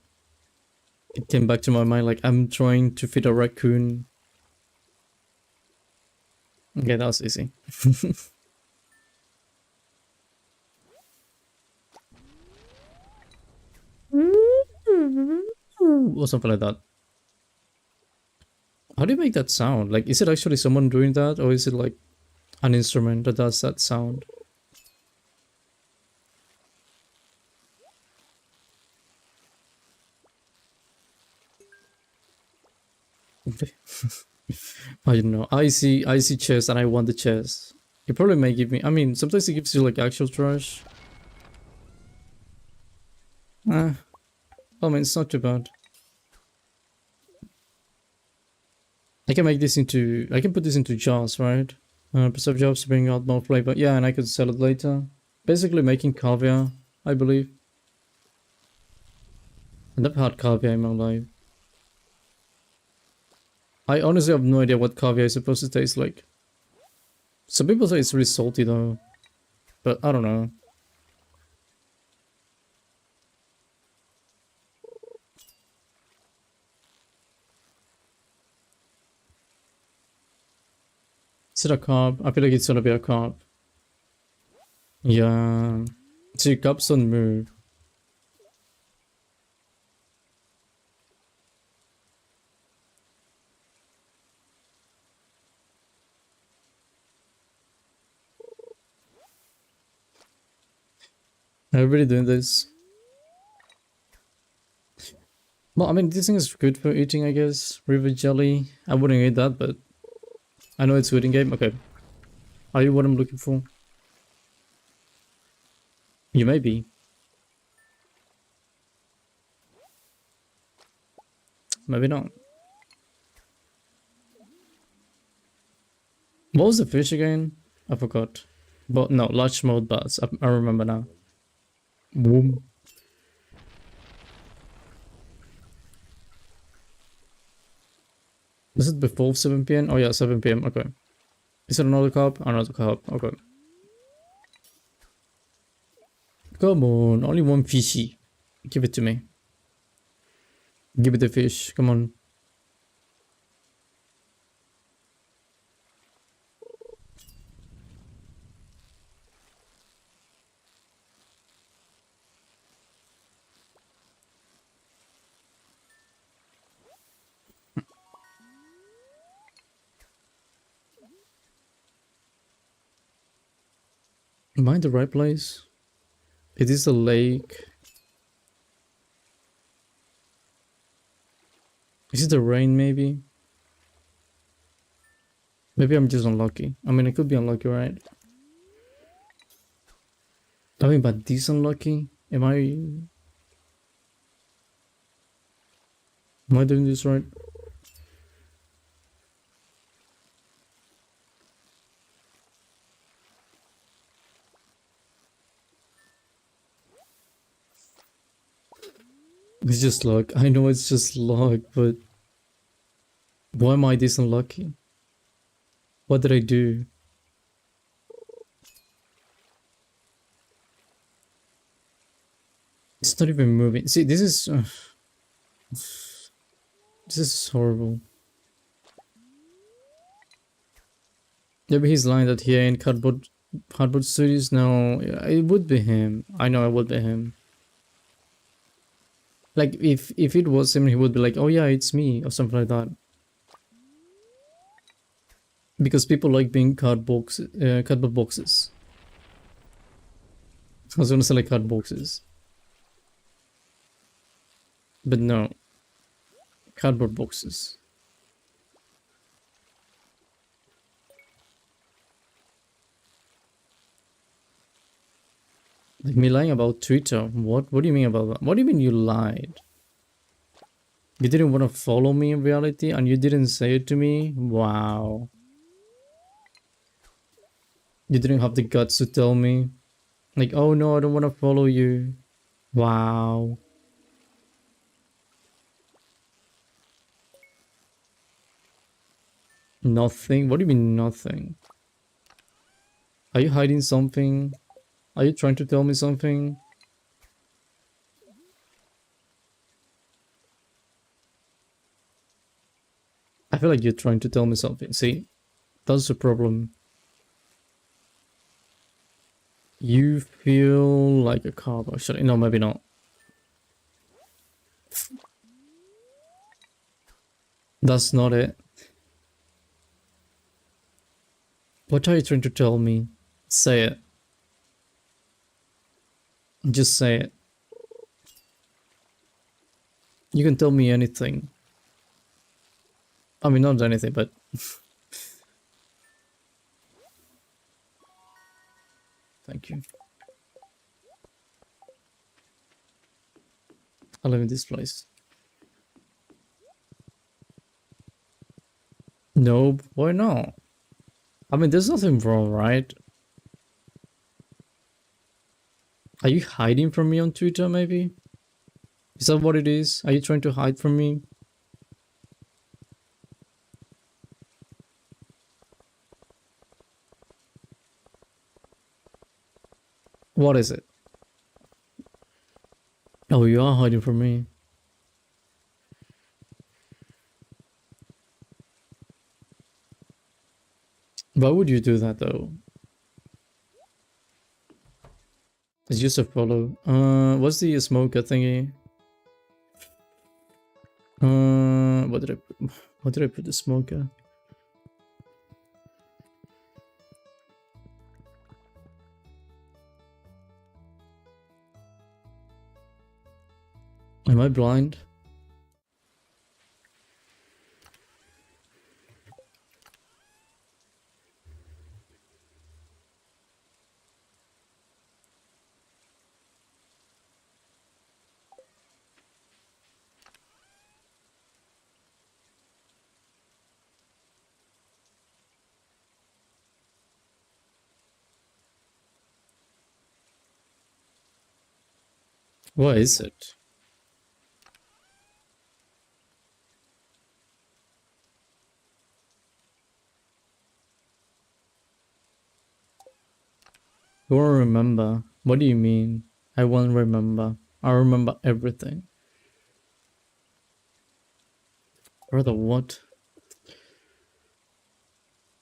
it came back to my mind like I'm trying to feed a raccoon. Okay, that was easy. Or something like that. How do you make that sound? Like, is it actually someone doing that, or is it like an instrument that does that sound? I don't know. I see chest and I want the chest. It probably may give me. I mean, sometimes it gives you like actual trash. I mean, it's not too bad. I can make this into. I can put this into jars, right? Preserve jars to bring out more flavor. Yeah, and I could sell it later. Basically, making caviar, I believe. I never had caviar in my life. I honestly have no idea what caviar is supposed to taste like. Some people say it's really salty though, but I don't know. Is it a carb? I feel like it's gonna be a carb. Yeah. See, cups don't move. Everybody doing this. Well, I mean, this thing is good for eating, I guess. River jelly. I wouldn't eat that, but I know it's good in game. Okay. Are you what I'm looking for? You may be. Maybe not. What was the fish again? I forgot. But no, large mode bats. I remember now. Boom. Is it before 7 p.m? Oh yeah, 7 p.m. Okay. Is it another cup? Another cup. Okay. Come on, only one fishy. Give it to me. Give it the fish. Come on. Am I in the right place? It is a lake. Is it the rain, maybe? Maybe I'm just unlucky. I mean, I could be unlucky, right? I mean, but this unlucky? Am I doing this right? It's just luck. I know it's just luck, but why am I this unlucky? What did I do? It's not even moving. See, this is horrible. Maybe he's lying that here in cardboard studios. No, it would be him. I know it would be him. Like if it was him, he would be like, "Oh yeah, it's me" or something like that. Because people like being cardboard boxes. I was gonna say like card boxes, but no, cardboard boxes. Like me lying about Twitter. What? What do you mean about that? What do you mean you lied? You didn't want to follow me in reality and you didn't say it to me? Wow. You didn't have the guts to tell me. Like, oh no, I don't want to follow you. Wow. Nothing? What do you mean nothing? Are you hiding something? Are you trying to tell me something? I feel like you're trying to tell me something. See, that's the problem. You feel like a cop, actually. No, maybe not. That's not it. What are you trying to tell me? Say it. Just say it. You can tell me anything. I mean, not anything, but... Thank you. I live in this place. Nope, why not? I mean, there's nothing wrong, right? Are you hiding from me on Twitter, maybe? Is that what it is? Are you trying to hide from me? What is it? Oh, you are hiding from me. Why would you do that, though? It's just a follow. What's the smoker thingy? What did I put the smoker? Am I blind? What is it? You won't remember. What do you mean? I won't remember. I remember everything. Brother, what?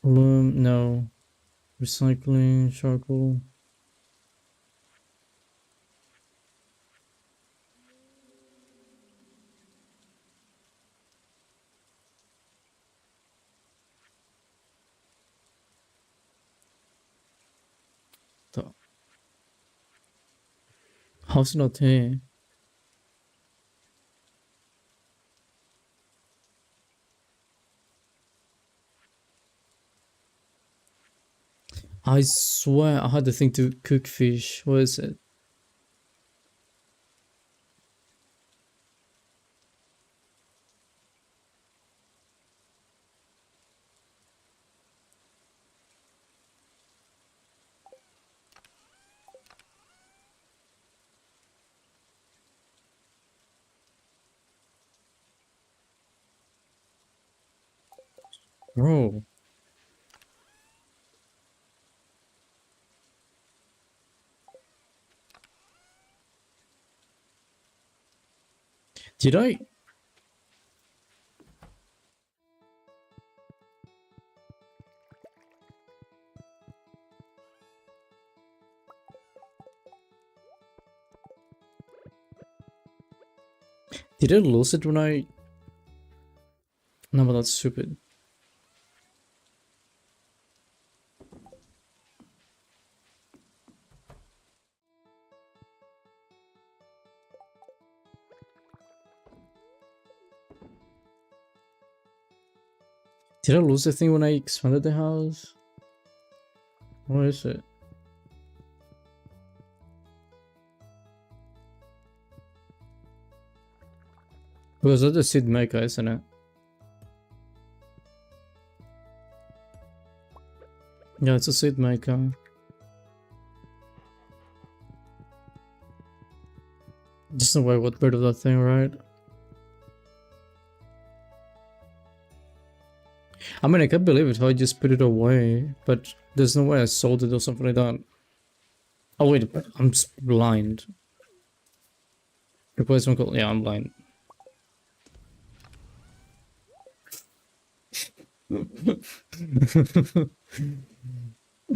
No. Recycling, charcoal. The- How's it not here? I swear I had the thing to cook fish. What is it? Bro. Did I? Did I lose it when I... No, but that's stupid. Did I lose the thing when I expanded the house? What is it? Because that's the seed maker, isn't it? Yeah, it's a seed maker. Just no way what bit of that thing, right? I mean, I can't believe it how I just put it away, but there's no way I sold it or something like that. Oh wait, I'm blind. Replacement call. Yeah, I'm blind.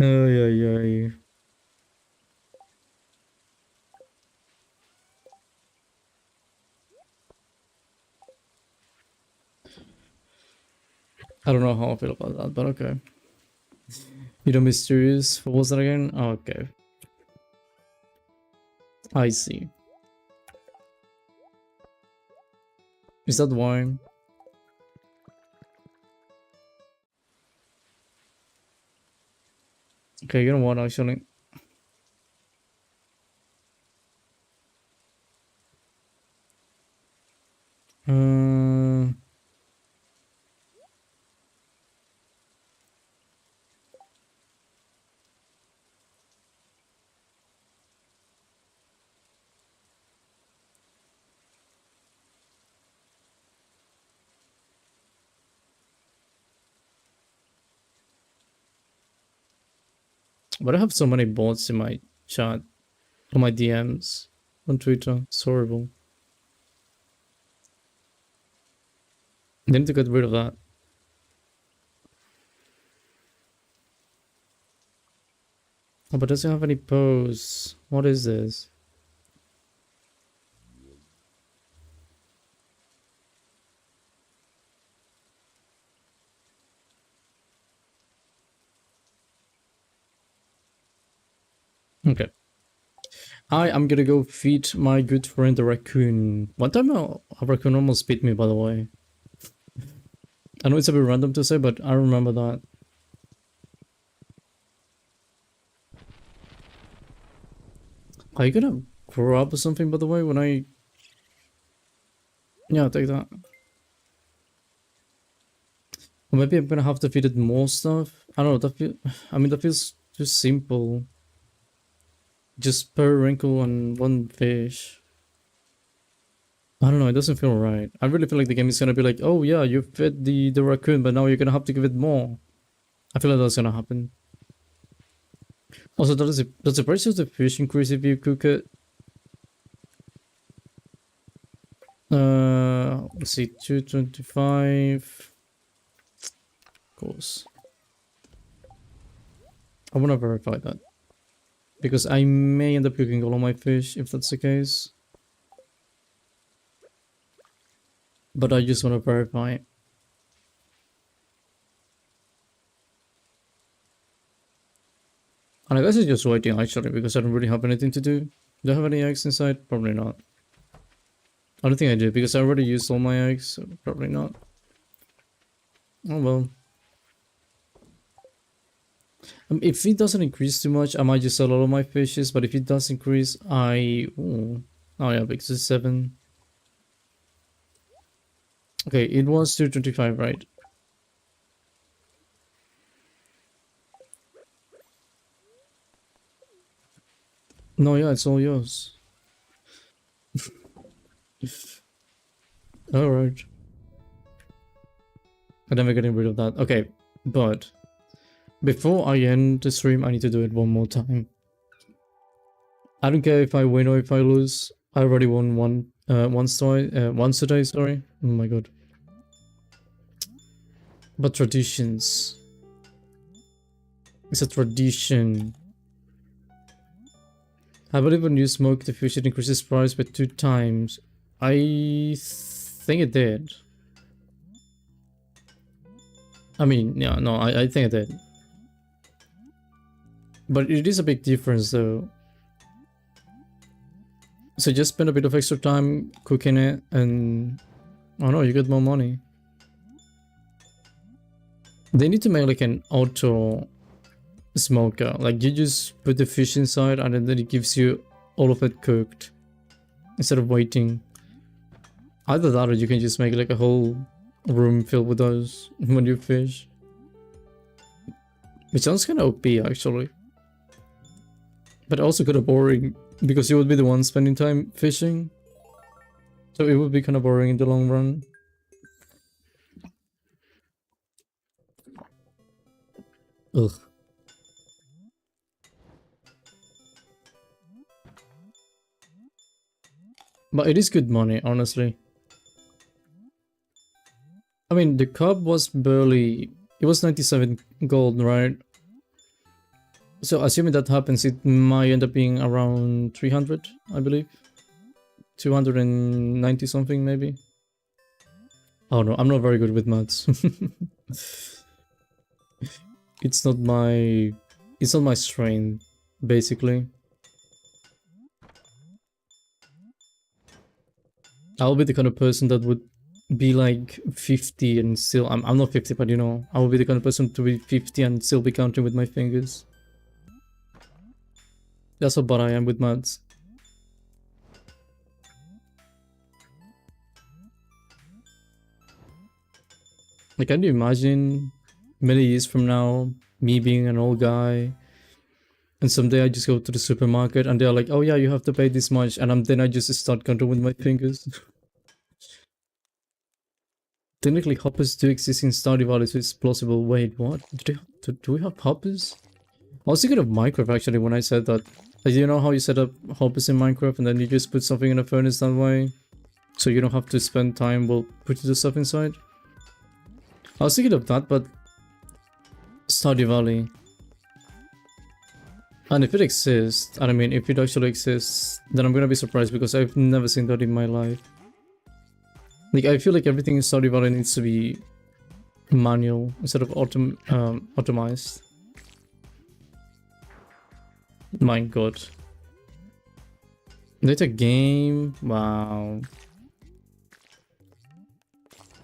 Oh yeah. I don't know how I feel about that, but okay. You know, mysterious. What was that again? Oh, okay. I see. Is that wine? Okay, you know what? Actually, uh, but I have so many bots in my chat, on my DMs, on Twitter. It's horrible. I need to get rid of that. Oh, but doesn't have any posts. What is this? Okay. I'm gonna go feed my good friend the raccoon. One time a raccoon almost bit me, by the way. I know it's a bit random to say, but I remember that. Are you gonna grab or something, by the way, when I... Yeah, take that. Or maybe I'm gonna have to feed it more stuff. I don't know, I mean, that feels too simple. Just per wrinkle on one fish. I don't know, it doesn't feel right. I really feel like the game is gonna be like, oh yeah, you fed the raccoon, but now you're gonna have to give it more. I feel like that's gonna happen. Also, does the price of the fish increase if you cook it? Let's see, 225. Of course. I wanna verify that. Because I may end up cooking all of my fish if that's the case. But I just wanna verify. And I guess it's just waiting actually because I don't really have anything to do. Do I have any eggs inside? Probably not. I don't think I do because I already used all my eggs, so probably not. Oh well. If it doesn't increase too much, I might just sell all of my fishes. But if it does increase, ooh. Oh yeah, because it's 7. Okay, it was 225, right? No, yeah, it's all yours. Alright. I'm never getting rid of that. Okay, but before I end the stream, I need to do it one more time. I don't care if I win or if I lose. I already won once today, sorry. Oh my god. But traditions. It's a tradition. I believe when you smoke the fish, it increases price by 2 times. I think it did. I mean, yeah, no, I think it did. But it is a big difference though. So just spend a bit of extra time cooking it and... oh no, you get more money. They need to make like an auto smoker. Like you just put the fish inside and then it gives you all of it cooked. Instead of waiting. Either that or you can just make like a whole room filled with those when you fish. It sounds kind of OP actually. But also kind of boring because you would be the one spending time fishing. So it would be kind of boring in the long run. Ugh. But it is good money, honestly. I mean, the cup was barely... it was 97 gold, right? So assuming that happens, it might end up being around 300, I believe. 290 something, maybe. Oh no, I'm not very good with maths. It's not my... it's not my strength, basically. I'll be the kind of person that would be like 50 and still... I'm not 50, but you know, I will be the kind of person to be 50 and still be counting with my fingers. That's how bad I am with maths. Like, can you imagine many years from now, me being an old guy, and someday I just go to the supermarket and they're like, oh yeah, you have to pay this much, and then I just start counting with my fingers. Technically, hoppers do exist in Stardew Valley, so it's plausible. Wait, what? Do we have hoppers? I was thinking of Minecraft actually when I said that. Like, you know how you set up hoppers in Minecraft and then you just put something in a furnace that way? So you don't have to spend time while putting the stuff inside? I was thinking of that, but... Stardew Valley. And if it exists, and I mean if it actually exists, then I'm gonna be surprised because I've never seen that in my life. Like, I feel like everything in Stardew Valley needs to be manual instead of automized. My god. Later game? Wow.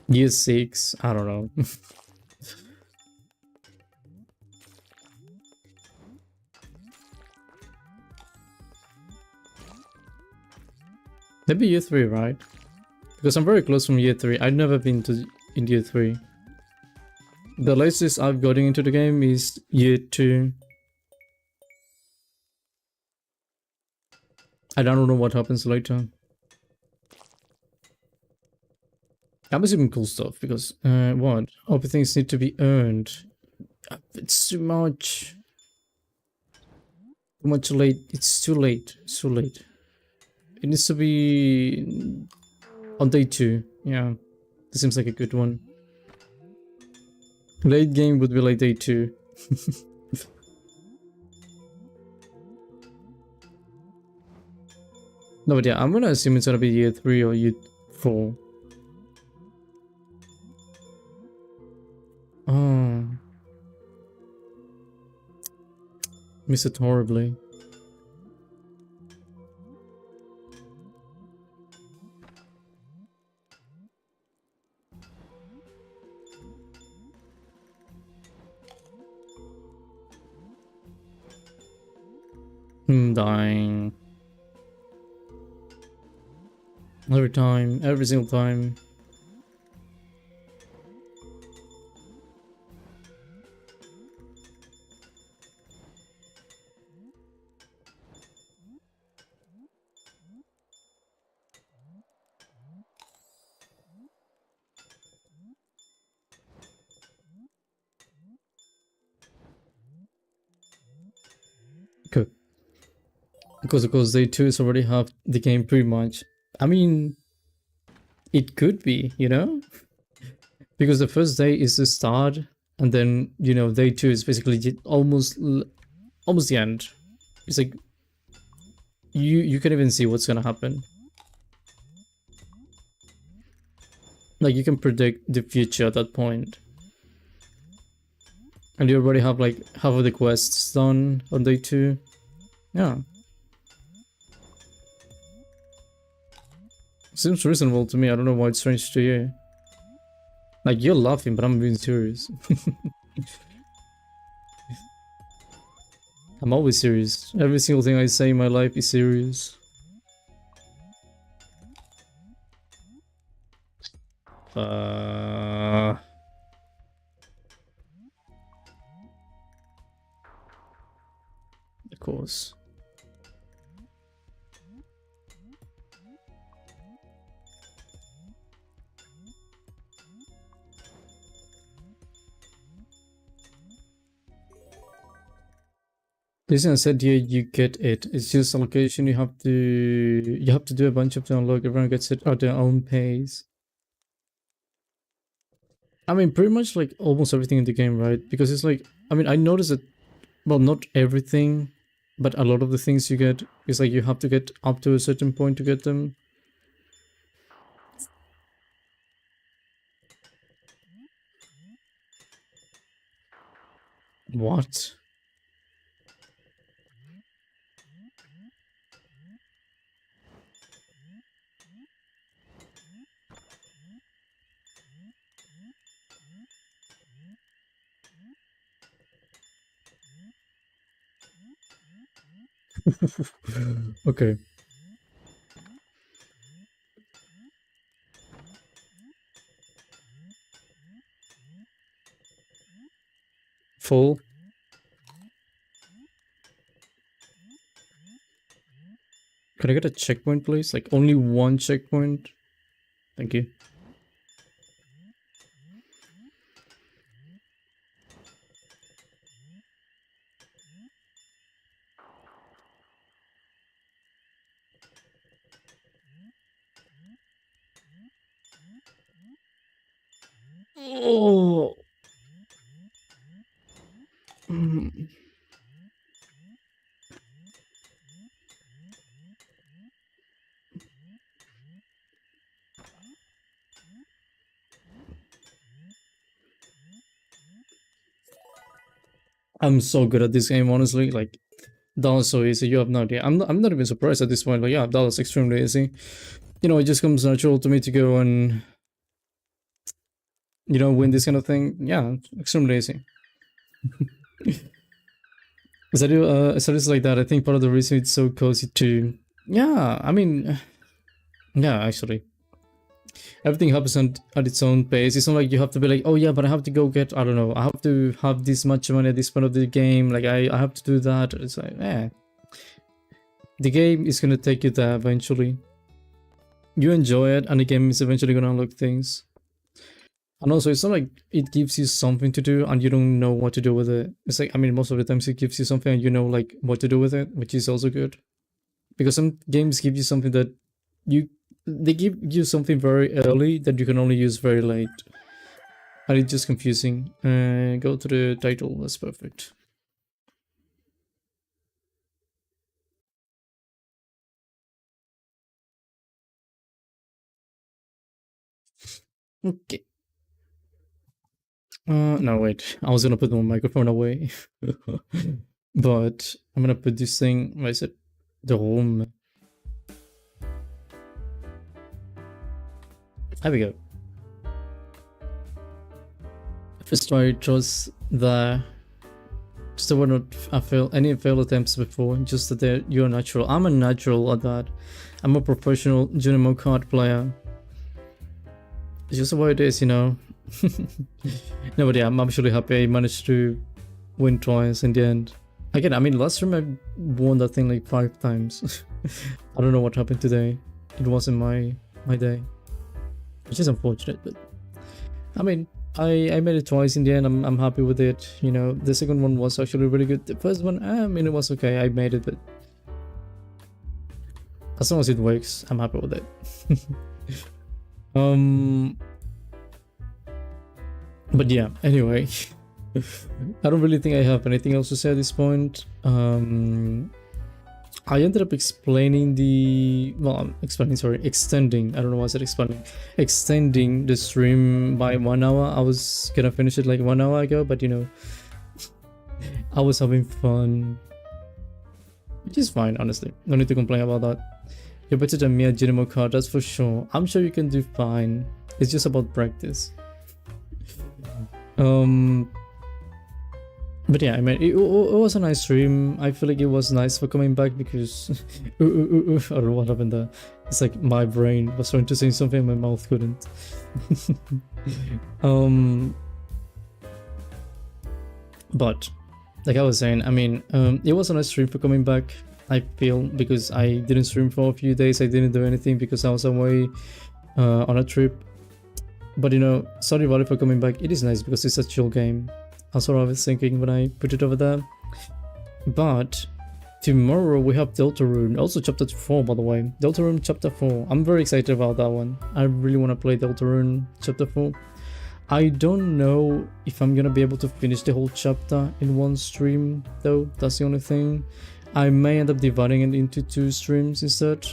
Year 6? I don't know. Maybe year 3, right? Because I'm very close from year 3. I've never been to in year 3. The latest I've gotten into the game is year 2. I don't know what happens later. I'm assuming cool stuff because, what? All the things need to be earned. It's too much. Too much late. It's too late. It's too late. It needs to be on day 2. Yeah. This seems like a good one. Late game would be like day 2. No, but yeah, I'm gonna assume it's gonna be year 3 or year 4. Oh. Miss it horribly. Dying. Every time, every single time. Good. Because of course day 2 is already half the game pretty much. I mean, it could be, you know? Because the first day is the start, and then, you know, day 2 is basically almost the end. It's like you can even see what's gonna happen. Like you can predict the future at that point. And you already have like half of the quests done on day 2. Yeah. Seems reasonable to me. I don't know why it's strange to you. Like, you're laughing, but I'm being serious. I'm always serious. Every single thing I say in my life is serious. Of course. Listen, I said yeah, you get it. It's just a location you have to do a bunch of to unlock. Everyone gets it at their own pace. I mean, pretty much like almost everything in the game, right? Because it's like, I mean, I noticed that, well, not everything, but a lot of the things you get is like you have to get up to a certain point to get them. What? Okay. Full. Can I get a checkpoint, please? Like only one checkpoint? Thank you. Oh. I'm so good at this game, honestly. Like, that was so easy. You have no idea. I'm not even surprised at this point. Like, yeah, that was extremely easy. You know, it just comes natural to me to go and, you know, win this kind of thing. Yeah, extremely easy. Studies like that, I think part of the reason it's so cozy too. Yeah, I mean, yeah, actually. Everything happens at its own pace. It's not like you have to be like, oh yeah, but I have to go get, I don't know, I have to have this much money at this point of the game. Like, I have to do that. It's like, the game is gonna take you there eventually. You enjoy it, and the game is eventually gonna unlock things. And also, it's not like it gives you something to do and you don't know what to do with it. It's like, I mean, most of the times it gives you something and you know, like, what to do with it, which is also good. Because some games give you something that they give you something very early that you can only use very late. And it's just confusing. Go to the title, that's perfect. Okay. No, wait. I was gonna put my microphone away. But I'm gonna put this thing, where is it? The room. There we go. First I chose the Just there were not any failed attempts before, just that you're natural. I'm a natural at that. I'm a professional Junimo card player. It's just the way it is, you know. No, but yeah, I'm actually happy I managed to win twice in the end. Again, I mean, last time I won that thing like 5 times. I don't know what happened today. It wasn't my day, which is unfortunate, but I mean, I made it twice in the end. I'm happy with it. You know, the second one was actually really good. The first one, I mean, it was okay. I made it, but as long as it works, I'm happy with it. But yeah, anyway, I don't really think I have anything else to say at this point. I ended up explaining extending, I don't know why I said explaining, extending the stream by 1 hour. I was gonna finish it like 1 hour ago, but you know, I was having fun, which is fine, honestly. No need to complain about that. You're better than me at Junimo card, that's for sure. I'm sure you can do fine. It's just about practice. But yeah, I mean, it was a nice stream. I feel like it was nice for coming back because I don't know what happened there. It's like my brain was trying to say something, my mouth couldn't. But like I was saying, I mean, it was a nice stream for coming back. I feel because I didn't stream for a few days. I didn't do anything because I was away on a trip. But you know, Stardew Valley for coming back. It is nice because it's a chill game. That's what I was thinking when I put it over there. But tomorrow we have Deltarune, also chapter 4 by the way. Deltarune chapter 4. I'm very excited about that one. I really want to play Deltarune chapter 4. I don't know if I'm gonna be able to finish the whole chapter in one stream though. That's the only thing. I may end up dividing it into 2 streams instead.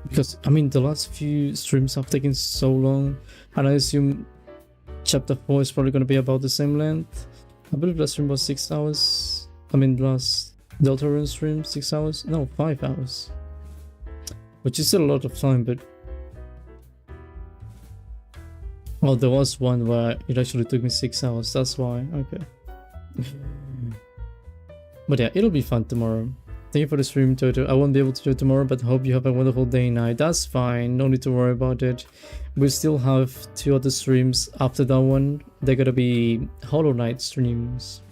Because I mean the last few streams have taken so long, and I assume chapter 4 is probably going to be about the same length. I believe last stream was 6 hours. I mean last Deltarune stream 6 hours? No, 5 hours. Which is still a lot of time, but well, there was one where it actually took me 6 hours, that's why. Okay. But yeah, it'll be fun tomorrow. Thank you for the stream, Toto. I won't be able to do it tomorrow, but hope you have a wonderful day and night. That's fine, no need to worry about it. We still have 2 other streams after that one. They're gonna be Hollow Knight streams.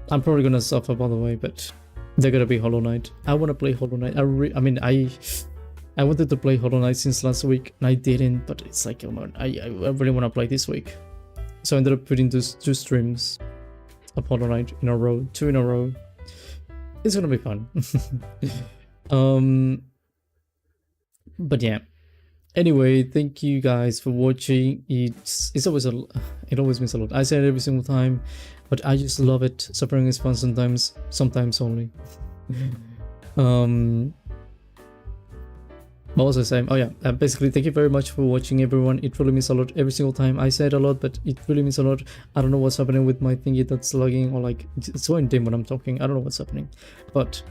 I'm probably gonna suffer, by the way, but they're gonna be Hollow Knight. I wanna play Hollow Knight. I wanted to play Hollow Knight since last week, and I didn't, but it's like, come on, I really wanna play this week. So I ended up putting 2 streams of Hollow Knight in a row, 2 in a row. It's gonna be fun. But yeah, anyway, thank you guys for watching. It always means a lot. I say it every single time, but I just love it. Suffering is fun sometimes only. What was I saying? Oh yeah, basically thank you very much for watching, everyone. It really means a lot every single time. I say it a lot, but it really means a lot. I don't know what's happening with my thingy that's lagging, or like it's going dim when I'm talking. I don't know what's happening, but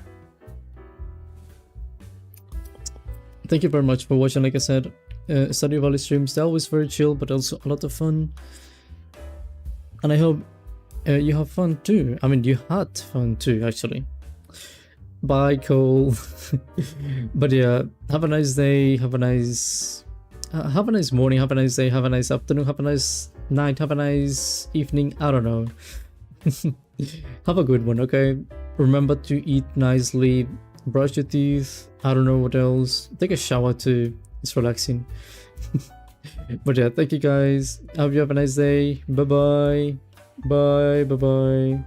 thank you very much for watching. Like I said, Stardew Valley streams, they're always very chill, but also a lot of fun. And I hope you have fun too. I mean, you had fun too, actually. Bye, Cole. But yeah, have a nice day, have a nice morning, have a nice day, have a nice afternoon, have a nice night, have a nice evening. I don't know. Have a good one, okay? Remember to eat nicely, brush your teeth, I don't know what else. Take a shower too, it's relaxing. But yeah, thank you guys. Hope you have a nice day. Bye bye. Bye bye.